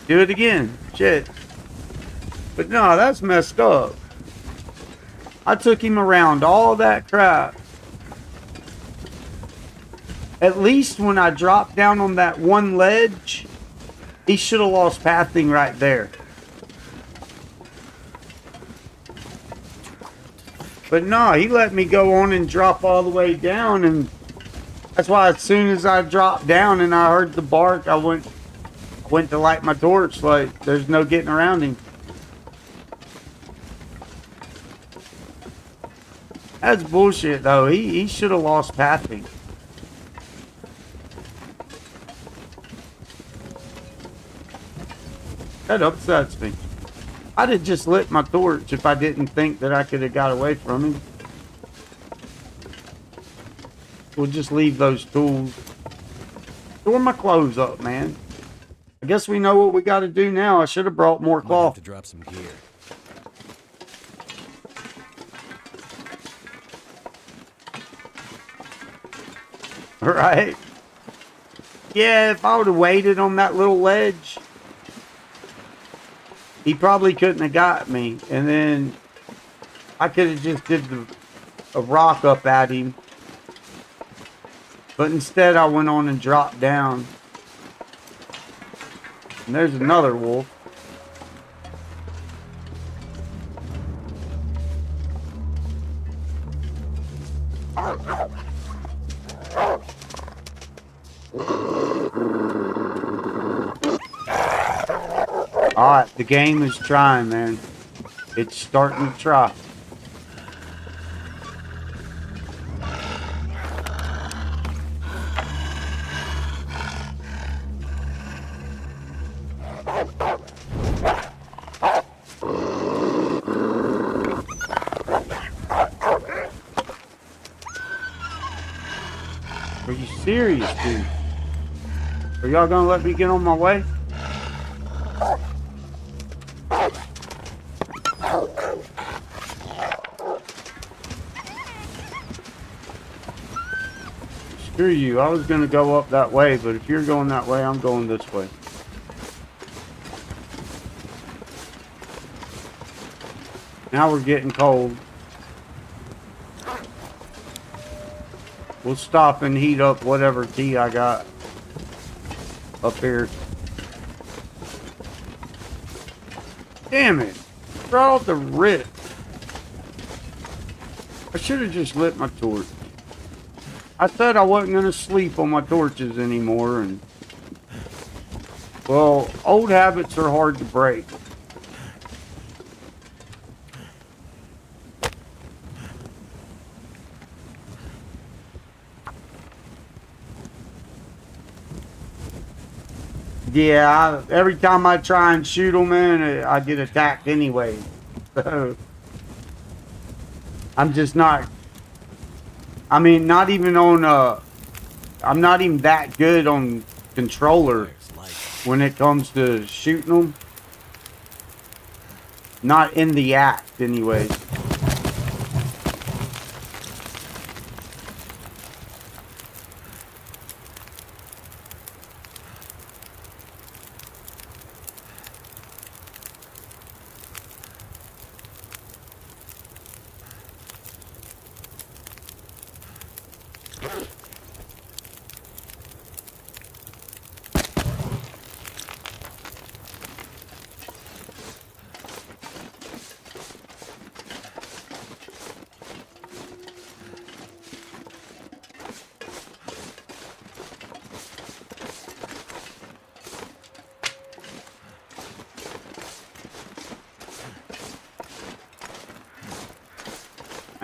do it again. Shit. But no, that's messed up. I took him around all that crap. At least when I dropped down on that one ledge, he should have lost pathing right there. But no, he let me go on and drop all the way down, and that's why as soon as I dropped down and I heard the bark, I went to light my torch. Like, there's no getting around him. That's bullshit, though. He should have lost pathing. That upsets me. I'd have just lit my torch if I didn't think that I could have got away from him. We'll just leave those tools. Store my clothes up, man. I guess we know what we got to do now. I should have brought more cloth. Might have to drop some gear. Right? Yeah, if I would have waited on that little ledge, he probably couldn't have got me. And then I could have just did a rock up at him. But instead I went on and dropped down. And there's another wolf. Alright, the game is trying, man. It's starting to try. Are you serious, dude? Are y'all gonna let me get on my way? Screw you. I was gonna go up that way, but if you're going that way, I'm going this way. Now we're getting cold. We'll stop and heat up whatever tea I got up here. Damn it. Right off the rip. I should have just lit my torch. I said I wasn't going to sleep on my torches anymore, and well, old habits are hard to break. Yeah, every time I try and shoot them, man, I get attacked anyway. So, I'm just not... I mean, not even on... I'm not even that good on controller when it comes to shooting them. Not in the act, anyways.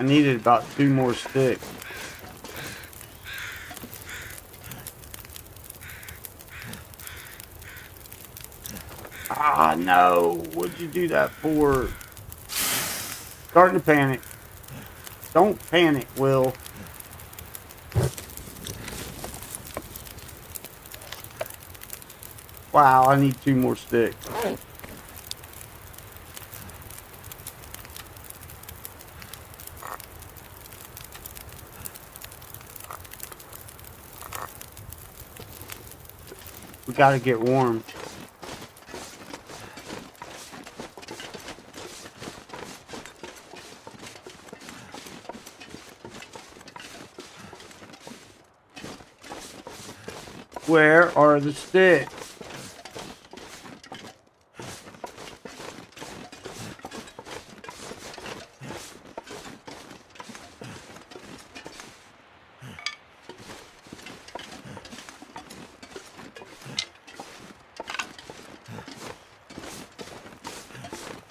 I needed about 2 more sticks. Ah, no. What'd you do that for? Starting to panic. Don't panic, Will. Wow, I need 2 more sticks. We gotta get warm. Where are the sticks?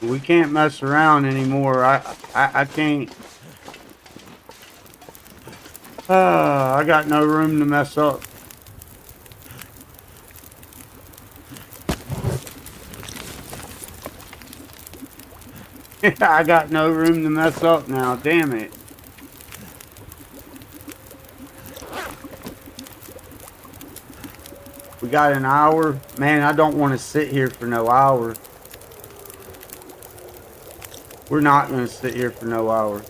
We can't mess around anymore. I can't. I got no room to mess up. I got no room to mess up now. Damn it. We got an hour. Man, I don't want to sit here for no hour. We're not going to sit here for no hour.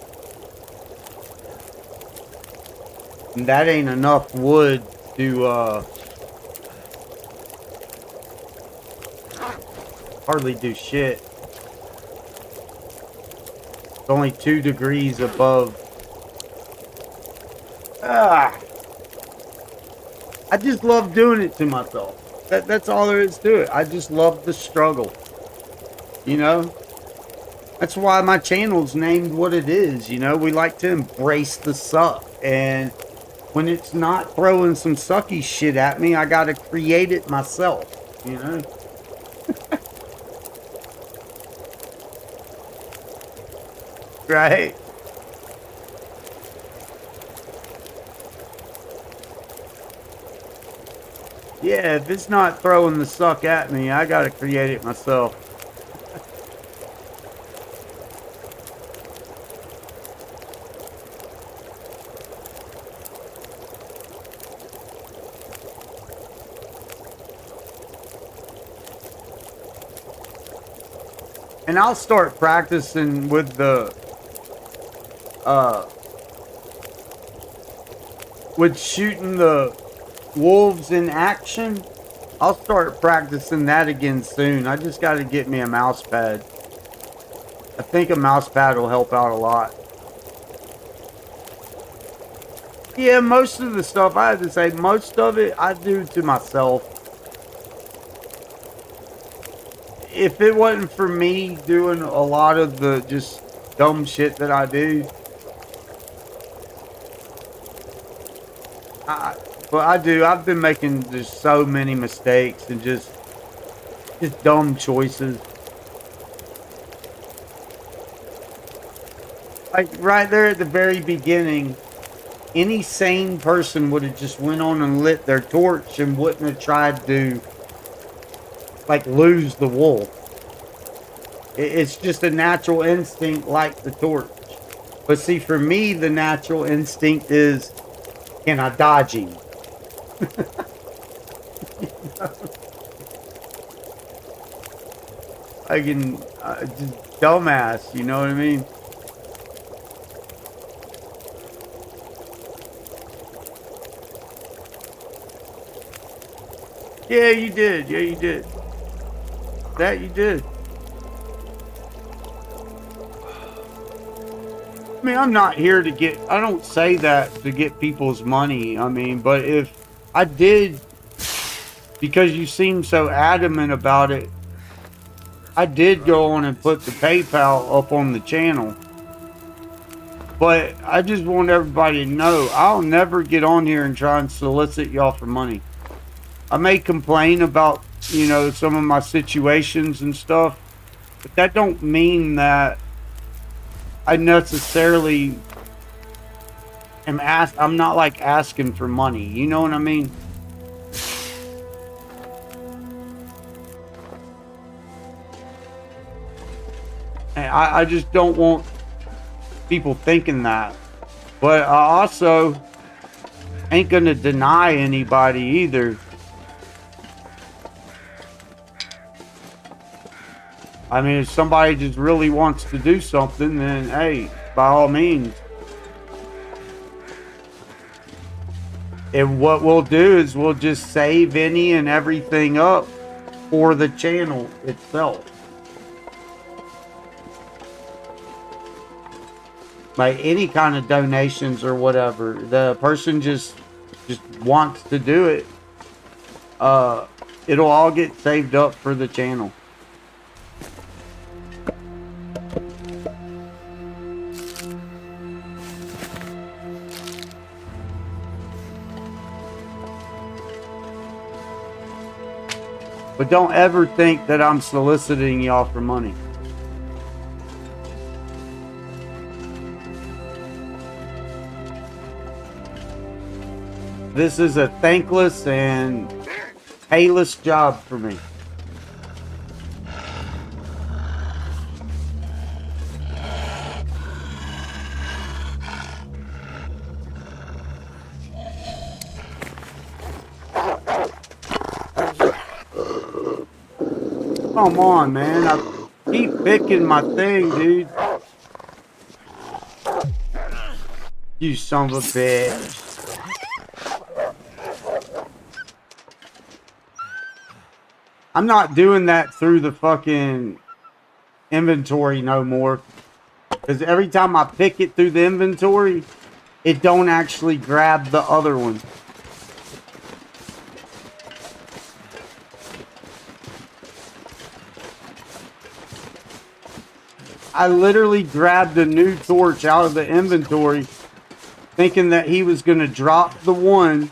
And that ain't enough wood to hardly do shit. It's only 2 degrees above. I just love doing it to myself. That's all there is to it. I just love the struggle. You know? That's why my channel's named what it is. You know, we like to embrace the suck. And when it's not throwing some sucky shit at me, I gotta create it myself. You know? Right? Yeah, if it's not throwing the suck at me, I gotta create it myself. And I'll start practicing with the with shooting the wolves in action. I'll start practicing that again soon. I just got to get me a mouse pad. I think a mouse pad will help out a lot. Yeah, most of the stuff, I have to say, most of it I do to myself. If it wasn't for me doing a lot of the just dumb shit that I do, I've been making just so many mistakes and just dumb choices. Like right there at the very beginning, any sane person would have just went on and lit their torch and wouldn't have tried to like lose the wolf. It's just a natural instinct like the torch. But see, for me, the natural instinct is, can I dodge him? I can, just dumbass, you know what I mean? Yeah, you did. Yeah, you did. That you did. I mean, I'm not here to get, I don't say that to get people's money. I mean, but if I did, because you seem so adamant about it, I did go on and put the PayPal up on the channel. But I just want everybody to know, I'll never get on here and try and solicit y'all for money. I may complain about, you know, some of my situations and stuff, but that don't mean that I necessarily I'm not like asking for money. You know what I mean? I just don't want people thinking that. But I also ain't gonna deny anybody either. I mean, if somebody just really wants to do something, then hey, by all means. And what we'll do is we'll just save any and everything up for the channel itself. Like any kind of donations or whatever, the person just wants to do it. It'll all get saved up for the channel. But don't ever think that I'm soliciting y'all for money. This is a thankless and payless job for me. Come on, man. I keep picking my thing, dude. You son of a bitch. I'm not doing that through the fucking inventory no more. Because every time I pick it through the inventory, it don't actually grab the other one. I literally grabbed a new torch out of the inventory thinking that he was going to drop the one.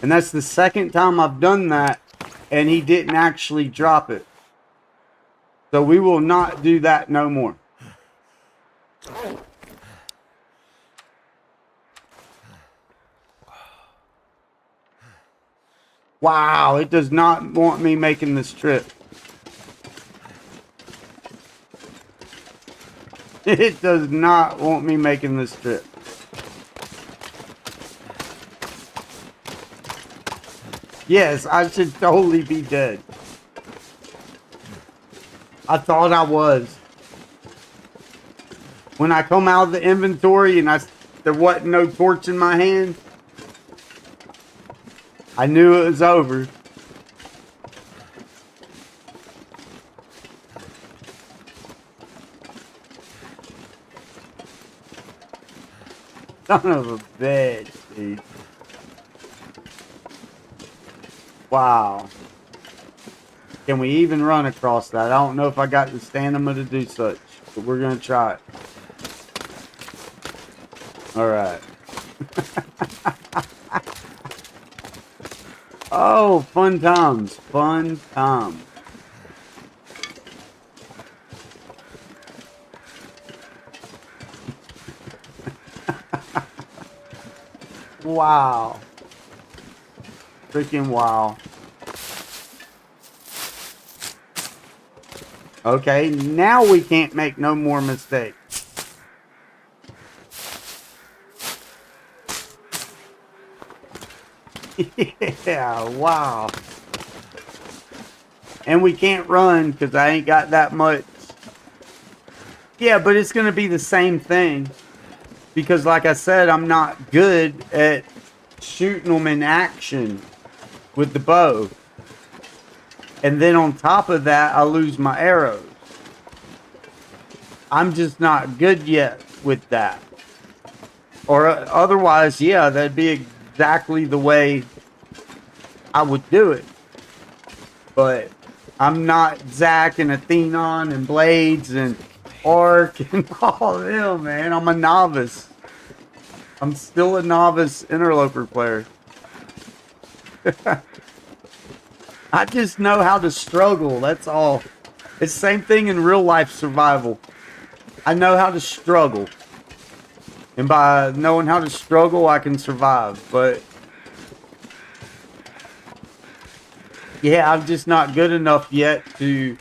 And that's the second time I've done that. And he didn't actually drop it. So we will not do that no more. Wow, it does not want me making this trip. It does not want me making this trip. Yes, I should totally be dead. I thought I was. When I come out of the inventory and there wasn't no torch in my hand, I knew it was over. Son of a bitch, dude. Wow. Can we even run across that? I don't know if I got the stamina to do such, but we're going to try it. All right. Oh, fun times. Fun times. Wow. Freaking wow. Okay, now we can't make no more mistakes. Yeah, wow. And we can't run because I ain't got that much. Yeah, but it's going to be the same thing. Because like I said, I'm not good at shooting them in action with the bow. And then on top of that, I lose my arrows. I'm just not good yet with that. Or otherwise, yeah, that'd be exactly the way I would do it. But I'm not Zach and Athenon and Blades and Ark and all of them, man. I'm a novice. I'm still a novice Interloper player. I just know how to struggle, that's all. It's the same thing in real life survival. I know how to struggle. And by knowing how to struggle, I can survive. But yeah, I'm just not good enough yet to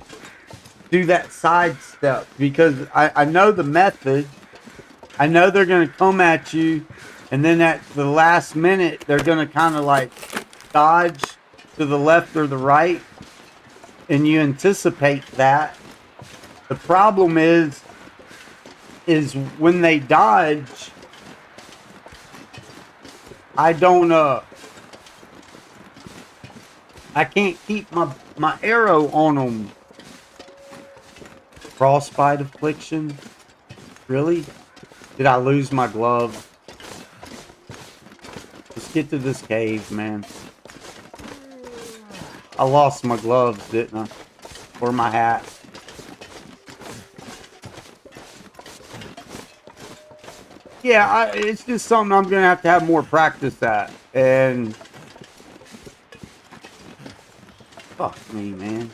do that side step. step because I know the method. I know they're going to come at you, and then at the last minute, they're going to kind of like dodge to the left or the right, and you anticipate that. The problem is when they dodge, I don't I can't keep my arrow on them. Frostbite affliction? Really? Did I lose my glove? Let's get to this cave, man. I lost my gloves, didn't I? Or my hat. Yeah, it's just something I'm going to have more practice at. And... fuck me, man.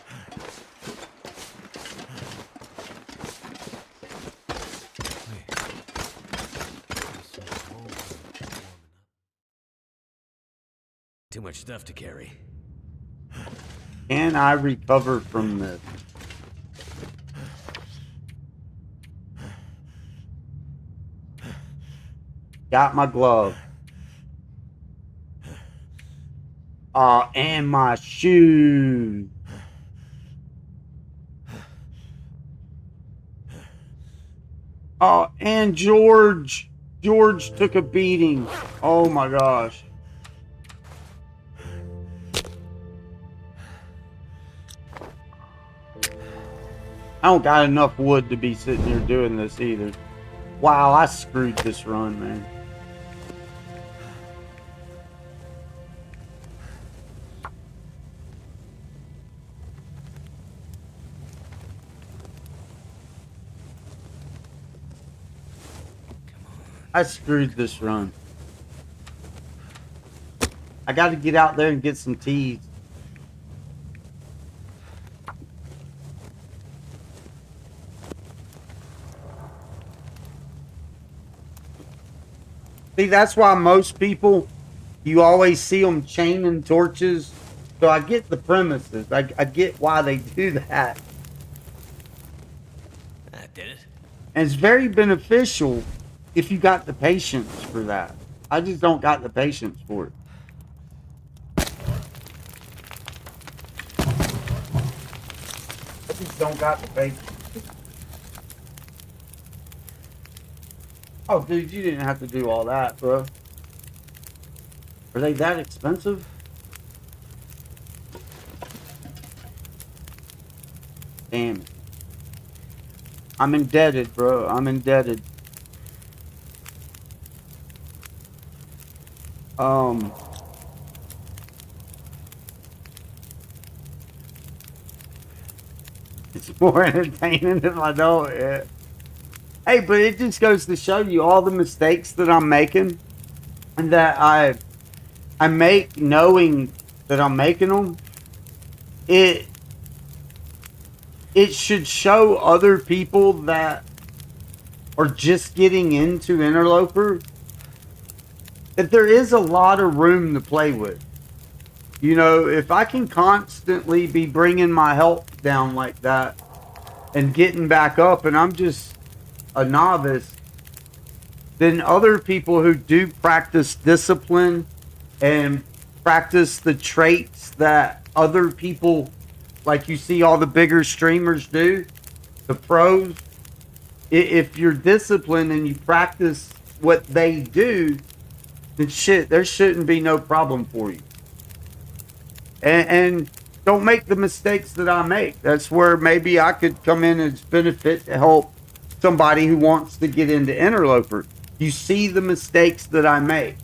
Too much stuff to carry. Can I recover from this? Got my glove. And my shoes. Oh, and George. George took a beating. Oh my gosh. I don't got enough wood to be sitting here doing this either. Wow, I screwed this run, man. I screwed this run. I got to get out there and get some teas. See, that's why most people, you always see them chaining torches. So I get the premises. I get why they do that. That did it. And it's very beneficial if you got the patience for that. I just don't got the patience for it. I just don't got the patience. Oh, dude, you didn't have to do all that, bro. Are they that expensive? Damn it. I'm indebted, bro. I'm indebted. It's more entertaining if I don't. Yeah. Hey, but it just goes to show you all the mistakes that I'm making and that I make knowing that I'm making them. It should show other people that are just getting into Interloper that there is a lot of room to play with. You know, if I can constantly be bringing my health down like that and getting back up and I'm just a novice, then other people who do practice discipline and practice the traits that other people, like you see all the bigger streamers do, the pros, if you're disciplined and you practice what they do, then shit, there shouldn't be no problem for you. And don't make the mistakes that I make. That's where maybe I could come in as benefit to help somebody who wants to get into Interloper. You see the mistakes that I make,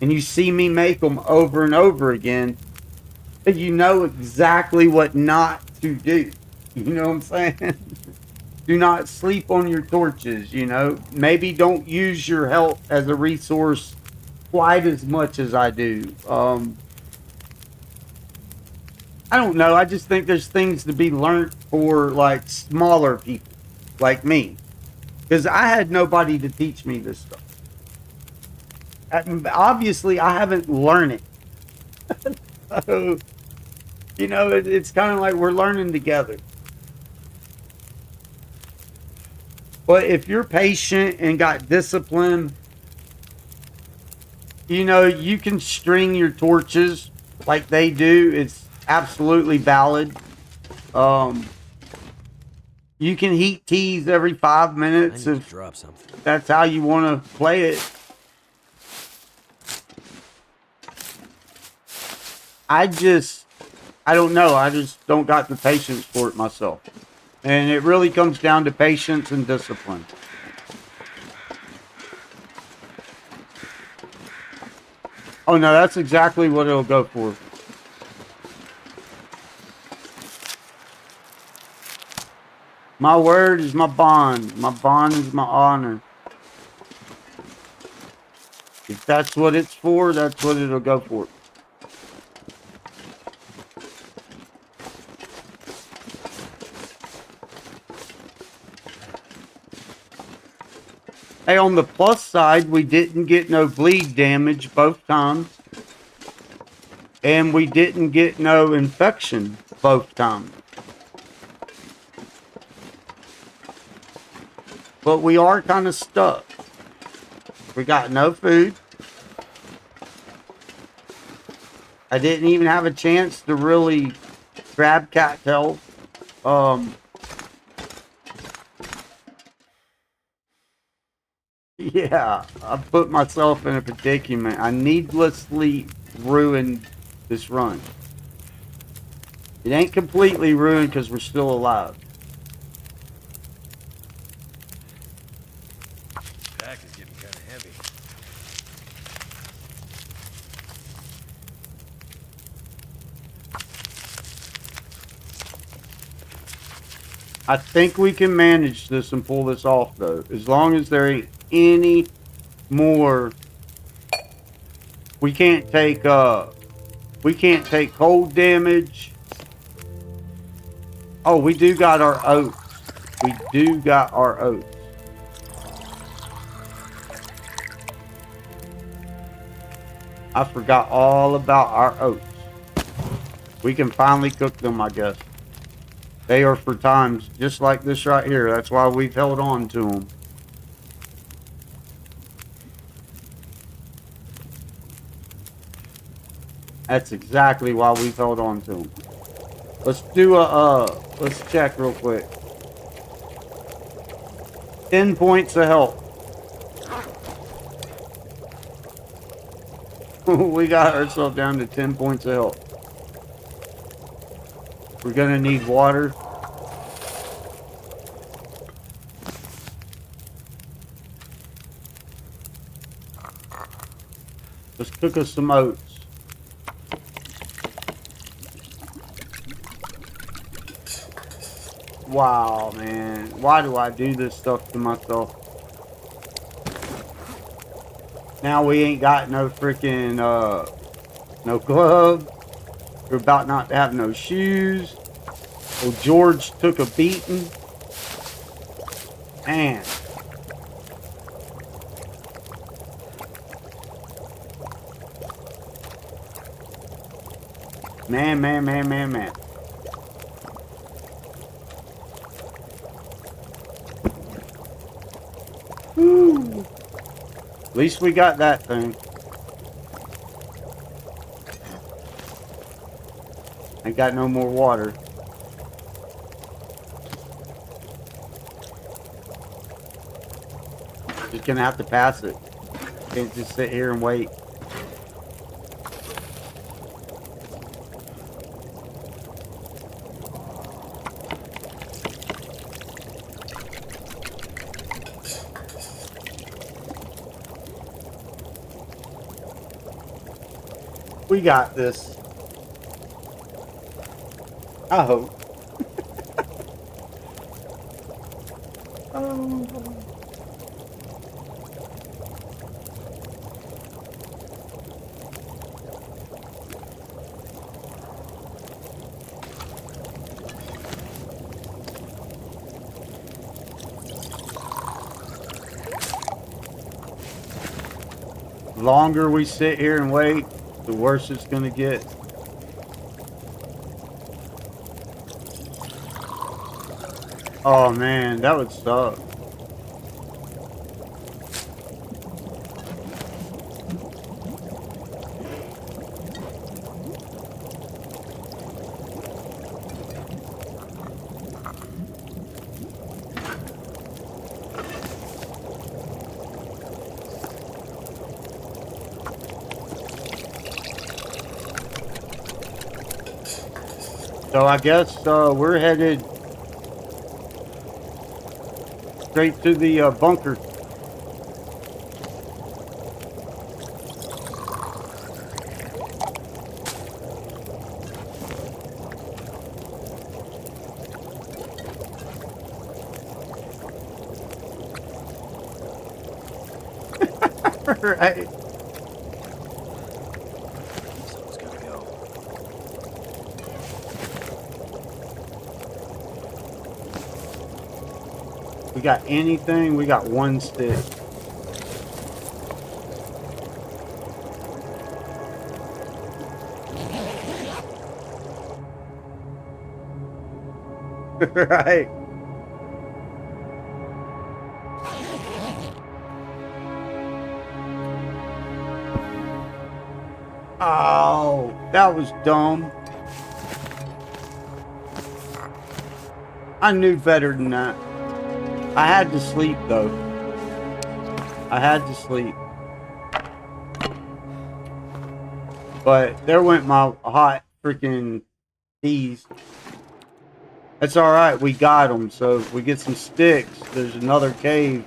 and you see me make them over and over again, and you know exactly what not to do. You know what I'm saying? Do not sleep on your torches, you know. Maybe don't use your health as a resource quite as much as I do. I don't know. I just think there's things to be learned for like smaller people like me, because I had nobody to teach me this stuff. Obviously, I haven't learned it. So, you know, it's kind of like we're learning together. But if you're patient and got discipline, you know, you can string your torches like they do. It's absolutely valid. Um, you can heat teas every 5 I minutes need to if drop something. that's how you want to play it. I don't know. I just don't got the patience for it myself. And it really comes down to patience and discipline. Oh no, that's exactly what it'll go for. My word is my bond. My bond is my honor. If that's what it's for, that's what it'll go for. Hey, on the plus side, we didn't get no bleed damage both times. And we didn't get no infection both times. But we are kind of stuck. We got no food. I didn't even have a chance to really grab cattails. Yeah, I put myself in a predicament. I needlessly ruined this run. It ain't completely ruined because we're still alive. Pack is getting kind of heavy. I think we can manage this and pull this off though. As long as there ain't any more. We can't take cold damage. Oh, we do got our oats. We do got our oats. I forgot all about our oats. We can finally cook them, I guess. They are for times just like this right here. That's why we've held on to them. That's exactly why we've held on to them. Let's do let's check real quick. 10 points of health. We got ourselves down to 10 points of health. We're gonna need water. Let's cook us some oats. Wow, man. Why do I do this stuff to myself? Now we ain't got no freaking, no gloves. We're about not to have no shoes. Oh, George took a beating. Man. Man. Woo. At least we got that thing. Ain't got no more water. Just gonna have to pass it. Can't just sit here and wait. We got this. I hope. Oh. The longer we sit here and wait, the worse it's gonna get. Oh man, that would suck. So I guess we're headed straight to the bunker. Right. Someone's gotta go. We got anything? We got one stick. Right. Oh, that was dumb. I knew better than that. I had to sleep though. I had to sleep. But there went my hot freaking peas. That's alright, we got them. So if we get some sticks, there's another cave.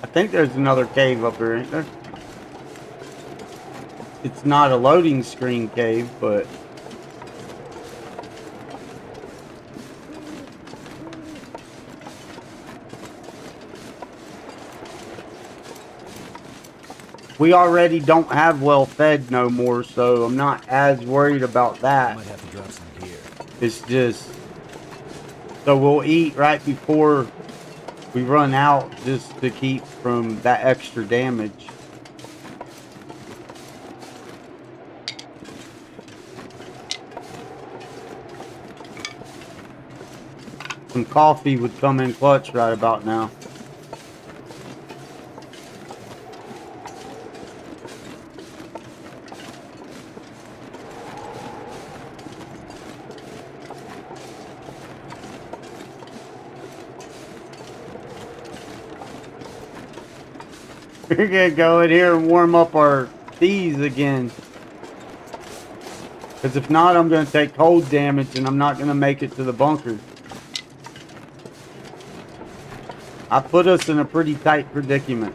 I think there's another cave up here, ain't there? It's not a loading screen cave, but... we already don't have well fed no more, so I'm not as worried about that. Might have to drop some gear. It's just... so we'll eat right before we run out, just to keep from that extra damage. Some coffee would come in clutch right about now. We're gonna go in here and warm up our teas again. Because if not, I'm gonna take cold damage and I'm not gonna make it to the bunker. I put us in a pretty tight predicament.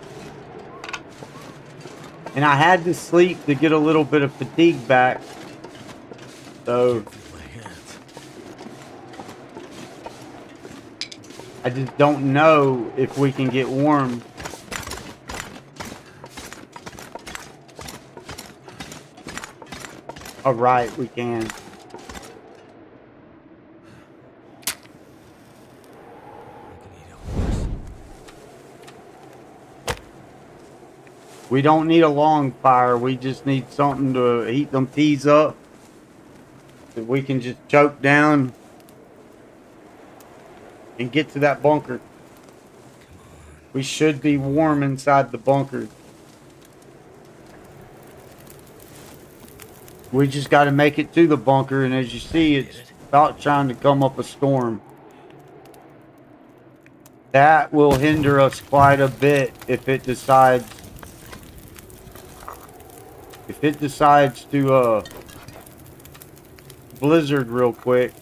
And I had to sleep to get a little bit of fatigue back. So I just don't know if we can get warm. Alright, we can. We don't need a long fire, we just need something to heat them teas up that we can just choke down and get to that bunker. We should be warm inside the bunker. We just got to make it to the bunker, and as you see, it's about trying to come up a storm. That will hinder us quite a bit if it decides to blizzard real quick,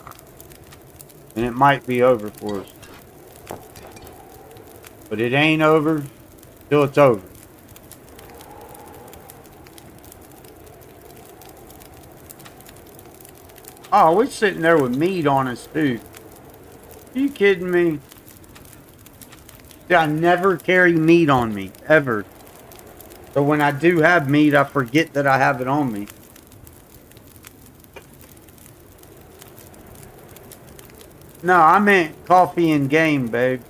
and it might be over for us. But it ain't over till it's over. Oh, we're sitting there with meat on us too. Are you kidding me? I never carry meat on me, ever. So when I do have meat, I forget that I have it on me. No, I meant coffee and game, babe.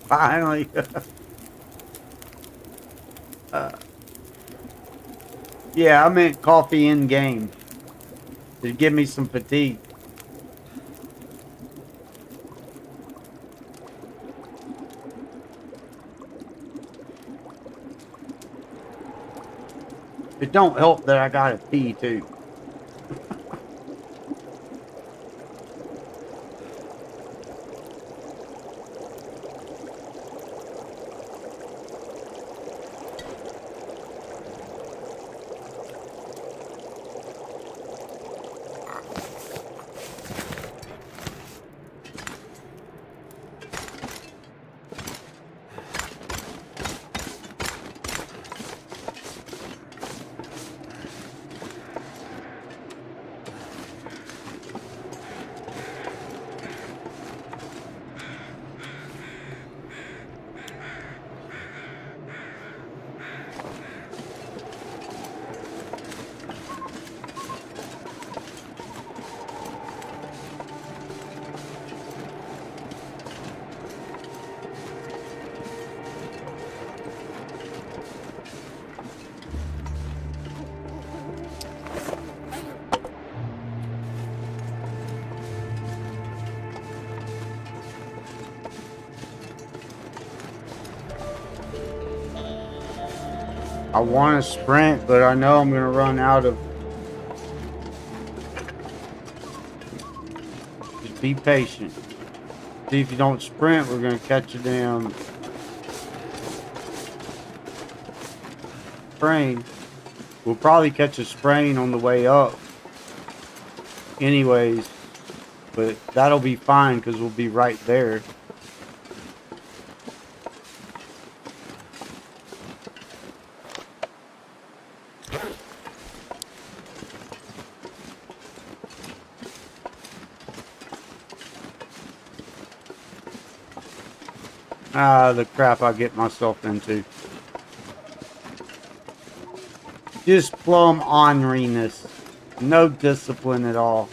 Finally. Yeah, I meant coffee in game. To give me some fatigue. It don't help that I gotta pee too. I want to sprint, but I know I'm going to run out of... Just be patient. See, if you don't sprint, we're going to catch a damn... sprain. We'll probably catch a sprain on the way up. Anyways. But that'll be fine, because we'll be right there. Ah, the crap I get myself into. Just plumb orneriness. No discipline at all.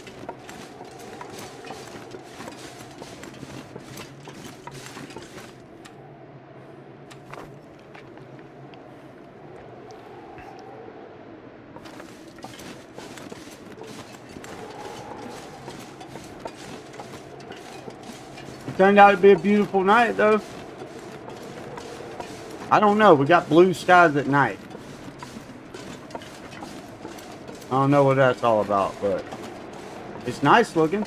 It turned out to be a beautiful night, though. I don't know. We got blue skies at night. I don't know what that's all about, but it's nice looking.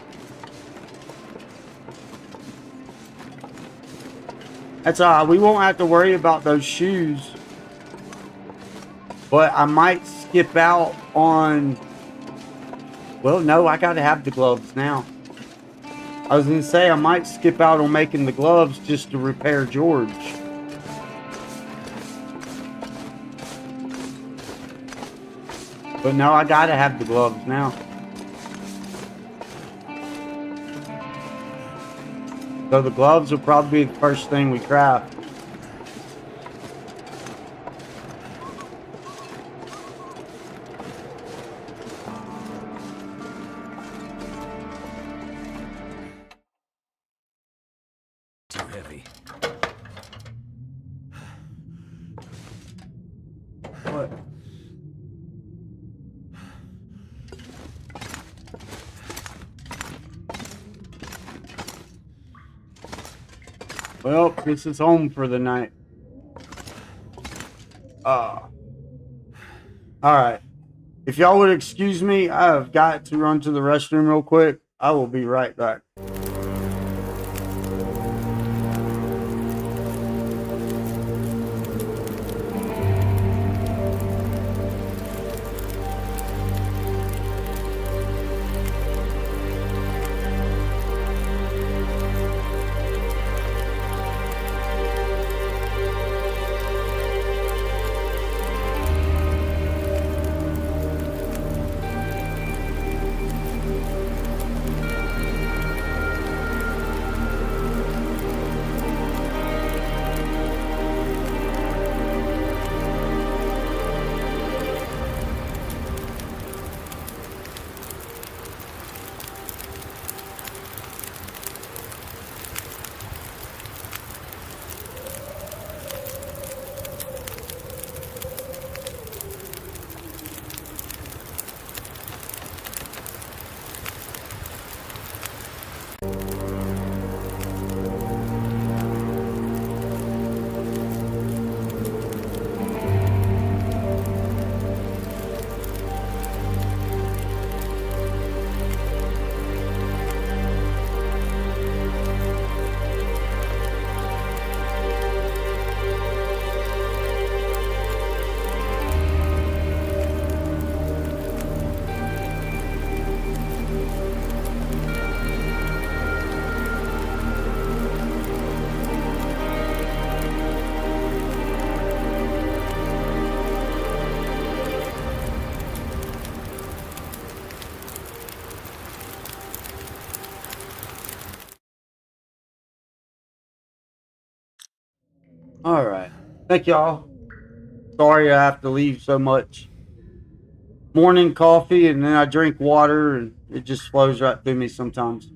That's all right. We won't have to worry about those shoes. But I might skip out on... Well, no, I gotta have the gloves now. I was gonna say I might skip out on making the gloves just to repair George. But no, I gotta have the gloves now. So the gloves will probably be the first thing we craft. Too heavy. What? Well, this is home for the night. Alright. If y'all would excuse me, I've got to run to the restroom real quick. I will be right back. All right. Thank y'all. Sorry I have to leave so much. Morning coffee and then I drink water and it just flows right through me sometimes.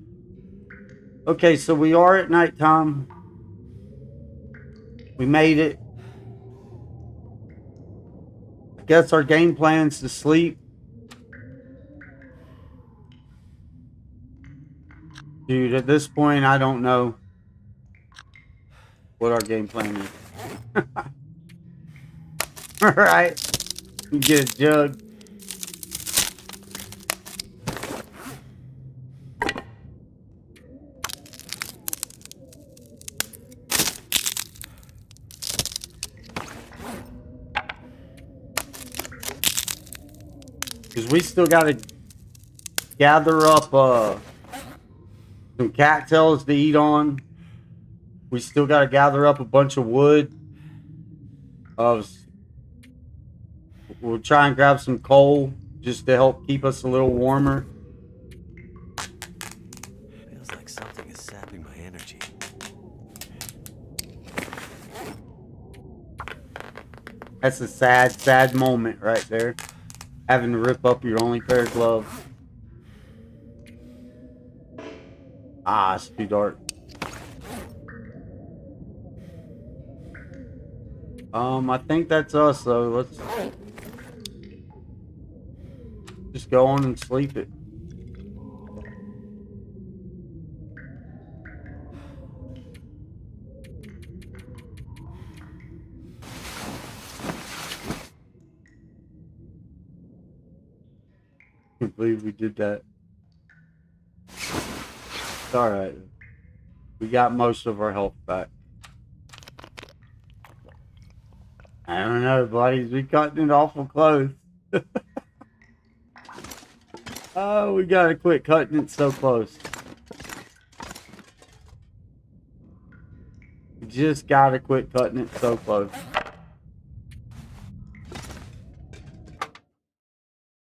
Okay, so we are at nighttime. We made it. I guess our game plan's to sleep. Dude, at this point, I don't know what our game plan is. All right. We get a jug. Because we still got to gather up some cattails to eat on. We still got to gather up a bunch of wood. We'll try and grab some coal just to help keep us a little warmer. Feels like something is sapping my energy. That's a sad, sad moment right there. Having to rip up your only pair of gloves. Ah, it's too dark. I think that's us, though. Let's just go on and sleep it. I can't believe we did that. It's alright. We got most of our health back. I don't know, buddies. We cutting it awful close. Oh, we gotta quit cutting it so close. We just gotta quit cutting it so close.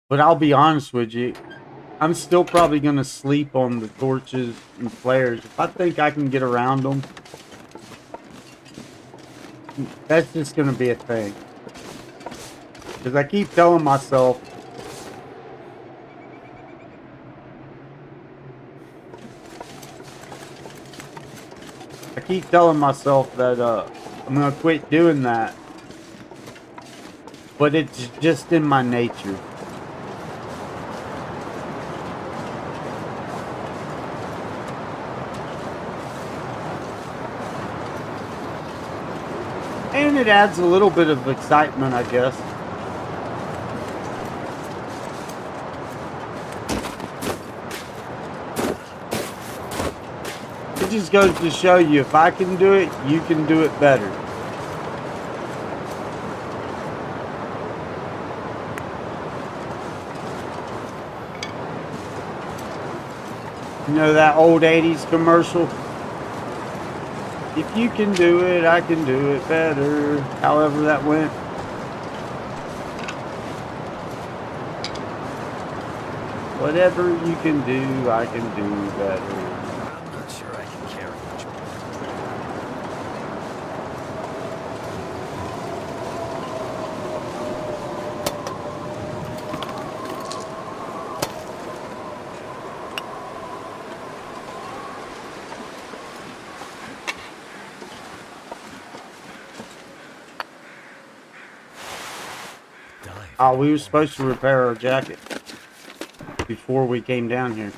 But I'll be honest with you, I'm still probably gonna sleep on the torches and flares. If I think I can get around them, that's just gonna be a thing. Because I keep telling myself, that I'm gonna quit doing that. But it's just in my nature. And it adds a little bit of excitement, I guess. It just goes to show you, if I can do it, you can do it better. You know that old 80s commercial? If you can do it, I can do it better. However that went. Whatever you can do, I can do better. I'm not sure I can carry much more. Oh, we were supposed to repair our jacket before we came down here.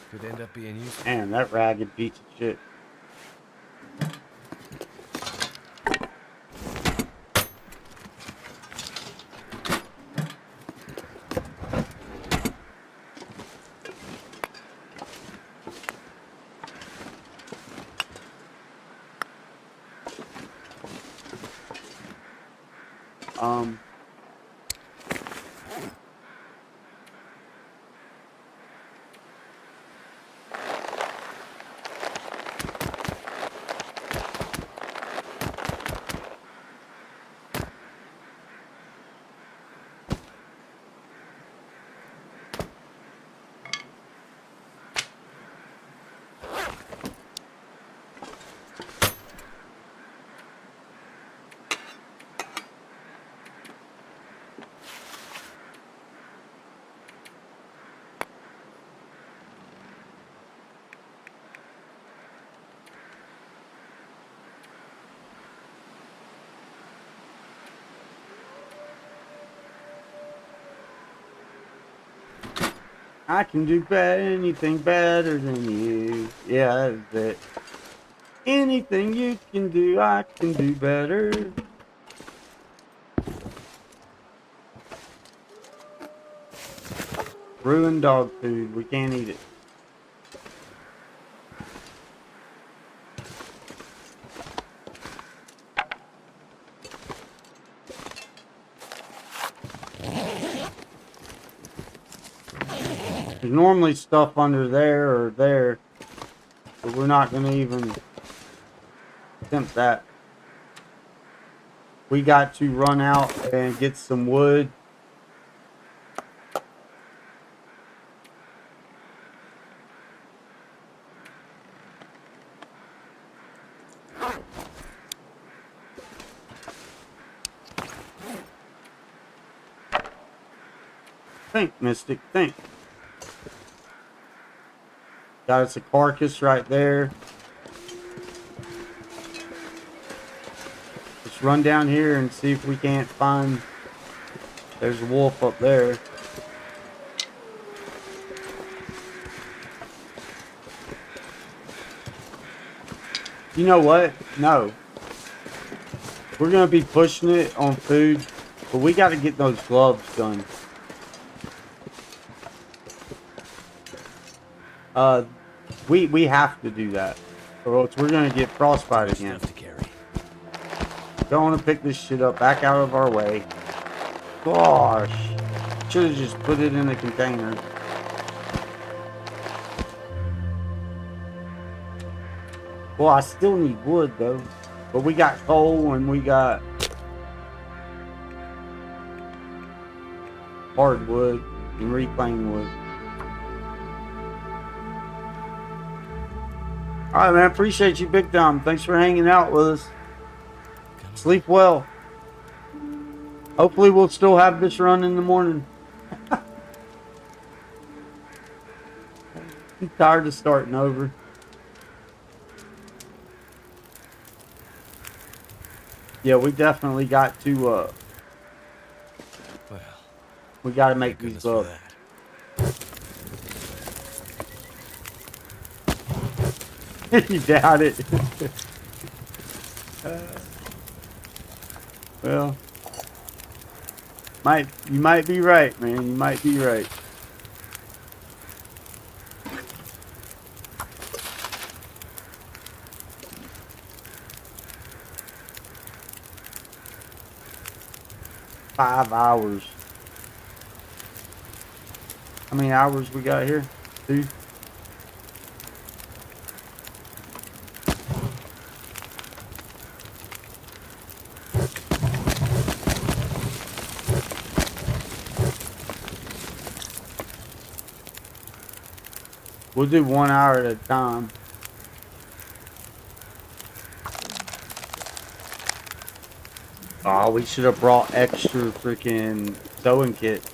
Could end up being useful. Man, that ragged piece of shit. I can do anything better than you. Yeah, that's it. Anything you can do, I can do better. Ruined dog food. We can't eat it. There's normally stuff under there or there, but we're not going to even attempt that. We got to run out and get some wood. Think, Mystic, think. Got us a carcass right there. Let's run down here and see if we can't find... There's a wolf up there. You know what? No. We're going to be pushing it on food, but we got to get those gloves done. We have to do that, or else we're gonna get frostbite again. Don't want to pick this shit up. Back out of our way. Gosh, should have just put it in a container. Well, I still need wood though, but we got coal and we got hardwood and reclaimed wood. Alright, man. Appreciate you big time. Thanks for hanging out with us. Sleep well. Hopefully we'll still have this run in the morning. I'm tired of starting over. Yeah, we definitely got to, well, we got to make these gloves. You doubt it. Well, you might be right, man. You might be right. Five hours. How many hours we got here? 2. We'll do 1 hour at a time. Oh, we should have brought extra freaking sewing kit.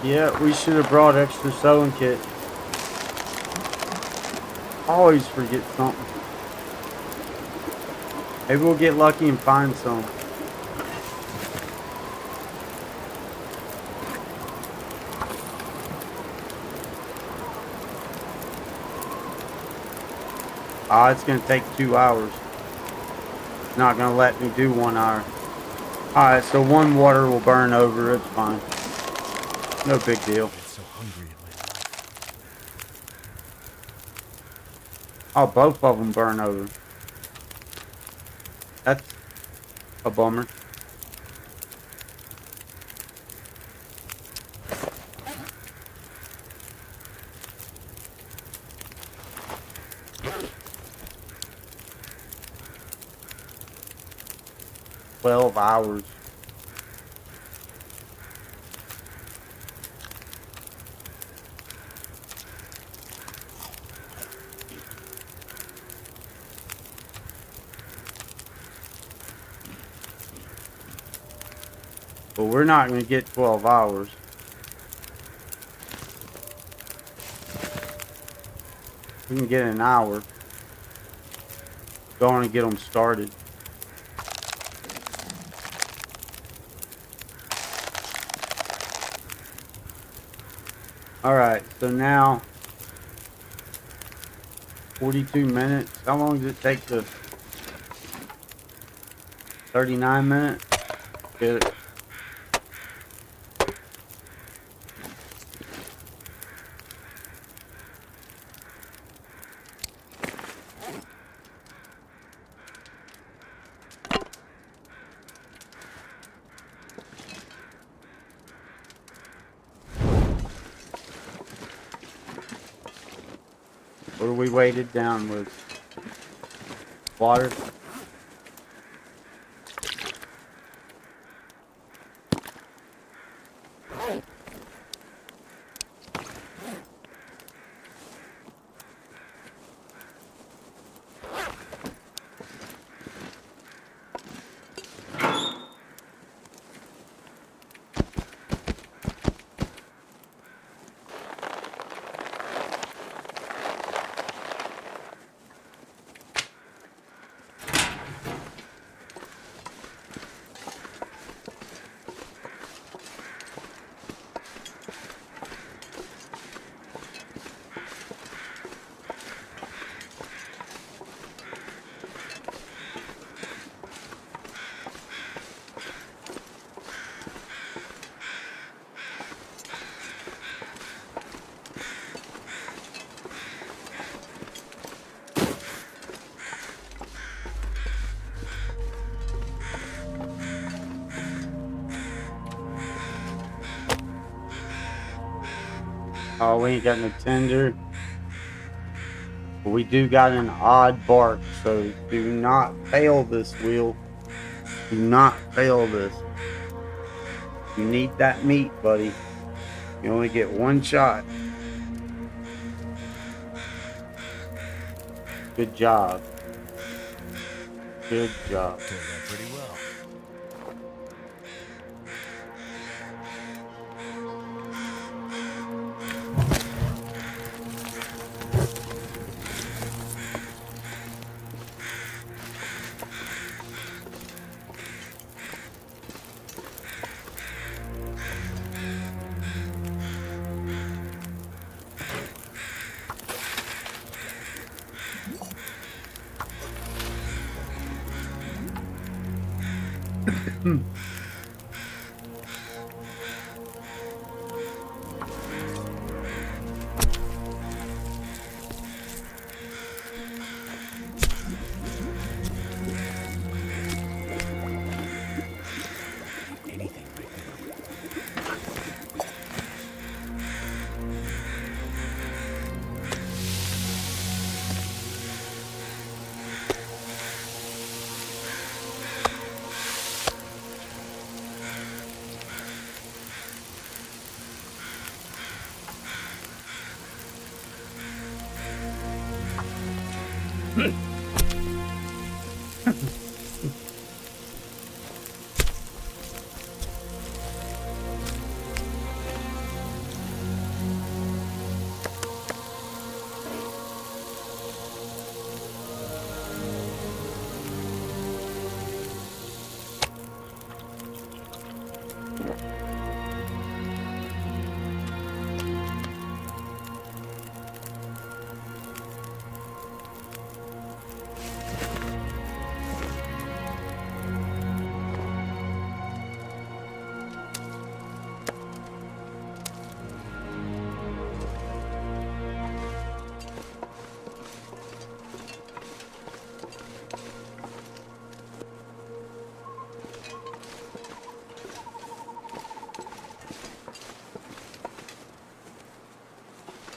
Yeah, we should have brought extra sewing kit. Always forget something. Maybe we'll get lucky and find some. Ah, it's gonna take 2 hours. It's not gonna let me do 1 hour. Alright, so 1 water will burn over, it's fine. No big deal. So hungry in my life. Oh, both of them burn over. That's a bummer. $12 hours. But we're not going to get 12 hours. We can get an hour. Go on and get them started. Alright, so now 42 minutes. How long does it take to 39 minutes? Get it. What are we weighted down with? Water? Oh, we ain't got no tender. But we do got an odd bark, so do not fail this wheel. Do not fail this. You need that meat, buddy. You only get one shot. Good job. Good job. Turned out pretty well. Anything right there.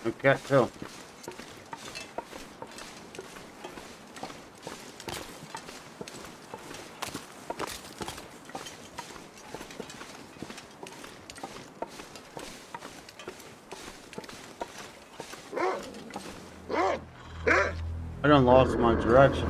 Okay, so. I done lost my direction.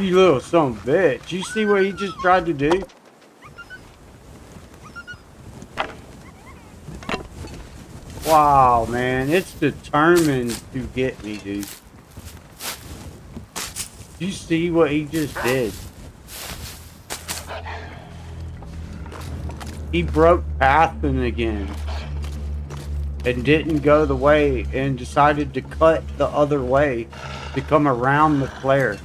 You little son of a bitch. You see what he just tried to do? Wow, man. It's determined to get me, dude. You see what he just did? He broke pathing again. And didn't go the way and decided to cut the other way to come around the flare.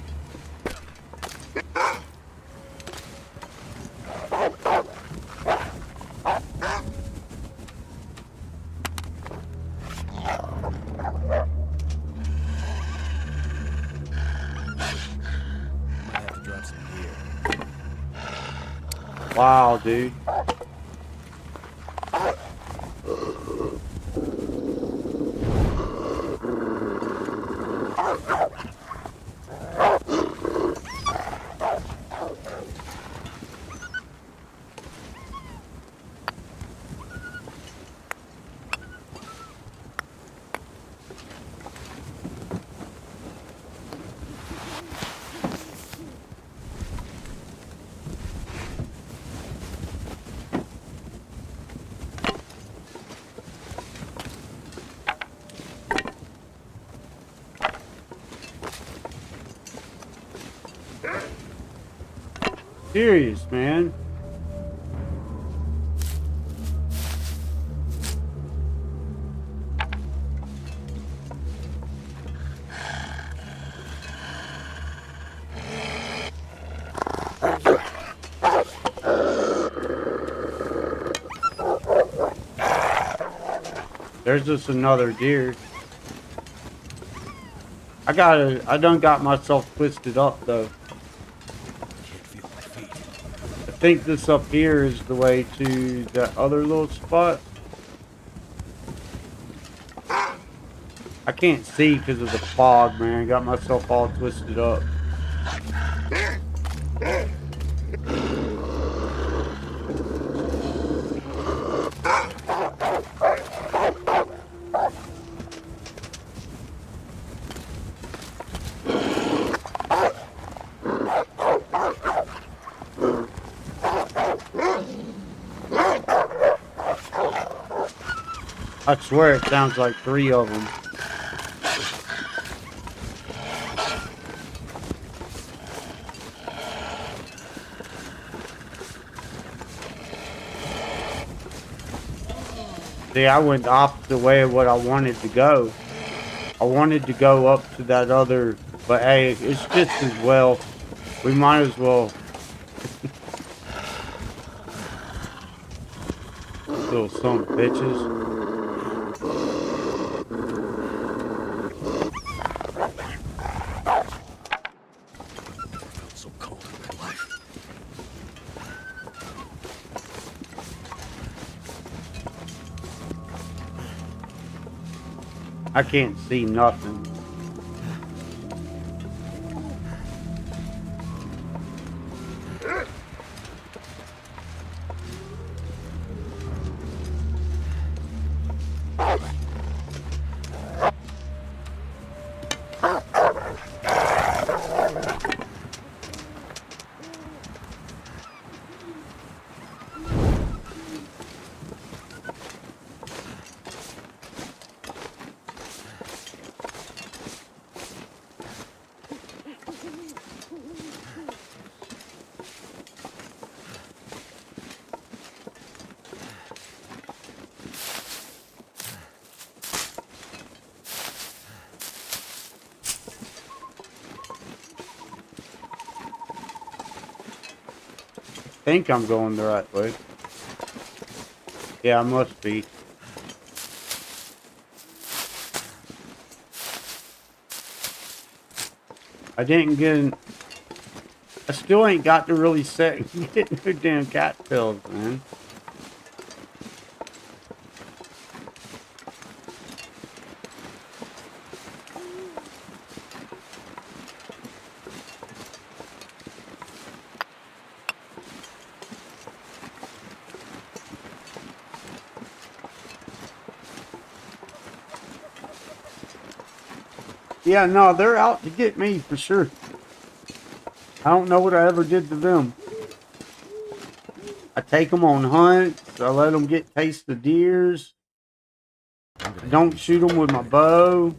Might have to drop some gear. Wow, dude. Serious, man. There's just another deer. I done got myself twisted up though. I think this up here is the way to that other little spot. I can't see because of the fog, man. I got myself all twisted up. I swear it sounds like 3 of them. See, I went the opposite way of what I wanted to go. I wanted to go up to that other, but hey, it's just as well. We might as well. Little son of bitches. So cold in my life. I can't see nothing. I think I'm going the right way. Yeah, I must be. I didn't get. I still ain't got to really set get no damn cattails, man. Yeah, no, they're out to get me for sure. I don't know what I ever did to them. I take them on hunts. I let them get taste of deers. I don't shoot them with my bow.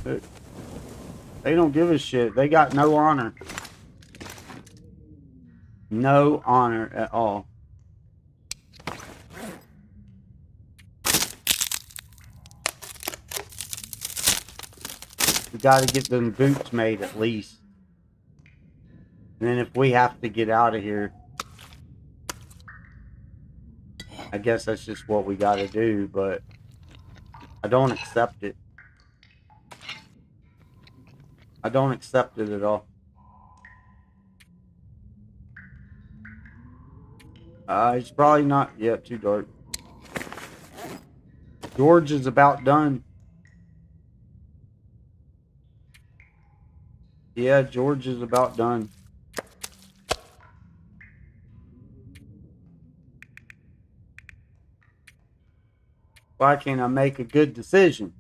They don't give a shit. They got no honor. No honor at all. We got to get them boots made at least. And then if we have to get out of here, I guess that's just what we got to do, but I don't accept it. I don't accept it at all. It's probably not yet too dark. George is about done. Yeah, George is about done. Why can't I make a good decision?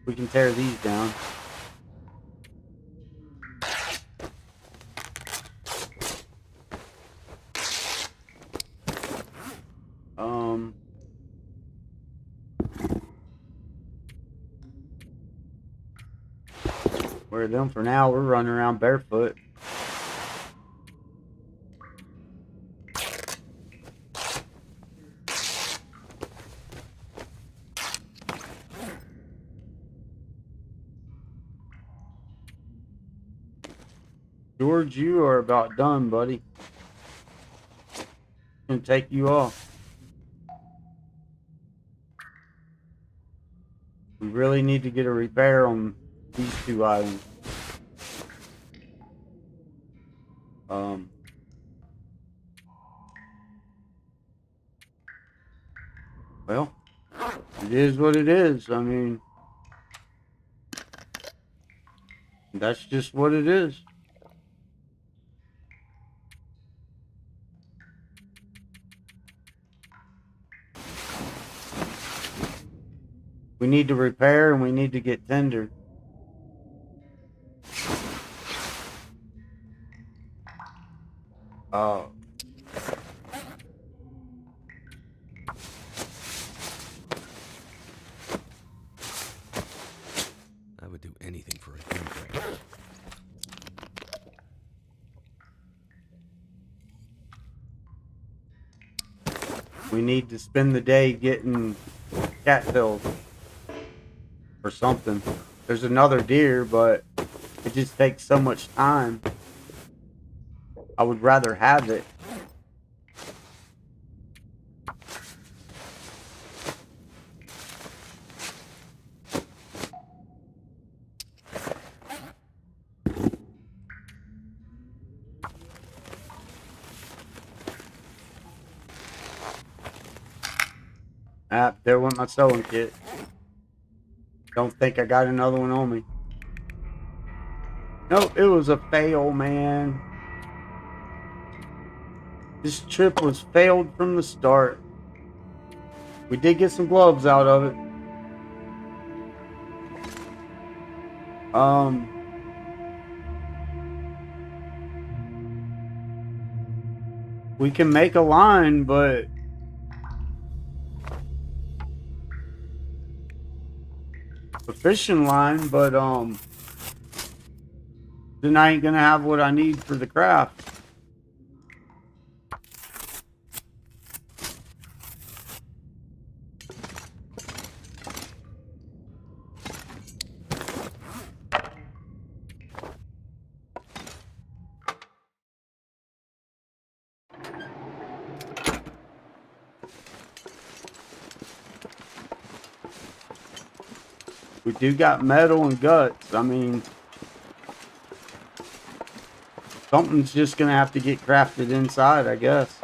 We can tear these down. Wear them for now. We're running around barefoot. George, you are about done, buddy. I'm gonna take you off. We really need to get a repair on these two items. Well, it is what it is. I mean, that's just what it is. We need to repair and we need to get tender. Oh. I would do anything for a handbrake. We need to spend the day getting cattails or something. There's another deer, but it just takes so much time. I would rather have it. Ah, there went my sewing kit. Don't think I got another one on me. Nope, it was a fail, man. This trip was failed from the start. We did get some gloves out of it. We can make a line, but a fishing line, but then I ain't gonna have what I need for the craft. We do got metal and guts. I mean, something's just gonna have to get crafted inside, I guess.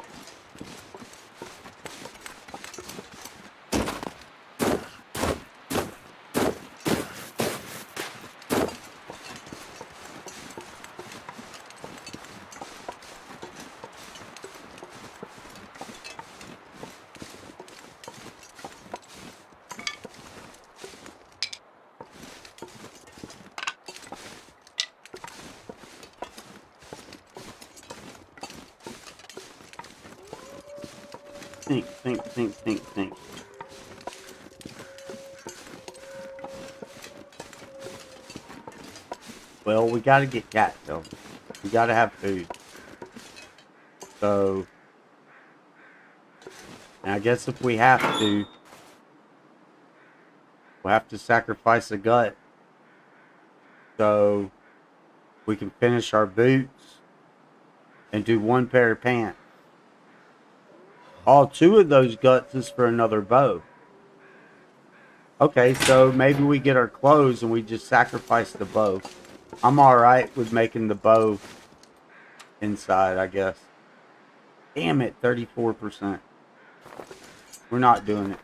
think. Well, we gotta get cattails. We gotta have food. So, and I guess if we have to, we'll have to sacrifice a gut so we can finish our boots and do one pair of pants. All two of those guts is for another bow. Okay, so maybe we get our clothes and we just sacrifice the bow. I'm alright with making the bow inside, I guess. Damn it, 34%. We're not doing it.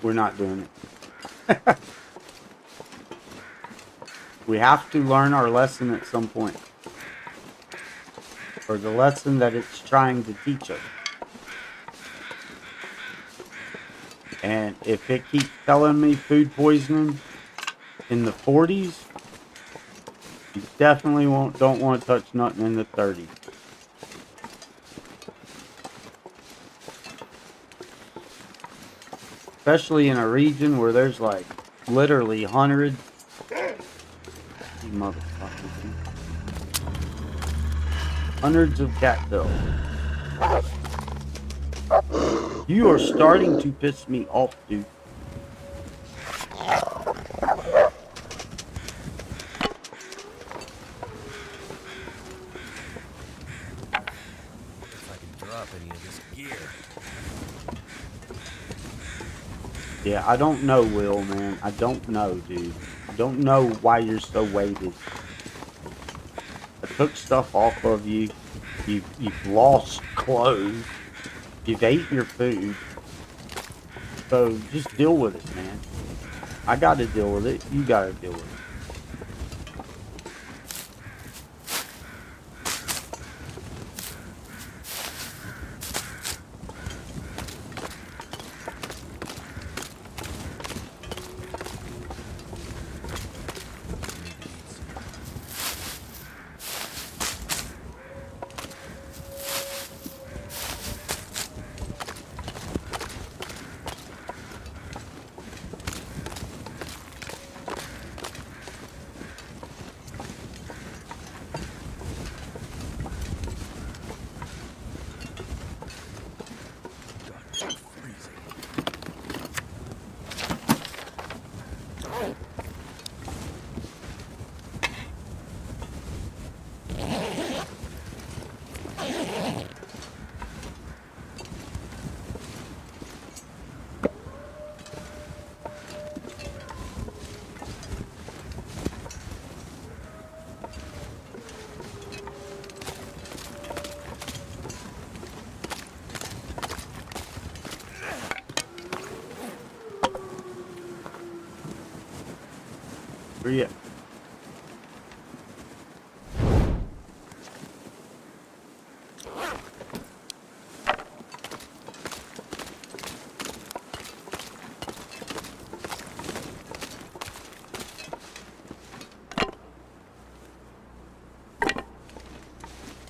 We're not doing it. We have to learn our lesson at some point. Or the lesson that it's trying to teach us. And if it keeps telling me food poisoning in the 40s, you definitely don't want to touch nothing in the 30s. Especially in a region where there's like literally hundreds. You motherfuckers. Hundreds of cattails. You are starting to piss me off, dude. If I can drop any of this gear. Yeah, I don't know, Will, man. I don't know, dude. I don't know why you're so weighted. I took stuff off of you. You've lost clothes. You've ate your food. So just deal with it, man. I gotta deal with it. You gotta deal with it. Where you at?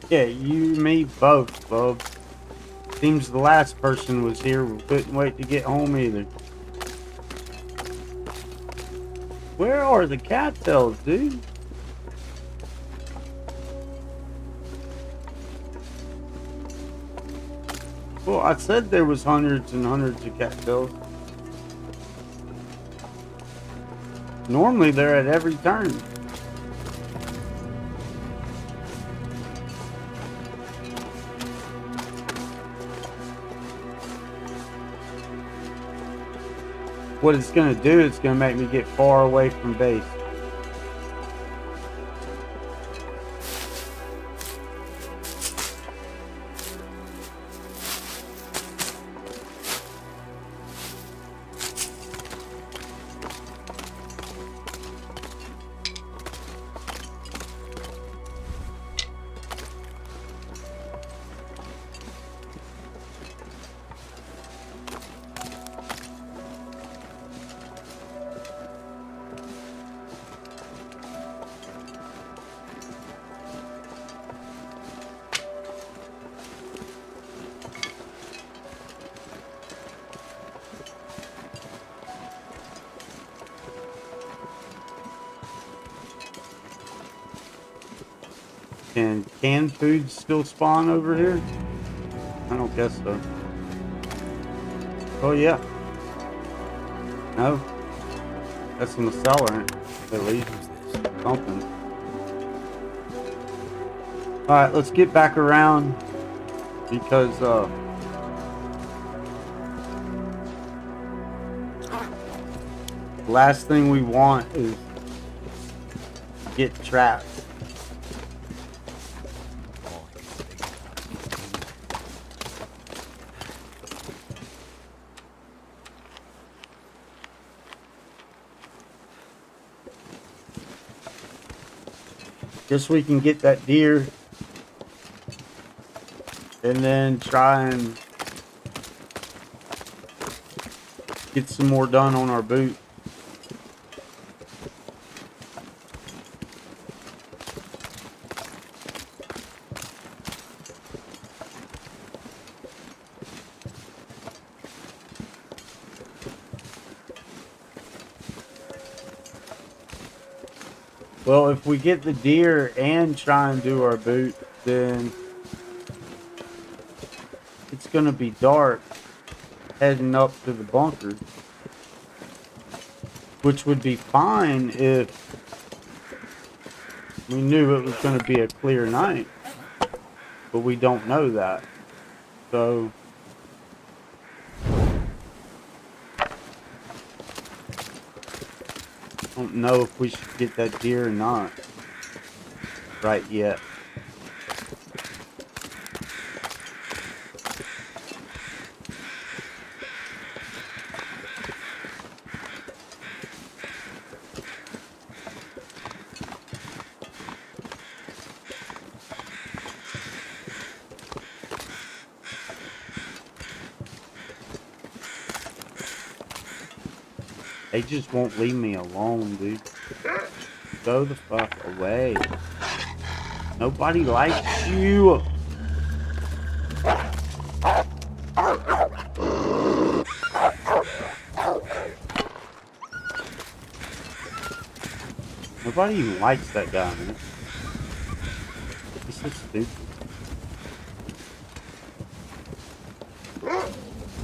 Yeah, you and me both, bub. Seems the last person was here. We couldn't wait to get home either. Where are the cattails, dude? Well, I said there was hundreds and hundreds of cattails. Normally they're at every turn. What it's gonna do, it's gonna make me get far away from base. Can canned food still spawn over here? I don't guess so. Oh yeah. No. That's in the cellar, at least. Something. Alright, let's get back around because last thing we want is get trapped. Guess we can get that deer and then try and get some more done on our boot. Well, if we get the deer and try and do our boot, then it's going to be dark heading up to the bunker, which would be fine if we knew it was going to be a clear night, but we don't know that. So I don't know if we should get that deer or not right yet. They just won't leave me alone, dude. Go the fuck away. Nobody likes you. Nobody even likes that guy, man. He's so stupid.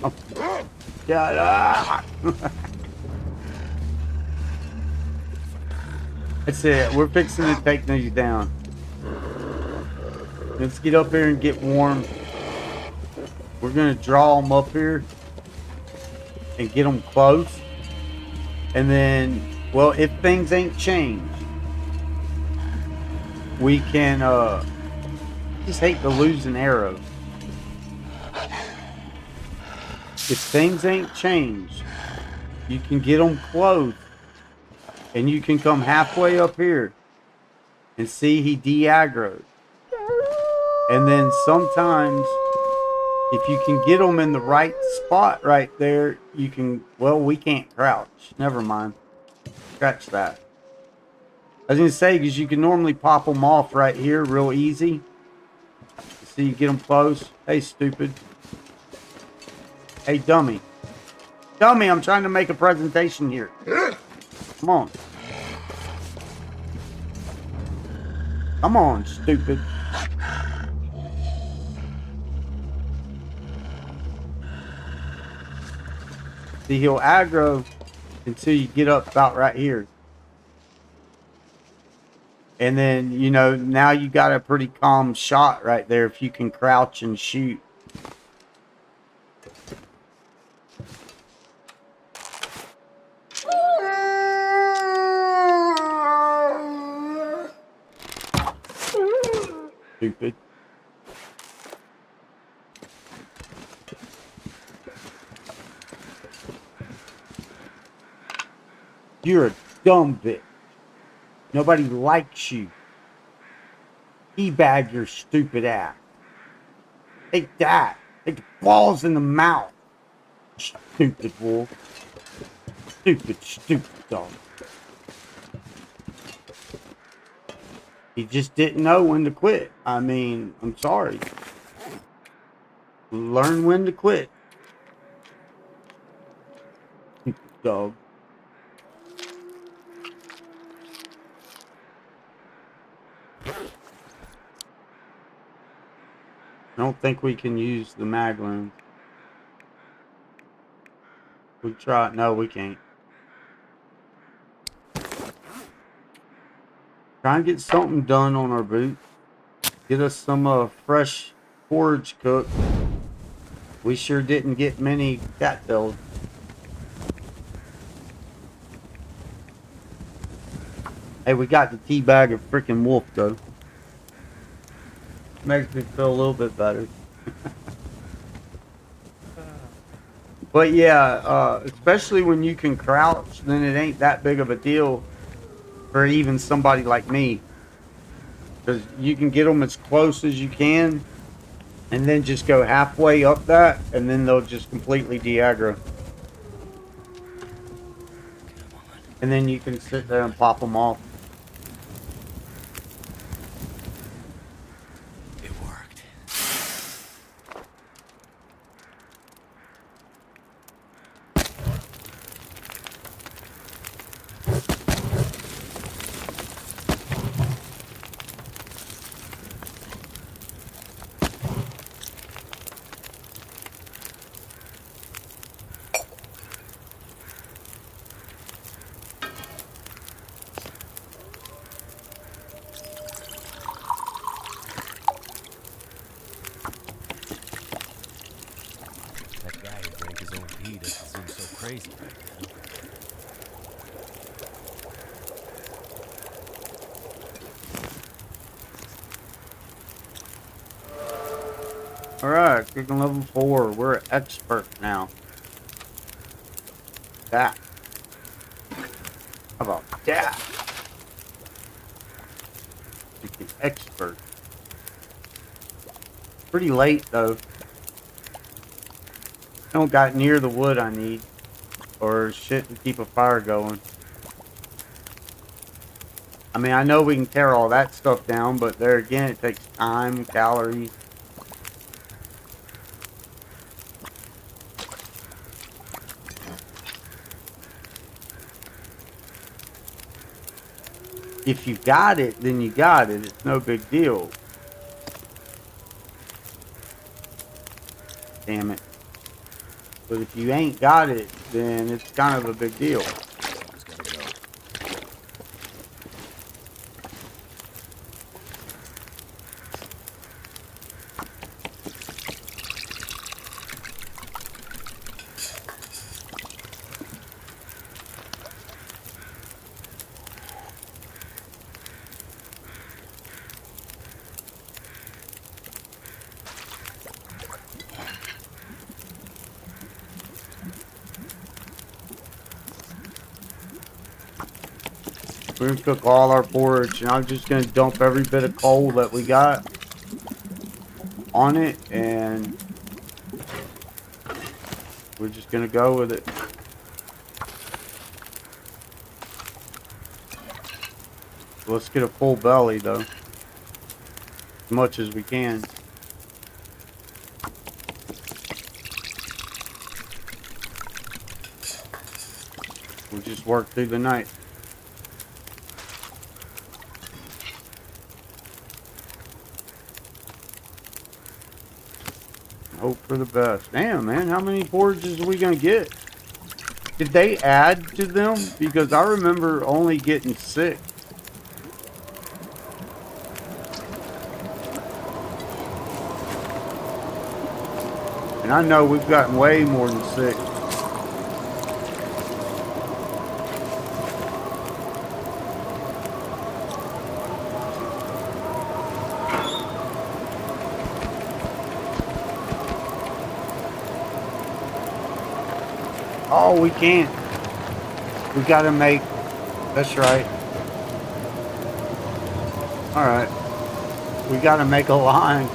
Oh. Shut up! That's it. We're fixing to take these down. Let's get up here and get warm. We're going to draw them up here and get them close. And then, well, if things ain't changed, we can, just hate to lose an arrow. If things ain't changed, you can get them close. And you can come halfway up here and see he de-aggroed. And then sometimes, if you can get them in the right spot right there, you can, well, we can't crouch. Never mind. Scratch that. I was going to say, because you can normally pop them off right here real easy. See, you get them close. Hey, stupid. Hey, dummy. Dummy, I'm trying to make a presentation here. Come on. Come on, stupid. See, he'll aggro until you get up about right here. And then, you know, now you got a pretty calm shot right there if you can crouch and shoot. Stupid. You're a dumb bitch. Nobody likes you. Teabag your stupid ass. Take that. Take the balls in the mouth. Stupid wolf. Stupid dog. He just didn't know when to quit. I mean, I'm sorry. Learn when to quit. Stupid dog. I don't think we can use the mag lens. We try. No, we can't. Try and get something done on our boots. Get us some fresh forage cooked. We sure didn't get many cattails. Hey, we got the tea bag of freaking wolf though. Makes me feel a little bit better. But yeah, especially when you can crouch, then it ain't that big of a deal for even somebody like me. Because you can get them as close as you can, and then just go halfway up that, and then they'll just completely de-aggro. And then you can sit there and pop them off. It worked. That guy who drank his own pee doesn't seem so crazy right now. Alright, cooking level 4. We're expert now. That. How about that? Freaking expert. Pretty late though. Don't got near the wood I need. Or shit to keep a fire going. I mean, I know we can tear all that stuff down, but there again, it takes time, calories. If you got it, then you got it. It's no big deal. Damn it. But if you ain't got it, then it's kind of a big deal. Someone's gotta go. We're gonna cook all our porridge, and I'm just gonna dump every bit of coal that we got on it, and we're just gonna go with it. Let's get a full belly though, as much as we can. We'll just work through the night. Hope for the best. Damn, man, how many porridges are we gonna get? Did they add to them? Because I remember only getting 6. And I know we've gotten way more than 6. Oh, we can't. We gotta make... That's right. Alright. We gotta make a line.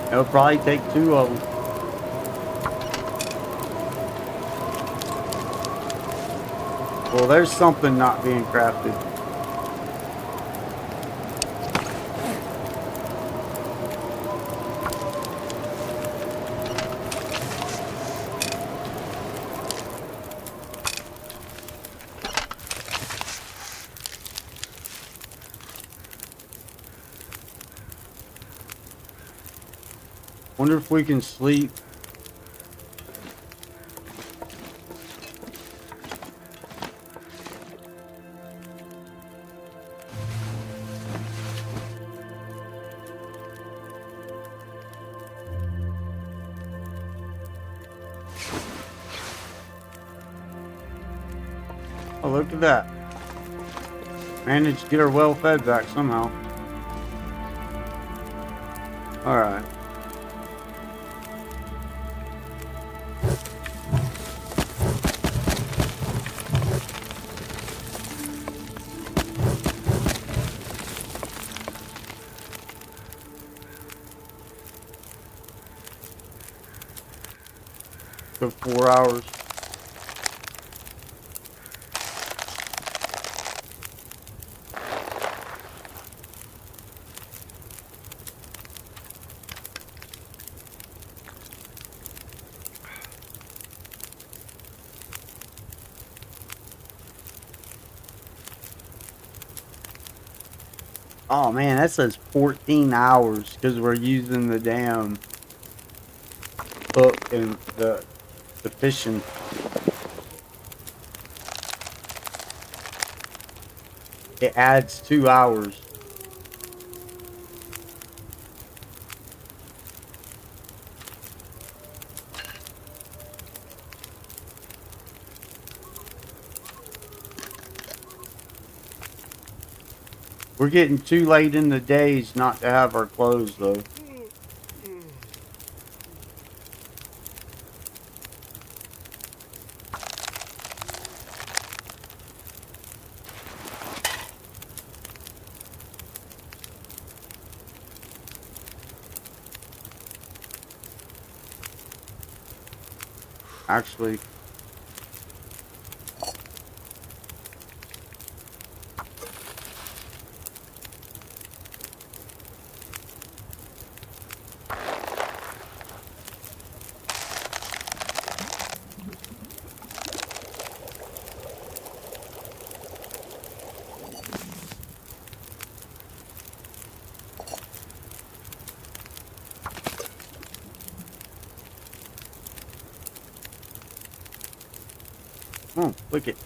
It'll probably take 2 of them. Well, there's something not being crafted. Wonder if we can sleep. Oh, look at that. Managed to get her well fed back somehow. Alright. Took 4 hours. Oh man, that says 14 hours because we're using the damn hook and the fishing. It adds 2 hours. We're getting too late in the days not to have our clothes though. Actually, oh, look it.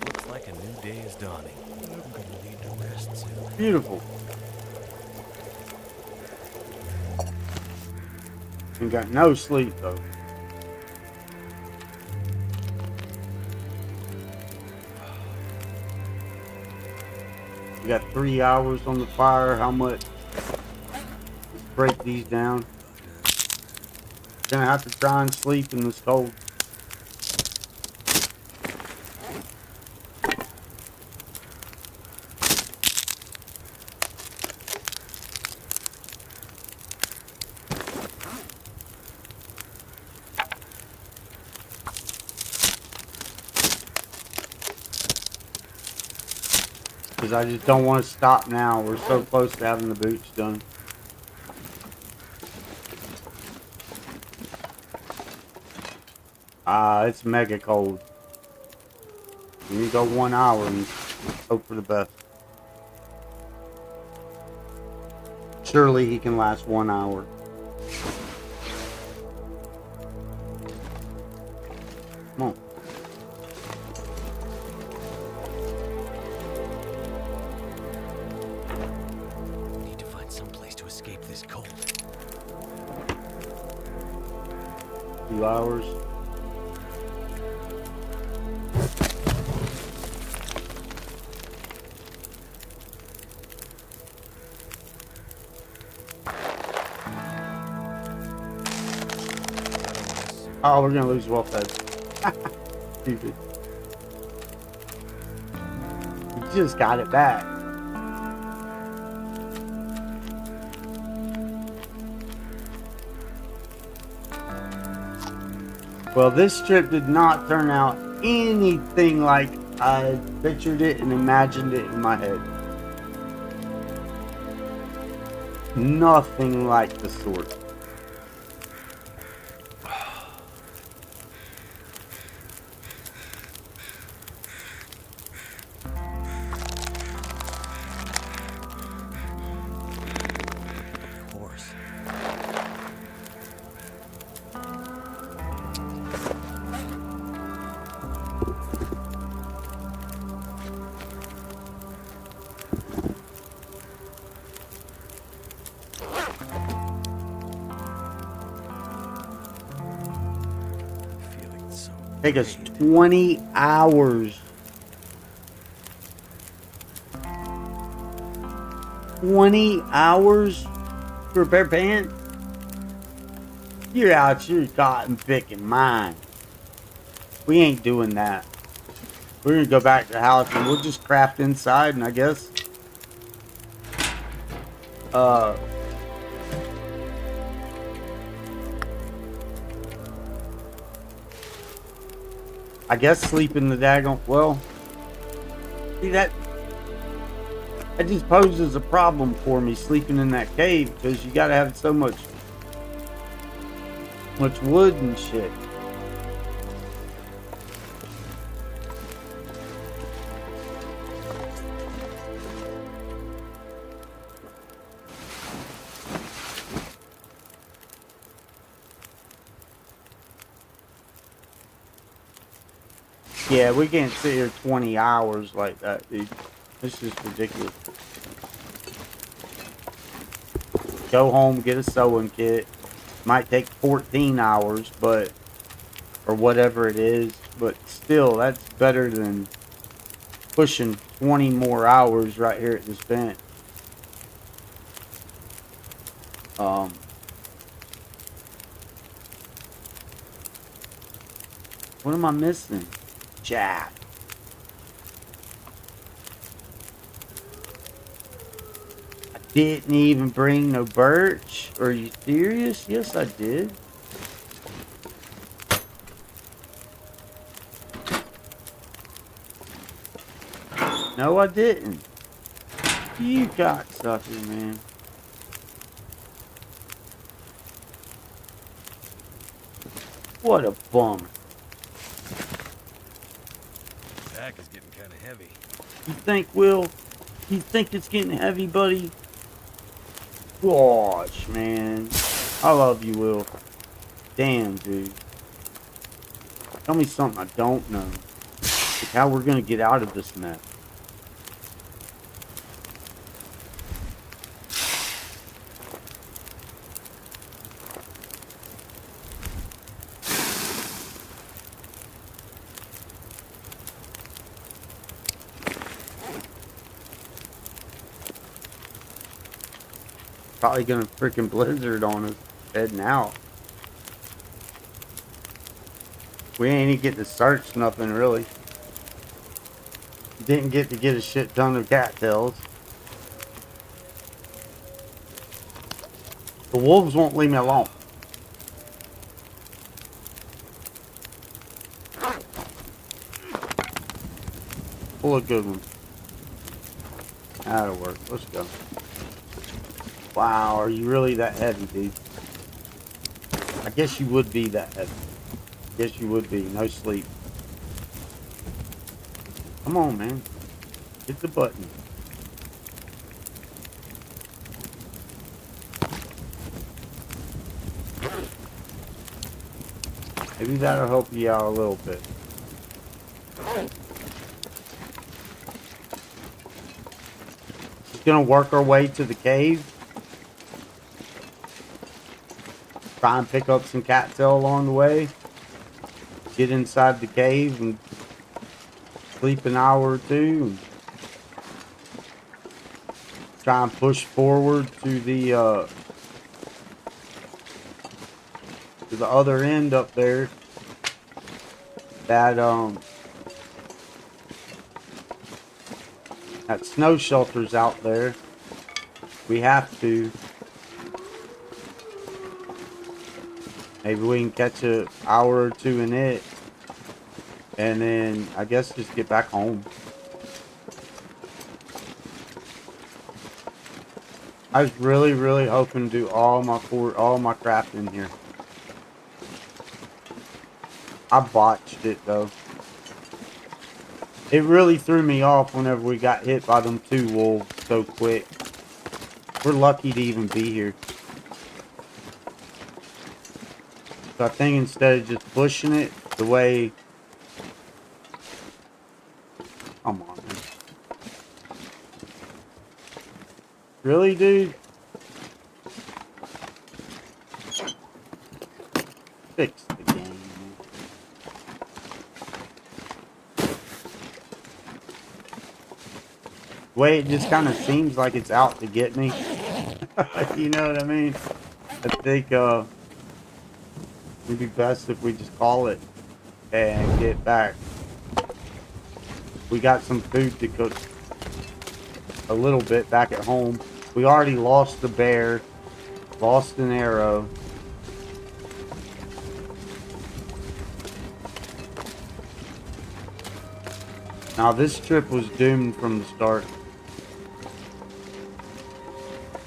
Looks like a new day is dawning. I'm gonna need to rest soon. Beautiful. And got no sleep though. We got 3 hours on the fire. How much? Let's break these down. Gonna have to try and sleep in this cold. Because I just don't want to stop now. We're so close to having the boots done. It's mega cold. We need to go 1 hour and hope for the best. Surely he can last 1 hour. Come on. Need to find some place to escape this cold. 2 hours. Oh, we're gonna lose well fed. Stupid. We just got it back. Well, this trip did not turn out anything like I pictured it and imagined it in my head. Nothing like the sort. Take us 20 hours. 20 hours for a pair of pants? You're out your cotton picking mind. We ain't doing that. We're gonna go back to the house and we'll just craft inside, and I guess sleep in the daggone, well, see that just poses a problem for me, sleeping in that cave, because you gotta have so much wood and shit. Yeah, we can't sit here 20 hours like that, dude. This is ridiculous. Go home, get a sewing kit. Might take 14 hours, but, or whatever it is, but still, that's better than pushing 20 more hours right here at this bench. What am I missing? Jack. I didn't even bring no birch. Are you serious? Yes, I did. No, I didn't. You cocksucker, man. What a bummer. Back is getting kind of heavy. You think, Will? You think it's getting heavy, buddy? Gosh, man. I love you, Will. Damn, dude. Tell me something I don't know. Like how we're gonna get out of this mess. Probably gonna freaking blizzard on us heading out. We ain't even getting to search nothing really. Didn't get to get a shit ton of cattails. The wolves won't leave me alone. Pull a good one. That'll work. Let's go. Wow, are you really that heavy, dude? I guess you would be that heavy. Guess you would be. No sleep. Come on, man. Hit the button. Maybe that'll help you out a little bit. Just gonna work our way to the cave. Try and pick up some cattail along the way. Get inside the cave and sleep an hour or two. And try and push forward to the other end up there. That that snow shelter's out there. We have to. Maybe we can catch an hour or two in it. And then I guess just get back home. I was really hoping to do all my crafting here. I botched it though. It really threw me off whenever we got hit by them two wolves so quick. We're lucky to even be here. So I think instead of just pushing it the way... Come on, man. Really, dude? Fix the game, man. The way it just kind of seems like it's out to get me. You know what I mean? I think it'd be best if we just call it and get back. We got some food to cook a little bit back at home. We already lost the bear, lost an arrow. Now this trip was doomed from the start.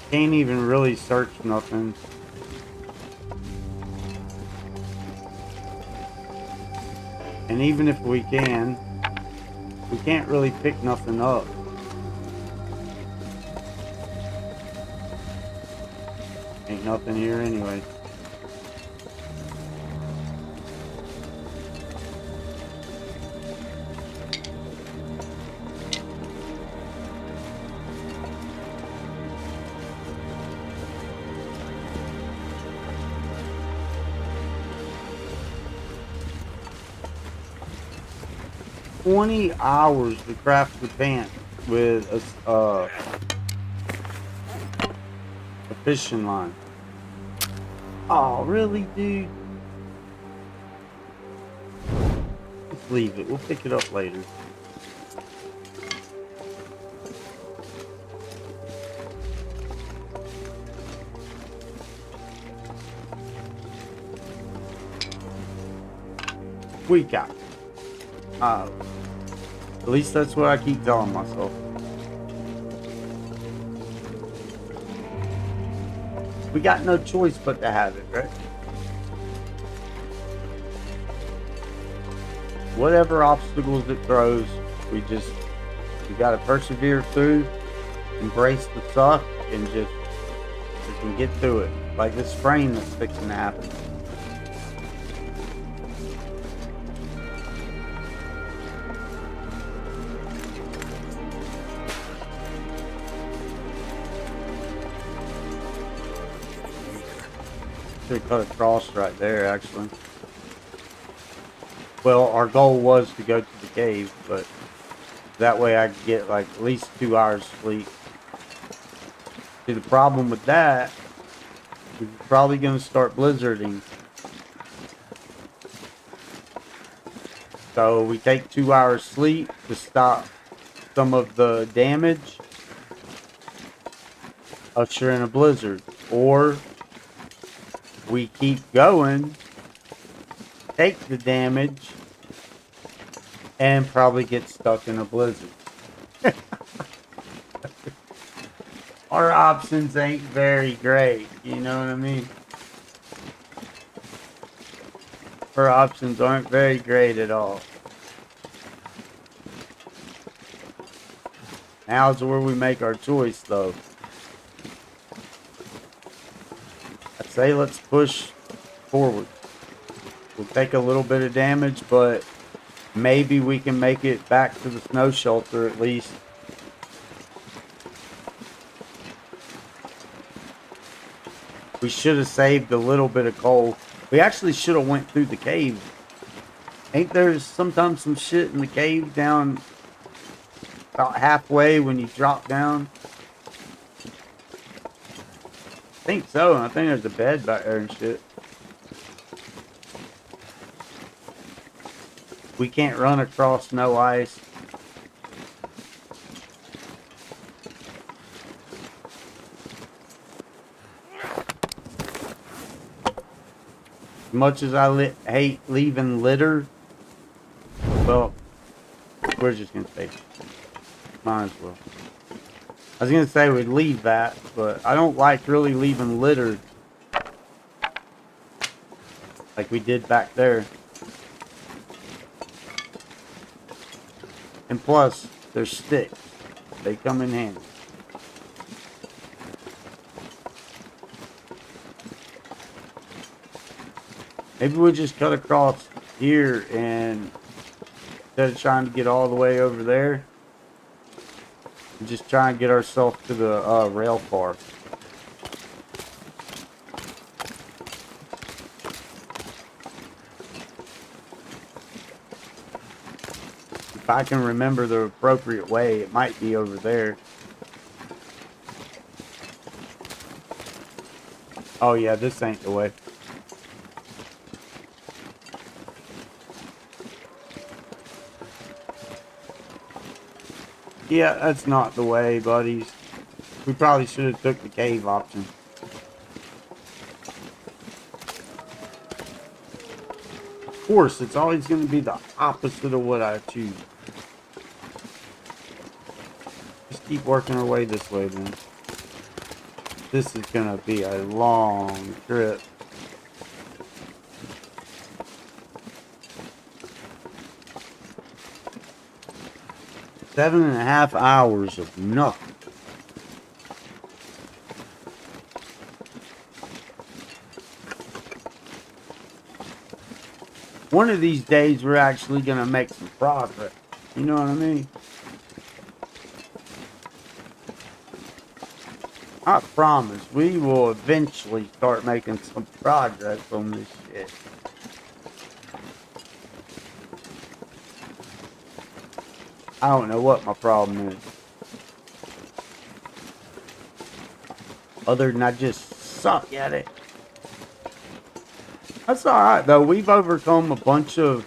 Can't even really search nothing. And even if we can, we can't really pick nothing up. Ain't nothing here anyway. $20 hours to craft the pants with a fishing line. Oh, really, dude? Let's leave it. We'll pick it up later. Week out. At least that's what I keep telling myself. We got no choice but to have it, right? Whatever obstacles it throws, we gotta persevere through, embrace the suck, and we can get through it. Like this sprain that's fixing to happen. Should cut across right there, actually. Well, our goal was to go to the cave, but that way I could get like at least 2 hours sleep. See, the problem with that is it's probably going to start blizzarding. So we take 2 hours sleep to stop some of the damage, usher in a blizzard, or we keep going, take the damage, and probably get stuck in a blizzard. Our options ain't very great, you know what I mean? Our options aren't very great at all. Now's where we make our choice, though. I'd say let's push forward. We'll take a little bit of damage, but maybe we can make it back to the snow shelter at least. We should have saved a little bit of coal. We actually should have went through the cave. Ain't there sometimes some shit in the cave down about halfway when you drop down? I think so. I think there's a bed back there and shit. We can't run across snow ice. As much as I hate leaving litter, well, we're just gonna stay. Might as well. I was gonna say we'd leave that, but I don't like really leaving litter like we did back there. And plus, they're sticks. They come in handy. Maybe we'll just cut across here and instead of trying to get all the way over there, we'll just try and get ourselves to the rail car. I can remember the appropriate way, it might be over there. Oh yeah, this ain't the way. Yeah, that's not the way, buddies. We probably should have took the cave option. Of course, it's always going to be the opposite of what I choose. Just keep working our way this way, then. This is going to be a long trip. $7.5 hours of nothing. One of these days, we're actually going to make some progress. You know what I mean? I promise, we will eventually start making some progress on this shit. I don't know what my problem is. Other than I just suck at it. That's alright though. We've overcome a bunch of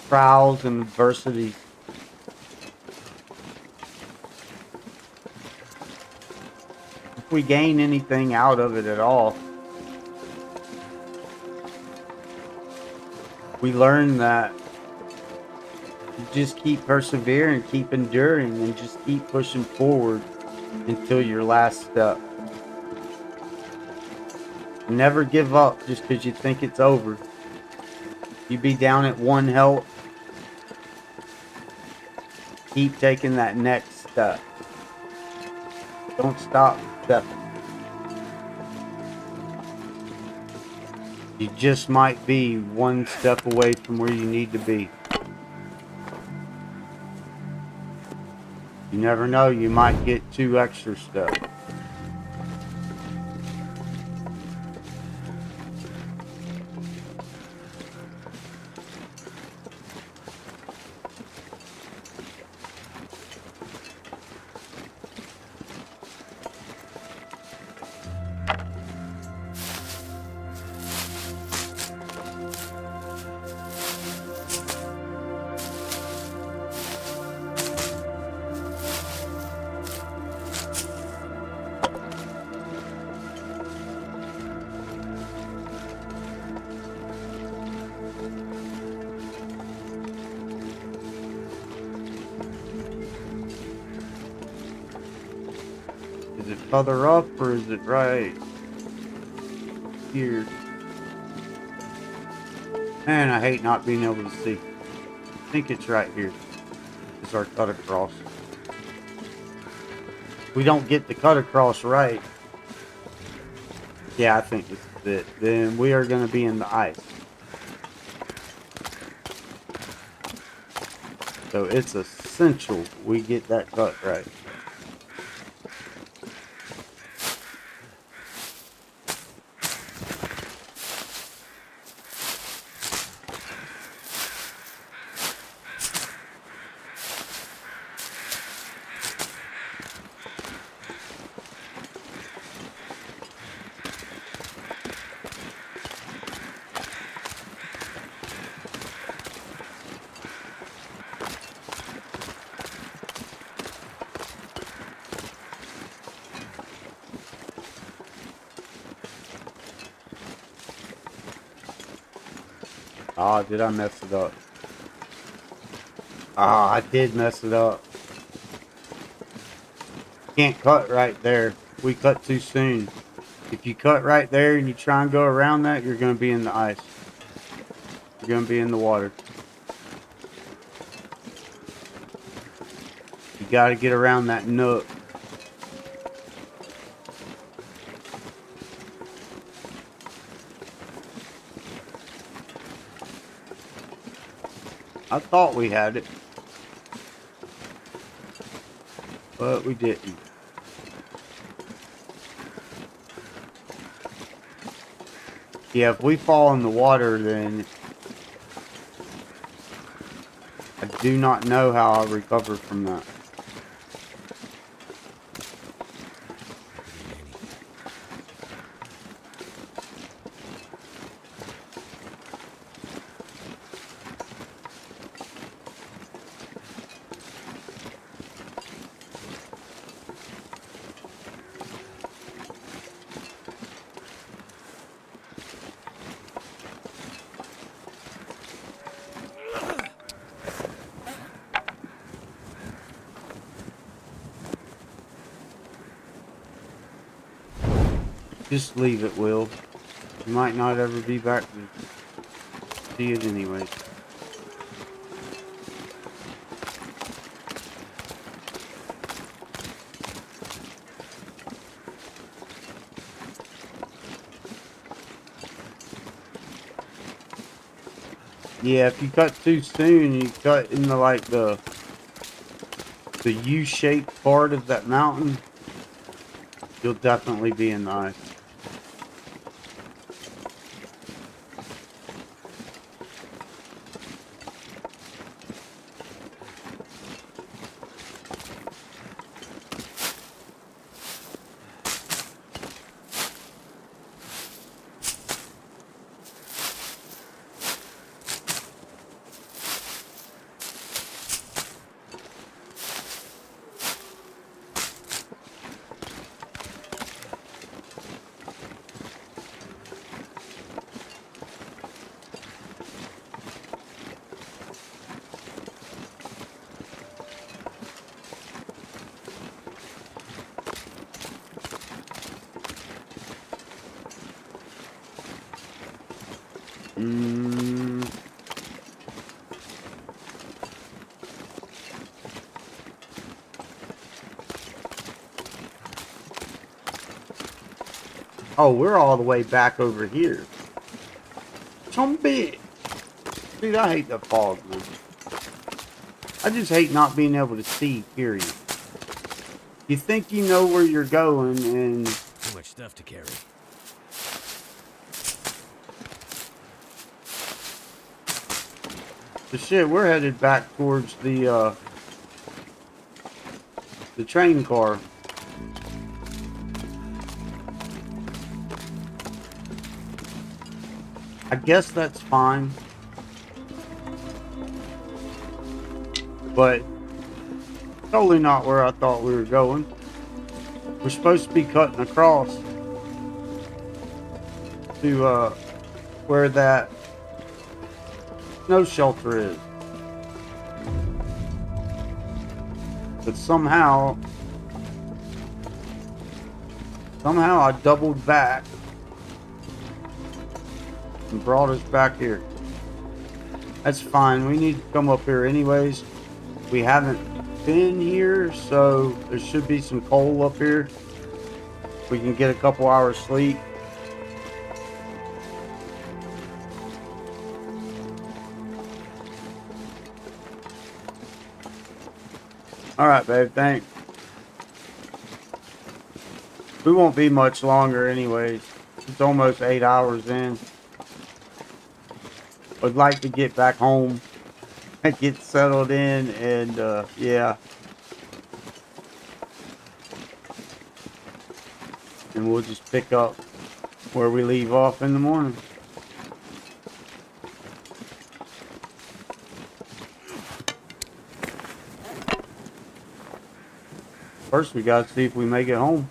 trials and adversities. If we gain anything out of it at all, we learn that you just keep persevering, keep enduring, and just keep pushing forward until your last step. Never give up just because you think it's over. You be down at one health. Keep taking that next step. Don't stop stepping. You just might be one step away from where you need to be. You never know, you might get 2 extra steps. Is it further up or is it right here? Man, I hate not being able to see. I think it's right here. It's our cut across. We don't get the cut across right. Yeah, I think this is it. Then we are going to be in the ice. So it's essential we get that cut right. Ah, did I mess it up? Ah, I did mess it up. Can't cut right there. We cut too soon. If you cut right there and you try and go around that, you're going to be in the ice. You're going to be in the water. You got to get around that nook. I thought we had it, but we didn't. Yeah, if we fall in the water, then do not know how I recovered from that. Just leave it, Will. You might not ever be back to see it anyway. Yeah, if you cut too soon, you cut into like the U-shaped part of that mountain, you'll definitely be in the ice. Oh, we're all the way back over here. Some big. Dude, I hate the fog, man. I just hate not being able to see, period. You think you know where you're going, and... Too much stuff to carry. The shit, we're headed back towards the train car. I guess that's fine. But totally not where I thought we were going. We're supposed to be cutting across to where that snow shelter is. But somehow I doubled back and brought us back here. That's fine. We need to come up here anyways. We haven't been here, so there should be some coal up here. We can get a couple hours sleep. Alright, babe, thanks. We won't be much longer anyways. It's almost 8 hours in. I'd like to get back home and get settled in, and yeah. And we'll just pick up where we leave off in the morning. First, we gotta see if we make it home.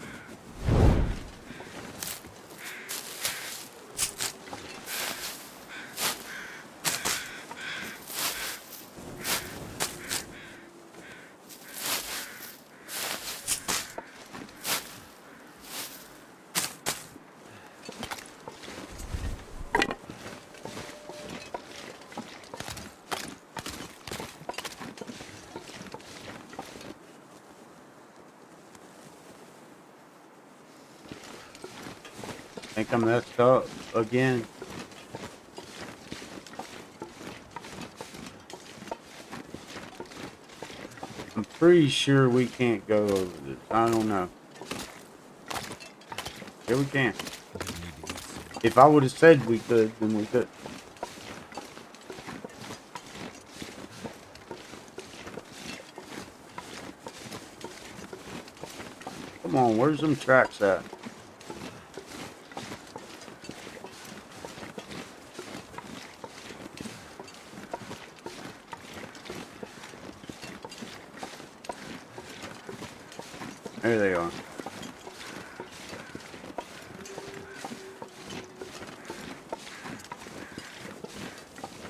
I think I messed up again. I'm pretty sure we can't go over this. I don't know. Yeah, we can. If I would have said we could, then we could. Come on, where's them tracks at? There they are.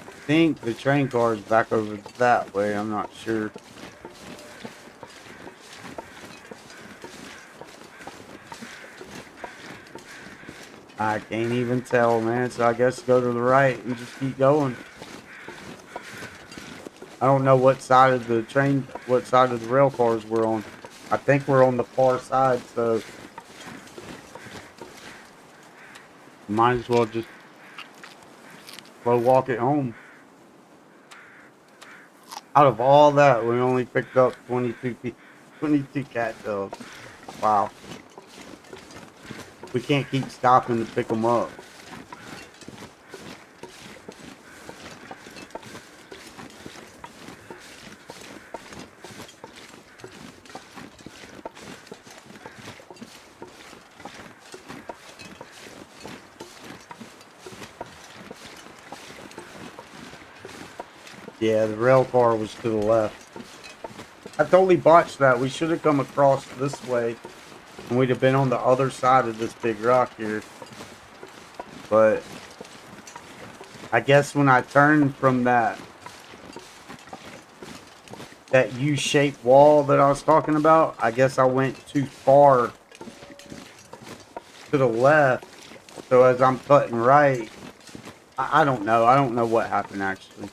I think the train car is back over that way. I'm not sure. I can't even tell, man. So I guess go to the right and just keep going. I don't know what side of the train, what side of the rail cars we're on. I think we're on the far side, so might as well just slow walk it home. Out of all that, we only picked up 22 cattails. Wow. We can't keep stopping to pick them up. Yeah, the rail car was to the left. I totally botched that. We should have come across this way, and we'd have been on the other side of this big rock here. But I guess when I turned from that U-shaped wall that I was talking about, I guess I went too far to the left. So as I'm cutting right, I don't know. I don't know what happened actually.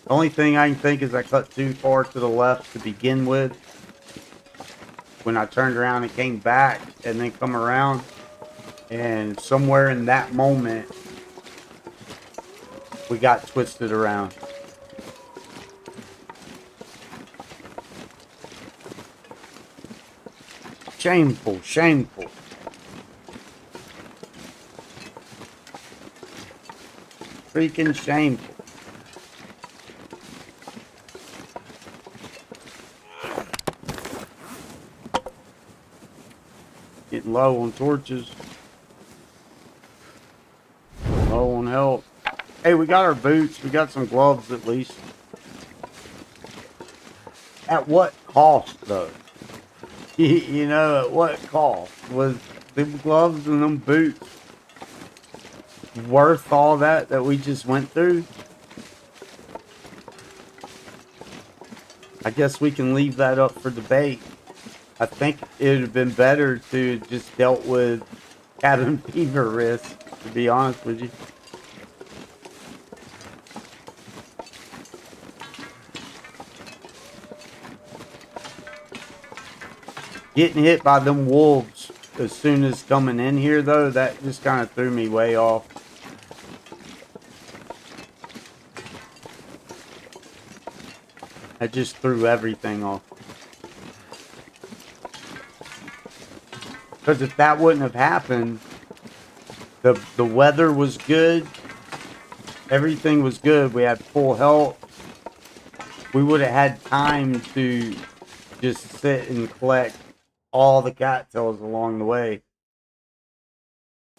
The only thing I can think is I cut too far to the left to begin with. When I turned around and came back and then come around, and somewhere in that moment we got twisted around. Shameful, shameful. Freaking shameful. Getting low on torches. Low on help. Hey, we got our boots. We got some gloves at least. At what cost, though? You know, at what cost? Was them gloves and them boots worth all that we just went through? I guess we can leave that up for debate. I think it would have been better to just dealt with cabin fever risk, to be honest with you. Getting hit by them wolves as soon as coming in here, though, that just kind of threw me way off. That just threw everything off. Because if that wouldn't have happened, the weather was good, everything was good, we had full health, we would have had time to just sit and collect all the cattails along the way.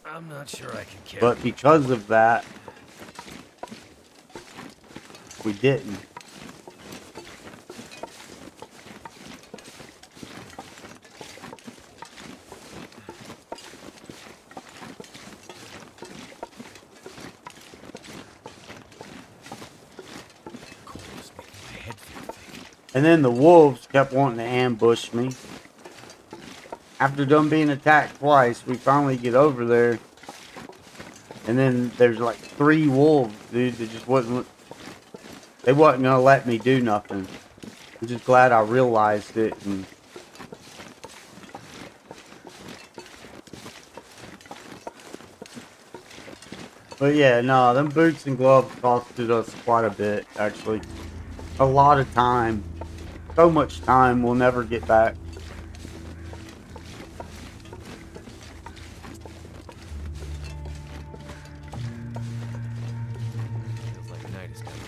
I'm not sure I can carry. But because of that, we didn't. And then the wolves kept wanting to ambush me. After done being attacked twice, we finally get over there. And then there's like 3 wolves, dude, that just wasn't gonna let me do nothing. I'm just glad I realized it. But yeah, no, them boots and gloves costed us quite a bit, actually. A lot of time. So much time we'll never get back. Feels like night is coming.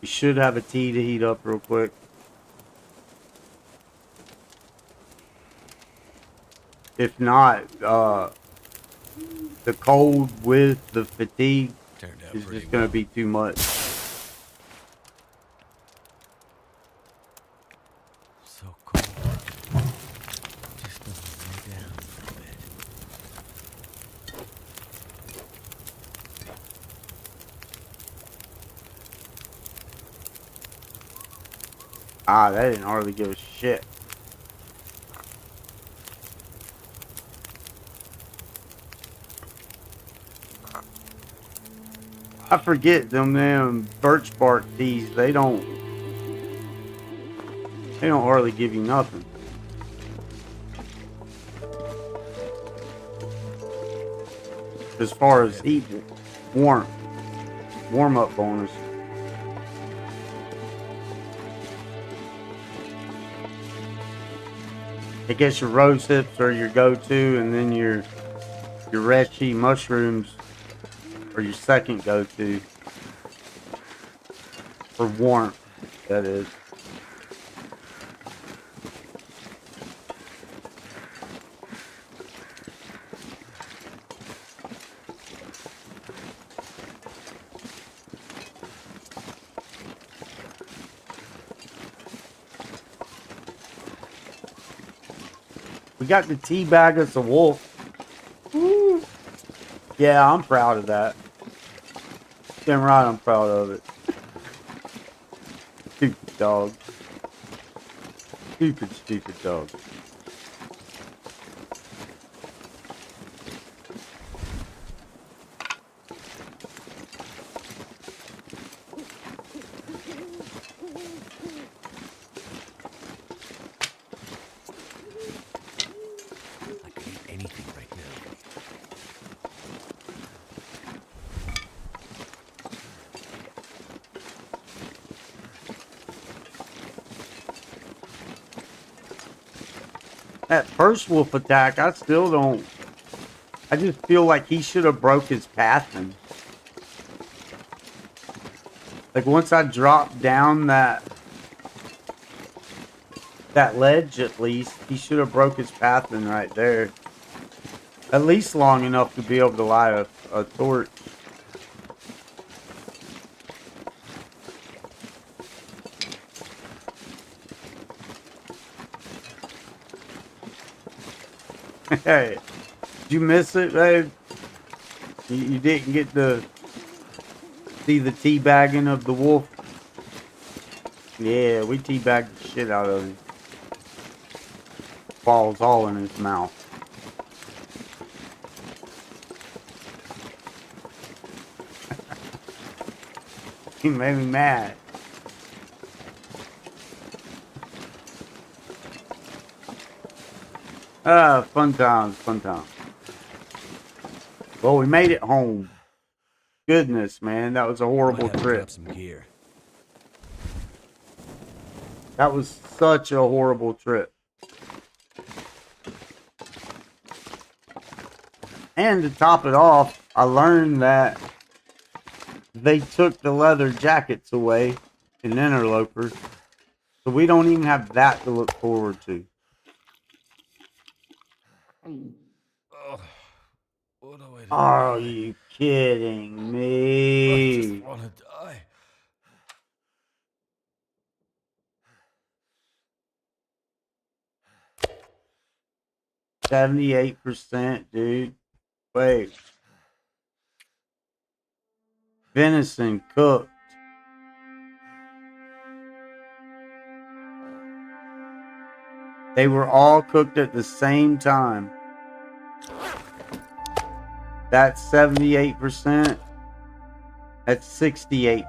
You should have a tea to heat up real quick. If not, the cold with the fatigue is just going to be too much. So cold. Just doesn't lay down for a bit. Ah, that didn't hardly give a shit. I forget them birch bark teas. They don't hardly give you nothing. As far as heat, warm up bonus. I guess your rose hips are your go-to, and then your reishi mushrooms are your second go-to for warmth. That is. We got the tea bag as a wolf. Woo. Yeah, I'm proud of that. Damn right, I'm proud of it. Stupid dog. Stupid dog. I could eat anything right now. That first wolf attack, I still don't. I just feel like he should have broke his pathing. Like once I dropped down that ledge, at least he should have broke his pathing right there. At least long enough to be able to light a torch. Hey, did you miss it, babe? You didn't get to see the teabagging of the wolf? Yeah, we teabagged the shit out of him. Balls all in his mouth. He made me mad. Fun times, fun times. Well, we made it home. Goodness, man, that was a horrible trip. Some gear. That was such a horrible trip. And to top it off, I learned that they took the leather jackets away in Interloper. So we don't even have that to look forward to. Oh, what do I do? Are you kidding I me? just want to die. 78%, dude. Wait. Venison cooked. They were all cooked at the same time. That's 78%. That's 68%.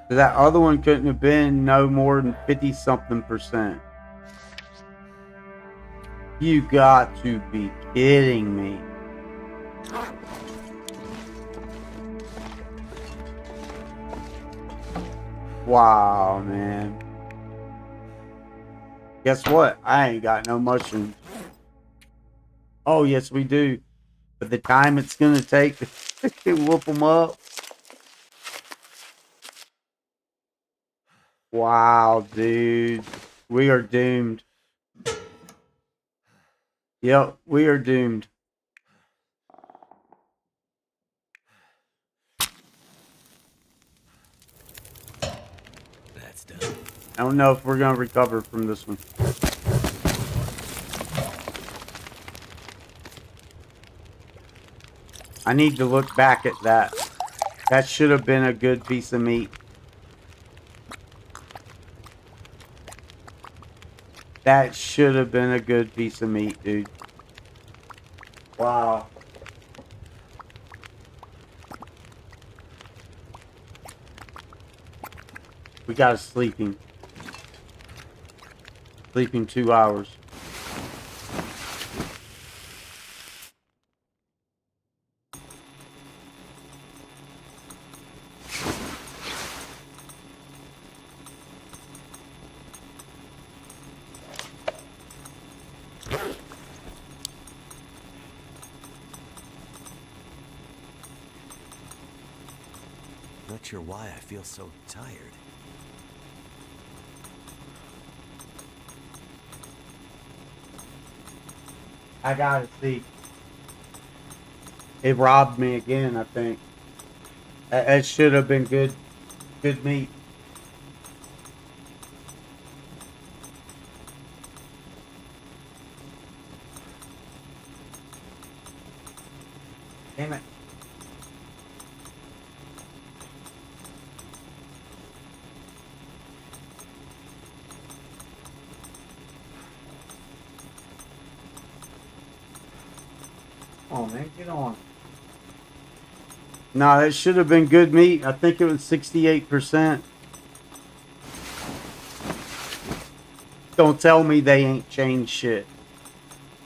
So that other one couldn't have been no more than 50-something%. You got to be kidding me. Wow, man. Guess what? I ain't got no mushrooms. Oh, yes, we do. But the time it's going to take to whoop them up. Wow, dude. We are doomed. Yep, we are doomed. That's done. I don't know if we're going to recover from this one. I need to look back at that. That should have been a good piece of meat. That should have been a good piece of meat, dude. Wow. We got a sleeping. Sleeping 2 hours. Not sure why I feel so tired. I gotta see. It robbed me again, I think. It should have been good meat. Damn it. Come on, man, get on. No, that should have been good meat. I think it was 68%. Don't tell me they ain't changed shit.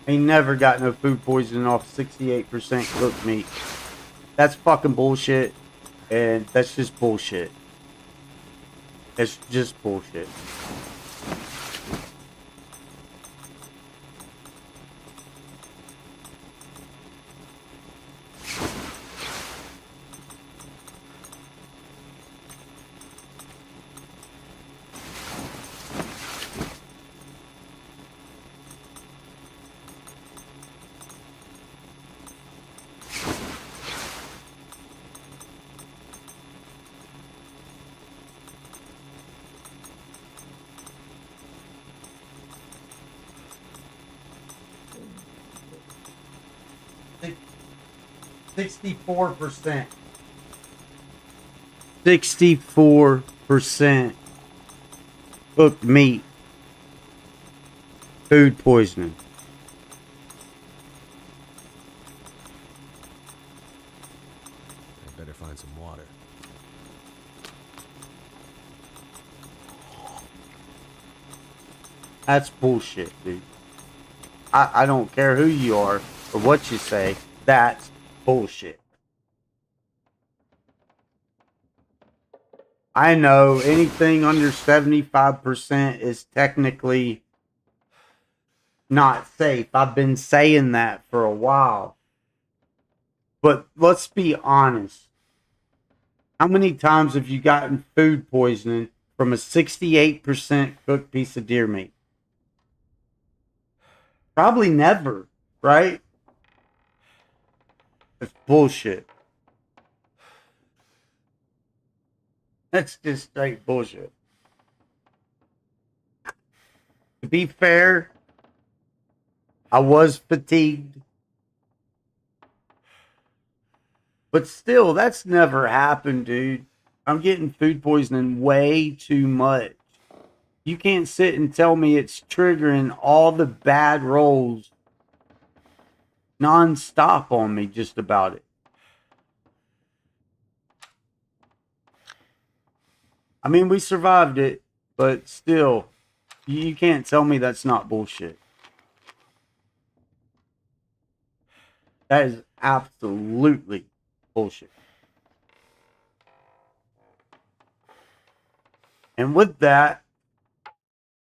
Ain't never got no food poisoning off 68% cooked meat. That's fucking bullshit. And that's just bullshit. It's just bullshit. Six- 64%. 64% cooked meat. Food poisoning. I better find some water. That's bullshit, dude. I don't care who you are or what you say. That's bullshit. I know anything under 75% is technically not safe. I've been saying that for a while. But let's be honest. How many times have you gotten food poisoning from a 68% cooked piece of deer meat? Probably never, right? It's bullshit. That's just straight bullshit. To be fair, I was fatigued. But still, that's never happened, dude. I'm getting food poisoning way too much. You can't sit and tell me it's triggering all the bad rolls non-stop on me just about it. I mean, we survived it, but still, you can't tell me that's not bullshit. That is absolutely bullshit. And with that,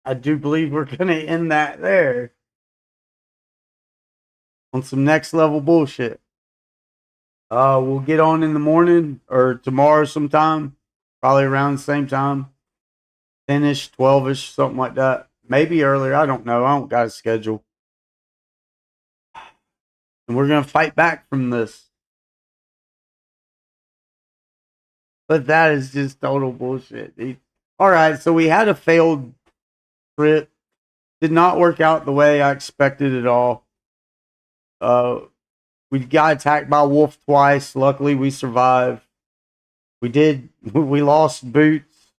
I do believe we're going to end that there on some next level bullshit. We'll get on in the morning or tomorrow sometime, probably around the same time. 10-ish, 12-ish, something like that. Maybe earlier. I don't know. I don't got a schedule. And we're going to fight back from this. But that is just total bullshit, dude. All right, so we had a failed trip. Did not work out the way I expected at all. We got attacked by a wolf twice. Luckily, we survived. We lost boots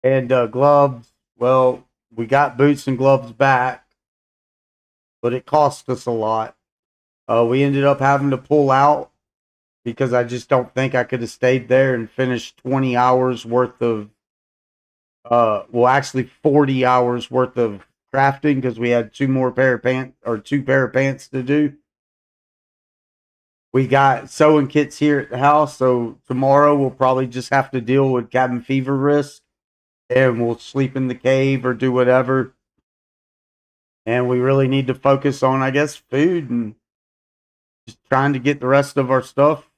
and gloves. Well, we got boots and gloves back, but it cost us a lot. We ended up having to pull out because I just don't think I could have stayed there and finished 20 hours worth of, actually 40 hours worth of crafting because we had two pair of pants to do. We got sewing kits here at the house, so tomorrow we'll probably just have to deal with cabin fever risk, and we'll sleep in the cave or do whatever. And we really need to focus on, I guess, food and just trying to get the rest of our stuff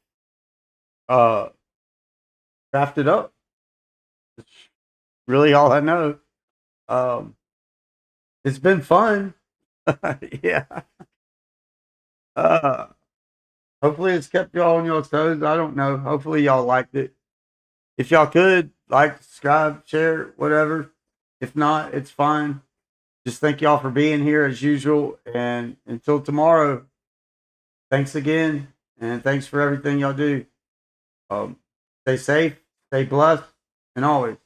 crafted up. It's really all I know. It's been fun. Yeah. Hopefully it's kept y'all on your toes. I don't know. Hopefully y'all liked it. If y'all could, like, subscribe, share, whatever. If not, it's fine. Just thank y'all for being here as usual. And until tomorrow, thanks again. And thanks for everything y'all do. Stay safe, stay blessed, and always